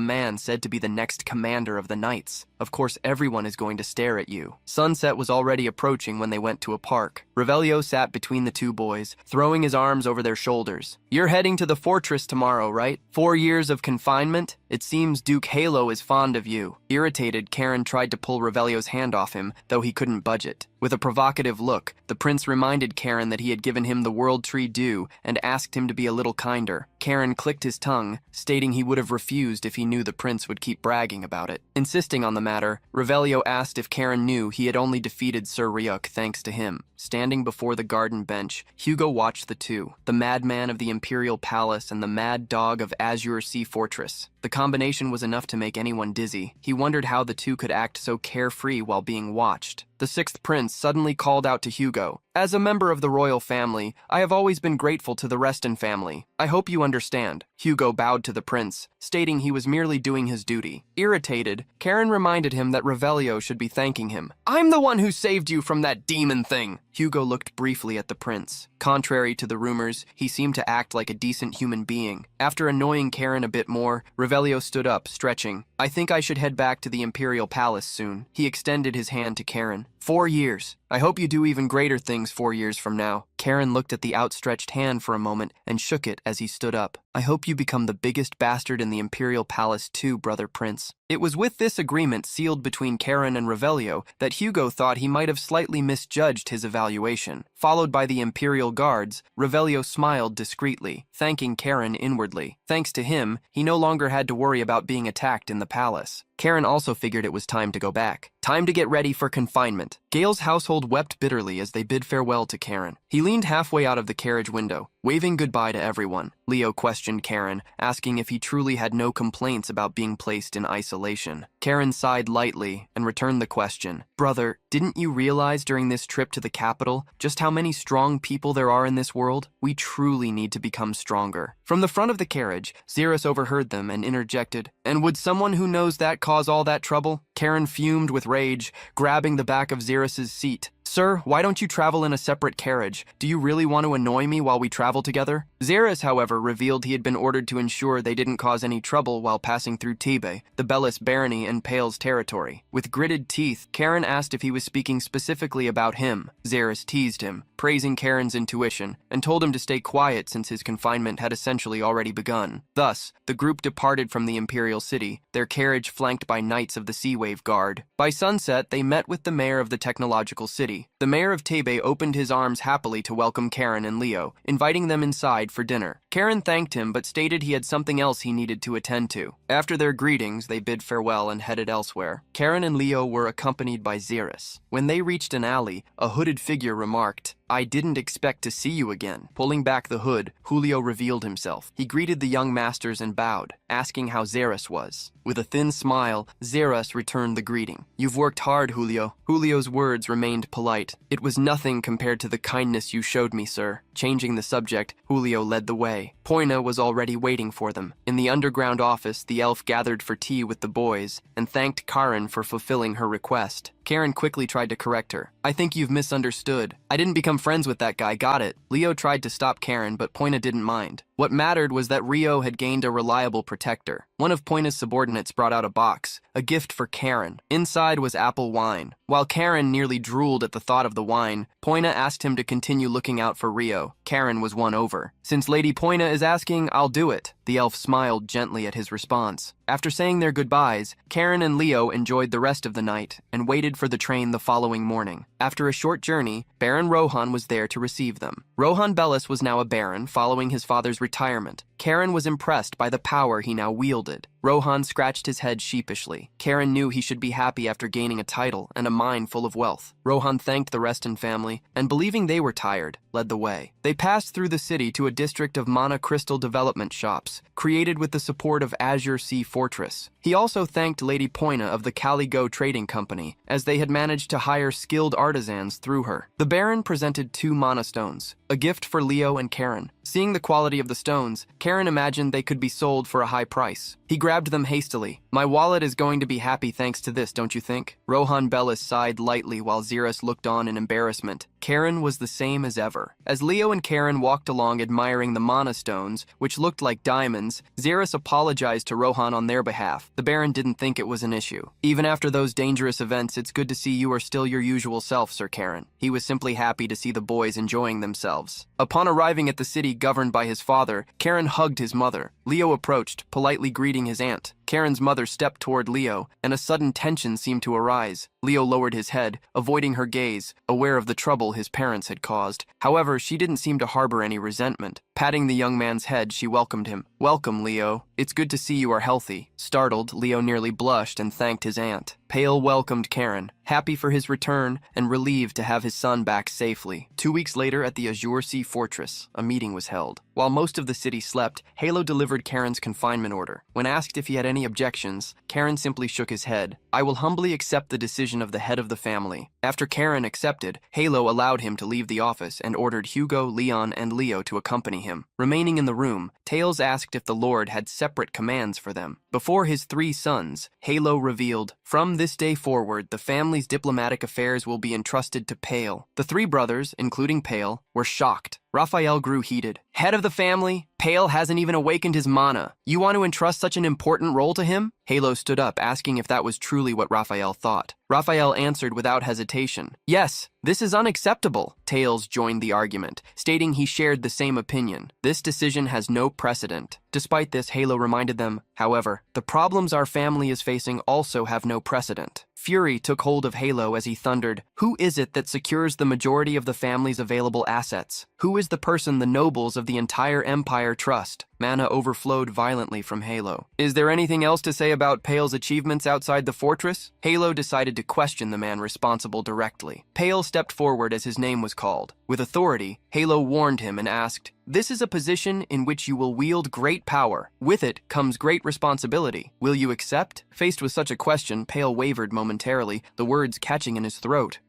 [SPEAKER 1] man said to be the next commander of the knights. Of course, everyone is going to stare at you. Sunset was already approaching when they went to a park. Revelio sat between the two boys, throwing his arms over their shoulders. You're heading to the fortress tomorrow, right? 4 years of confinement? It seems Duke Yahello is fond of you. Irritated, Karen tried to pull Revelio's hand off him, though he couldn't budge it. With a provocative look, the prince reminded Karen that he had given him the world tree due and asked him to be a little kinder. Karen clicked his tongue, stating he would have refused if he knew the prince would keep bragging about it. Insisting on the matter, Revelio asked if Karen knew he had only defeated Sir Ryuk thanks to him. Standing before the garden bench, Hugo watched the two, the madman of the Imperial Palace and the mad dog of Azure Sea Fortress. The combination was enough to make anyone dizzy. He wondered how the two could act so carefree while being watched. The sixth prince suddenly called out to Hugo, "As a member of the royal family, I have always been grateful to the Reston family. I hope you understand." Hugo bowed to the prince, stating he was merely doing his duty. Irritated, Karen reminded him that Revelio should be thanking him. "I'm the one who saved you from that demon thing." Hugo looked briefly at the prince. Contrary to the rumors, he seemed to act like a decent human being. After annoying Karen a bit more, Revelio stood up, stretching. "I think I should head back to the Imperial Palace soon." He extended his hand to Karen. 4 years. I hope you do even greater things 4 years from now." Karen looked at the outstretched hand for a moment and shook it as he stood up. "I hope you become the biggest bastard in the Imperial Palace too, brother prince." It was with this agreement sealed between Karen and Revelio that Hugo thought he might have slightly misjudged his evaluation. Followed by the Imperial guards, Revelio smiled discreetly, thanking Karen inwardly. Thanks to him, he no longer had to worry about being attacked in the palace. Karen also figured it was time to go back. Time to get ready for confinement. Gale's household wept bitterly as they bid farewell to Karen. He leaned halfway out of the carriage window, waving goodbye to everyone. Leo questioned Karen, asking if he truly had no complaints about being placed in isolation. Karen sighed lightly and returned the question. "Brother, didn't you realize during this trip to the capital just how many strong people there are in this world? We truly need to become stronger." From the front of the carriage, Xerus overheard them and interjected, "And would someone who knows that cause all that trouble?" Karen fumed with rage, grabbing the back of Xerus's seat. "Sir, why don't you travel in a separate carriage? Do you really want to annoy me while we travel together?" Xerus, however, revealed he had been ordered to ensure they didn't cause any trouble while passing through Tebe, the Bellis barony and Pale's territory. With gritted teeth, Karen asked if he was speaking specifically about him. Xerus teased him, praising Karen's intuition, and told him to stay quiet since his confinement had essentially already begun. Thus, the group departed from the Imperial City, their carriage flanked by knights of the Sea Wave Guard. By sunset, they met with the mayor of the technological city. The mayor of Tebe opened his arms happily to welcome Karen and Leo, inviting them inside for dinner. Karen thanked him but stated he had something else he needed to attend to. After their greetings, they bid farewell and headed elsewhere. Karen and Leo were accompanied by Xerus. When they reached an alley, a hooded figure remarked, "I didn't expect to see you again." Pulling back the hood, Julio revealed himself. He greeted the young masters and bowed, asking how Xerus was. With a thin smile, Xerus returned the greeting. "You've worked hard, Julio." Julio's words remained polite. "It was nothing compared to the kindness you showed me, sir." Changing the subject, Julio led the way. Poina was already waiting for them. In the underground office, the elf gathered for tea with the boys and thanked Karen for fulfilling her request. Karen quickly tried to correct her. "I think you've misunderstood. I didn't become friends with that guy, got it?" Leo tried to stop Karen, but Poina didn't mind. What mattered was that Rio had gained a reliable protector. One of Poina's subordinates brought out a box, a gift for Karen. Inside was apple wine. While Karen nearly drooled at the thought of the wine, Poina asked him to continue looking out for Rio. Karen was won over. "Since Lady Poina is asking, I'll do it." The elf smiled gently at his response. After saying their goodbyes, Karen and Leo enjoyed the rest of the night and waited for the train the following morning. After a short journey, Baron Rohan was there to receive them. Rohan Bellis was now a baron following his father's retirement. Karen was impressed by the power he now wielded. Rohan scratched his head sheepishly. Karen knew he should be happy after gaining a title and a mine full of wealth. Rohan thanked the Reston family, and believing they were tired, led the way. They passed through the city to a district of mana crystal development shops, created with the support of Azure Sea Fortress. He also thanked Lady Poina of the Caligo Trading Company, as they had managed to hire skilled artisans through her. The Baron presented 2 mana stones, a gift for Leo and Karen. Seeing the quality of the stones, Karen imagined they could be sold for a high price. He grabbed them hastily. "My wallet is going to be happy thanks to this, don't you think?" Rohan Bellis sighed lightly while Xerus looked on in embarrassment. Karen was the same as ever. As Leo and Karen walked along admiring the mana stones, which looked like diamonds, Xeris apologized to Rohan on their behalf. The Baron didn't think it was an issue. Even after those dangerous events, it's good to see you are still your usual self, Sir Karen. He was simply happy to see the boys enjoying themselves. Upon arriving at the city governed by his father, Karen hugged his mother. Leo approached, politely greeting his aunt. Karen's mother stepped toward Leo, and a sudden tension seemed to arise. Leo lowered his head, avoiding her gaze, aware of the trouble his parents had caused. However, she didn't seem to harbor any resentment. Patting the young man's head, she welcomed him. "Welcome, Leo. It's good to see you are healthy." Startled, Leo nearly blushed and thanked his aunt. Pale welcomed Karen, happy for his return and relieved to have his son back safely. 2 weeks later at the Azure Sea Fortress, a meeting was held. While most of the city slept, Yahello delivered Karen's confinement order. When asked if he had any objections, Karen simply shook his head. "I will humbly accept the decision of the head of the family." After Karen accepted, Yahello allowed him to leave the office and ordered Hugo, Leon, and Leo to accompany him. Remaining in the room, Tails asked if the Lord had separate commands for them. Before his 3 sons, Yahello revealed, "From this day forward, the family's diplomatic affairs will be entrusted to Pale." The 3 brothers, including Pale, were shocked. Raphael grew heated. "Head of the family? Pale hasn't even awakened his mana. You want to entrust such an important role to him?" Yahello stood up, asking if that was truly what Raphael thought. Raphael answered without hesitation, "Yes, this is unacceptable." Tails joined the argument, stating he shared the same opinion. This decision has no precedent. Despite this, Yahello reminded them, however, the problems our family is facing also have no precedent. Fury took hold of Yahello as he thundered, "Who is it that secures the majority of the family's available assets? Who is the person the nobles of the entire empire trust?" Mana overflowed violently from Yahello. "Is there anything else to say about Pale's achievements outside the fortress?" Yahello decided to question the man responsible directly. Pale stepped forward as his name was called. With authority, Yahello warned him and asked, "This is a position in which you will wield great power. With it comes great responsibility. Will you accept?" Faced with such a question, Pale wavered momentarily, the words catching in his throat.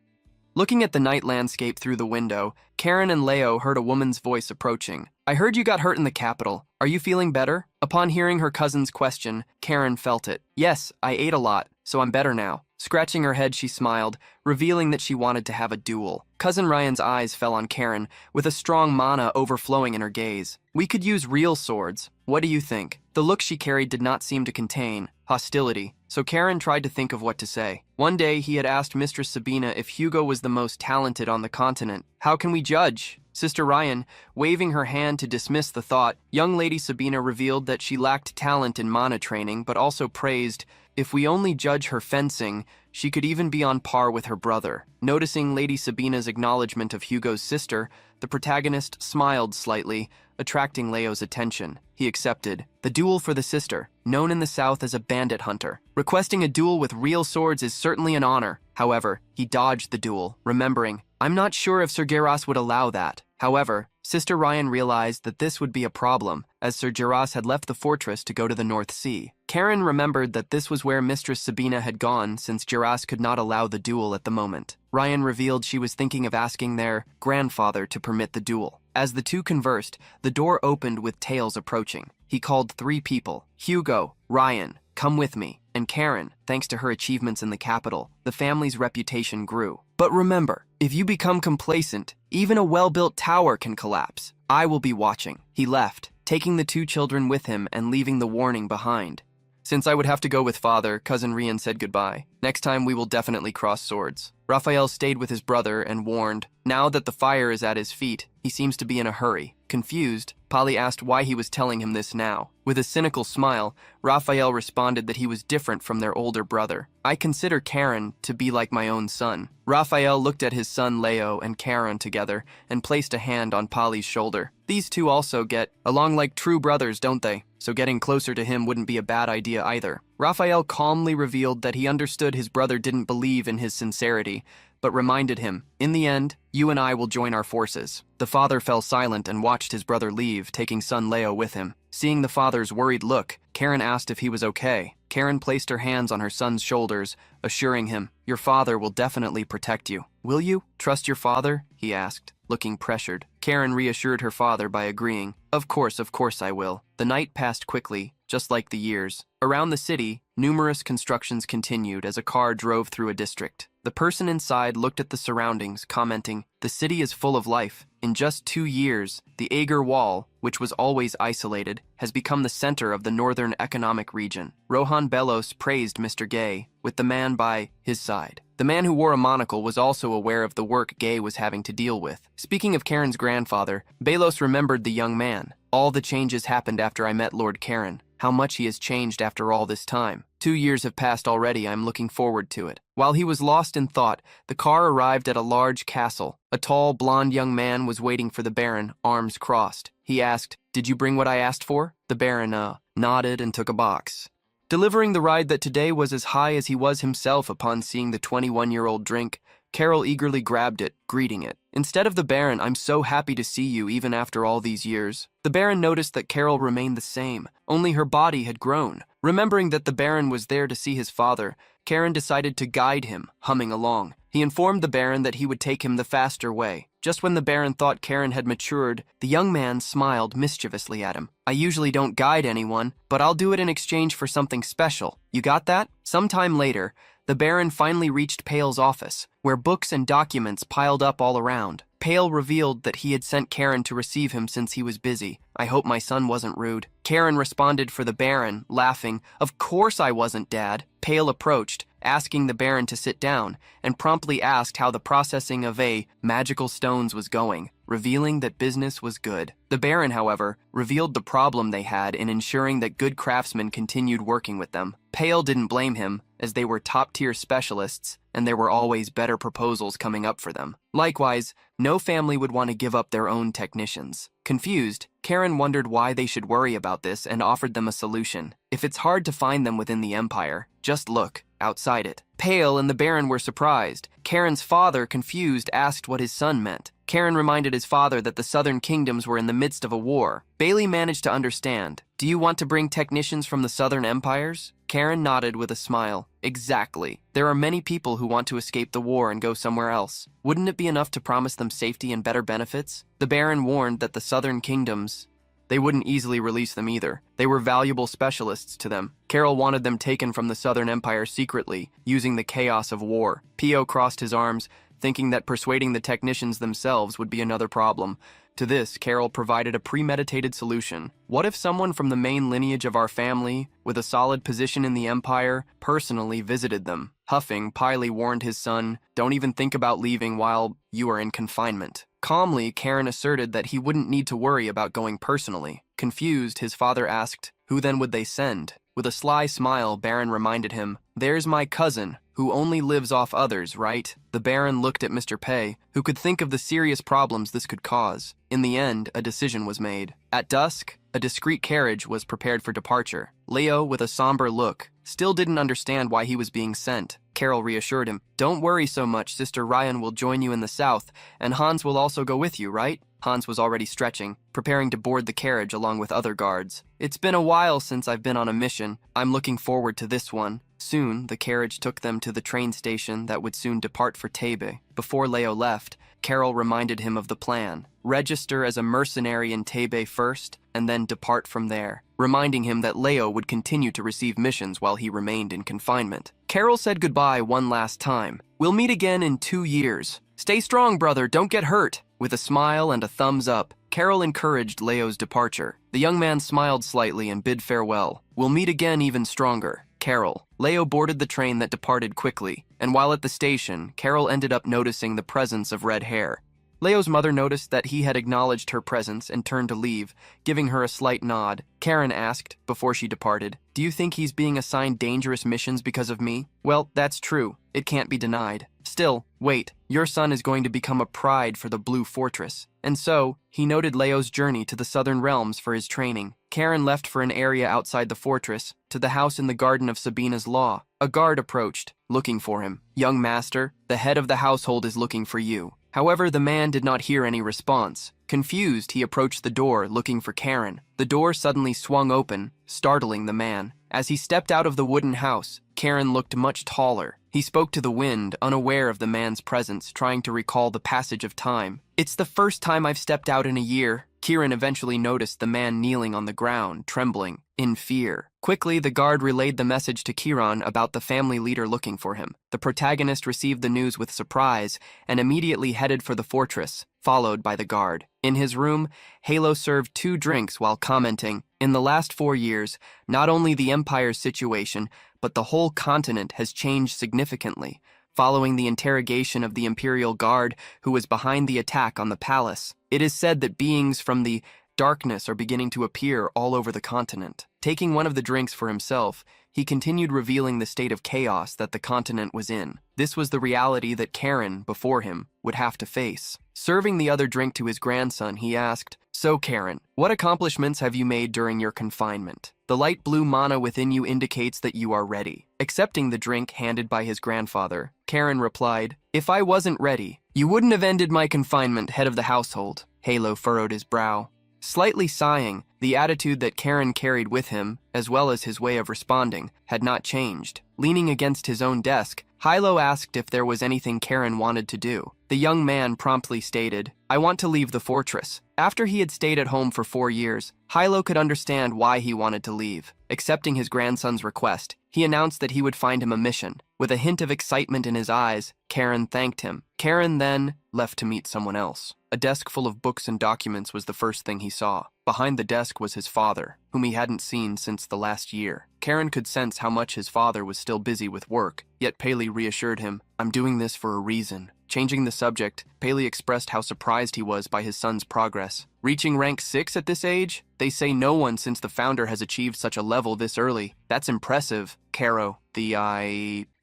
[SPEAKER 1] Looking at the night landscape through the window, Karen and Leo heard a woman's voice approaching. "I heard you got hurt in the capital. Are you feeling better?" Upon hearing her cousin's question, Karen felt it. "Yes, I ate a lot, so I'm better now." Scratching her head, she smiled, revealing that she wanted to have a duel. Cousin Ryan's eyes fell on Karen, with a strong mana overflowing in her gaze. "We could use real swords. What do you think?" The look she carried did not seem to contain hostility, so Karen tried to think of what to say. One day, he had asked Mistress Sabina if Hugo was the most talented on the continent. "How can we judge?" Sister Ryan, waving her hand to dismiss the thought, young Lady Sabina revealed that she lacked talent in mana training, but also praised, "If we only judge her fencing, she could even be on par with her brother." Noticing Lady Sabina's acknowledgement of Hugo's sister, the protagonist smiled slightly, attracting Leo's attention. He accepted. The duel for the sister, known in the South as a bandit hunter. Requesting a duel with real swords is certainly an honor. However, he dodged the duel, remembering, "I'm not sure if Sir Geras would allow that." However, Sister Ryan realized that this would be a problem, as Sir Geras had left the fortress to go to the North Sea. Karen remembered that this was where Mistress Sabina had gone since Geras could not allow the duel at the moment. Ryan revealed she was thinking of asking their grandfather to permit the duel. As the two conversed, the door opened with Tails approaching. He called 3 people. "Hugo, Ryan, come with me." And Karen, thanks to her achievements in the capital, the family's reputation grew. "But remember, if you become complacent, even a well-built tower can collapse. I will be watching." He left, taking the 2 children with him and leaving the warning behind. "Since I would have to go with father," Cousin Rian said goodbye. "Next time we will definitely cross swords." Raphael stayed with his brother and warned, now that the fire is at his feet, he seems to be in a hurry. Confused, Polly asked why he was telling him this now. With a cynical smile, Raphael responded that he was different from their older brother. "I consider Karen to be like my own son." Raphael looked at his son Leo and Karen together and placed a hand on Polly's shoulder. "These 2 also get along like true brothers, don't they? So getting closer to him wouldn't be a bad idea either." Raphael calmly revealed that he understood his brother didn't believe in his sincerity, but reminded him, "In the end, you and I will join our forces." The father fell silent and watched his brother leave, taking son Leo with him. Seeing the father's worried look, Karen asked if he was okay. Karen placed her hands on her son's shoulders, assuring him, "Your father will definitely protect you." "Will you trust your father?" he asked, looking pressured. Karen reassured her father by agreeing, of course I will." The night passed quickly, just like the years. Around the city, numerous constructions continued as a car drove through a district. The person inside looked at the surroundings, commenting, "The city is full of life. In just 2 years, the Agar Wall, which was always isolated, has become the center of the northern economic region." Rohan Belos praised Mr. Gay, with the man by his side. The man who wore a monocle was also aware of the work Gay was having to deal with. Speaking of Karen's grandfather, Belos remembered the young man. "All the changes happened after I met Lord Karen. How much he has changed after all this time. 2 years have passed already. I'm looking forward to it." While he was lost in thought, the car arrived at a large castle. A tall, blond young man was waiting for the Baron, arms crossed. He asked, "Did you bring what I asked for?" The Baron, nodded and took a box, delivering the ride that today was as high as he was himself. Upon seeing the 21-year-old drink, Carol eagerly grabbed it, greeting it. Instead of the Baron, "I'm so happy to see you even after all these years." The Baron noticed that Carol remained the same, only her body had grown. Remembering that the Baron was there to see his father, Karen decided to guide him, humming along. He informed the Baron that he would take him the faster way. Just when the Baron thought Karen had matured, the young man smiled mischievously at him. "I usually don't guide anyone, but I'll do it in exchange for something special. You got that?" Sometime later, the Baron finally reached Pale's office, where books and documents piled up all around. Pale revealed that he had sent Karen to receive him since he was busy. "I hope my son wasn't rude." Karen responded for the Baron, laughing, "Of course I wasn't, Dad." Pale approached, asking the Baron to sit down, and promptly asked how the processing of magical stones was going, revealing that business was good. The Baron, however, revealed the problem they had in ensuring that good craftsmen continued working with them. Pale didn't blame him, as they were top-tier specialists, and there were always better proposals coming up for them. Likewise, no family would want to give up their own technicians. Confused, Karen wondered why they should worry about this and offered them a solution. "If it's hard to find them within the Empire, just look outside it." Pale and the Baron were surprised. Karen's father, confused, asked what his son meant. Karen reminded his father that the southern kingdoms were in the midst of a war. Bailey managed to understand. "Do you want to bring technicians from the southern empires?" Karen nodded with a smile. "Exactly. There are many people who want to escape the war and go somewhere else. Wouldn't it be enough to promise them safety and better benefits?" The Baron warned that the southern kingdoms, they wouldn't easily release them either. They were valuable specialists to them. Carol wanted them taken from the Southern Empire secretly, using the chaos of war. Pio crossed his arms, thinking that persuading the technicians themselves would be another problem. To this, Carol provided a premeditated solution. "What if someone from the main lineage of our family, with a solid position in the Empire, personally visited them?" Huffing, Piley warned his son, "Don't even think about leaving while you are in confinement." Calmly, Karen asserted that he wouldn't need to worry about going personally. Confused, his father asked, "Who then would they send?" With a sly smile, Baron reminded him, "There's my cousin, who only lives off others, right?" The Baron looked at Mr. Pei, who could think of the serious problems this could cause. In the end, a decision was made. At dusk, a discreet carriage was prepared for departure. Leo, with a somber look, still didn't understand why he was being sent. Carol reassured him, "Don't worry so much, Sister Ryan will join you in the south, and Hans will also go with you, right?" Hans was already stretching, preparing to board the carriage along with other guards. "It's been a while since I've been on a mission. I'm looking forward to this one." Soon, the carriage took them to the train station that would soon depart for Tebe. Before Leo left, Carol reminded him of the plan. Register as a mercenary in Tebe first, and then depart from there, reminding him that Leo would continue to receive missions while he remained in confinement. Carol said goodbye one last time. "We'll meet again in 2 years. Stay strong, brother, don't get hurt." With a smile and a thumbs up, Carol encouraged Leo's departure. The young man smiled slightly and bid farewell. "We'll meet again even stronger, Carol." Leo boarded the train that departed quickly, and while at the station, Carol ended up noticing the presence of red hair. Leo's mother noticed that he had acknowledged her presence and turned to leave, giving her a slight nod. Karen asked, before she departed, "Do you think he's being assigned dangerous missions because of me?" "Well, that's true. It can't be denied. Still, wait, your son is going to become a pride for the Blue Fortress." And so, he noted Leo's journey to the southern realms for his training. Karen left for an area outside the fortress, to the house in the garden of Sabina's Law. A guard approached, looking for him. "Young master, the head of the household is looking for you." However, the man did not hear any response. Confused, he approached the door, looking for Karen. The door suddenly swung open, startling the man. As he stepped out of the wooden house, Karen looked much taller. He spoke to the wind, unaware of the man's presence, trying to recall the passage of time. "It's the first time I've stepped out in a year. Kieran eventually noticed the man kneeling on the ground, trembling, in fear. Quickly, the guard relayed the message to Kieran about the family leader looking for him. The protagonist received the news with surprise and immediately headed for the fortress, followed by the guard. In his room, Yahello served 2 drinks while commenting, "In the last 4 years, not only the Empire's situation, but the whole continent has changed significantly, following the interrogation of the Imperial Guard who was behind the attack on the palace. It is said that beings from the darkness are beginning to appear all over the continent." Taking one of the drinks for himself, he continued revealing the state of chaos that the continent was in. This was the reality that Karen, before him, would have to face. Serving the other drink to his grandson, he asked, "So Karen, what accomplishments have you made during your confinement? The light blue mana within you indicates that you are ready." Accepting the drink handed by his grandfather, Karen replied, "If I wasn't ready, you wouldn't have ended my confinement, head of the household." Yahello furrowed his brow. Slightly sighing, the attitude that Karen carried with him, as well as his way of responding, had not changed. Leaning against his own desk, Yahello asked if there was anything Karen wanted to do. The young man promptly stated, "I want to leave the fortress." After he had stayed at home for 4 years, Yahello could understand why he wanted to leave. Accepting his grandson's request, he announced that he would find him a mission. With a hint of excitement in his eyes, Karen thanked him. Karen then left to meet someone else. A desk full of books and documents was the first thing he saw. Behind the desk was his father, whom he hadn't seen since the last year. Karen could sense how much his father was still busy with work, yet Paley reassured him, "I'm doing this for a reason." Changing the subject, Paley expressed how surprised he was by his son's progress. Reaching rank 6 at this age? They say no one since the founder has achieved such a level this early. That's impressive. Caro,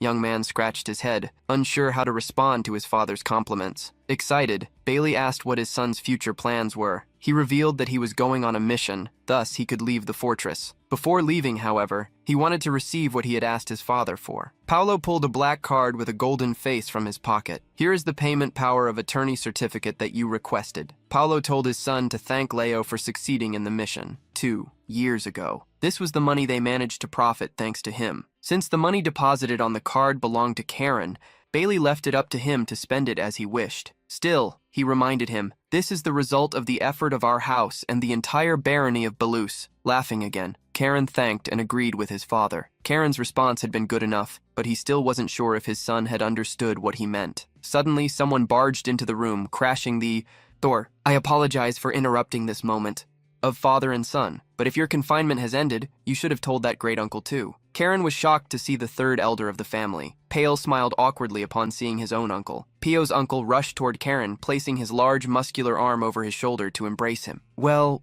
[SPEAKER 1] young man scratched his head, unsure how to respond to his father's compliments. Excited, Bailey asked what his son's future plans were. He revealed that he was going on a mission, thus he could leave the fortress. Before leaving, however, he wanted to receive what he had asked his father for. Paolo pulled a black card with a golden face from his pocket. "Here is the payment power of attorney certificate that you requested." Paolo told his son to thank Leo for succeeding in the mission 2 years ago. This was the money they managed to profit thanks to him. Since the money deposited on the card belonged to Karen, Bailey left it up to him to spend it as he wished. Still, he reminded him, "This is the result of the effort of our house and the entire barony of Belus." Laughing again, Karen thanked and agreed with his father. Karen's response had been good enough, but he still wasn't sure if his son had understood what he meant. Suddenly, someone barged into the room, crashing the door. "I apologize for interrupting this moment of father and son, but if your confinement has ended, you should have told that great uncle too." Karen was shocked to see the third elder of the family. Pale smiled awkwardly upon seeing his own uncle. Pio's uncle rushed toward Karen, placing his large muscular arm over his shoulder to embrace him. Well,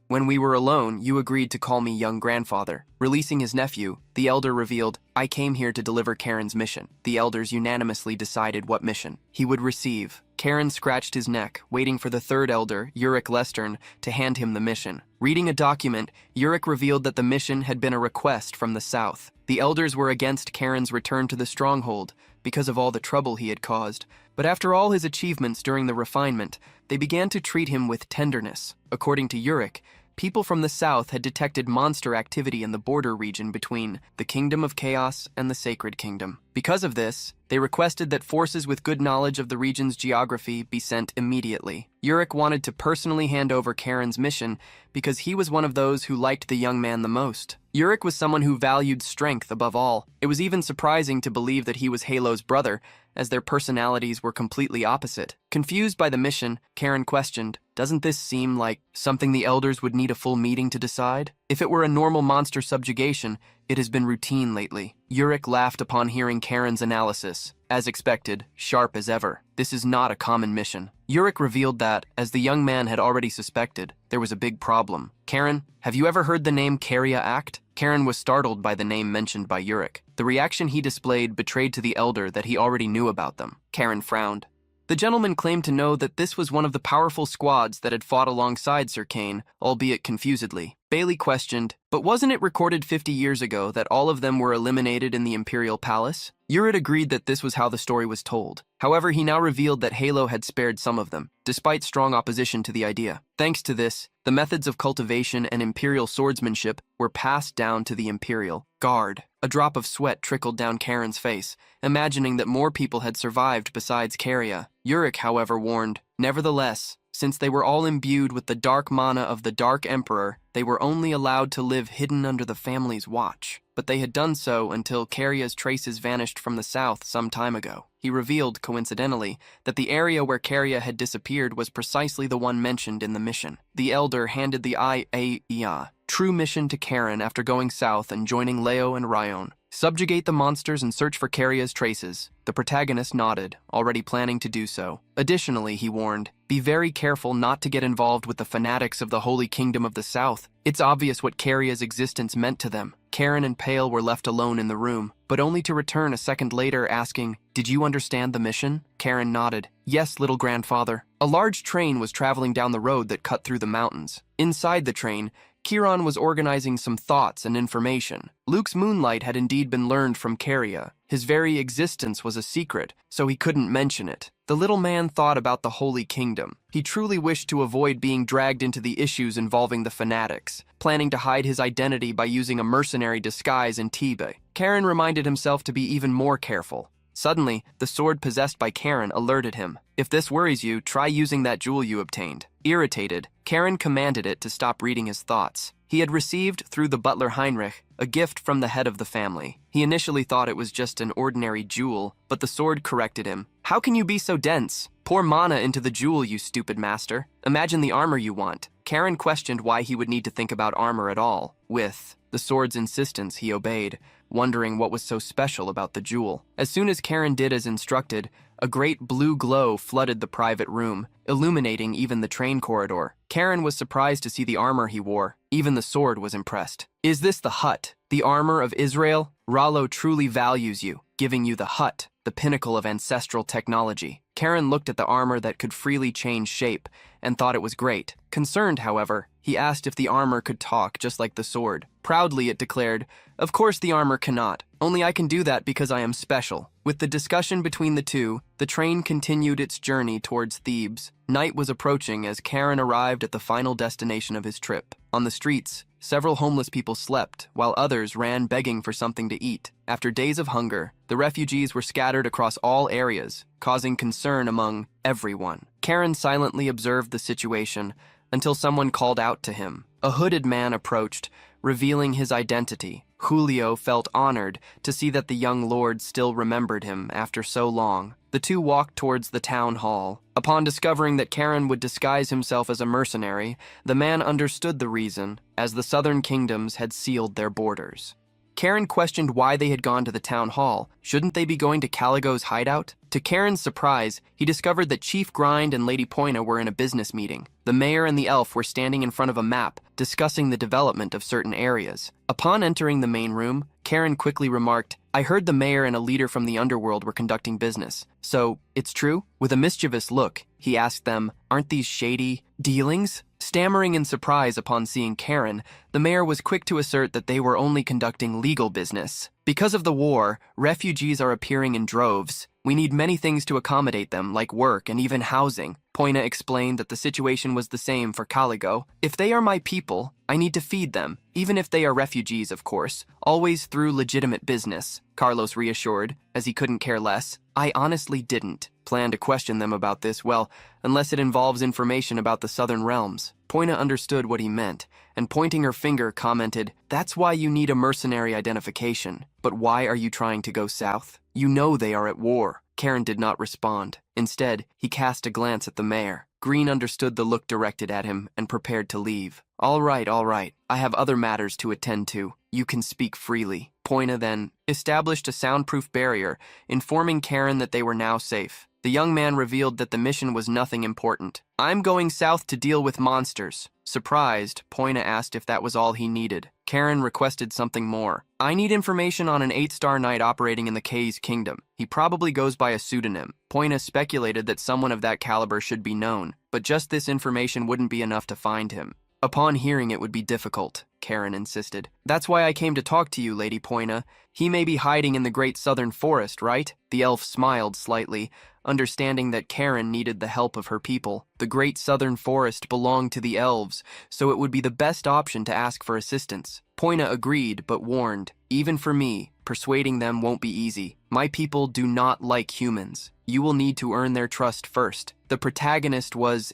[SPEAKER 1] when we were alone, you agreed to call me young grandfather." Releasing his nephew, the elder revealed, "I came here to deliver Karen's mission." The elders unanimously decided what mission he would receive. Karen scratched his neck, waiting for the third elder, Uric Lestern, to hand him the mission. Reading a document, Uric revealed that the mission had been a request from the south. The elders were against Karen's return to the stronghold because of all the trouble he had caused, but after all his achievements during the refinement, they began to treat him with tenderness. According to Uric, people from the south had detected monster activity in the border region between the Kingdom of Chaos and the Sacred Kingdom. Because of this, they requested that forces with good knowledge of the region's geography be sent immediately. Uric wanted to personally hand over Karen's mission because he was one of those who liked the young man the most. Uric was someone who valued strength above all. It was even surprising to believe that he was Yahello's brother, as their personalities were completely opposite. Confused by the mission, Karen questioned, "Doesn't this seem like something the elders would need a full meeting to decide? If it were a normal monster subjugation, it has been routine lately." Uric laughed upon hearing Karen's analysis. As expected, sharp as ever. This is not a common mission. Uric revealed that, as the young man had already suspected, there was a big problem. "Karen, have you ever heard the name Caria Act?" Karen was startled by the name mentioned by Uric. The reaction he displayed betrayed to the elder that he already knew about them. Karen frowned. The gentleman claimed to know that this was one of the powerful squads that had fought alongside Sir Kane, albeit confusedly. Bailey questioned, "But wasn't it recorded 50 years ago that all of them were eliminated in the Imperial Palace?" Uric agreed that this was how the story was told. However, he now revealed that Yahello had spared some of them, despite strong opposition to the idea. Thanks to this, the methods of cultivation and Imperial swordsmanship were passed down to the Imperial Guard. A drop of sweat trickled down Karen's face, imagining that more people had survived besides Caria. Uric, however, warned, "Nevertheless, Since they were all imbued with the dark mana of the Dark Emperor, they were only allowed to live hidden under the family's watch. But they had done so until Karia's traces vanished from the south some time ago. He revealed, coincidentally, that the area where Karia had disappeared was precisely the one mentioned in the mission. The Elder handed the true mission to Karen after going south and joining Leo and Ryon. Subjugate the monsters and search for Karia's traces. The protagonist nodded, already planning to do so. Additionally, he warned, be very careful not to get involved with the fanatics of the Holy Kingdom of the South. It's obvious what Karia's existence meant to them. Karen and Pale were left alone in the room, but only to return a second later asking, did you understand the mission? Karen nodded. Yes, little grandfather. A large train was traveling down the road that cut through the mountains. Inside the train, Kiran was organizing some thoughts and information. Luke's moonlight had indeed been learned from Karia. His very existence was a secret, so he couldn't mention it. The little man thought about the Holy Kingdom. He truly wished to avoid being dragged into the issues involving the fanatics, planning to hide his identity by using a mercenary disguise in Tibet. Karen reminded himself to be even more careful. Suddenly, the sword possessed by Karen alerted him. If this worries you, try using that jewel you obtained. Irritated, Karen commanded it to stop reading his thoughts. He had received, through the butler Heinrich, a gift from the head of the family. He initially thought it was just an ordinary jewel, but the sword corrected him. How can you be so dense? Pour mana into the jewel, you stupid master. Imagine the armor you want. Karen questioned why he would need to think about armor at all. With the sword's insistence, he obeyed, wondering what was so special about the jewel. As soon as Karen did as instructed, a great blue glow flooded the private room, illuminating even the train corridor. Karen was surprised to see the armor he wore. Even the sword was impressed. Is this the hut, the armor of Israel? Rollo truly values you, giving you the hut, the pinnacle of ancestral technology. Karen looked at the armor that could freely change shape and thought it was great. Concerned, however, he asked if the armor could talk just like the sword. Proudly, it declared, of course the armor cannot. Only I can do that because I am special. With the discussion between the two, the train continued its journey towards Thebes. Night was approaching as Karen arrived at the final destination of his trip. On the streets, several homeless people slept, while others ran begging for something to eat. After days of hunger, the refugees were scattered across all areas, causing concern among everyone. Karen silently observed the situation until someone called out to him. A hooded man approached, revealing his identity. Julio felt honored to see that the young lord still remembered him after so long. The two walked towards the town hall. Upon discovering that Karen would disguise himself as a mercenary, the man understood the reason, as the southern kingdoms had sealed their borders. Karen questioned why they had gone to the town hall. Shouldn't they be going to Caligo's hideout? To Karen's surprise, he discovered that Chief Grind and Lady Poina were in a business meeting. The mayor and the elf were standing in front of a map, discussing the development of certain areas. Upon entering the main room, Karen quickly remarked, I heard the mayor and a leader from the underworld were conducting business. So, it's true? With a mischievous look, he asked them, aren't these shady dealings? Stammering in surprise upon seeing Karen, the mayor was quick to assert that they were only conducting legal business. Because of the war, refugees are appearing in droves. We need many things to accommodate them, like work and even housing. Poina explained that the situation was the same for Caligo. If they are my people, I need to feed them, even if they are refugees, of course, always through legitimate business, Carlos reassured, as he couldn't care less. I honestly didn't plan to question them about this, well, unless it involves information about the southern realms. Poina understood what he meant, and pointing her finger commented, that's why you need a mercenary identification. But why are you trying to go south? You know they are at war. Karen did not respond. Instead, he cast a glance at the mayor. Green understood the look directed at him and prepared to leave. All right. I have other matters to attend to. You can speak freely. Poina then established a soundproof barrier, informing Karen that they were now safe. The young man revealed that the mission was nothing important. I'm going south to deal with monsters. Surprised, Poina asked if that was all he needed. Karen requested something more. I need information on an 8-star knight operating in the K's kingdom. He probably goes by a pseudonym. Poina speculated that someone of that caliber should be known, but just this information wouldn't be enough to find him. Upon hearing it would be difficult, Karen insisted. That's why I came to talk to you, Lady Poina. He may be hiding in the great southern forest, right? The elf smiled slightly, understanding that Karen needed the help of her people. The great southern forest belonged to the elves, so it would be the best option to ask for assistance. Poina agreed, but warned, even for me, persuading them won't be easy. My people do not like humans. You will need to earn their trust first. the protagonist was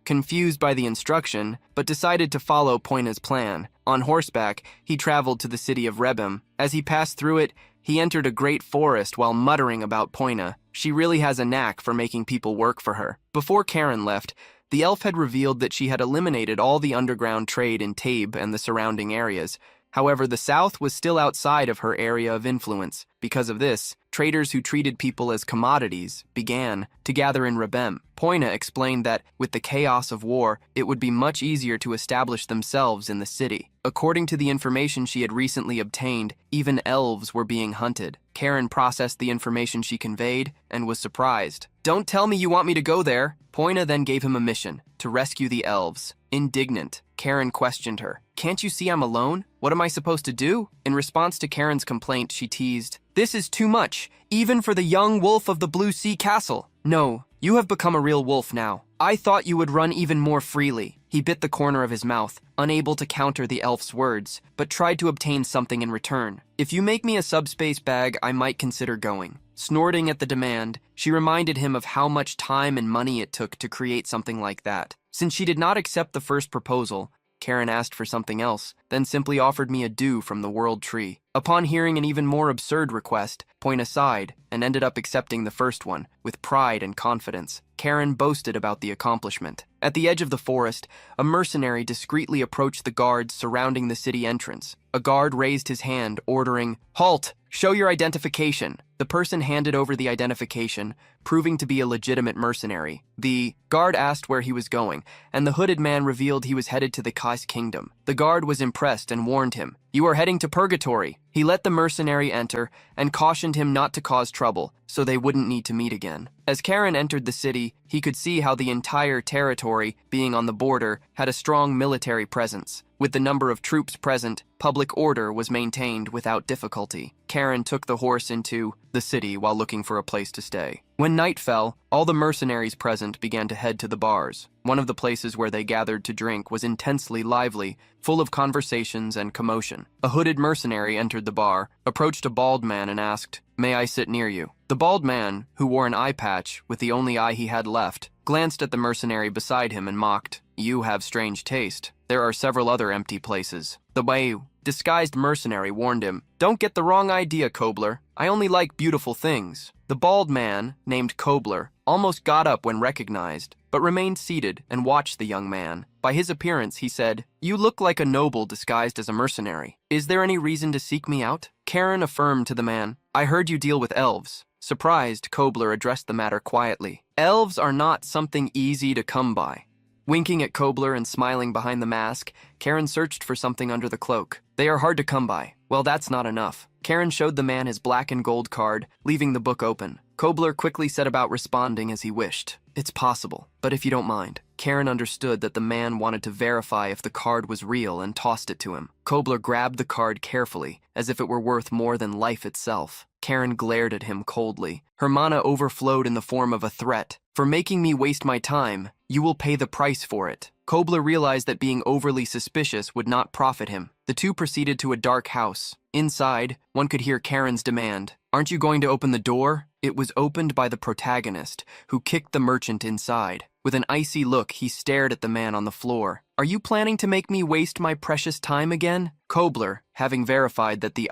[SPEAKER 1] confused by the instruction, but decided to follow Poina's plan. On horseback, he traveled to the city of Rebim. As he passed through it, he entered a great forest while muttering about Poina. She really has a knack for making people work for her. Before Karen left, the elf had revealed that she had eliminated all the underground trade in Tabe and the surrounding areas. However, the south was still outside of her area of influence. Because of this, traders who treated people as commodities began to gather in Rebem. Poina explained that, with the chaos of war, it would be much easier to establish themselves in the city. According to the information she had recently obtained, even elves were being hunted. Karen processed the information she conveyed and was surprised. "Don't tell me you want me to go there." Poina then gave him a mission, to rescue the elves. Indignant, Karen questioned her. "Can't you see I'm alone? What am I supposed to do?" In response to Karen's complaint, she teased, "This is too much, even for the young wolf of the Blue Sea Castle. No, you have become a real wolf now. I thought you would run even more freely." He bit the corner of his mouth, unable to counter the elf's words, but tried to obtain something in return. "If you make me a subspace bag, I might consider going." Snorting at the demand, she reminded him of how much time and money it took to create something like that. Since she did not accept the first proposal, Karen asked for something else, then simply offered me a dew from the world tree. Upon hearing an even more absurd request, Poina sighed and ended up accepting the first one, with pride and confidence. Karen boasted about the accomplishment. At the edge of the forest, a mercenary discreetly approached the guards surrounding the city entrance. A guard raised his hand, ordering, "Halt! Show your identification." The person handed over the identification, proving to be a legitimate mercenary. The guard asked where he was going, and the hooded man revealed he was headed to the Kais kingdom. The guard was impressed and warned him, "You are heading to purgatory." He let the mercenary enter and cautioned him not to cause trouble, so they wouldn't need to meet again. As Karen entered the city, he could see how the entire territory, being on the border, had a strong military presence. With the number of troops present, public order was maintained without difficulty. Karen took the horse into the city while looking for a place to stay. When night fell, all the mercenaries present began to head to the bars. One of the places where they gathered to drink was intensely lively, full of conversations and commotion. A hooded mercenary entered the bar, approached a bald man and asked, "May I sit near you?" The bald man, who wore an eye patch with the only eye he had left, glanced at the mercenary beside him and mocked, "You have strange taste. There are several other empty places." The disguised mercenary warned him, "Don't get the wrong idea, Kobler. I only like beautiful things." The bald man, named Kobler, almost got up when recognized, but remained seated and watched the young man. By his appearance, he said, "You look like a noble disguised as a mercenary. Is there any reason to seek me out?" Karen affirmed to the man, "I heard you deal with elves." Surprised, Kobler addressed the matter quietly. "Elves are not something easy to come by." Winking at Kobler and smiling behind the mask, Karen searched for something under the cloak. "They are hard to come by." Well, that's not enough. Karen showed the man his black and gold card, leaving the book open. Kobler quickly set about responding as he wished. "It's possible, but if you don't mind." Karen understood that the man wanted to verify if the card was real and tossed it to him. Kobler grabbed the card carefully, as if it were worth more than life itself. Karen glared at him coldly. Her mana overflowed in the form of a threat. "For making me waste my time, you will pay the price for it." Kobler realized that being overly suspicious would not profit him. The two proceeded to a dark house. Inside, one could hear Karen's demand, "Aren't you going to open the door?" It was opened by the protagonist, who kicked the merchant inside. With an icy look, he stared at the man on the floor. "Are you planning to make me waste my precious time again?" Kobler, having verified that the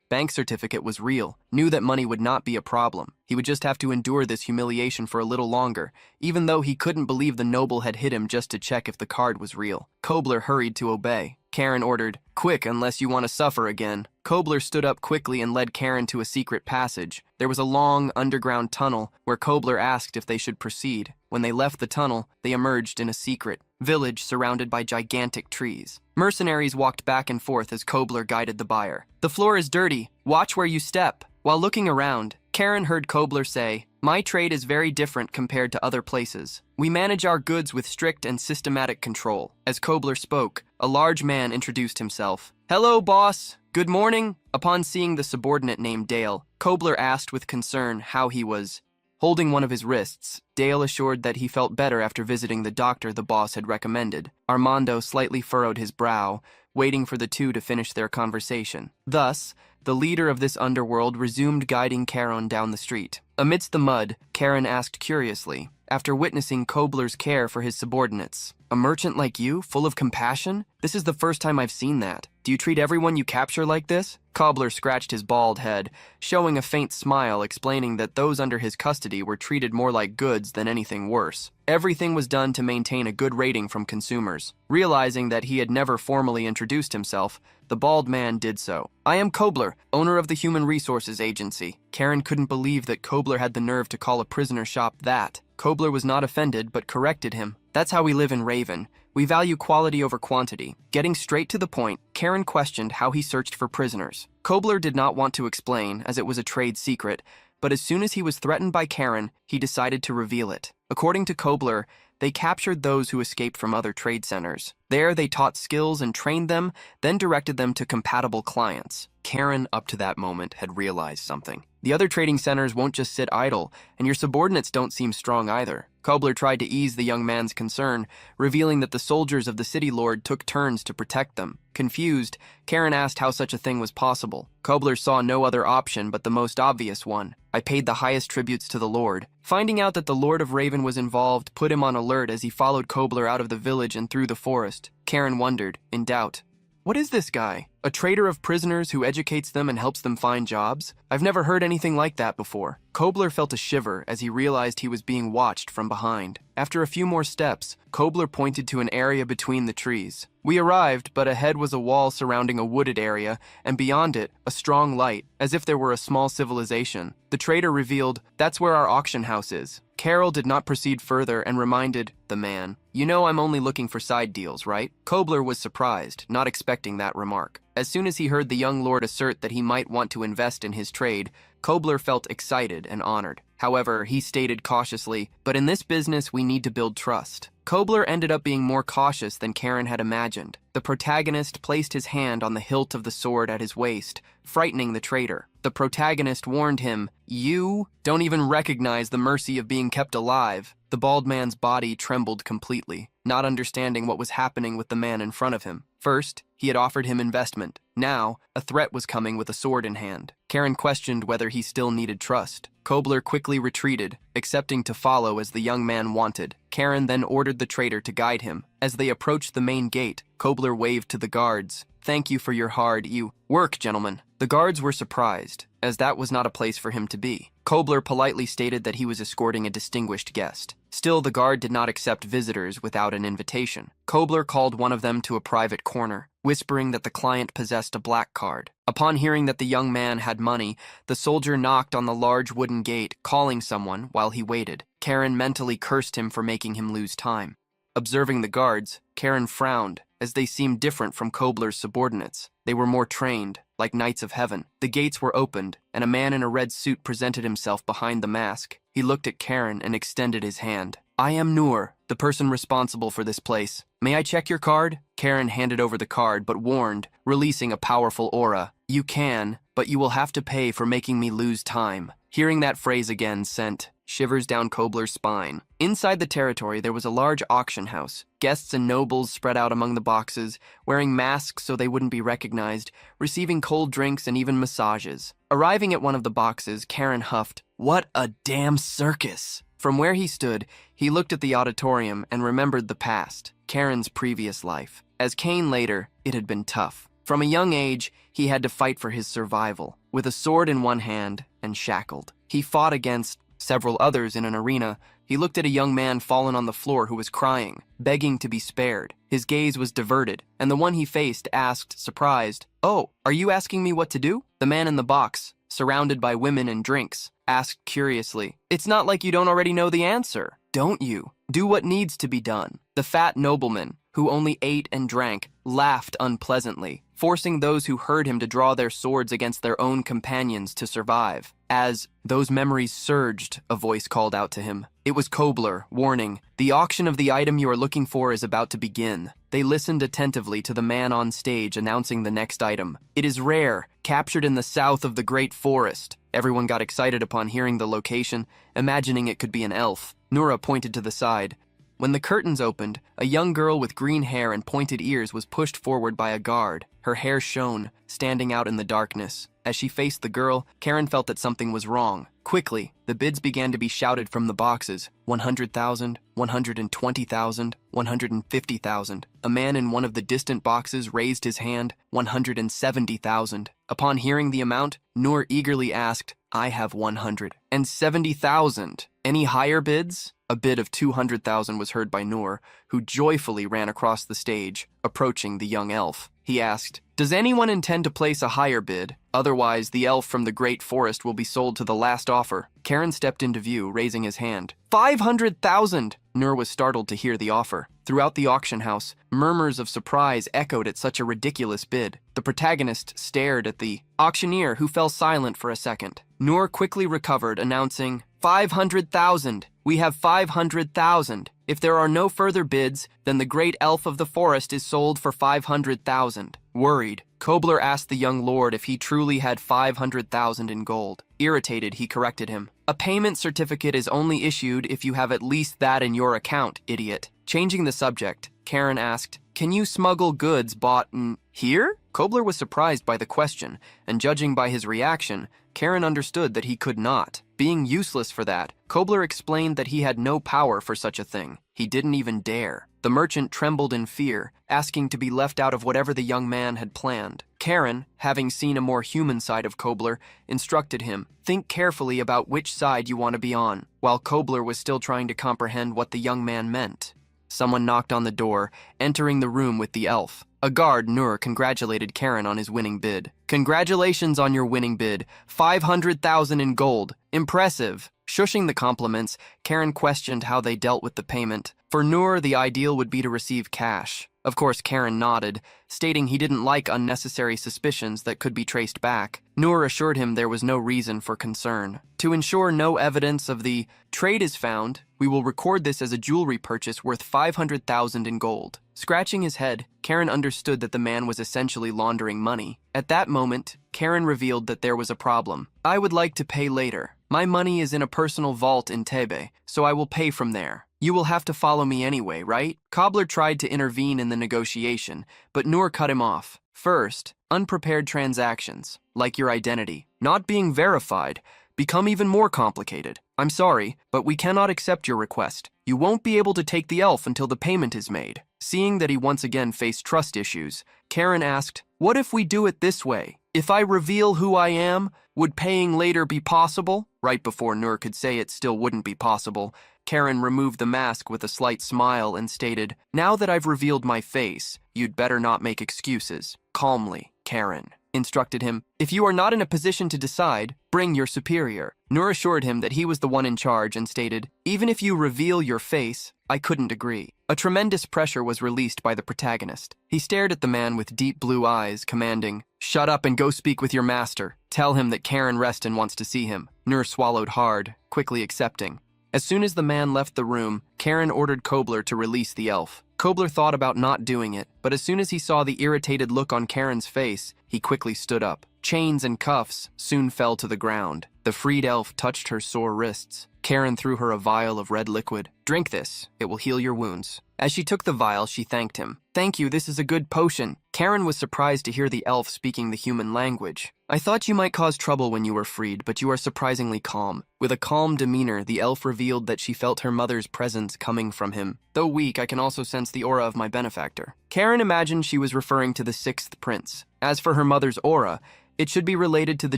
[SPEAKER 1] bank certificate was real, knew that money would not be a problem. He would just have to endure this humiliation for a little longer, even though he couldn't believe the noble had hit him just to check if the card was real. Kobler hurried to obey. Karen ordered, "Quick, unless you want to suffer again." Kobler stood up quickly and led Karen to a secret passage. There was a long, underground tunnel where Kobler asked if they should proceed. When they left the tunnel, they emerged in a secret village surrounded by gigantic trees. Mercenaries walked back and forth as Kobler guided the buyer. "The floor is dirty. Watch where you step." While looking around, Karen heard Kobler say, "My trade is very different compared to other places. We manage our goods with strict and systematic control." As Kobler spoke, a large man introduced himself. "Hello, boss. Good morning." Upon seeing the subordinate named Dale, Kobler asked with concern how he was. Holding one of his wrists, Dale assured that he felt better after visiting the doctor the boss had recommended. Armando slightly furrowed his brow, waiting for the two to finish their conversation. Thus, the leader of this underworld resumed guiding Karen down the street. Amidst the mud, Karen asked curiously, after witnessing Kobler's care for his subordinates. A merchant like you, full of compassion? This is the first time I've seen that. Do you treat everyone you capture like this? Kobler scratched his bald head, showing a faint smile, explaining that those under his custody were treated more like goods than anything worse. Everything was done to maintain a good rating from consumers. Realizing that he had never formally introduced himself, the bald man did so. I am Kobler, owner of the Human Resources Agency. Karen couldn't believe that Kobler had the nerve to call a prisoner shop that. Kobler was not offended, but corrected him. That's how we live in Raven. We value quality over quantity. Getting straight to the point, Karen questioned how he searched for prisoners. Kobler did not want to explain, as it was a trade secret, but as soon as he was threatened by Karen, he decided to reveal it. According to Kobler, they captured those who escaped from other trade centers. There, they taught skills and trained them, then directed them to compatible clients. Karen, up to that moment, had realized something. The other trading centers won't just sit idle, and your subordinates don't seem strong either. Kobler tried to ease the young man's concern, revealing that the soldiers of the city lord took turns to protect them. Confused, Karen asked how such a thing was possible. Kobler saw no other option but the most obvious one. I paid the highest tributes to the lord. Finding out that the Lord of Raven was involved put him on alert as he followed Kobler out of the village and through the forest. Karen wondered, in doubt. What is this guy? A trader of prisoners who educates them and helps them find jobs? I've never heard anything like that before. Kobler felt a shiver as he realized he was being watched from behind. After a few more steps, Kobler pointed to an area between the trees. We arrived, but ahead was a wall surrounding a wooded area, and beyond it, a strong light, as if there were a small civilization. The trader revealed, that's where our auction house is. Carol did not proceed further and reminded the man, you know I'm only looking for side deals, right? Kobler was surprised, not expecting that remark. As soon as he heard the young lord assert that he might want to invest in his trade, Kobler felt excited and honored. However, he stated cautiously, but in this business we need to build trust. Kobler ended up being more cautious than Karen had imagined. The protagonist placed his hand on the hilt of the sword at his waist, frightening the trader. The protagonist warned him, you don't even recognize the mercy of being kept alive. The bald man's body trembled completely, not understanding what was happening with the man in front of him. First, he had offered him investment. Now, a threat was coming with a sword in hand. Karen questioned whether he still needed trust. Kobler quickly retreated, accepting to follow as the young man wanted. Karen then ordered the trader to guide him. As they approached the main gate, Kobler waved to the guards. Thank you for your hard work, gentlemen. The guards were surprised, as that was not a place for him to be. Kobler politely stated that he was escorting a distinguished guest. Still, the guard did not accept visitors without an invitation. Kobler called one of them to a private corner, whispering that the client possessed a black card. Upon hearing that the young man had money, the soldier knocked on the large wooden gate, calling someone while he waited. Karen mentally cursed him for making him lose time. Observing the guards, Karen frowned, as they seemed different from Kobler's subordinates. They were more trained, like knights of heaven. The gates were opened, and a man in a red suit presented himself behind the mask. He looked at Karen and extended his hand. I am Noor, the person responsible for this place. May I check your card? Karen handed over the card, but warned, releasing a powerful aura. You can, but you will have to pay for making me lose time. Hearing that phrase again sent shivers down Kobler's spine. Inside the territory, there was a large auction house. Guests and nobles spread out among the boxes, wearing masks so they wouldn't be recognized, receiving cold drinks and even massages. Arriving at one of the boxes, Karen huffed, "What a damn circus!" From where he stood, he looked at the auditorium and remembered the past, Karen's previous life. As Kane later, it had been tough. From a young age, he had to fight for his survival, with a sword in one hand and shackled. He fought against several others in an arena. He looked at a young man fallen on the floor who was crying, begging to be spared. His gaze was diverted, and the one he faced asked, surprised, "Oh, are you asking me what to do?" The man in the box, surrounded by women and drinks, asked curiously, "It's not like you don't already know the answer, don't you? Do what needs to be done." The fat nobleman, who only ate and drank, laughed unpleasantly, forcing those who heard him to draw their swords against their own companions to survive. As those memories surged, a voice called out to him. It was Kobler, warning, "The auction of the item you are looking for is about to begin." They listened attentively to the man on stage announcing the next item. It is rare, captured in the south of the Great Forest. Everyone got excited upon hearing the location, imagining it could be an elf. Nura pointed to the side. When the curtains opened, a young girl with green hair and pointed ears was pushed forward by a guard. Her hair shone, standing out in the darkness. As she faced the girl, Karen felt that something was wrong. Quickly, the bids began to be shouted from the boxes. 100,000, 120,000, 150,000. A man in one of the distant boxes raised his hand. 170,000. Upon hearing the amount, Noor eagerly asked, I have 170,000. Any higher bids? A bid of 200,000 was heard by Noor, who joyfully ran across the stage, approaching the young elf. He asked, Does anyone intend to place a higher bid? Otherwise, the elf from the great forest will be sold to the last offer. Karen stepped into view, raising his hand. 500,000! Noor was startled to hear the offer. Throughout the auction house, murmurs of surprise echoed at such a ridiculous bid. The protagonist stared at the auctioneer, who fell silent for a second. Noor quickly recovered, announcing, 500,000! We have 500,000. If there are no further bids, then the great elf of the forest is sold for 500,000. Worried, Kobler asked the young lord if he truly had 500,000 in gold. Irritated, he corrected him. A payment certificate is only issued if you have at least that in your account, idiot. Changing the subject, Karen asked, Can you smuggle goods bought in here? Kobler was surprised by the question, and judging by his reaction, Karen understood that he could not. Being useless for that, Kobler explained that he had no power for such a thing. He didn't even dare. The merchant trembled in fear, asking to be left out of whatever the young man had planned. Karen, having seen a more human side of Kobler, instructed him, Think carefully about which side you want to be on, while Kobler was still trying to comprehend what the young man meant. Someone knocked on the door, entering the room with the elf. A guard, Noor, congratulated Karen on his winning bid. Congratulations on your winning bid. 500,000 in gold. Impressive. Shushing the compliments, Karen questioned how they dealt with the payment. For Noor, the ideal would be to receive cash. Of course, Karen nodded, stating he didn't like unnecessary suspicions that could be traced back. Noor assured him there was no reason for concern. To ensure no evidence of the trade is found, we will record this as a jewelry purchase worth 500,000 in gold. Scratching his head, Karen understood that the man was essentially laundering money. At that moment, Karen revealed that there was a problem. I would like to pay later. My money is in a personal vault in Tebe, so I will pay from there. You will have to follow me anyway, right? Kobler tried to intervene in the negotiation, but Noor cut him off. First, unprepared transactions, like your identity, not being verified, become even more complicated. I'm sorry, but we cannot accept your request. You won't be able to take the elf until the payment is made. Seeing that he once again faced trust issues, Karen asked, What if we do it this way? If I reveal who I am, would paying later be possible? Right before Noor could say it still wouldn't be possible, Karen removed the mask with a slight smile and stated, Now that I've revealed my face, you'd better not make excuses. Calmly, Karen instructed him, If you are not in a position to decide, bring your superior. Noor assured him that he was the one in charge and stated, Even if you reveal your face, I couldn't agree. A tremendous pressure was released by the protagonist. He stared at the man with deep blue eyes, commanding, Shut up and go speak with your master. Tell him that Karen Reston wants to see him. Noor swallowed hard, quickly accepting. As soon as the man left the room, Karen ordered Kobler to release the elf. Kobler thought about not doing it, but as soon as he saw the irritated look on Karen's face, he quickly stood up. Chains and cuffs soon fell to the ground. The freed elf touched her sore wrists. Karen threw her a vial of red liquid. Drink this. It will heal your wounds. As she took the vial, she thanked him. Thank you, this is a good potion. Karen was surprised to hear the elf speaking the human language. I thought you might cause trouble when you were freed, but you are surprisingly calm. With a calm demeanor, the elf revealed that she felt her mother's presence coming from him. Though weak, I can also sense the aura of my benefactor. Karen imagined she was referring to the sixth prince. As for her mother's aura, it should be related to the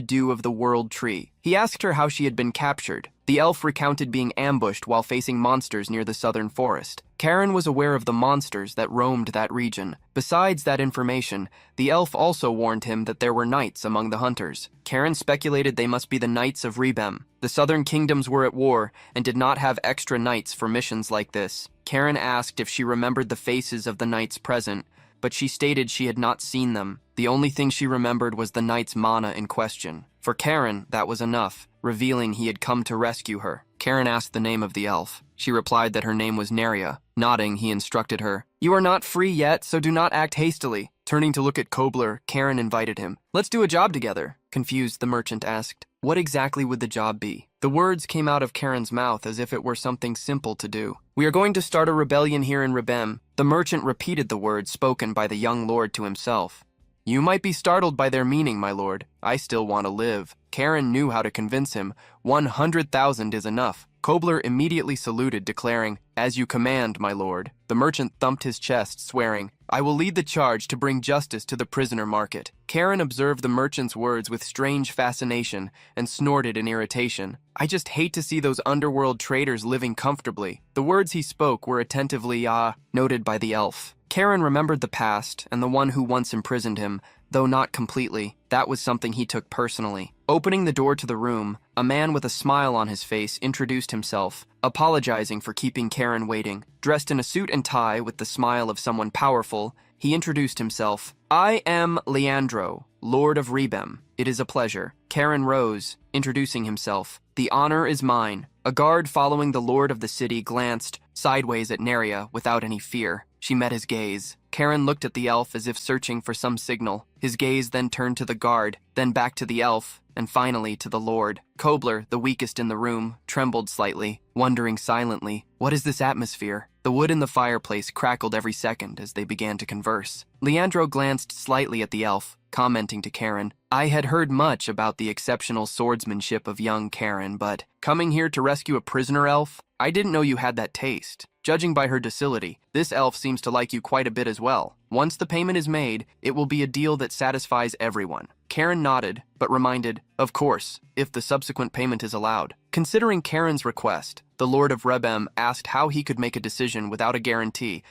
[SPEAKER 1] dew of the world tree. He asked her how she had been captured. The elf recounted being ambushed while facing monsters near the southern forest. Karen was aware of the monsters that roamed that region. Besides that information, the elf also warned him that there were knights among the hunters. Karen speculated they must be the knights of Rebem. The southern kingdoms were at war and did not have extra knights for missions like this. Karen asked if she remembered the faces of the knights present, but she stated she had not seen them. The only thing she remembered was the knight's mana in question. For Karen, that was enough, revealing he had come to rescue her. Karen asked the name of the elf. She replied that her name was Neria. Nodding, he instructed her, You are not free yet, so do not act hastily. Turning to look at Kobler, Karen invited him. Let's do a job together. Confused, the merchant asked, What exactly would the job be? The words came out of Karen's mouth as if it were something simple to do. We are going to start a rebellion here in Rebem. The merchant repeated the words spoken by the young lord to himself. You might be startled by their meaning, my lord. I still want to live. Karen knew how to convince him. 100,000 is enough. Kobler immediately saluted, declaring, "As you command, my lord." The merchant thumped his chest, swearing, "I will lead the charge to bring justice to the prisoner market." Karen observed the merchant's words with strange fascination and snorted in irritation. "I just hate to see those underworld traders living comfortably." The words he spoke were attentively, noted by the elf. Karen remembered the past and the one who once imprisoned him, though not completely. That was something he took personally. Opening the door to the room, a man with a smile on his face introduced himself, apologizing for keeping Karen waiting. Dressed in a suit and tie with the smile of someone powerful, he introduced himself. "I am Leandro, Lord of Rebem. It is a pleasure." Karen rose, introducing himself. "The honor is mine." A guard following the lord of the city glanced sideways at Neria without any fear. She met his gaze. Karen looked at the elf as if searching for some signal. His gaze then turned to the guard, then back to the elf, and finally to the lord. Kobler, the weakest in the room, trembled slightly, wondering silently, "What is this atmosphere?" The wood in the fireplace crackled every second as they began to converse. Leandro glanced slightly at the elf, commenting to Karen, "I had heard much about the exceptional swordsmanship of young Karen, but coming here to rescue a prisoner elf? I didn't know you had that taste. Judging by her docility, this elf seems to like you quite a bit as well. Once the payment is made, it will be a deal that satisfies everyone." Karen nodded, but reminded, "Of course, if the subsequent payment is allowed." Considering Karen's request, the Lord of Rebem asked how he could make a decision without a guarantee.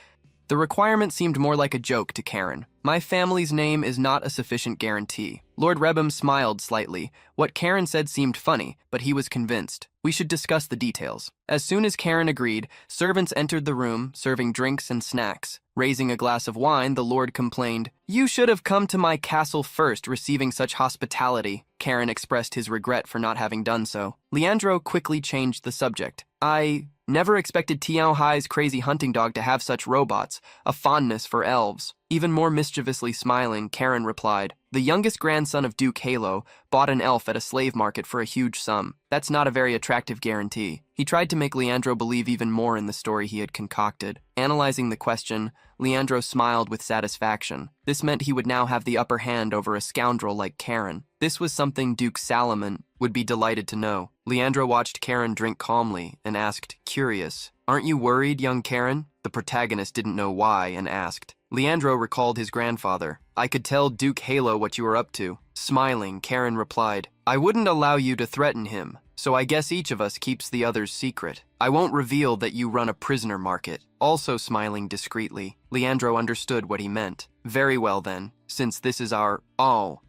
[SPEAKER 1] The requirement seemed more like a joke to Karen. "My family's name is not a sufficient guarantee." Lord Rebem smiled slightly. What Karen said seemed funny, but he was convinced. "We should discuss the details." As soon as Karen agreed, servants entered the room, serving drinks and snacks. Raising a glass of wine, the Lord complained, "You should have come to my castle first, receiving such hospitality." Karen expressed his regret for not having done so. Leandro quickly changed the subject. "I never expected Tiao Hai's crazy hunting dog to have such robots, a fondness for elves." Even more mischievously smiling, Karen replied, "The youngest grandson of Duke Yahello bought an elf at a slave market for a huge sum. That's not a very attractive guarantee." He tried to make Leandro believe even more in the story he had concocted. Analyzing the question, Leandro smiled with satisfaction. This meant he would now have the upper hand over a scoundrel like Karen. This was something Duke Salomon would be delighted to know. Leandro watched Karen drink calmly and asked, curious, "Aren't you worried, young Karen?" The protagonist didn't know why and asked. Leandro recalled his grandfather. "I could tell Duke Yahello what you were up to." Smiling, Karen replied, "I wouldn't allow you to threaten him, so I guess each of us keeps the other's secret. I won't reveal that you run a prisoner market." Also smiling discreetly, Leandro understood what he meant. "Very well then, since this is our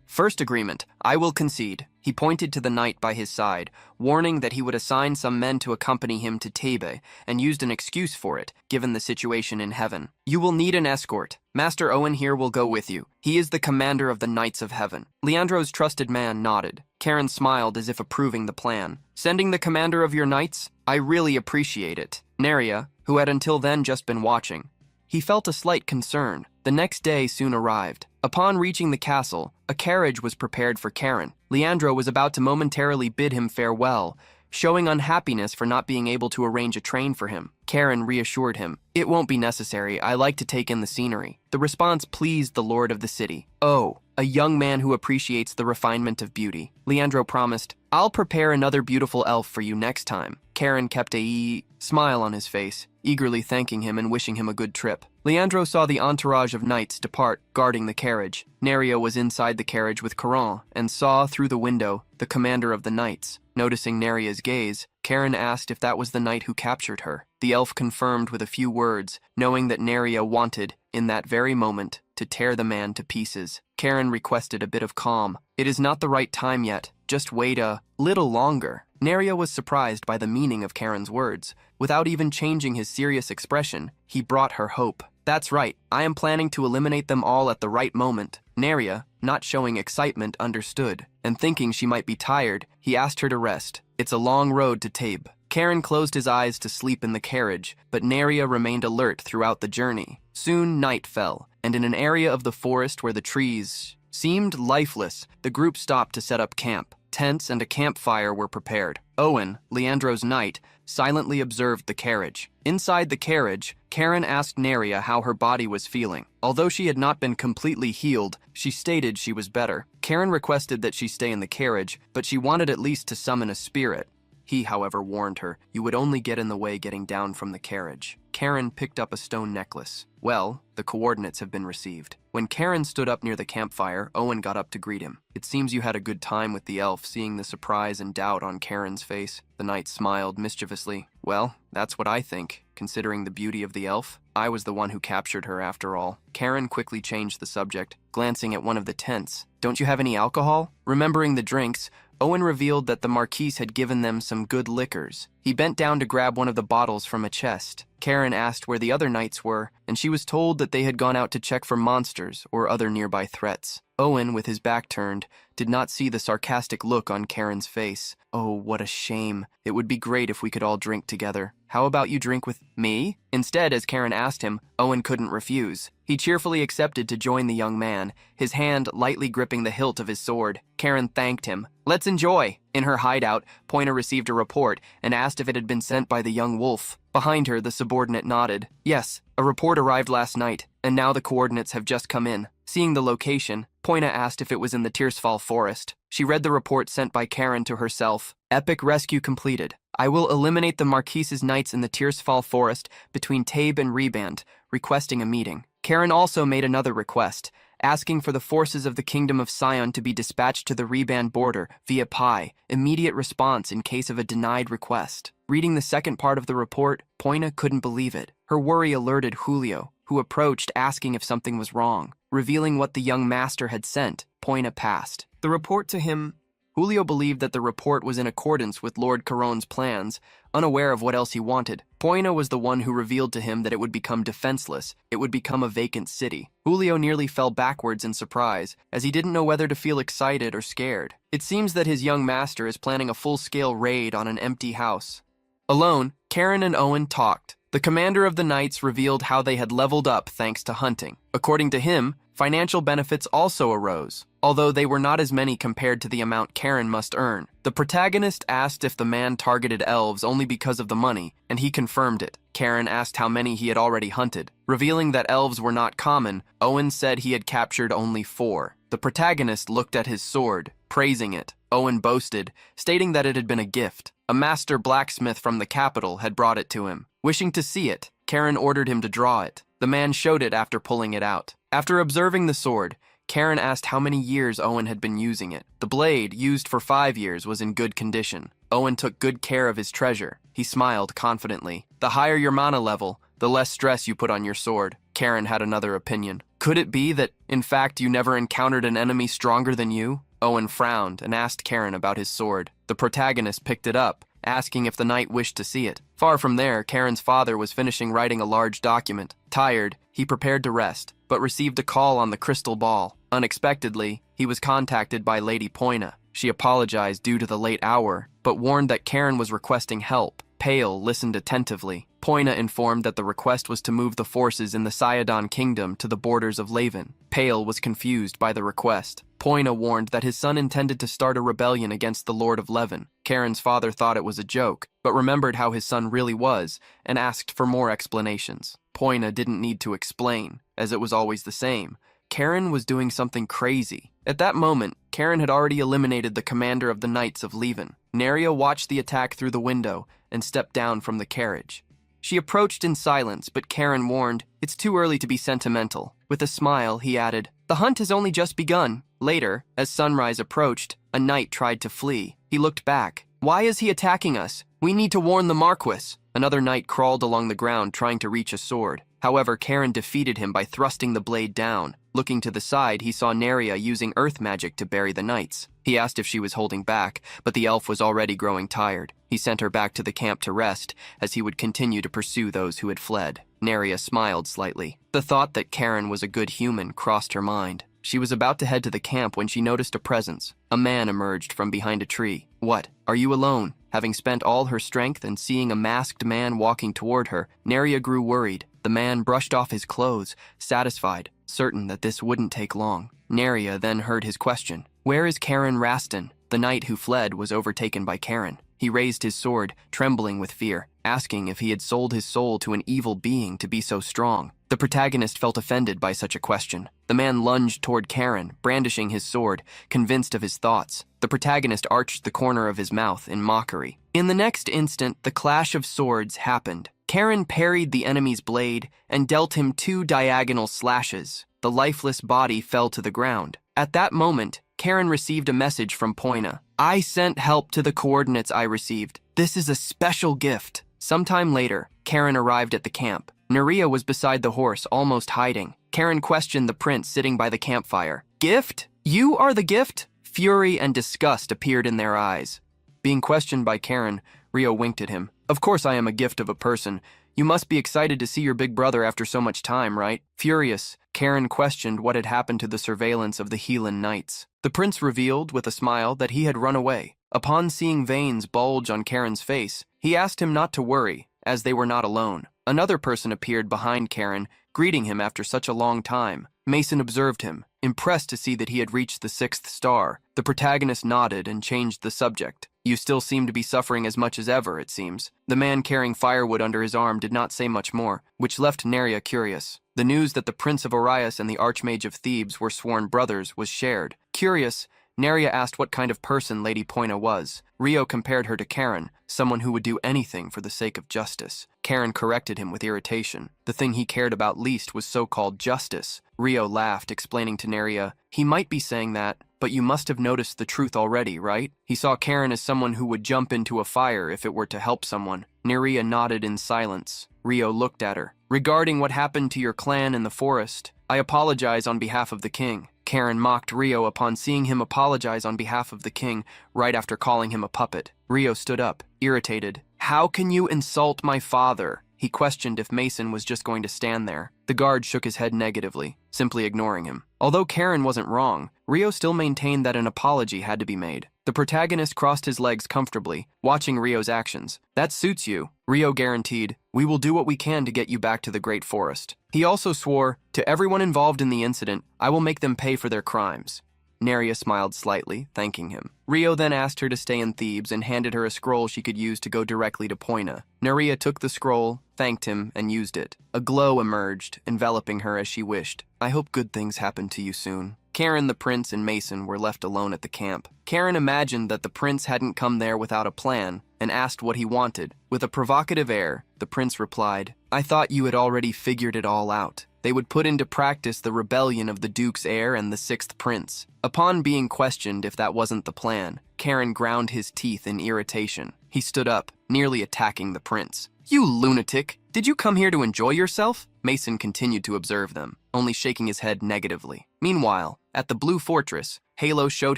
[SPEAKER 1] first agreement, I will concede." He pointed to the knight by his side, warning that he would assign some men to accompany him to Thebe, and used an excuse for it, given the situation in heaven. "You will need an escort. Master Owen here will go with you. He is the commander of the Knights of Heaven." Leandro's trusted man nodded. Karen smiled as if approving the plan. "Sending the commander of your knights? I really appreciate it." Neria, who had until then just been watching. He felt a slight concern. The next day soon arrived. Upon reaching the castle, a carriage was prepared for Karen. Leandro was about to momentarily bid him farewell, showing unhappiness for not being able to arrange a train for him. Karen reassured him, "It won't be necessary. I like to take in the scenery." The response pleased the lord of the city. "Oh, a young man who appreciates the refinement of beauty." Leandro promised, "I'll prepare another beautiful elf for you next time." Karen kept a smile on his face, eagerly thanking him and wishing him a good trip. Leandro saw the entourage of knights depart, guarding the carriage. Neria was inside the carriage with Caron, and saw, through the window, the commander of the knights. Noticing Neria's gaze, Karen asked if that was the knight who captured her. The elf confirmed with a few words, knowing that Neria wanted, in that very moment, to tear the man to pieces. Karen requested a bit of calm. "It is not the right time yet. Just wait a little longer." Neria was surprised by the meaning of Karen's words. Without even changing his serious expression, he brought her hope. "That's right. I am planning to eliminate them all at the right moment." Neria, not showing excitement, understood, and thinking she might be tired, he asked her to rest. "It's a long road to Thebe." Karen closed his eyes to sleep in the carriage, but Neria remained alert throughout the journey. Soon night fell, and in an area of the forest where the trees seemed lifeless, the group stopped to set up camp. Tents and a campfire were prepared. Owen, Leandro's knight, silently observed the carriage. Inside the carriage, Karen asked Neria how her body was feeling. Although she had not been completely healed, she stated she was better. Karen requested that she stay in the carriage, but she wanted at least to summon a spirit. He, however, warned her, "You would only get in the way getting down from the carriage." Karen picked up a stone necklace. Well, the coordinates have been received. When Karen stood up near the campfire, Owen got up to greet him. "It seems you had a good time with the elf." Seeing the surprise and doubt on Karen's face, the knight smiled mischievously. "Well, that's what I think, considering the beauty of the elf. I was the one who captured her after all." Karen quickly changed the subject, glancing at one of the tents. "Don't you have any alcohol?" Remembering the drinks, Owen revealed that the Marquise had given them some good liquors. He bent down to grab one of the bottles from a chest. Karen asked where the other knights were, and she was told that they had gone out to check for monsters or other nearby threats. Owen, with his back turned, did not see the sarcastic look on Karen's face. "Oh, what a shame. It would be great if we could all drink together. How about you drink with me?" Instead, as Karen asked him, Owen couldn't refuse. He cheerfully accepted to join the young man, his hand lightly gripping the hilt of his sword. Karen thanked him. "Let's enjoy." In her hideout, Poina received a report and asked if it had been sent by the young wolf. Behind her, the subordinate nodded. "Yes, a report arrived last night, and now the coordinates have just come in." Seeing the location, Poina asked if it was in the Tearsfall forest. She read the report sent by Karen to herself. "Epic rescue completed. I will eliminate the Marquise's knights in the Tearsfall forest between Tabe and Reband, requesting a meeting." Karen also made another request, asking for the forces of the Kingdom of Sion to be dispatched to the Reband border via Pi, immediate response in case of a denied request. Reading the second part of the report, Poina couldn't believe it. Her worry alerted Julio, who approached asking if something was wrong. Revealing what the young master had sent, Poina passed the report to him. Julio believed that the report was in accordance with Lord Caron's plans, unaware of what else he wanted. Poina was the one who revealed to him that it would become defenseless, it would become a vacant city. Julio nearly fell backwards in surprise, as he didn't know whether to feel excited or scared. It seems that his young master is planning a full-scale raid on an empty house. Alone, Karen and Owen talked. The commander of the knights revealed how they had leveled up thanks to hunting. According to him, financial benefits also arose, although they were not as many compared to the amount Karen must earn. The protagonist asked if the man targeted elves only because of the money, and he confirmed it. Karen asked how many he had already hunted. Revealing that elves were not common, Owen said he had captured only 4. The protagonist looked at his sword, praising it. Owen boasted, stating that it had been a gift. A master blacksmith from the capital had brought it to him. Wishing to see it, Karen ordered him to draw it. The man showed it after pulling it out. After observing the sword, Karen asked how many years Owen had been using it. The blade, used for 5 years, was in good condition. Owen took good care of his treasure. He smiled confidently. "The higher your mana level, the less stress you put on your sword." Karen had another opinion. "Could it be that, in fact, you never encountered an enemy stronger than you?" Owen frowned and asked Karen about his sword. The protagonist picked it up, asking if the knight wished to see it. Far from there, Karen's father was finishing writing a large document. Tired, he prepared to rest, but received a call on the crystal ball. Unexpectedly, he was contacted by Lady Poina. She apologized due to the late hour, but warned that Karen was requesting help. Pale listened attentively. Poina informed that the request was to move the forces in the Sayadon kingdom to the borders of Laven. Pale was confused by the request. Poina warned that his son intended to start a rebellion against the Lord of Leven. Karen's father thought it was a joke, but remembered how his son really was, and asked for more explanations. Poina didn't need to explain, as it was always the same. Karen was doing something crazy. At that moment, Karen had already eliminated the commander of the Knights of Leven. Neria watched the attack through the window and stepped down from the carriage. She approached in silence, but Karen warned, "It's too early to be sentimental." With a smile, he added, "The hunt has only just begun." Later, as sunrise approached, a knight tried to flee. He looked back. "Why is he attacking us? We need to warn the Marquis." Another knight crawled along the ground trying to reach a sword. However, Karen defeated him by thrusting the blade down. Looking to the side, he saw Neria using earth magic to bury the knights. He asked if she was holding back, but the elf was already growing tired. He sent her back to the camp to rest, as he would continue to pursue those who had fled. Neria smiled slightly. The thought that Karen was a good human crossed her mind. She was about to head to the camp when she noticed a presence. A man emerged from behind a tree. "What? Are you alone?" Having spent all her strength and seeing a masked man walking toward her, Neria grew worried. The man brushed off his clothes, satisfied, certain that this wouldn't take long. Neria then heard his question. "Where is Karen Rastin?" The knight who fled was overtaken by Karen. He raised his sword, trembling with fear, asking if he had sold his soul to an evil being to be so strong. The protagonist felt offended by such a question. The man lunged toward Karen, brandishing his sword, convinced of his thoughts. The protagonist arched the corner of his mouth in mockery. In the next instant, the clash of swords happened. Karen parried the enemy's blade and dealt him 2 diagonal slashes. The lifeless body fell to the ground. At that moment, Karen received a message from Poina. "I sent help to the coordinates I received. This is a special gift." Sometime later, Karen arrived at the camp. Nerea was beside the horse, almost hiding. Karen questioned the prince sitting by the campfire. "Gift? You are the gift?" Fury and disgust appeared in their eyes. Being questioned by Karen, Rio winked at him. "Of course I am a gift of a person. You must be excited to see your big brother after so much time, right?" Furious, Karen questioned what had happened to the surveillance of the Helan Knights. The prince revealed, with a smile, that he had run away. Upon seeing veins bulge on Karen's face, he asked him not to worry, as they were not alone. Another person appeared behind Karen, greeting him after such a long time. Mason observed him, impressed to see that he had reached the 6th star. The protagonist nodded and changed the subject. "You still seem to be suffering as much as ever, it seems." The man carrying firewood under his arm did not say much more, which left Nerea curious. The news that the Prince of Arias and the Archmage of Thebes were sworn brothers was shared. Curious, Nerea asked what kind of person Lady Poina was. Rio compared her to Karen, someone who would do anything for the sake of justice. Karen corrected him with irritation. The thing he cared about least was so-called justice. Rio laughed, explaining to Nerea, "He might be saying that, but you must have noticed the truth already, right?" He saw Karen as someone who would jump into a fire if it were to help someone. Nerea nodded in silence. Rio looked at her. "Regarding what happened to your clan in the forest, I apologize on behalf of the king." Karen mocked Rio upon seeing him apologize on behalf of the king right after calling him a puppet. Rio stood up, irritated. "How can you insult my father?" He questioned if Mason was just going to stand there. The guard shook his head negatively, simply ignoring him. Although Karen wasn't wrong, Rio still maintained that an apology had to be made. The protagonist crossed his legs comfortably, watching Rio's actions. "That suits you," Rio guaranteed. "We will do what we can to get you back to the Great Forest." He also swore, "To everyone involved in the incident, I will make them pay for their crimes." Nerea smiled slightly, thanking him. Rio then asked her to stay in Thebes and handed her a scroll she could use to go directly to Poina. Nerea took the scroll, thanked him, and used it. A glow emerged, enveloping her as she wished. "I hope good things happen to you soon." Karen, the prince, and Mason were left alone at the camp. Karen imagined that the prince hadn't come there without a plan and asked what he wanted. With a provocative air, the prince replied, "I thought you had already figured it all out. They would put into practice the rebellion of the Duke's heir and the 6th prince." Upon being questioned if that wasn't the plan, Karen ground his teeth in irritation. He stood up, nearly attacking the prince. "You lunatic! Did you come here to enjoy yourself?" Mason continued to observe them, only shaking his head negatively. Meanwhile, at the Blue Fortress, Yahello showed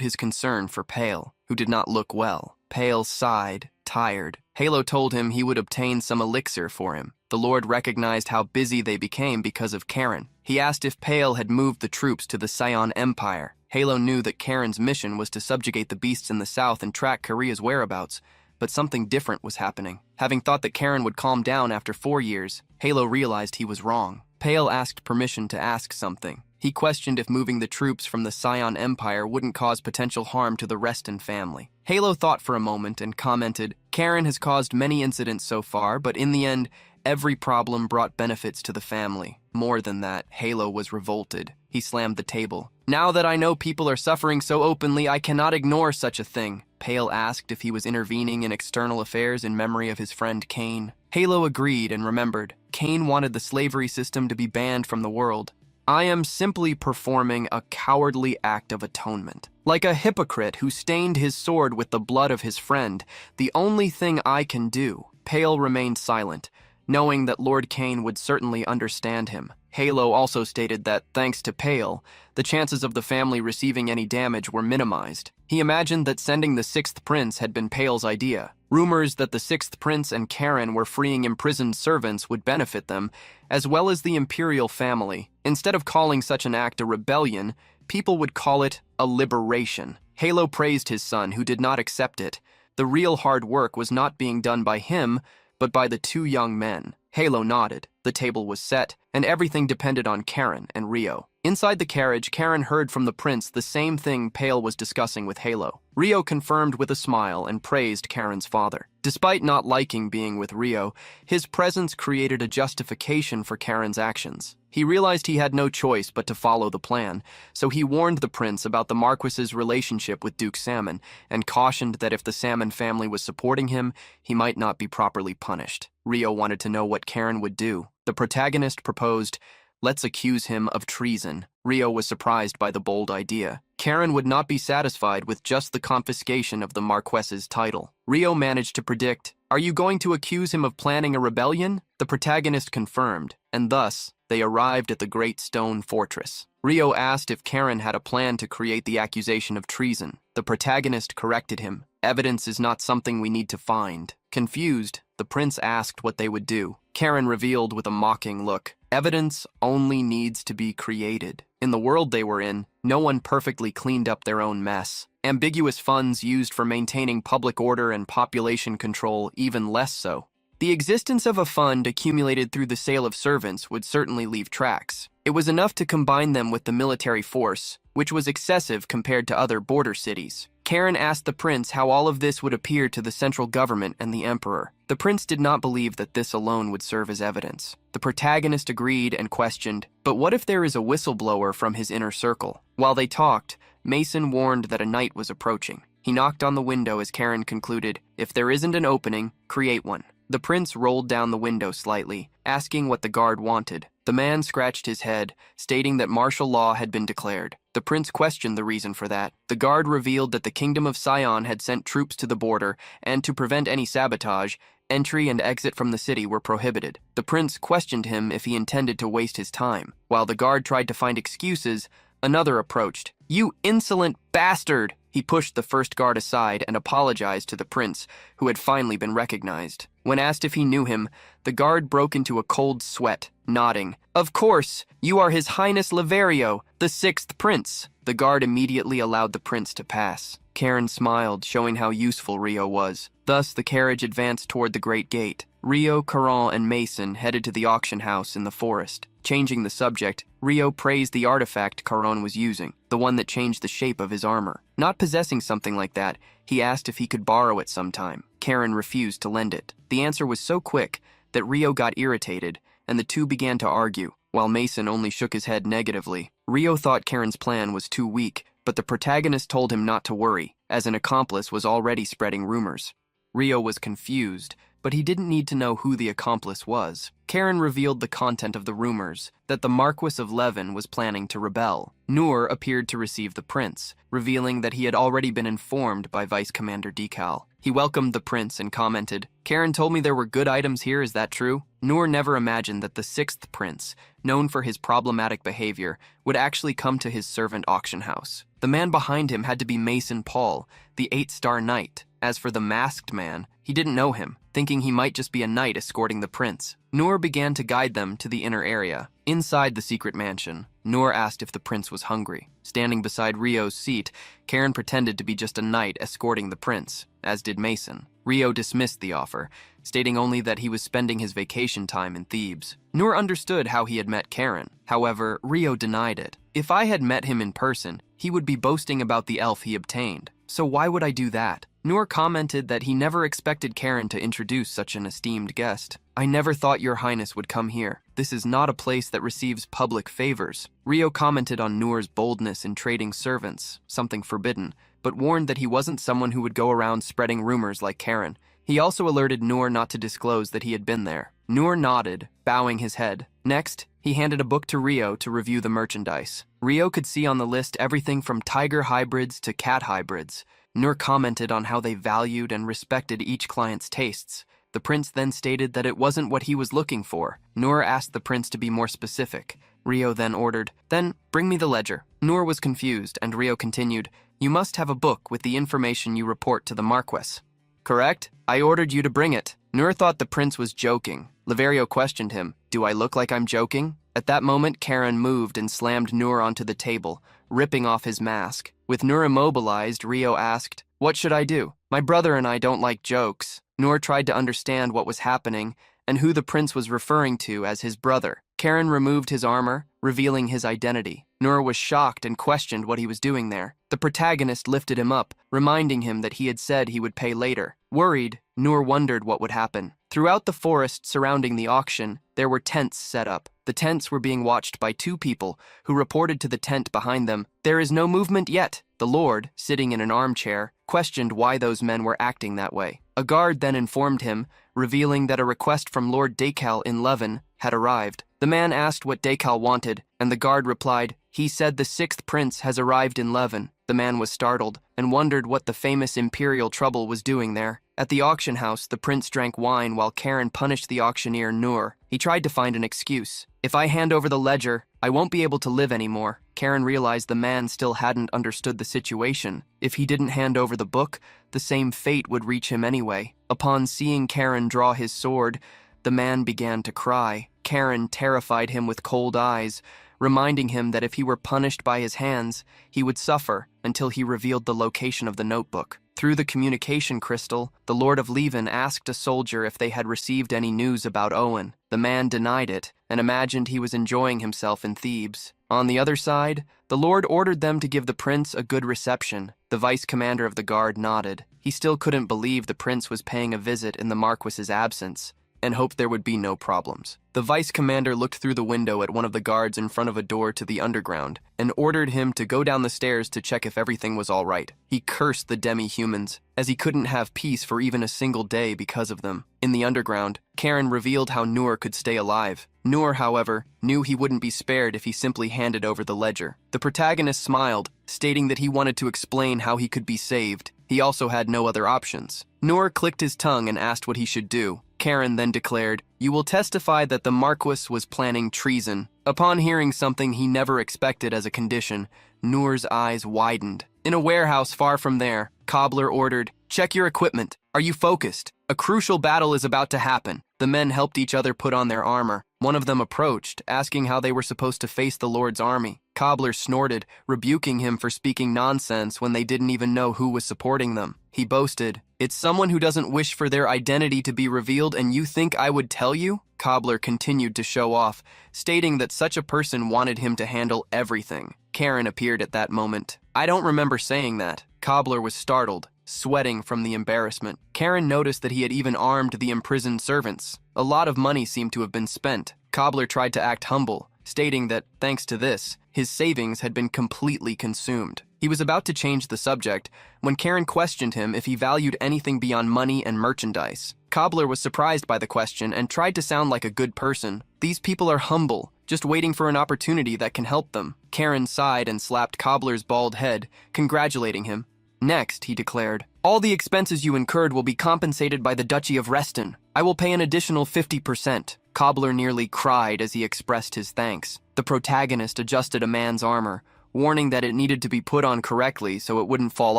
[SPEAKER 1] his concern for Pale, who did not look well. Pale sighed, tired. Yahello told him he would obtain some elixir for him. The Lord recognized how busy they became because of Karen. He asked if Pale had moved the troops to the Scion Empire. Yahello knew that Karen's mission was to subjugate the beasts in the south and track Korea's whereabouts, but something different was happening. Having thought that Karen would calm down after 4 years, Yahello realized he was wrong. Pale asked permission to ask something. He questioned if moving the troops from the Scion Empire wouldn't cause potential harm to the Reston family. Yahello thought for a moment and commented, "Karen has caused many incidents so far, but in the end, every problem brought benefits to the family." More than that, Yahello was revolted. He slammed the table. "Now that I know people are suffering so openly, I cannot ignore such a thing." Pale asked if he was intervening in external affairs in memory of his friend Cain. Yahello agreed and remembered. Cain wanted the slavery system to be banned from the world. "I am simply performing a cowardly act of atonement. Like a hypocrite who stained his sword with the blood of his friend, the only thing I can do." Pale remained silent, knowing that Lord Cain would certainly understand him. Yahello also stated that, thanks to Pale, the chances of the family receiving any damage were minimized. He imagined that sending the 6th prince had been Pale's idea. Rumors that the 6th prince and Karen were freeing imprisoned servants would benefit them, as well as the imperial family. Instead of calling such an act a rebellion, people would call it a liberation. Yahello praised his son, who did not accept it. The real hard work was not being done by him, but by the 2 young men. Yahello nodded. The table was set, and everything depended on Karen and Rio. Inside the carriage, Karen heard from the prince the same thing Pale was discussing with Yahello. Rio confirmed with a smile and praised Karen's father. Despite not liking being with Rio, his presence created a justification for Karen's actions. He realized he had no choice but to follow the plan, so he warned the prince about the Marquis's relationship with Duke Salmon and cautioned that if the Salmon family was supporting him, he might not be properly punished. Rio wanted to know what Karen would do. The protagonist proposed, "Let's accuse him of treason." Rio was surprised by the bold idea. Karen would not be satisfied with just the confiscation of the Marquess's title. Rio managed to predict, "Are you going to accuse him of planning a rebellion?" The protagonist confirmed, and thus, they arrived at the Great Stone Fortress. Rio asked if Karen had a plan to create the accusation of treason. The protagonist corrected him. "Evidence is not something we need to find." Confused, the prince asked what they would do. Karen revealed with a mocking look, "Evidence only needs to be created." In the world they were in, no one perfectly cleaned up their own mess. Ambiguous funds used for maintaining public order and population control even less so. The existence of a fund accumulated through the sale of servants would certainly leave tracks. It was enough to combine them with the military force, which was excessive compared to other border cities. Karen asked the prince how all of this would appear to the central government and the emperor. The prince did not believe that this alone would serve as evidence. The protagonist agreed and questioned, "But what if there is a whistleblower from his inner circle?" While they talked, Mason warned that a night was approaching. He knocked on the window as Karen concluded, "If there isn't an opening, create one." The prince rolled down the window slightly, asking what the guard wanted. The man scratched his head, stating that martial law had been declared. The prince questioned the reason for that. The guard revealed that the Kingdom of Sion had sent troops to the border, and to prevent any sabotage, entry and exit from the city were prohibited. The prince questioned him if he intended to waste his time. While the guard tried to find excuses, another approached. "You insolent bastard!" He pushed the first guard aside and apologized to the prince, who had finally been recognized. When asked if he knew him, the guard broke into a cold sweat, nodding. "Of course, you are His Highness Leverio, the 6th Prince." The guard immediately allowed the prince to pass. Karen smiled, showing how useful Rio was. Thus, the carriage advanced toward the great gate. Rio, Caron, and Mason headed to the auction house in the forest. Changing the subject, Rio praised the artifact Caron was using, the one that changed the shape of his armor. Not possessing something like that, he asked if he could borrow it sometime. Karen refused to lend it. The answer was so quick that Rio got irritated, and the two began to argue, while Mason only shook his head negatively. Rio thought Karen's plan was too weak, but the protagonist told him not to worry, as an accomplice was already spreading rumors. Rio was confused, but he didn't need to know who the accomplice was. Karen revealed the content of the rumors, that the Marquis of Levin was planning to rebel. Noor appeared to receive the prince, revealing that he had already been informed by Vice Commander Decal. He welcomed the prince and commented, "Karen told me there were good items here, is that true?" Noor never imagined that the 6th prince, known for his problematic behavior, would actually come to his servant auction house. The man behind him had to be Mason Paul, the 8-star knight. As for the masked man, he didn't know him, thinking he might just be a knight escorting the prince. Noor began to guide them to the inner area. Inside the secret mansion, Noor asked if the prince was hungry. Standing beside Rio's seat, Karen pretended to be just a knight escorting the prince, as did Mason. Rio dismissed the offer, stating only that he was spending his vacation time in Thebes. Noor understood how he had met Karen. However, Rio denied it. "If I had met him in person, he would be boasting about the elf he obtained. So why would I do that?" Noor commented that he never expected Karen to introduce such an esteemed guest. "I never thought your highness would come here. This is not a place that receives public favors." Rio commented on Noor's boldness in trading servants, something forbidden, but warned that he wasn't someone who would go around spreading rumors like Karen. He also alerted Noor not to disclose that he had been there. Noor nodded, bowing his head. Next, he handed a book to Rio to review the merchandise. Rio could see on the list everything from tiger hybrids to cat hybrids. Noor commented on how they valued and respected each client's tastes. The prince then stated that it wasn't what he was looking for. Noor asked the prince to be more specific. Rio then ordered, "Then bring me the ledger." Noor was confused, and Rio continued, "You must have a book with the information you report to the Marquis." "Correct? I ordered you to bring it." Noor thought the prince was joking. Leverio questioned him, "Do I look like I'm joking?" At that moment, Karen moved and slammed Noor onto the table, ripping off his mask. With Noor immobilized, Rio asked, "What should I do? My brother and I don't like jokes." Noor tried to understand what was happening and who the prince was referring to as his brother. Karen removed his armor, revealing his identity. Noor was shocked and questioned what he was doing there. The protagonist lifted him up, reminding him that he had said he would pay later. Worried, Noor wondered what would happen. Throughout the forest surrounding the auction, there were tents set up. The tents were being watched by two people, who reported to the tent behind them, "There is no movement yet." The Lord, sitting in an armchair, questioned why those men were acting that way. A guard then informed him, revealing that a request from Lord Dakal in Leven had arrived. The man asked what Dakal wanted, and the guard replied, "He said the 6th prince has arrived in Leven." The man was startled and wondered what the famous imperial trouble was doing there. At the auction house, the prince drank wine while Karen punished the auctioneer Noor. He tried to find an excuse. "If I hand over the ledger, I won't be able to live anymore." Karen realized the man still hadn't understood the situation. If he didn't hand over the book, the same fate would reach him anyway. Upon seeing Karen draw his sword, the man began to cry. Karen terrified him with cold eyes, reminding him that if he were punished by his hands, he would suffer until he revealed the location of the notebook. Through the communication crystal, the Lord of Leven asked a soldier if they had received any news about Owen. The man denied it and imagined he was enjoying himself in Thebes. On the other side, the Lord ordered them to give the prince a good reception. The vice commander of the guard nodded. He still couldn't believe the prince was paying a visit in the Marquis's absence, and hoped there would be no problems. The vice commander looked through the window at one of the guards in front of a door to the underground and ordered him to go down the stairs to check if everything was all right. He cursed the demi-humans, as he couldn't have peace for even a single day because of them. In the underground, Karen revealed how Noor could stay alive. Noor, however, knew he wouldn't be spared if he simply handed over the ledger. The protagonist smiled, stating that he wanted to explain how he could be saved. He also had no other options. Noor clicked his tongue and asked what he should do. Karen then declared, "You will testify that the Marquis was planning treason." Upon hearing something he never expected as a condition, Noor's eyes widened. In a warehouse far from there, Cobbler ordered, "Check your equipment. Are you focused? A crucial battle is about to happen." The men helped each other put on their armor. One of them approached, asking how they were supposed to face the Lord's army. Cobbler snorted, rebuking him for speaking nonsense when they didn't even know who was supporting them. He boasted, "It's someone who doesn't wish for their identity to be revealed, and you think I would tell you?" Cobbler continued to show off, stating that such a person wanted him to handle everything. Karen appeared at that moment. "I don't remember saying that." Cobbler was startled, sweating from the embarrassment. Karen noticed that he had even armed the imprisoned servants. A lot of money seemed to have been spent. Cobbler tried to act humble, stating that, thanks to this, his savings had been completely consumed. He was about to change the subject when Karen questioned him if he valued anything beyond money and merchandise. Cobbler was surprised by the question and tried to sound like a good person. "These people are humble, just waiting for an opportunity that can help them." Karen sighed and slapped Cobbler's bald head, congratulating him. "Next," he declared, "all the expenses you incurred will be compensated by the Duchy of Reston. I will pay an additional 50%. Cobbler nearly cried as he expressed his thanks. The protagonist adjusted a man's armor, warning that it needed to be put on correctly so it wouldn't fall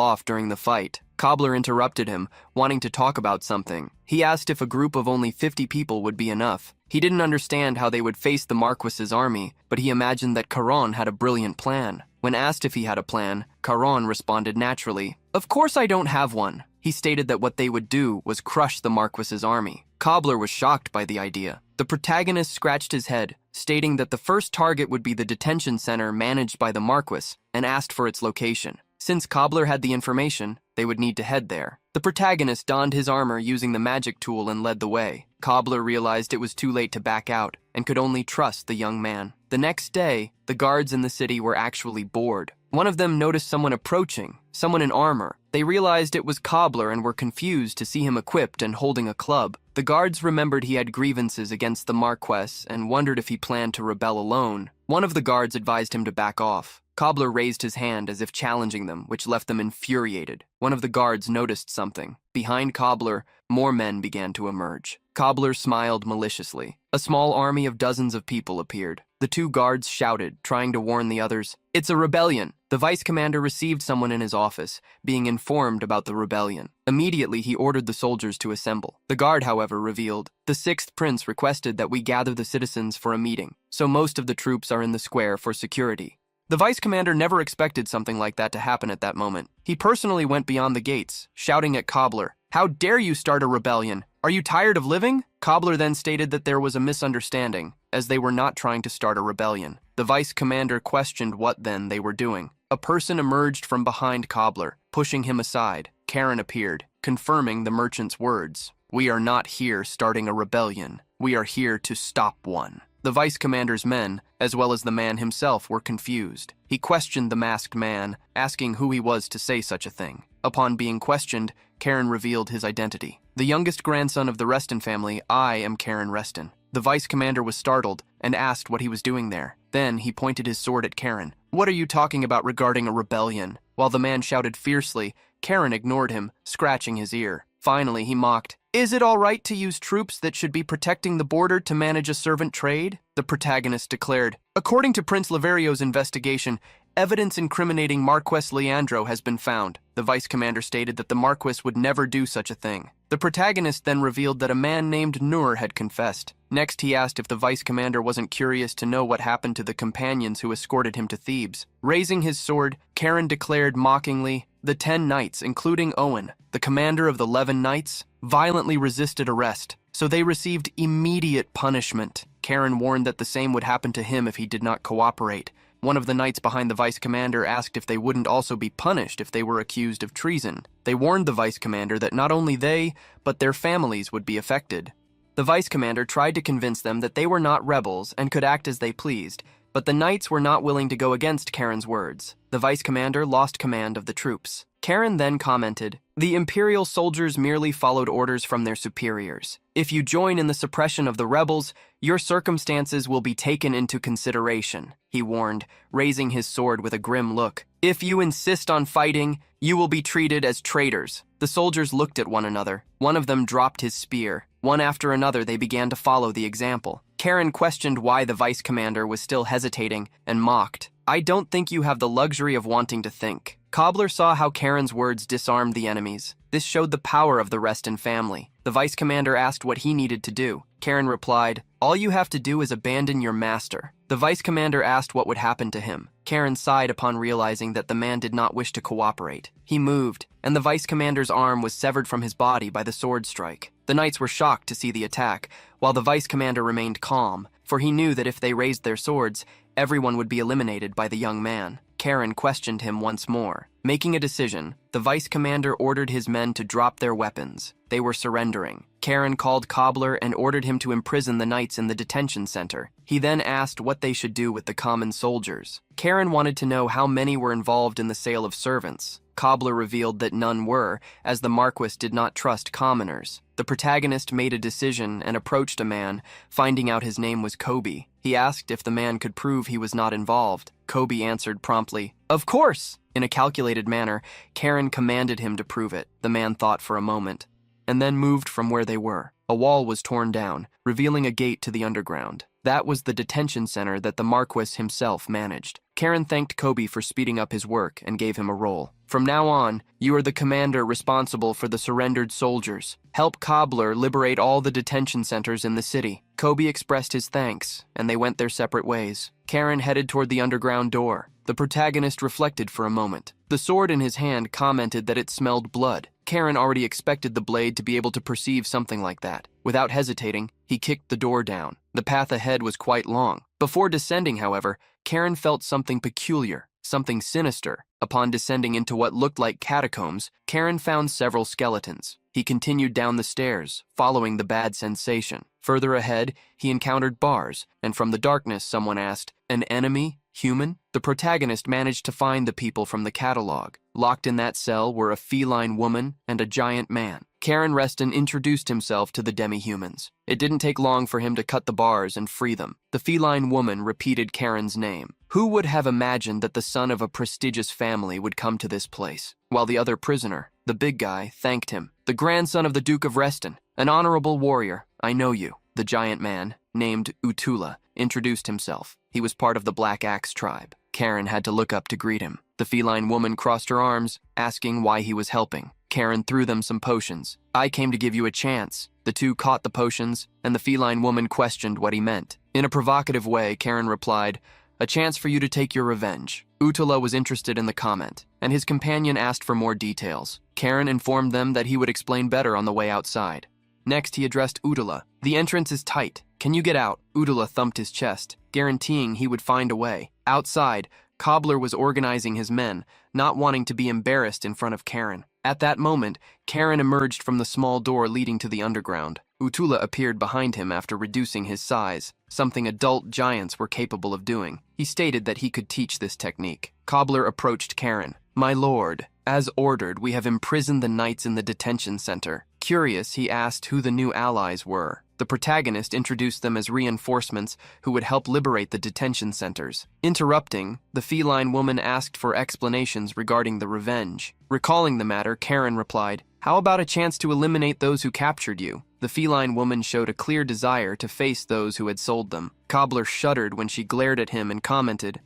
[SPEAKER 1] off during the fight. Cobbler interrupted him, wanting to talk about something. He asked if a group of only 50 people would be enough. He didn't understand how they would face the Marquis's army, but he imagined that Caron had a brilliant plan. When asked if he had a plan, Caron responded naturally, "Of course I don't have one." He stated that what they would do was crush the Marquis's army. Cobbler was shocked by the idea. The protagonist scratched his head, stating that the first target would be the detention center managed by the Marquis, and asked for its location. Since Cobbler had the information, they would need to head there. The protagonist donned his armor using the magic tool and led the way. Cobbler realized it was too late to back out and could only trust the young man. The next day, the guards in the city were actually bored. One of them noticed someone approaching, someone in armor. They realized it was Cobbler and were confused to see him equipped and holding a club. The guards remembered he had grievances against the Marquess and wondered if he planned to rebel alone. One of the guards advised him to back off. Cobbler raised his hand as if challenging them, which left them infuriated. One of the guards noticed something. Behind Cobbler, more men began to emerge. Cobbler smiled maliciously. A small army of dozens of people appeared. The two guards shouted, trying to warn the others. "It's a rebellion!" The vice commander received someone in his office, being informed about the rebellion. Immediately, he ordered the soldiers to assemble. The guard, however, revealed, "The 6th prince requested that we gather the citizens for a meeting, so most of the troops are in the square for security." The vice commander never expected something like that to happen at that moment. He personally went beyond the gates, shouting at Cobbler, "How dare you start a rebellion? Are you tired of living?" Cobbler then stated that there was a misunderstanding, as they were not trying to start a rebellion. The vice commander questioned what then they were doing. A person emerged from behind Cobbler, pushing him aside. Karen appeared, confirming the merchant's words. "We are not here starting a rebellion. We are here to stop one." The vice commander's men, as well as the man himself, were confused. He questioned the masked man, asking who he was to say such a thing. Upon being questioned, Karen revealed his identity. "The youngest grandson of the Reston family, I am Karen Reston." The vice commander was startled and asked what he was doing there. Then he pointed his sword at Karen. "What are you talking about regarding a rebellion?" While the man shouted fiercely, Karen ignored him, scratching his ear. Finally, he mocked, "Is it all right to use troops that should be protecting the border to manage a servant trade?" The protagonist declared, "According to Prince Laverio's investigation, evidence incriminating Marquess Leandro has been found." The vice commander stated that the Marquess would never do such a thing. The protagonist then revealed that a man named Nur had confessed. Next, he asked if the vice commander wasn't curious to know what happened to the companions who escorted him to Thebes. Raising his sword, Karen declared mockingly, "The 10 knights, including Owen, the commander of the 11 knights, violently resisted arrest, so they received immediate punishment." Karen warned that the same would happen to him if he did not cooperate. One of the knights behind the vice commander asked if they wouldn't also be punished if they were accused of treason. They warned the vice commander that not only they, but their families would be affected. The vice commander tried to convince them that they were not rebels and could act as they pleased, but the knights were not willing to go against Karen's words. The vice commander lost command of the troops. Karen then commented, "The imperial soldiers merely followed orders from their superiors. If you join in the suppression of the rebels, your circumstances will be taken into consideration," he warned, raising his sword with a grim look. "If you insist on fighting, you will be treated as traitors." The soldiers looked at one another. One of them dropped his spear. One after another, they began to follow the example. Karen questioned why the vice commander was still hesitating and mocked, "I don't think you have the luxury of wanting to think." Cobbler saw how Karen's words disarmed the enemies. This showed the power of the Reston family. The vice commander asked what he needed to do. Karen replied, "All you have to do is abandon your master." The vice commander asked what would happen to him. Karen sighed upon realizing that the man did not wish to cooperate. He moved, and the vice commander's arm was severed from his body by the sword strike. The knights were shocked to see the attack, while the vice commander remained calm, for he knew that if they raised their swords, everyone would be eliminated by the young man. Karen questioned him once more. Making a decision, the vice commander ordered his men to drop their weapons. They were surrendering. Karen called Cobbler and ordered him to imprison the knights in the detention center. He then asked what they should do with the common soldiers. Karen wanted to know how many were involved in the sale of servants. Cobbler revealed that none were, as the Marquess did not trust commoners. The protagonist made a decision and approached a man, finding out his name was Kobe. He asked if the man could prove he was not involved. Kobe answered promptly, "Of course!" In a calculated manner, Karen commanded him to prove it. The man thought for a moment, and then moved from where they were. A wall was torn down, revealing a gate to the underground. That was the detention center that the Marquess himself managed. Karen thanked Kobe for speeding up his work and gave him a role. "From now on, you are the commander responsible for the surrendered soldiers. Help Cobbler liberate all the detention centers in the city." Kobe expressed his thanks, and they went their separate ways. Karen headed toward the underground door. The protagonist reflected for a moment. The sword in his hand commented that it smelled blood. Karen already expected the blade to be able to perceive something like that. Without hesitating, he kicked the door down. The path ahead was quite long. Before descending, however, Karen felt something peculiar, something sinister. Upon descending into what looked like catacombs, Karen found several skeletons. He continued down the stairs, following the bad sensation. Further ahead, he encountered bars, and from the darkness someone asked, "An enemy? Human?" The protagonist managed to find the people from the catalog. Locked in that cell were a feline woman and a giant man. Karen Reston introduced himself to the demi-humans. It didn't take long for him to cut the bars and free them. The feline woman repeated Karen's name. Who would have imagined that the son of a prestigious family would come to this place? While the other prisoner, the big guy, thanked him. "The grandson of the Duke of Reston, an honorable warrior. I know you." The giant man, named Utula, introduced himself. He was part of the Black Axe tribe. Karen had to look up to greet him. The feline woman crossed her arms, asking why he was helping. Karen threw them some potions. "I came to give you a chance." The two caught the potions, and the feline woman questioned what he meant. In a provocative way, Karen replied, "A chance for you to take your revenge." Utula was interested in the comment, and his companion asked for more details. Karen informed them that he would explain better on the way outside. Next, he addressed Udala. The entrance is tight. Can you get out? Udala thumped his chest, guaranteeing he would find a way. Outside, Cobbler was organizing his men, not wanting to be embarrassed in front of Karen. At that moment, Karen emerged from the small door leading to the underground. Utula appeared behind him after reducing his size, something adult giants were capable of doing. He stated that he could teach this technique. Cobbler approached Karen. My lord, as ordered, we have imprisoned the knights in the detention center. Curious, he asked who the new allies were. The protagonist introduced them as reinforcements who would help liberate the detention centers. Interrupting, the feline woman asked for explanations regarding the revenge. Recalling the matter, Karen replied, how about a chance to eliminate those who captured you? The feline woman showed a clear desire to face those who had sold them. Cobbler shuddered when she glared at him and commented,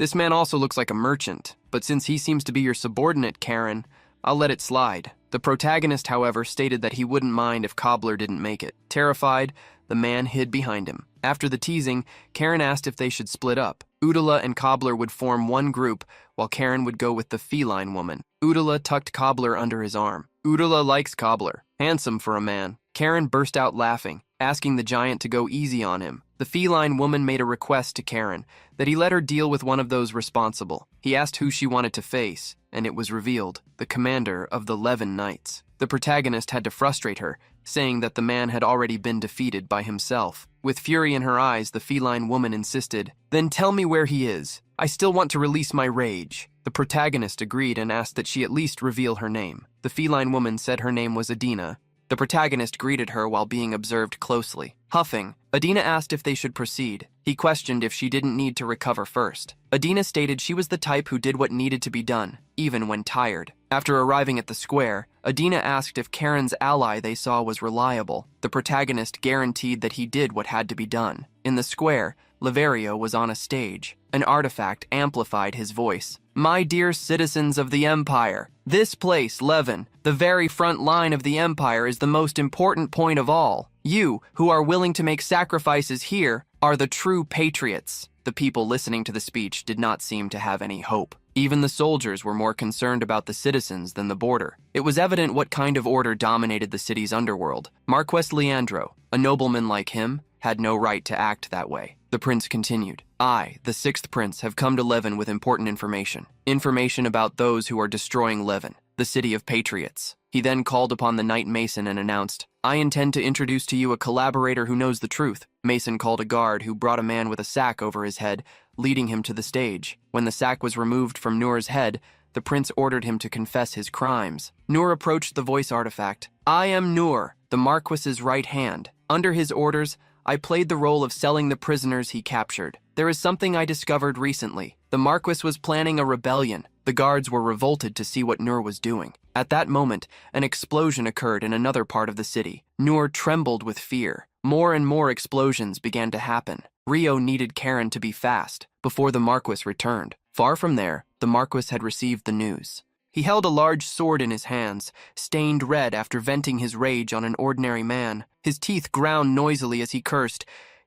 [SPEAKER 1] this man also looks like a merchant, but since he seems to be your subordinate, Karen, I'll let it slide. The protagonist, however, stated that he wouldn't mind if Cobbler didn't make it. Terrified, the man hid behind him. After the teasing, Karen asked if they should split up. Udala and Cobbler would form one group, while Karen would go with the feline woman. Udala tucked Cobbler under his arm. Udala likes Cobbler. Handsome for a man. Karen burst out laughing, asking the giant to go easy on him. The feline woman made a request to Karen that he let her deal with one of those responsible. He asked who she wanted to face, and it was revealed, the commander of the 11 Knights. The protagonist had to frustrate her, saying that the man had already been defeated by himself. With fury in her eyes, the feline woman insisted, then tell me where he is. I still want to release my rage. The protagonist agreed and asked that she at least reveal her name. The feline woman said her name was Adina. The protagonist greeted her while being observed closely. Huffing, Adina asked if they should proceed. He questioned if she didn't need to recover first. Adina stated she was the type who did what needed to be done, even when tired. After arriving at the square, Adina asked if Karen's ally they saw was reliable. The protagonist guaranteed that he did what had to be done. In the square, Leverio was on a stage. An artifact amplified his voice. My dear citizens of the Empire, this place, Levin, the very front line of the Empire, is the most important point of all. You, who are willing to make sacrifices here, are the true patriots. The people listening to the speech did not seem to have any hope. Even the soldiers were more concerned about the citizens than the border. It was evident what kind of order dominated the city's underworld. Marquess Leandro, a nobleman like him, had no right to act that way. The prince continued, I, the 6th prince, have come to Levin with important information. Information about those who are destroying Levin, the city of patriots. He then called upon the Knight Mason and announced, I intend to introduce to you a collaborator who knows the truth. Mason called a guard who brought a man with a sack over his head, leading him to the stage. When the sack was removed from Noor's head, the prince ordered him to confess his crimes. Noor approached the voice artifact. I am Noor, the Marquess's right hand. Under his orders, I played the role of selling the prisoners he captured. There is something I discovered recently. The Marquess was planning a rebellion. The guards were revolted to see what Noor was doing. At that moment, an explosion occurred in another part of the city. Noor trembled with fear. More and more explosions began to happen. Rio needed Karen to be fast before the Marquess returned. Far from there, the Marquess had received the news. He held a large sword in his hands, stained red after venting his rage on an ordinary man. His teeth ground noisily as he cursed,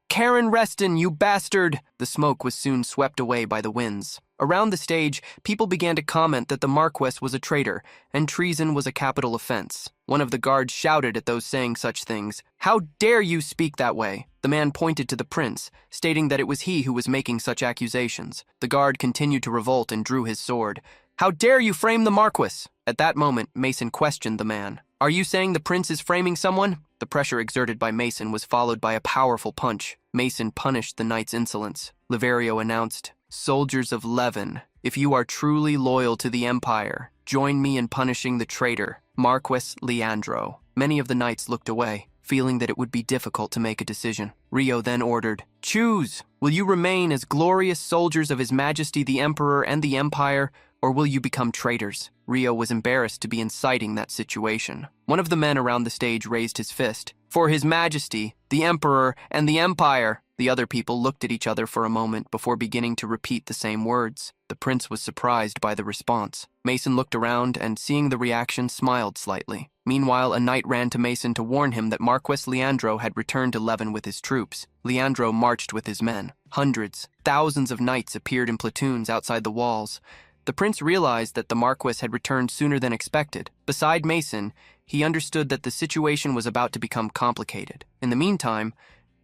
[SPEAKER 1] Karen Reston, you bastard! The smoke was soon swept away by the winds. Around the stage, people began to comment that the Marquess was a traitor, and treason was a capital offense. One of the guards shouted at those saying such things, How dare you speak that way? The man pointed to the prince, stating that it was he who was making such accusations. The guard continued to revolt and drew his sword. How dare you frame the Marquess? At that moment, Mason questioned the man. Are you saying the prince is framing someone? The pressure exerted by Mason was followed by a powerful punch. Mason punished the knight's insolence. Leverio announced, Soldiers of Levin, if you are truly loyal to the Empire, join me in punishing the traitor, Marquess Leandro. Many of the knights looked away, feeling that it would be difficult to make a decision. Rio then ordered, Choose! Will you remain as glorious soldiers of His Majesty the Emperor and the Empire, or will you become traitors? Rio was embarrassed to be inciting that situation. One of the men around the stage raised his fist. For His Majesty, the Emperor, and the Empire. The other people looked at each other for a moment before beginning to repeat the same words. The prince was surprised by the response. Mason looked around and, seeing the reaction, smiled slightly. Meanwhile, a knight ran to Mason to warn him that Marquess Leandro had returned to Levin with his troops. Leandro marched with his men. Hundreds, thousands of knights appeared in platoons outside the walls. The prince realized that the Marquess had returned sooner than expected. Beside Mason, he understood that the situation was about to become complicated. In the meantime,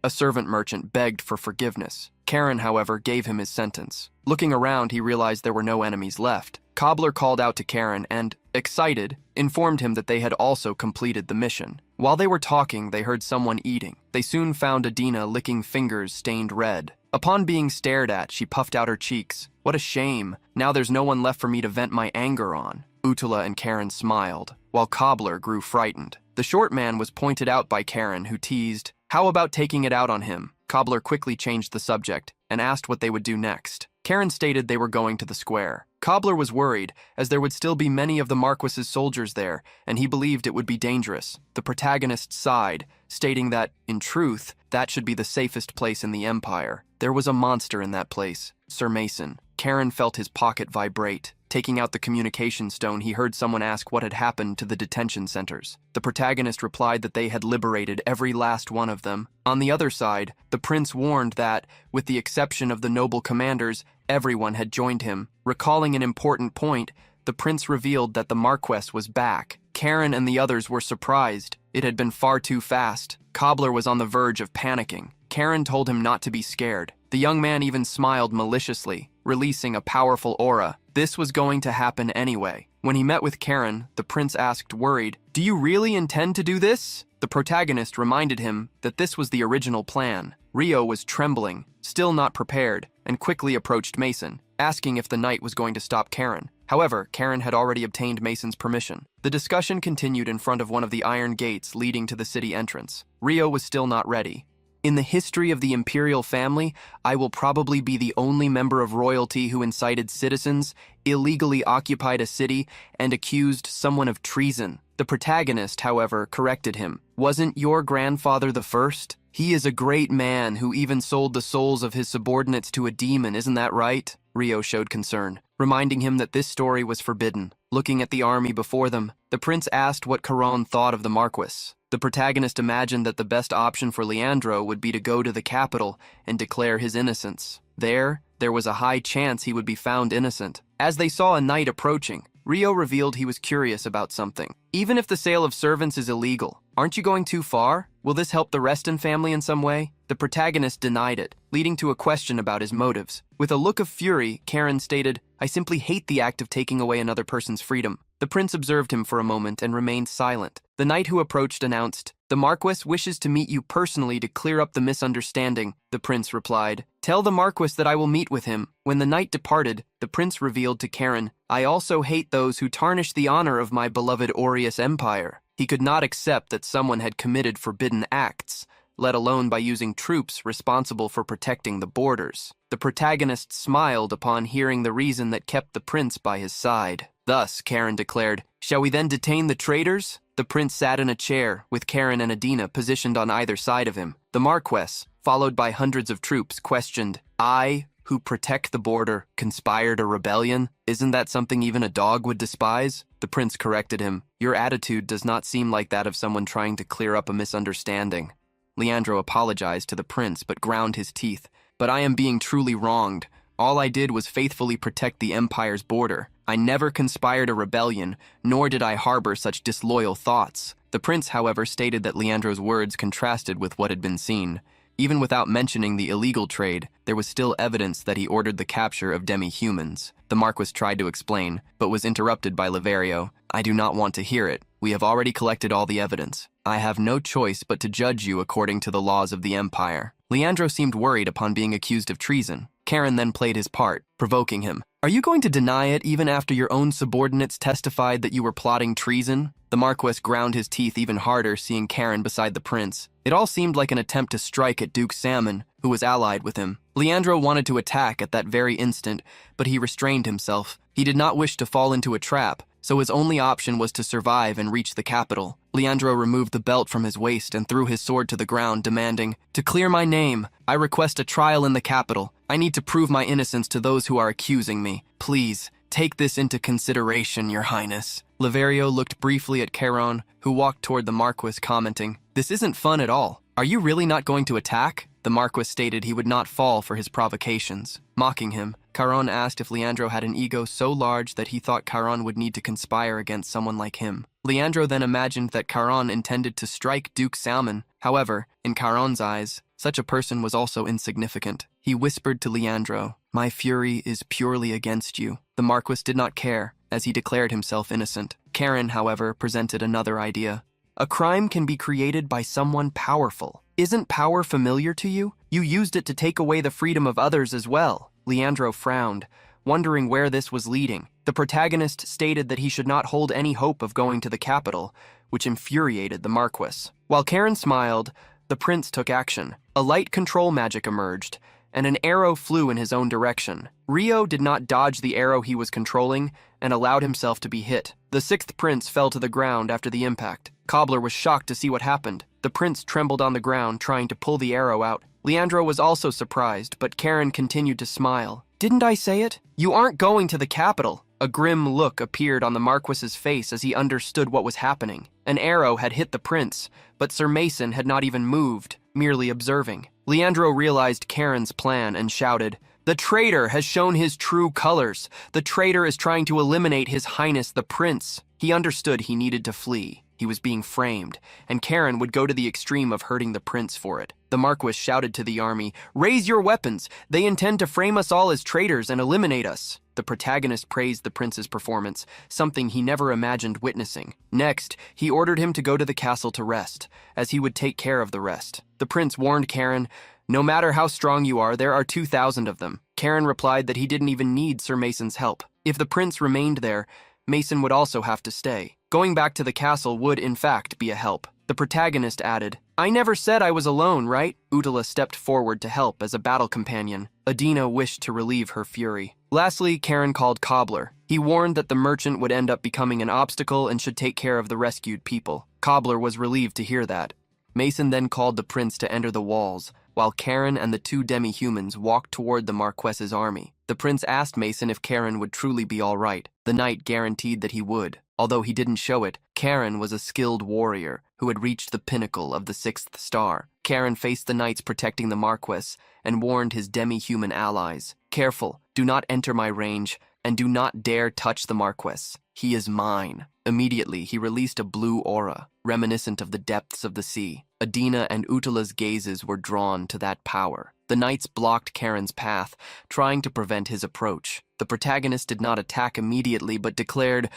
[SPEAKER 1] a servant merchant begged for forgiveness. Karen, however, gave him his sentence. Looking around, he realized there were no enemies left. Cobbler called out to Karen and, excited, informed him that they had also completed the mission. While they were talking, they heard someone eating. They soon found Adina licking fingers stained red. Upon being stared at, she puffed out her cheeks. What a shame. Now there's no one left for me to vent my anger on. Utala and Karen smiled, while Cobbler grew frightened. The short man was pointed out by Karen, who teased, "How about taking it out on him?" Cobbler quickly changed the subject and asked what they would do next. Karen stated they were going to the square. Cobbler was worried, as there would still be many of the Marquis's soldiers there, and he believed it would be dangerous. The protagonist sighed, stating that, in truth, that should be the safest place in the Empire. There was a monster in that place, Sir Mason. Karen felt his pocket vibrate. Taking out the communication stone, he heard someone ask what had happened to the detention centers. The protagonist replied that they had liberated every last one of them. On the other side, the prince warned that, with the exception of the noble commanders, everyone had joined him. Recalling an important point, the prince revealed that the Marquess was back. Karen and the others were surprised. It had been far too fast. Cobbler was on the verge of panicking. Karen told him not to be scared. The young man even smiled maliciously, releasing a powerful aura. This was going to happen anyway. When he met with Karen, the prince asked, worried, "Do you really intend to do this?" The protagonist reminded him that this was the original plan. Rio was trembling, still not prepared, and quickly approached Mason, asking if the knight was going to stop Karen. However, Karen had already obtained Mason's permission. The discussion continued in front of one of the iron gates leading to the city entrance. Rio was still not ready. "In the history of the imperial family, I will probably be the only member of royalty who incited citizens, illegally occupied a city, and accused someone of treason." The protagonist, however, corrected him. "Wasn't your grandfather the first? He is a great man who even sold the souls of his subordinates to a demon, isn't that right?" Rio showed concern, reminding him that this story was forbidden. Looking at the army before them, the prince asked what Caron thought of the Marquis. The protagonist imagined that the best option for Leandro would be to go to the capital and declare his innocence. There was a high chance he would be found innocent. As they saw a knight approaching, Rio revealed he was curious about something. "Even if the sale of servants is illegal, aren't you going too far? Will this help the Reston family in some way?" The protagonist denied it, leading to a question about his motives. With a look of fury, Karen stated, "I simply hate the act of taking away another person's freedom." The prince observed him for a moment and remained silent. The knight who approached announced, "The Marquis wishes to meet you personally to clear up the misunderstanding." The prince replied, "Tell the Marquis that I will meet with him." When the knight departed, the prince revealed to Karen, "I also hate those who tarnish the honor of my beloved Aureus Empire." He could not accept that someone had committed forbidden acts, let alone by using troops responsible for protecting the borders. The protagonist smiled upon hearing the reason that kept the prince by his side. Thus, Karen declared, "Shall we then detain the traitors?" The prince sat in a chair, with Karen and Adina positioned on either side of him. The Marquess, followed by hundreds of troops, questioned, "I, who protect the border, conspired a rebellion? Isn't that something even a dog would despise?" The prince corrected him, "Your attitude does not seem like that of someone trying to clear up a misunderstanding." Leandro apologized to the prince but ground his teeth. "But I am being truly wronged. All I did was faithfully protect the Empire's border. I never conspired a rebellion, nor did I harbor such disloyal thoughts." The prince, however, stated that Leandro's words contrasted with what had been seen. Even without mentioning the illegal trade, there was still evidence that he ordered the capture of demi-humans. The Marquis tried to explain, but was interrupted by Leverio. "I do not want to hear it. We have already collected all the evidence. I have no choice but to judge you according to the laws of the Empire." Leandro seemed worried upon being accused of treason. Karen then played his part, provoking him. "Are you going to deny it even after your own subordinates testified that you were plotting treason?" The Marquis ground his teeth even harder, seeing Karen beside the prince. It all seemed like an attempt to strike at Duke Salmon, who was allied with him. Leandro wanted to attack at that very instant, but he restrained himself. He did not wish to fall into a trap, so his only option was to survive and reach the capital. Leandro removed the belt from his waist and threw his sword to the ground, demanding, "To clear my name, I request a trial in the capital. I need to prove my innocence to those who are accusing me. Please, take this into consideration, Your Highness." Leverio looked briefly at Caron, who walked toward the Marquis, commenting, "This isn't fun at all. Are you really not going to attack?" The Marquis stated he would not fall for his provocations. Mocking him, Caron asked if Leandro had an ego so large that he thought Caron would need to conspire against someone like him. Leandro then imagined that Caron intended to strike Duke Salmon. However, in Caron's eyes, such a person was also insignificant. He whispered to Leandro, "My fury is purely against you." The Marquis did not care, as he declared himself innocent. Karen, however, presented another idea. A crime can be created by someone powerful. Isn't power familiar to you? You used it to take away the freedom of others as well. Leandro frowned, wondering where this was leading. The protagonist stated that he should not hold any hope of going to the capital, which infuriated the Marquis. While Karen smiled, the prince took action. A light control magic emerged, and an arrow flew in his own direction. Rio did not dodge the arrow he was controlling and allowed himself to be hit. The sixth prince fell to the ground after the impact. Cobbler was shocked to see what happened. The prince trembled on the ground, trying to pull the arrow out. Leandro was also surprised, but Karen continued to smile. "Didn't I say it? You aren't going to the capital." A grim look appeared on the Marquis's face as he understood what was happening. An arrow had hit the prince, but Sir Mason had not even moved, merely observing. Leandro realized Karen's plan and shouted, "The traitor has shown his true colors. The traitor is trying to eliminate His Highness the Prince." He understood he needed to flee. He was being framed, and Karen would go to the extreme of hurting the prince for it. The Marquis shouted to the army, "Raise your weapons! They intend to frame us all as traitors and eliminate us." The protagonist praised the prince's performance, something he never imagined witnessing. Next, he ordered him to go to the castle to rest, as he would take care of the rest. The prince warned Karen, "No matter how strong you are, there are 2,000 of them." Karen replied that he didn't even need Sir Mason's help. If the prince remained there, Mason would also have to stay. Going back to the castle would, in fact, be a help. The protagonist added, "I never said I was alone, right?" Utala stepped forward to help as a battle companion. Adina wished to relieve her fury. Lastly, Karen called Cobbler. He warned that the merchant would end up becoming an obstacle and should take care of the rescued people. Cobbler was relieved to hear that. Mason then called the prince to enter the walls, while Karen and the two demi-humans walked toward the Marques's army. The prince asked Mason if Karen would truly be all right. The knight guaranteed that he would. Although he didn't show it, Karen was a skilled warrior who had reached the pinnacle of the 6th star. Karen faced the knights protecting the Marquis and warned his demi-human allies, "Careful, do not enter my range, and do not dare touch the Marquis. He is mine." Immediately, he released a blue aura, reminiscent of the depths of the sea. Adina and Utala's gazes were drawn to that power. The knights blocked Karen's path, trying to prevent his approach. The protagonist did not attack immediately, but declared,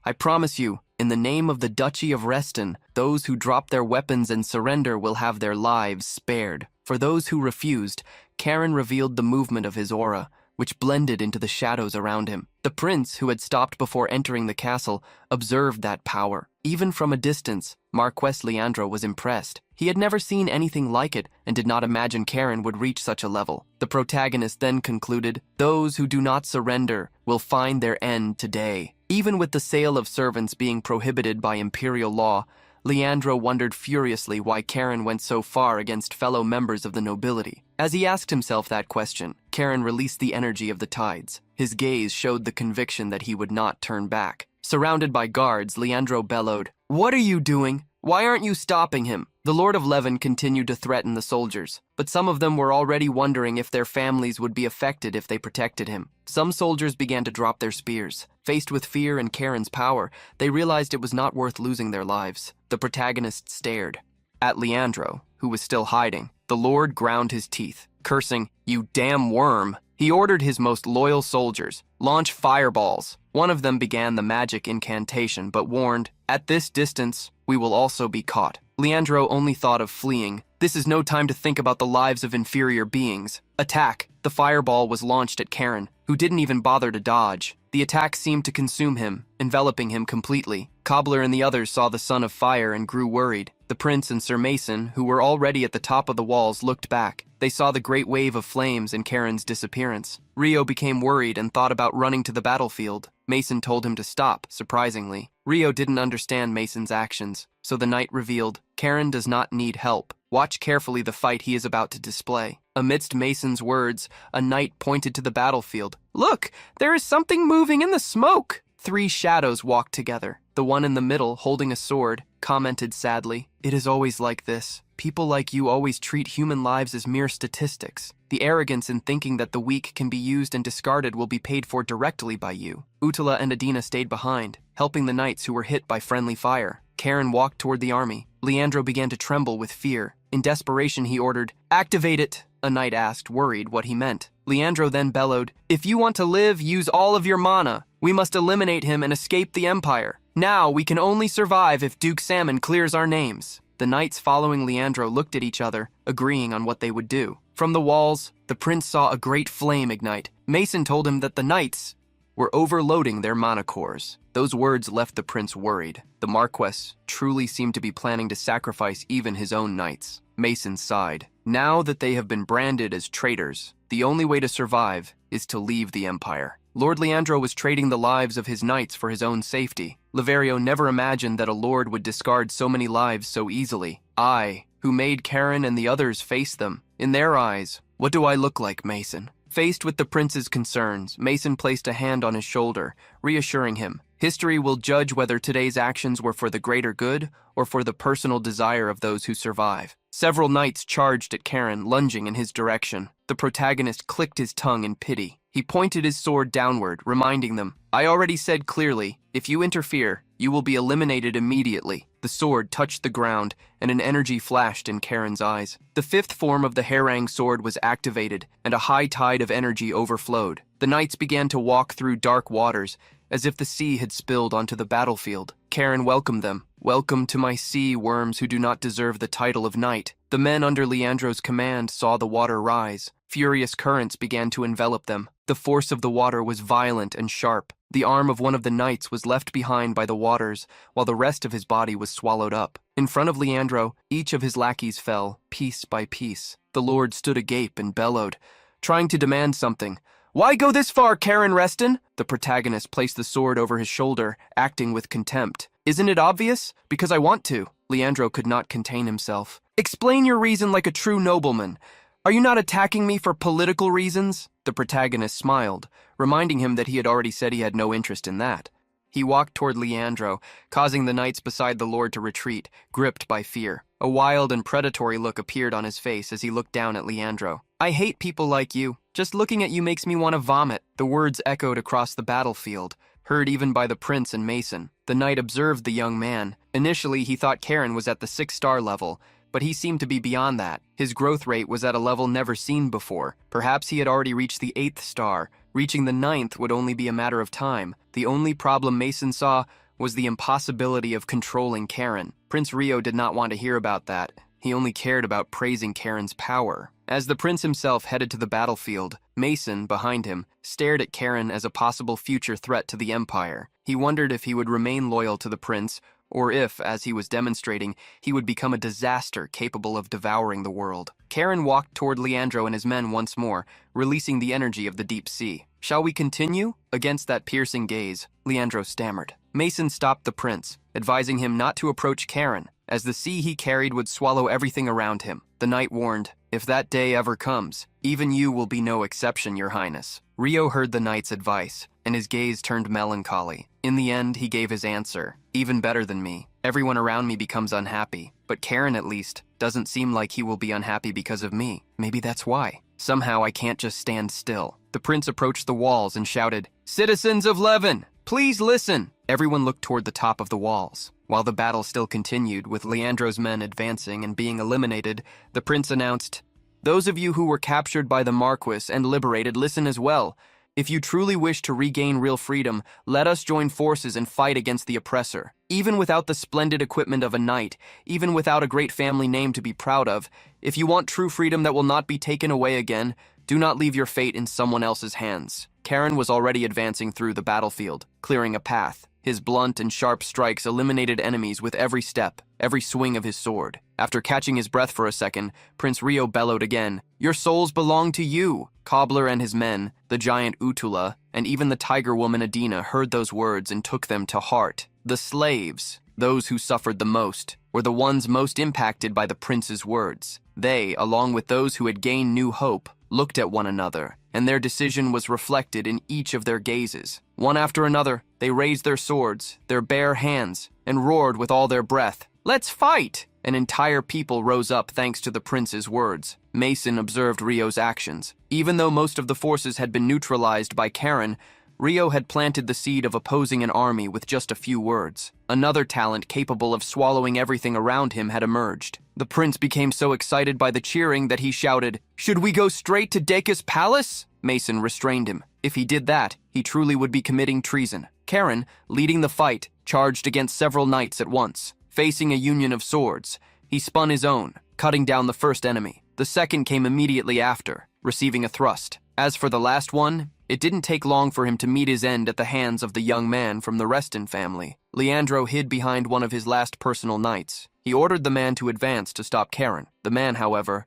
[SPEAKER 1] "I promise you, in the name of the Duchy of Reston, those who drop their weapons and surrender will have their lives spared." For those who refused, Karen revealed the movement of his aura, which blended into the shadows around him. The prince, who had stopped before entering the castle, observed that power. Even from a distance, Marquis Leandro was impressed. He had never seen anything like it and did not imagine Karen would reach such a level. The protagonist then concluded, "Those who do not surrender will find their end today." Even with the sale of servants being prohibited by imperial law, Leandro wondered furiously why Karen went so far against fellow members of the nobility. As he asked himself that question, Karen released the energy of the tides. His gaze showed the conviction that he would not turn back. Surrounded by guards, Leandro bellowed, "What are you doing? Why aren't you stopping him?" The Lord of Leven continued to threaten the soldiers, but some of them were already wondering if their families would be affected if they protected him. Some soldiers began to drop their spears. Faced with fear and Karen's power, they realized it was not worth losing their lives. The protagonist stared at Leandro, who was still hiding. The Lord ground his teeth, cursing, "You damn worm." He ordered his most loyal soldiers, "Launch fireballs." One of them began the magic incantation, but warned, "At this distance, we will also be caught." Leandro only thought of fleeing. This is no time to think about the lives of inferior beings. Attack! The fireball was launched at Karen, who didn't even bother to dodge. The attack seemed to consume him, enveloping him completely. Cobbler and the others saw the son of fire and grew worried. The prince and Sir Mason, who were already at the top of the walls, looked back. They saw the great wave of flames and Karen's disappearance. Rio became worried and thought about running to the battlefield. Mason told him to stop, surprisingly. Rio didn't understand Mason's actions, so the knight revealed, "Karen does not need help. Watch carefully the fight he is about to display." Amidst Mason's words, a knight pointed to the battlefield. "Look, there is something moving in the smoke!" 3 shadows walked together. the one in the middle, holding a sword, commented sadly, "It is always like this. People like you always treat human lives as mere statistics. The arrogance in thinking that the weak can be used and discarded will be paid for directly by you." Uttala and Adina stayed behind, helping the knights who were hit by friendly fire. Karen walked toward the army. Leandro began to tremble with fear. In desperation, he ordered, "Activate it!" A knight asked, worried, what he meant. Leandro then bellowed, "If you want to live, use all of your mana. We must eliminate him and escape the Empire. Now we can only survive if Duke Salmon clears our names." The knights following Leandro looked at each other, agreeing on what they would do. From the walls, the prince saw a great flame ignite. Mason told him that the knights were overloading their mana cores. Those words left the prince worried. The Marquess truly seemed to be planning to sacrifice even his own knights. Mason sighed. Now that they have been branded as traitors, the only way to survive is to leave the Empire. Lord Leandro was trading the lives of his knights for his own safety. Leverio never imagined that a lord would discard so many lives so easily. I, who made Karen and the others face them. In their eyes, what do I look like, Mason? Faced with the prince's concerns, Mason placed a hand on his shoulder, reassuring him. History will judge whether today's actions were for the greater good or for the personal desire of those who survive. Several knights charged at Karen, lunging in his direction. The protagonist clicked his tongue in pity. He pointed his sword downward, reminding them, "I already said clearly, if you interfere, you will be eliminated immediately." The sword touched the ground, and an energy flashed in Karen's eyes. The fifth form of the Harang sword was activated, and a high tide of energy overflowed. The knights began to walk through dark waters, as if the sea had spilled onto the battlefield. Karen welcomed them. "Welcome to my sea worms who do not deserve the title of knight." The men under Leandro's command saw the water rise. Furious currents began to envelop them. The force of the water was violent and sharp. The arm of one of the knights was left behind by the waters, while the rest of his body was swallowed up. In front of Leandro, each of his lackeys fell, piece by piece. The lord stood agape and bellowed, trying to demand something. "Why go this far, Karen Reston?" The protagonist placed the sword over his shoulder, acting with contempt. "Isn't it obvious? Because I want to." Leandro could not contain himself. "Explain your reason like a true nobleman. Are you not attacking me for political reasons?" The protagonist smiled, reminding him that he had already said he had no interest in that. He walked toward Leandro, causing the knights beside the lord to retreat, gripped by fear. A wild and predatory look appeared on his face as he looked down at Leandro. "I hate people like you. Just looking at you makes me want to vomit." The words echoed across the battlefield, heard even by the prince and Mason. The knight observed the young man. Initially, he thought Karen was at the 6-star level, but he seemed to be beyond that. His growth rate was at a level never seen before. Perhaps he had already reached the 8th star. Reaching the 9th would only be a matter of time. The only problem Mason saw was the impossibility of controlling Karen. Prince Rio did not want to hear about that. He only cared about praising Karen's power. As the prince himself headed to the battlefield, Mason, behind him, stared at Karen as a possible future threat to the Empire. He wondered if he would remain loyal to the prince, or if, as he was demonstrating, he would become a disaster capable of devouring the world. Karen walked toward Leandro and his men once more, releasing the energy of the deep sea. "Shall we continue?" Against that piercing gaze, Leandro stammered. Mason stopped the prince, advising him not to approach Karen, as the sea he carried would swallow everything around him. The knight warned, "If that day ever comes, even you will be no exception, your highness." Rio heard the knight's advice, and his gaze turned melancholy. In the end, he gave his answer. "Even better than me. Everyone around me becomes unhappy, but Karen, at least, doesn't seem like he will be unhappy because of me. Maybe that's why. Somehow I can't just stand still." The prince approached the walls and shouted, "Citizens of Levin, please listen!" Everyone looked toward the top of the walls. While the battle still continued, with Leandro's men advancing and being eliminated, the prince announced, "Those of you who were captured by the Marquess and liberated, listen as well. If you truly wish to regain real freedom, let us join forces and fight against the oppressor. Even without the splendid equipment of a knight, even without a great family name to be proud of, if you want true freedom that will not be taken away again, do not leave your fate in someone else's hands." Karen was already advancing through the battlefield, clearing a path. His blunt and sharp strikes eliminated enemies with every step, every swing of his sword. After catching his breath for a second, Prince Rio bellowed again, "Your souls belong to you!" Cobbler and his men, the giant Uttala, and even the tiger woman Adina heard those words and took them to heart. The slaves, those who suffered the most, were the ones most impacted by the prince's words. They, along with those who had gained new hope, looked at one another, and their decision was reflected in each of their gazes. One after another, they raised their swords, their bare hands, and roared with all their breath, "Let's fight!" An entire people rose up thanks to the prince's words. Mason observed Rio's actions. Even though most of the forces had been neutralized by Karen, Rio had planted the seed of opposing an army with just a few words. Another talent capable of swallowing everything around him had emerged. The prince became so excited by the cheering that he shouted, "Should we go straight to Deka's palace?" Mason restrained him. If he did that, he truly would be committing treason. Karen, leading the fight, charged against several knights at once. Facing a union of swords, he spun his own, cutting down the first enemy. The second came immediately after, receiving a thrust. As for the last one, it didn't take long for him to meet his end at the hands of the young man from the Reston family. Leandro hid behind one of his last personal knights. He ordered the man to advance to stop Karen. The man, however,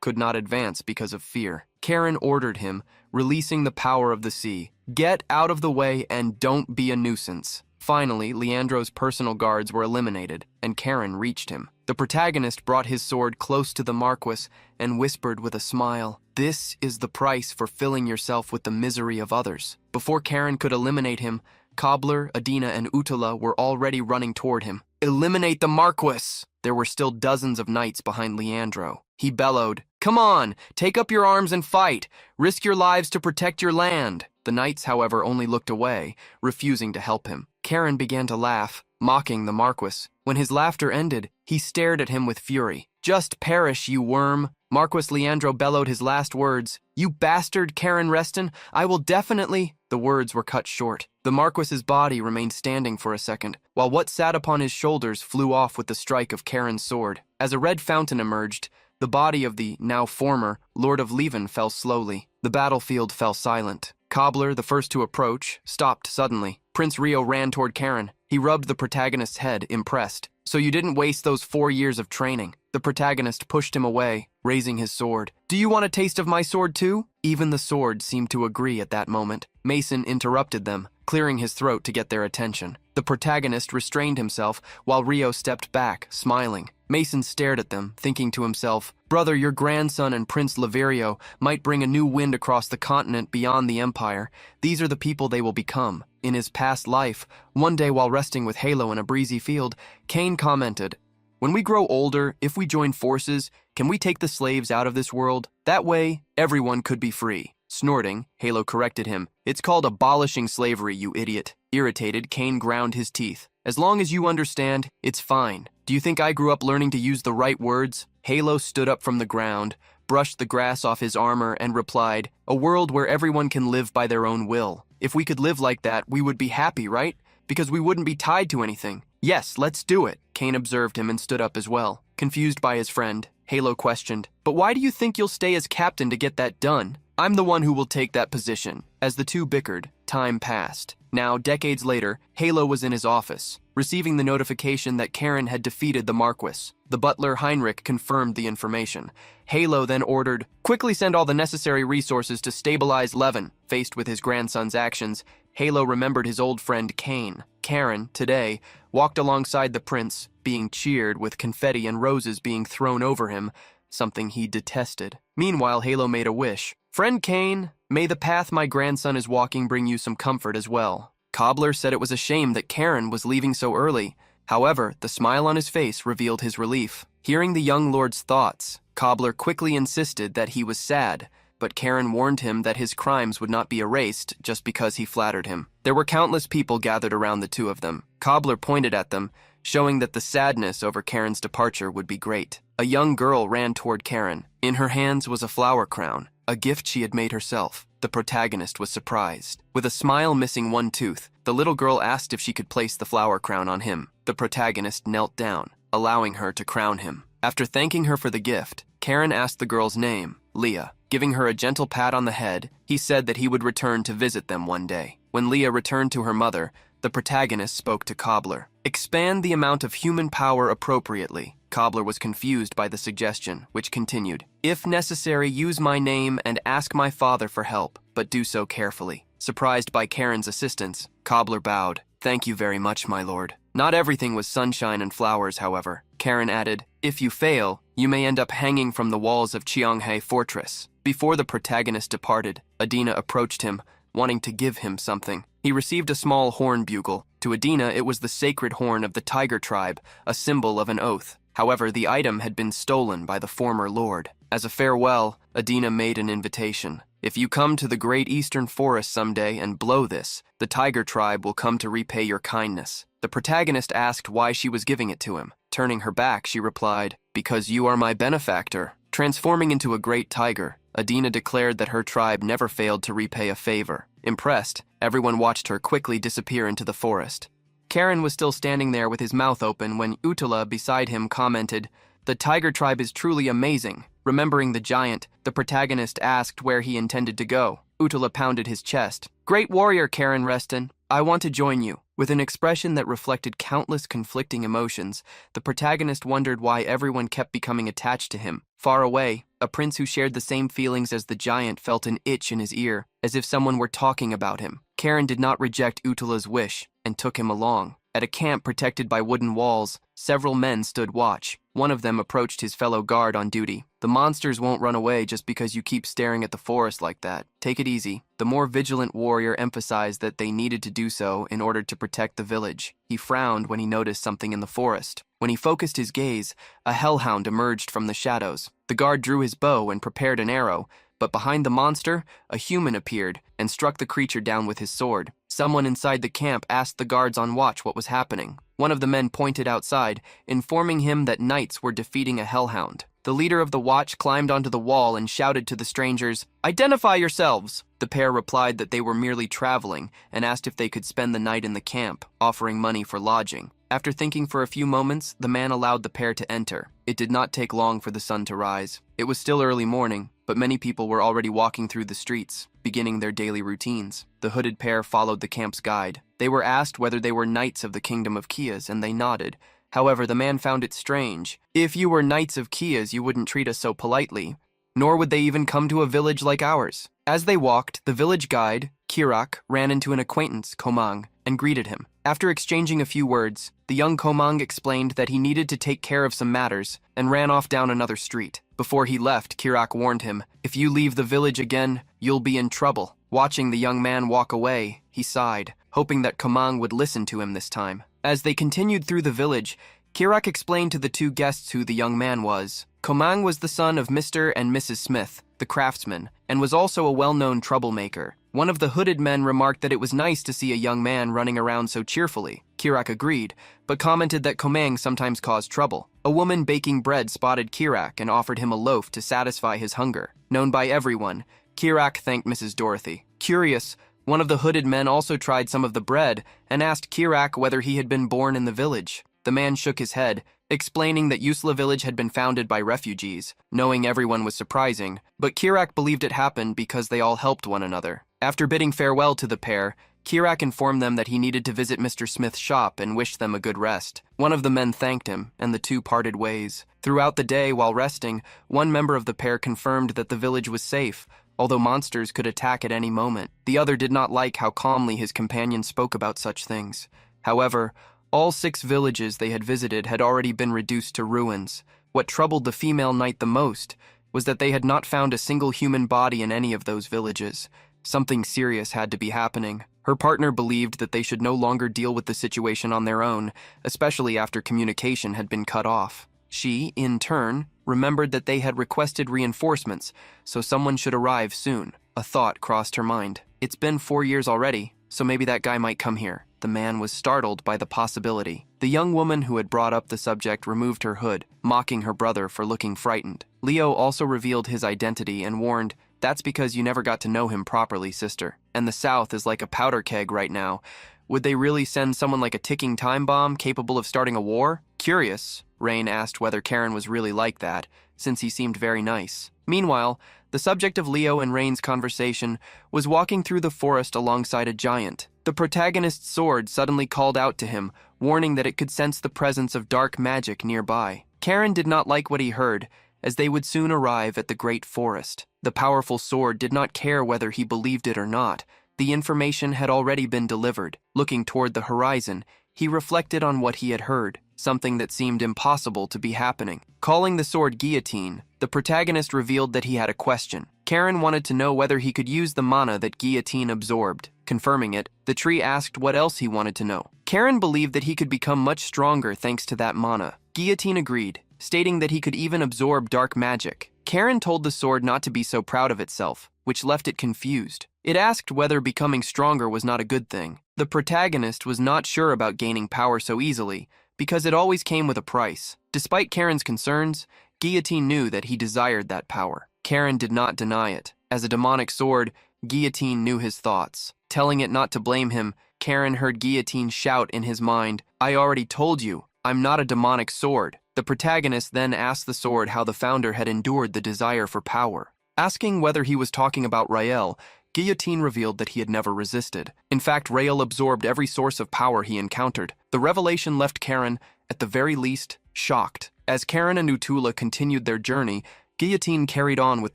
[SPEAKER 1] could not advance because of fear. Karen ordered him, releasing the power of the sea, "Get out of the way and don't be a nuisance." Finally, Leandro's personal guards were eliminated, and Karen reached him. The protagonist brought his sword close to the Marquis and whispered with a smile, "This is the price for filling yourself with the misery of others." Before Karen could eliminate him, Cobbler, Adina, and Utala were already running toward him. "Eliminate the Marquis!" There were still dozens of knights behind Leandro. He bellowed, "Come on, take up your arms and fight. Risk your lives to protect your land." The knights, however, only looked away, refusing to help him. Karen began to laugh, mocking the Marquis. When his laughter ended, he stared at him with fury. "Just perish, you worm." Marquis Leandro bellowed his last words. "You bastard, Karen Reston, I will definitely—" The words were cut short. The Marquis's body remained standing for a second, while what sat upon his shoulders flew off with the strike of Karen's sword. As a red fountain emerged, the body of the, now former, Lord of Leven fell slowly. The battlefield fell silent. Cobbler, the first to approach, stopped suddenly. Prince Rio ran toward Karen. He rubbed the protagonist's head, impressed. "So you didn't waste those 4 years of training." The protagonist pushed him away, raising his sword. "Do you want a taste of my sword too?" Even the sword seemed to agree at that moment. Mason interrupted them, clearing his throat to get their attention. The protagonist restrained himself while Rio stepped back, smiling. Mason stared at them, thinking to himself, "Brother, your grandson and Prince Laverio might bring a new wind across the continent beyond the Empire. These are the people they will become." In his past life, one day while resting with Yahello in a breezy field, Kane commented, "When we grow older, if we join forces, can we take the slaves out of this world? That way, everyone could be free." Snorting, Yahello corrected him. "It's called abolishing slavery, you idiot." Irritated, Kane ground his teeth. "As long as you understand, it's fine. Do you think I grew up learning to use the right words?" Yahello stood up from the ground, brushed the grass off his armor, and replied, "A world where everyone can live by their own will. If we could live like that, we would be happy, right? Because we wouldn't be tied to anything." "Yes, let's do it." Kane observed him and stood up as well. Confused by his friend, Yahello questioned, "But why do you think you'll stay as captain to get that done?" "I'm the one who will take that position." As the two bickered, time passed. Now, decades later, Yahello was in his office, receiving the notification that Karen had defeated the Marquis. The butler Heinrich confirmed the information. Yahello then ordered, "Quickly send all the necessary resources to stabilize Leven." Faced with his grandson's actions, Yahello remembered his old friend Kane. Karen, today, walked alongside the prince, being cheered with confetti and roses being thrown over him, something he detested. Meanwhile, Yahello made a wish. "Friend Kane, may the path my grandson is walking bring you some comfort as well." Cobbler said it was a shame that Karen was leaving so early. However, the smile on his face revealed his relief. Hearing the young lord's thoughts, Cobbler quickly insisted that he was sad, but Karen warned him that his crimes would not be erased just because he flattered him. There were countless people gathered around the two of them. Cobbler pointed at them, showing that the sadness over Karen's departure would be great. A young girl ran toward Karen. In her hands was a flower crown, a gift she had made herself. The protagonist was surprised. With a smile missing one tooth, the little girl asked if she could place the flower crown on him. The protagonist knelt down, allowing her to crown him. After thanking her for the gift, Karen asked the girl's name, Leah. Giving her a gentle pat on the head, he said that he would return to visit them one day. When Leah returned to her mother, the protagonist spoke to Cobbler. "Expand the amount of human power appropriately." Cobbler was confused by the suggestion, which continued, "If necessary, use my name and ask my father for help, but do so carefully." Surprised by Karen's assistance, Cobbler bowed. "Thank you very much, my lord." Not everything was sunshine and flowers, however. Karen added, "If you fail, you may end up hanging from the walls of Cheonghae Fortress." Before the protagonist departed, Adina approached him, wanting to give him something. He received a small horn bugle. To Adina, it was the sacred horn of the tiger tribe, a symbol of an oath. However, the item had been stolen by the former lord. As a farewell, Adina made an invitation. If you come to the great eastern forest someday and blow this, the tiger tribe will come to repay your kindness. The protagonist asked why she was giving it to him. Turning her back, she replied, "Because you are my benefactor." Transforming into a great tiger, Adina declared that her tribe never failed to repay a favor. Impressed, everyone watched her quickly disappear into the forest. Karen was still standing there with his mouth open when Utala beside him commented, "The tiger tribe is truly amazing." Remembering the giant, the protagonist asked where he intended to go. Utala pounded his chest. "Great warrior, Karen Reston. I want to join you." With an expression that reflected countless conflicting emotions, the protagonist wondered why everyone kept becoming attached to him. Far away, a prince who shared the same feelings as the giant felt an itch in his ear, as if someone were talking about him. Karen did not reject Utala's wish and took him along. At a camp protected by wooden walls, several men stood watch. One of them approached his fellow guard on duty. "The monsters won't run away just because you keep staring at the forest like that. Take it easy." The more vigilant warrior emphasized that they needed to do so in order to protect the village. He frowned when he noticed something in the forest. When he focused his gaze, a hellhound emerged from the shadows. The guard drew his bow and prepared an arrow, but behind the monster, a human appeared and struck the creature down with his sword. Someone inside the camp asked the guards on watch what was happening. One of the men pointed outside, informing him that knights were defeating a hellhound. The leader of the watch climbed onto the wall and shouted to the strangers, "Identify yourselves!" The pair replied that they were merely traveling and asked if they could spend the night in the camp, offering money for lodging. After thinking for a few moments, the man allowed the pair to enter. It did not take long for the sun to rise. It was still early morning, but many people were already walking through the streets, beginning their daily routines. The hooded pair followed the camp's guide. They were asked whether they were knights of the kingdom of Kias, and they nodded. However, the man found it strange. "If you were knights of Kias, you wouldn't treat us so politely, nor would they even come to a village like ours." As they walked, the village guide, Kirak, ran into an acquaintance, Komang, and greeted him. After exchanging a few words, the young Komang explained that he needed to take care of some matters and ran off down another street. Before he left, Kirak warned him, "If you leave the village again, you'll be in trouble." Watching the young man walk away, he sighed, hoping that Komang would listen to him this time. As they continued through the village, Kirak explained to the two guests who the young man was. Komang was the son of Mr. and Mrs. Smith, the craftsman, and was also a well-known troublemaker. One of the hooded men remarked that it was nice to see a young man running around so cheerfully. Kirak agreed, but commented that Komang sometimes caused trouble. A woman baking bread spotted Kirak and offered him a loaf to satisfy his hunger. Known by everyone, Kirak thanked Mrs. Dorothy. Curious, one of the hooded men also tried some of the bread and asked Kirak whether he had been born in the village. The man shook his head, explaining that Usla village had been founded by refugees. Knowing everyone was surprising, but Kirak believed it happened because they all helped one another. After bidding farewell to the pair, Kirak informed them that he needed to visit Mr. Smith's shop and wished them a good rest. One of the men thanked him, and the two parted ways. Throughout the day, while resting, one member of the pair confirmed that the village was safe, although monsters could attack at any moment. The other did not like how calmly his companion spoke about such things. However, all 6 villages they had visited had already been reduced to ruins. What troubled the female knight the most was that they had not found a single human body in any of those villages. Something serious had to be happening. Her partner believed that they should no longer deal with the situation on their own, especially after communication had been cut off. She, in turn, remembered that they had requested reinforcements, so someone should arrive soon. A thought crossed her mind. It's been 4 years already, so maybe that guy might come here. The man was startled by the possibility. The young woman who had brought up the subject removed her hood, mocking her brother for looking frightened. Leo also revealed his identity and warned, "That's because you never got to know him properly, sister. And the South is like a powder keg right now. Would they really send someone like a ticking time bomb capable of starting a war?" Curious, Rain asked whether Karen was really like that, since he seemed very nice. Meanwhile, the subject of Leo and Rain's conversation was walking through the forest alongside a giant. The protagonist's sword suddenly called out to him, warning that it could sense the presence of dark magic nearby. Karen did not like what he heard, as they would soon arrive at the great forest. The powerful sword did not care whether he believed it or not. The information had already been delivered. Looking toward the horizon, he reflected on what he had heard, something that seemed impossible to be happening. Calling the sword guillotine, the protagonist revealed that he had a question. Karen wanted to know whether he could use the mana that Guillotine absorbed. Confirming it, the tree asked what else he wanted to know. Karen believed that he could become much stronger thanks to that mana. Guillotine agreed, stating that he could even absorb dark magic. Karen told the sword not to be so proud of itself, which left it confused. It asked whether becoming stronger was not a good thing. The protagonist was not sure about gaining power so easily, because it always came with a price. Despite Karen's concerns, Guillotine knew that he desired that power. Karen did not deny it. As a demonic sword, Guillotine knew his thoughts. Telling it not to blame him, Karen heard Guillotine shout in his mind, "I already told you, I'm not a demonic sword." The protagonist then asked the sword how the founder had endured the desire for power. Asking whether he was talking about Rael, Guillotine revealed that he had never resisted. In fact, Rael absorbed every source of power he encountered. The revelation left Karen, at the very least, shocked. As Karen and Utula continued their journey, Guillotine carried on with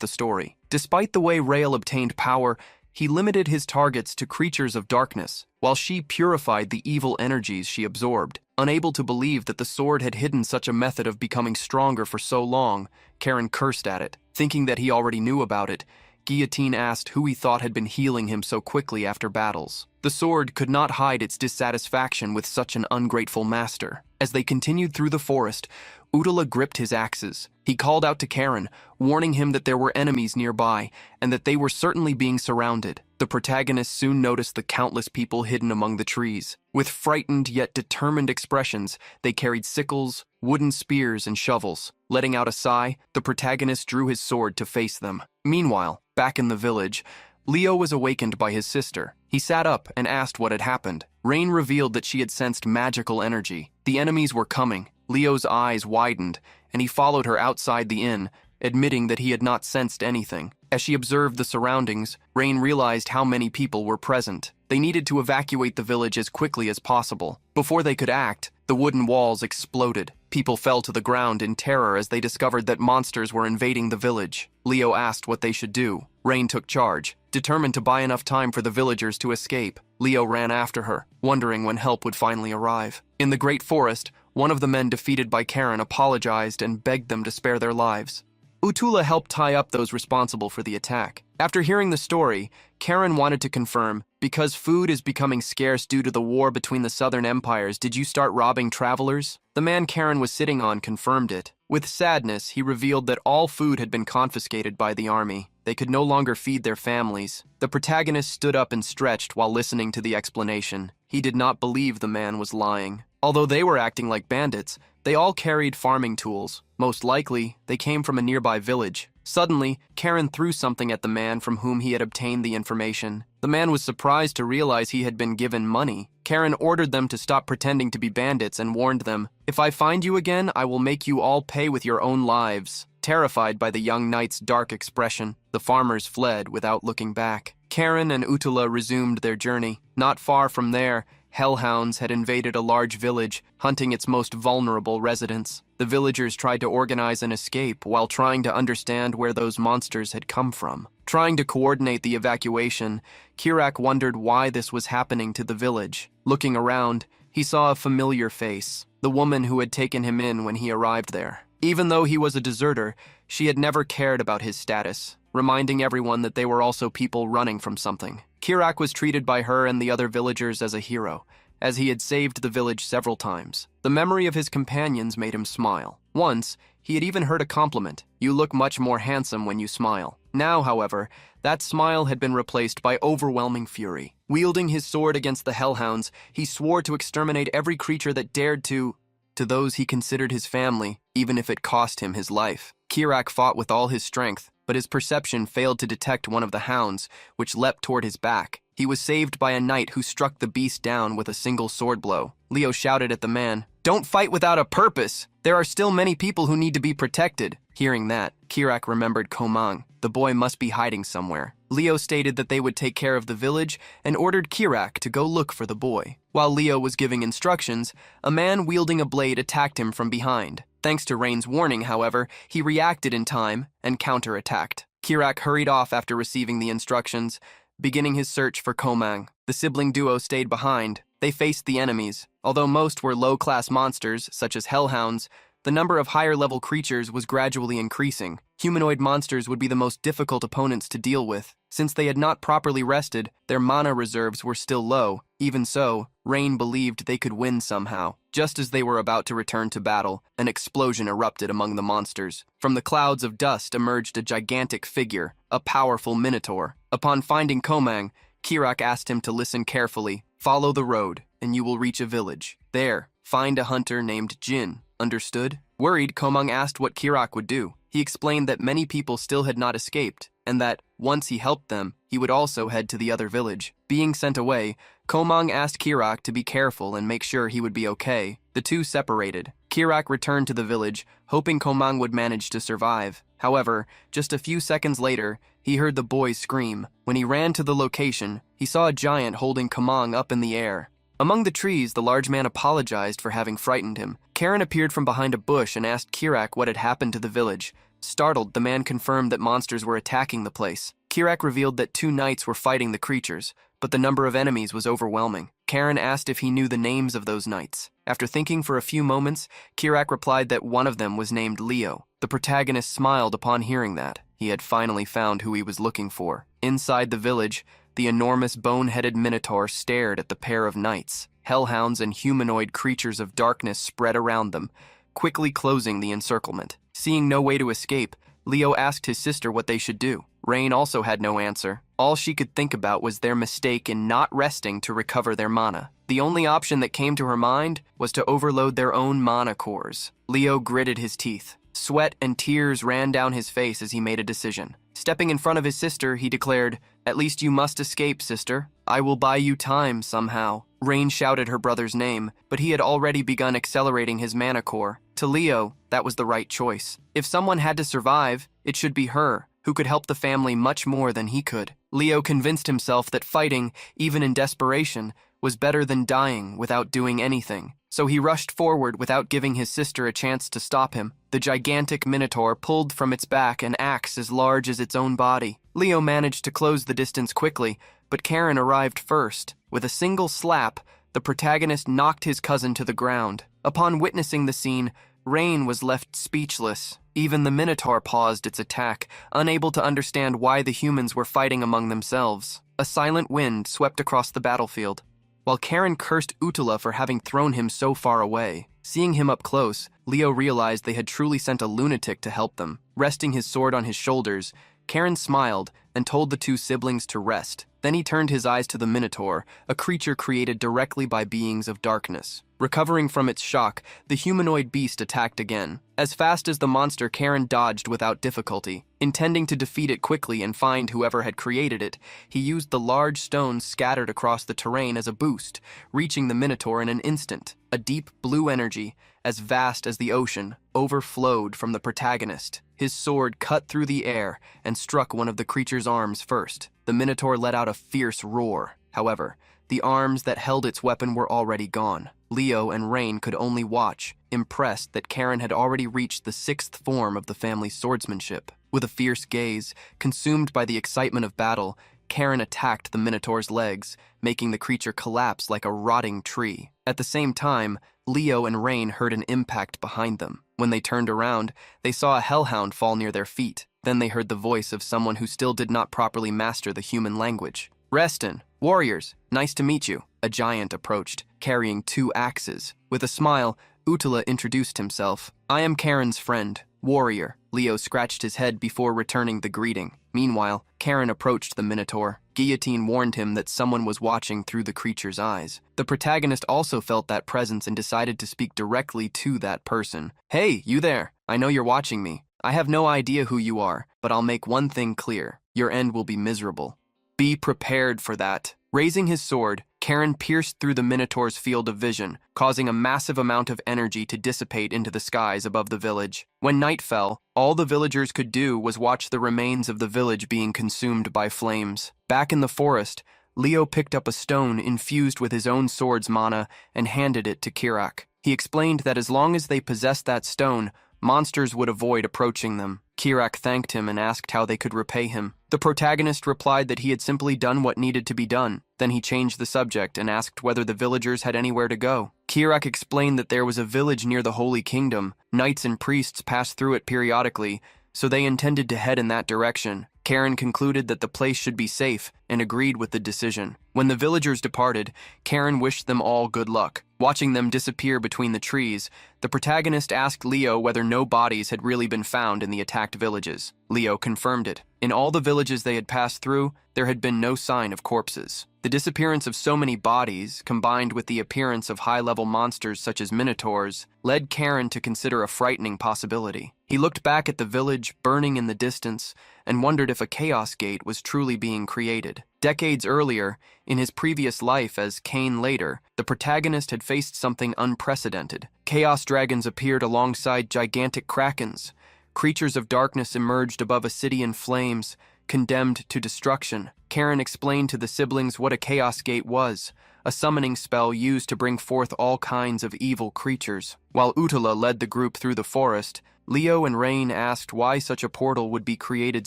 [SPEAKER 1] the story. Despite the way Rael obtained power, he limited his targets to creatures of darkness, while she purified the evil energies she absorbed. Unable to believe that the sword had hidden such a method of becoming stronger for so long, Karen cursed at it. Thinking that he already knew about it, Guillotine asked who he thought had been healing him so quickly after battles. The sword could not hide its dissatisfaction with such an ungrateful master. As they continued through the forest, Utala gripped his axes. He called out to Karen, warning him that there were enemies nearby and that they were certainly being surrounded. The protagonist soon noticed the countless people hidden among the trees. With frightened yet determined expressions, they carried sickles, wooden spears, and shovels. Letting out a sigh, the protagonist drew his sword to face them. Meanwhile, back in the village, Leo was awakened by his sister. He sat up and asked what had happened. Rain revealed that she had sensed magical energy. The enemies were coming. Leo's eyes widened, and he followed her outside the inn, admitting that he had not sensed anything. As she observed the surroundings, Rain realized how many people were present. They needed to evacuate the village as quickly as possible. Before they could act, the wooden walls exploded. People fell to the ground in terror as they discovered that monsters were invading the village. Leo asked what they should do. Rain took charge, determined to buy enough time for the villagers to escape. Leo ran after her, wondering when help would finally arrive. In the great forest, one of the men defeated by Karen apologized and begged them to spare their lives. Utula helped tie up those responsible for the attack. After hearing the story, Karen wanted to confirm, because food is becoming scarce due to the war between the southern empires, did you start robbing travelers? The man Karen was sitting on confirmed it. With sadness, he revealed that all food had been confiscated by the army. They could no longer feed their families. The protagonist stood up and stretched while listening to the explanation. He did not believe the man was lying. Although they were acting like bandits, they all carried farming tools. Most likely, they came from a nearby village. Suddenly, Karen threw something at the man from whom he had obtained the information. The man was surprised to realize he had been given money. Karen ordered them to stop pretending to be bandits and warned them, "If I find you again, I will make you all pay with your own lives." Terrified by the young knight's dark expression, the farmers fled without looking back. Karen and Utala resumed their journey. Not far from there, hellhounds had invaded a large village, hunting its most vulnerable residents. The villagers tried to organize an escape while trying to understand where those monsters had come from. Trying to coordinate the evacuation, Kirak wondered why this was happening to the village. Looking around, he saw a familiar face, the woman who had taken him in when he arrived there. Even though he was a deserter, she had never cared about his status, reminding everyone that they were also people running from something. Kirak was treated by her and the other villagers as a hero, as he had saved the village several times. The memory of his companions made him smile. Once, he had even heard a compliment, "You look much more handsome when you smile." Now, however, that smile had been replaced by overwhelming fury. Wielding his sword against the hellhounds, he swore to exterminate every creature that dared to those he considered his family, even if it cost him his life. Kirak fought with all his strength, but his perception failed to detect one of the hounds, which leapt toward his back. He was saved by a knight who struck the beast down with a single sword blow. Leo shouted at the man, "Don't fight without a purpose! There are still many people who need to be protected." Hearing that, Kirak remembered Komang. The boy must be hiding somewhere. Leo stated that they would take care of the village and ordered Kirak to go look for the boy. While Leo was giving instructions, a man wielding a blade attacked him from behind. Thanks to Rain's warning, however, he reacted in time and counterattacked. Kirak hurried off after receiving the instructions, beginning his search for Komang. The sibling duo stayed behind. They faced the enemies. Although most were low-class monsters, such as hellhounds, The number of higher-level creatures was gradually increasing. Humanoid monsters would be the most difficult opponents to deal with. Since they had not properly rested, their mana reserves were still low. Even so, Rain believed they could win somehow. Just as they were about to return to battle, an explosion erupted among the monsters. From the clouds of dust emerged a gigantic figure, a powerful minotaur. Upon finding Komang, Kirak asked him to listen carefully. Follow the road, and you will reach a village. There, find a hunter named Jin. Understood? Worried, Komang asked what Kirak would do. He explained that many people still had not escaped, and that, once he helped them, he would also head to the other village. Being sent away, Komang asked Kirak to be careful and make sure he would be okay. The two separated. Kirak returned to the village, hoping Komang would manage to survive. However, just a few seconds later, he heard the boy scream. When he ran to the location, he saw a giant holding Komang up in the air. Among the trees, the large man apologized for having frightened him. Karen appeared from behind a bush and asked Kirak what had happened to the village. Startled, the man confirmed that monsters were attacking the place. Kirak revealed that 2 knights were fighting the creatures, but the number of enemies was overwhelming. Karen asked if he knew the names of those knights. After thinking for a few moments, Kirak replied that one of them was named Leo. The protagonist smiled upon hearing that. He had finally found who he was looking for. Inside the village, the enormous bone-headed minotaur stared at the pair of knights. Hellhounds and humanoid creatures of darkness spread around them, quickly closing the encirclement. Seeing no way to escape, Leo asked his sister what they should do. Rain also had no answer. All she could think about was their mistake in not resting to recover their mana. The only option that came to her mind was to overload their own mana cores. Leo gritted his teeth. Sweat and tears ran down his face as he made a decision. Stepping in front of his sister, he declared, "At least you must escape, sister. I will buy you time somehow." Rain shouted her brother's name, but he had already begun accelerating his mana core. To Leo, that was the right choice. If someone had to survive, it should be her, who could help the family much more than he could. Leo convinced himself that fighting, even in desperation, was better than dying without doing anything. So he rushed forward without giving his sister a chance to stop him. The gigantic minotaur pulled from its back an axe as large as its own body. Leo managed to close the distance quickly, but Karen arrived first. With a single slap, the protagonist knocked his cousin to the ground. Upon witnessing the scene, Rain was left speechless. Even the minotaur paused its attack, unable to understand why the humans were fighting among themselves. A silent wind swept across the battlefield, while Karen cursed Uttala for having thrown him so far away. Seeing him up close, Leo realized they had truly sent a lunatic to help them. Resting his sword on his shoulders, Karen smiled and told the 2 siblings to rest. Then he turned his eyes to the Minotaur, a creature created directly by beings of darkness. Recovering from its shock, the humanoid beast attacked again. As fast as the monster, Karen dodged without difficulty. Intending to defeat it quickly and find whoever had created it, he used the large stones scattered across the terrain as a boost, reaching the Minotaur in an instant. A deep blue energy, as vast as the ocean, overflowed from the protagonist. His sword cut through the air and struck one of the creature's arms first. The Minotaur let out a fierce roar. However, the arms that held its weapon were already gone. Leo and Rain could only watch, impressed that Karen had already reached the 6th form of the family's swordsmanship. With a fierce gaze, consumed by the excitement of battle, Karen attacked the Minotaur's legs, making the creature collapse like a rotting tree. At the same time, Leo and Rain heard an impact behind them. When they turned around, they saw a hellhound fall near their feet. Then they heard the voice of someone who still did not properly master the human language. "Reston, warriors, nice to meet you." A giant approached, carrying 2 axes. With a smile, Uttala introduced himself. "I am Karen's friend, Warrior." Leo scratched his head before returning the greeting. Meanwhile, Karen approached the Minotaur. Guillotine warned him that someone was watching through the creature's eyes. The protagonist also felt that presence and decided to speak directly to that person. "Hey, you there. I know you're watching me. I have no idea who you are, but I'll make one thing clear. Your end will be miserable. Be prepared for that." Raising his sword, Karen pierced through the Minotaur's field of vision, causing a massive amount of energy to dissipate into the skies above the village. When night fell, all the villagers could do was watch the remains of the village being consumed by flames. Back in the forest, Leo picked up a stone infused with his own sword's mana and handed it to Kirak. He explained that as long as they possessed that stone, monsters would avoid approaching them. Kirak thanked him and asked how they could repay him. The protagonist replied that he had simply done what needed to be done. Then he changed the subject and asked whether the villagers had anywhere to go. Kirak explained that there was a village near the Holy Kingdom. Knights and priests passed through it periodically, so they intended to head in that direction. Karen concluded that the place should be safe and agreed with the decision. When the villagers departed, Karen wished them all good luck. Watching them disappear between the trees, the protagonist asked Leo whether no bodies had really been found in the attacked villages. Leo confirmed it. In all the villages they had passed through, there had been no sign of corpses. The disappearance of so many bodies, combined with the appearance of high-level monsters such as minotaurs, led Karen to consider a frightening possibility. He looked back at the village burning in the distance and wondered if a chaos gate was truly being created. Decades earlier, in his previous life as Cain later, the protagonist had faced something unprecedented. Chaos dragons appeared alongside gigantic krakens. Creatures of darkness emerged above a city in flames, condemned to destruction. Karen explained to the siblings what a chaos gate was, a summoning spell used to bring forth all kinds of evil creatures. While Utala led the group through the forest, Leo and Rain asked why such a portal would be created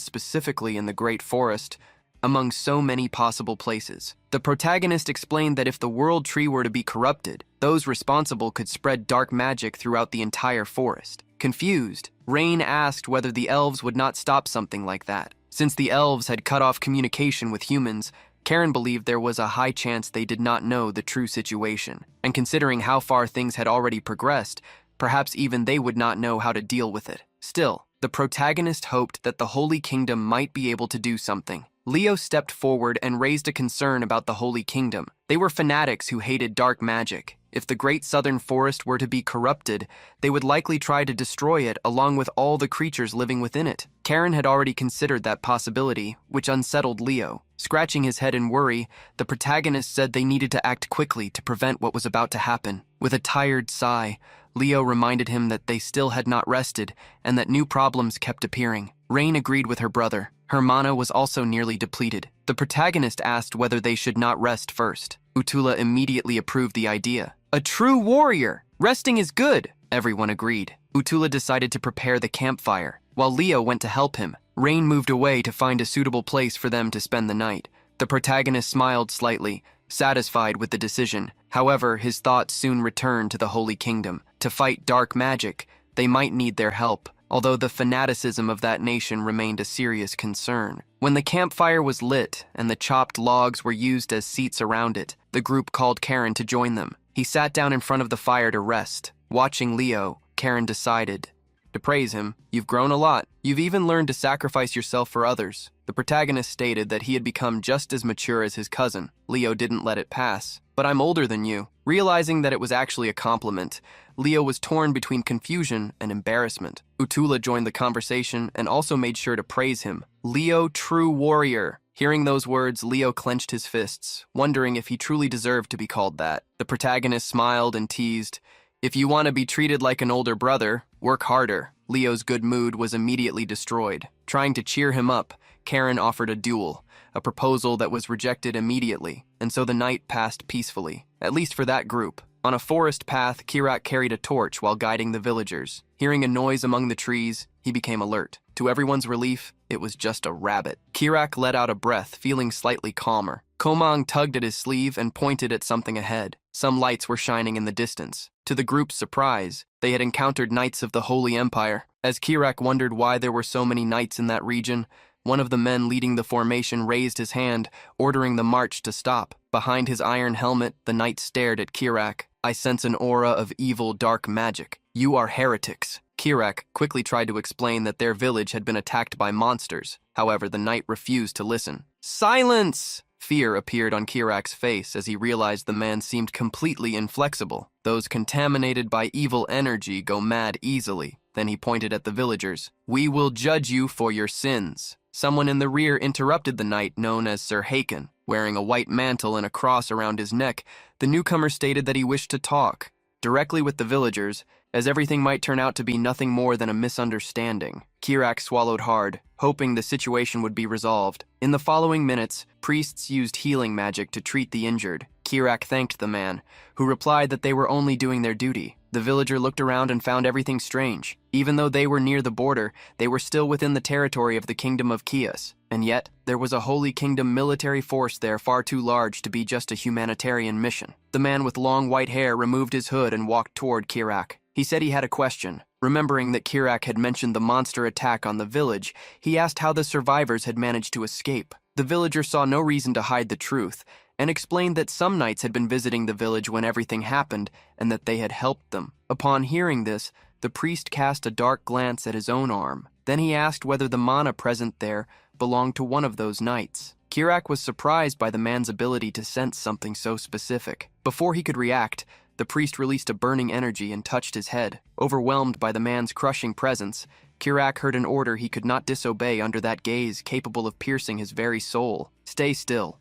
[SPEAKER 1] specifically in the Great Forest, among so many possible places. The protagonist explained that if the World Tree were to be corrupted, those responsible could spread dark magic throughout the entire forest. Confused, Rain asked whether the elves would not stop something like that. Since the elves had cut off communication with humans, Karen believed there was a high chance they did not know the true situation. And considering how far things had already progressed, perhaps even they would not know how to deal with it. Still, the protagonist hoped that the Holy Kingdom might be able to do something. Leo stepped forward and raised a concern about the Holy Kingdom. They were fanatics who hated dark magic. If the Great Southern Forest were to be corrupted, they would likely try to destroy it along with all the creatures living within it. Karen had already considered that possibility, which unsettled Leo. Scratching his head in worry, the protagonist said they needed to act quickly to prevent what was about to happen. With a tired sigh, Leo reminded him that they still had not rested and that new problems kept appearing. Rain agreed with her brother. Her mana was also nearly depleted. The protagonist asked whether they should not rest first. Utula immediately approved the idea. A true warrior! Resting is good! Everyone agreed. Utula decided to prepare the campfire, while Leo went to help him. Rain moved away to find a suitable place for them to spend the night. The protagonist smiled slightly, satisfied with the decision. However, his thoughts soon returned to the Holy Kingdom. To fight dark magic, they might need their help, although the fanaticism of that nation remained a serious concern. When the campfire was lit and the chopped logs were used as seats around it, the group called Karen to join them. He sat down in front of the fire to rest. Watching Leo, Karen decided to praise him. You've grown a lot. You've even learned to sacrifice yourself for others. The protagonist stated that he had become just as mature as his cousin. Leo didn't let it pass. But I'm older than you. Realizing that it was actually a compliment, Leo was torn between confusion and embarrassment. Utula joined the conversation and also made sure to praise him. Leo, true warrior. Hearing those words, Leo clenched his fists, wondering if he truly deserved to be called that. The protagonist smiled and teased, "If you want to be treated like an older brother, work harder." Leo's good mood was immediately destroyed. Trying to cheer him up, Karen offered a duel, a proposal that was rejected immediately, and so the night passed peacefully, at least for that group. On a forest path, Kirak carried a torch while guiding the villagers. Hearing a noise among the trees, he became alert. To everyone's relief, it was just a rabbit. Kirak let out a breath, feeling slightly calmer. Komang tugged at his sleeve and pointed at something ahead. Some lights were shining in the distance. To the group's surprise, they had encountered knights of the Holy Empire. As Kirak wondered why there were so many knights in that region, one of the men leading the formation raised his hand, ordering the march to stop. Behind his iron helmet, the knight stared at Kirak. "I sense an aura of evil dark magic. You are heretics." Kirak quickly tried to explain that their village had been attacked by monsters. However, the knight refused to listen. "Silence!" Fear appeared on Kirak's face as he realized the man seemed completely inflexible. Those contaminated by evil energy go mad easily. Then he pointed at the villagers. "We will judge you for your sins." Someone in the rear interrupted the knight known as Sir Haken. Wearing a white mantle and a cross around his neck, the newcomer stated that he wished to talk directly with the villagers, as everything might turn out to be nothing more than a misunderstanding. Kirak swallowed hard, hoping the situation would be resolved. In the following minutes, priests used healing magic to treat the injured. Kirak thanked the man, who replied that they were only doing their duty. The villager looked around and found everything strange. Even though they were near the border, they were still within the territory of the kingdom of Kias. And yet, there was a Holy Kingdom military force there far too large to be just a humanitarian mission. The man with long white hair removed his hood and walked toward Kirak. He said he had a question. Remembering that Kirak had mentioned the monster attack on the village, he asked how the survivors had managed to escape. The villager saw no reason to hide the truth, and explained that some knights had been visiting the village when everything happened, and that they had helped them. Upon hearing this, the priest cast a dark glance at his own arm. Then he asked whether the mana present there belonged to one of those knights. Kirak was surprised by the man's ability to sense something so specific. Before he could react, the priest released a burning energy and touched his head. Overwhelmed by the man's crushing presence, Kirak heard an order he could not disobey under that gaze capable of piercing his very soul. "Stay still."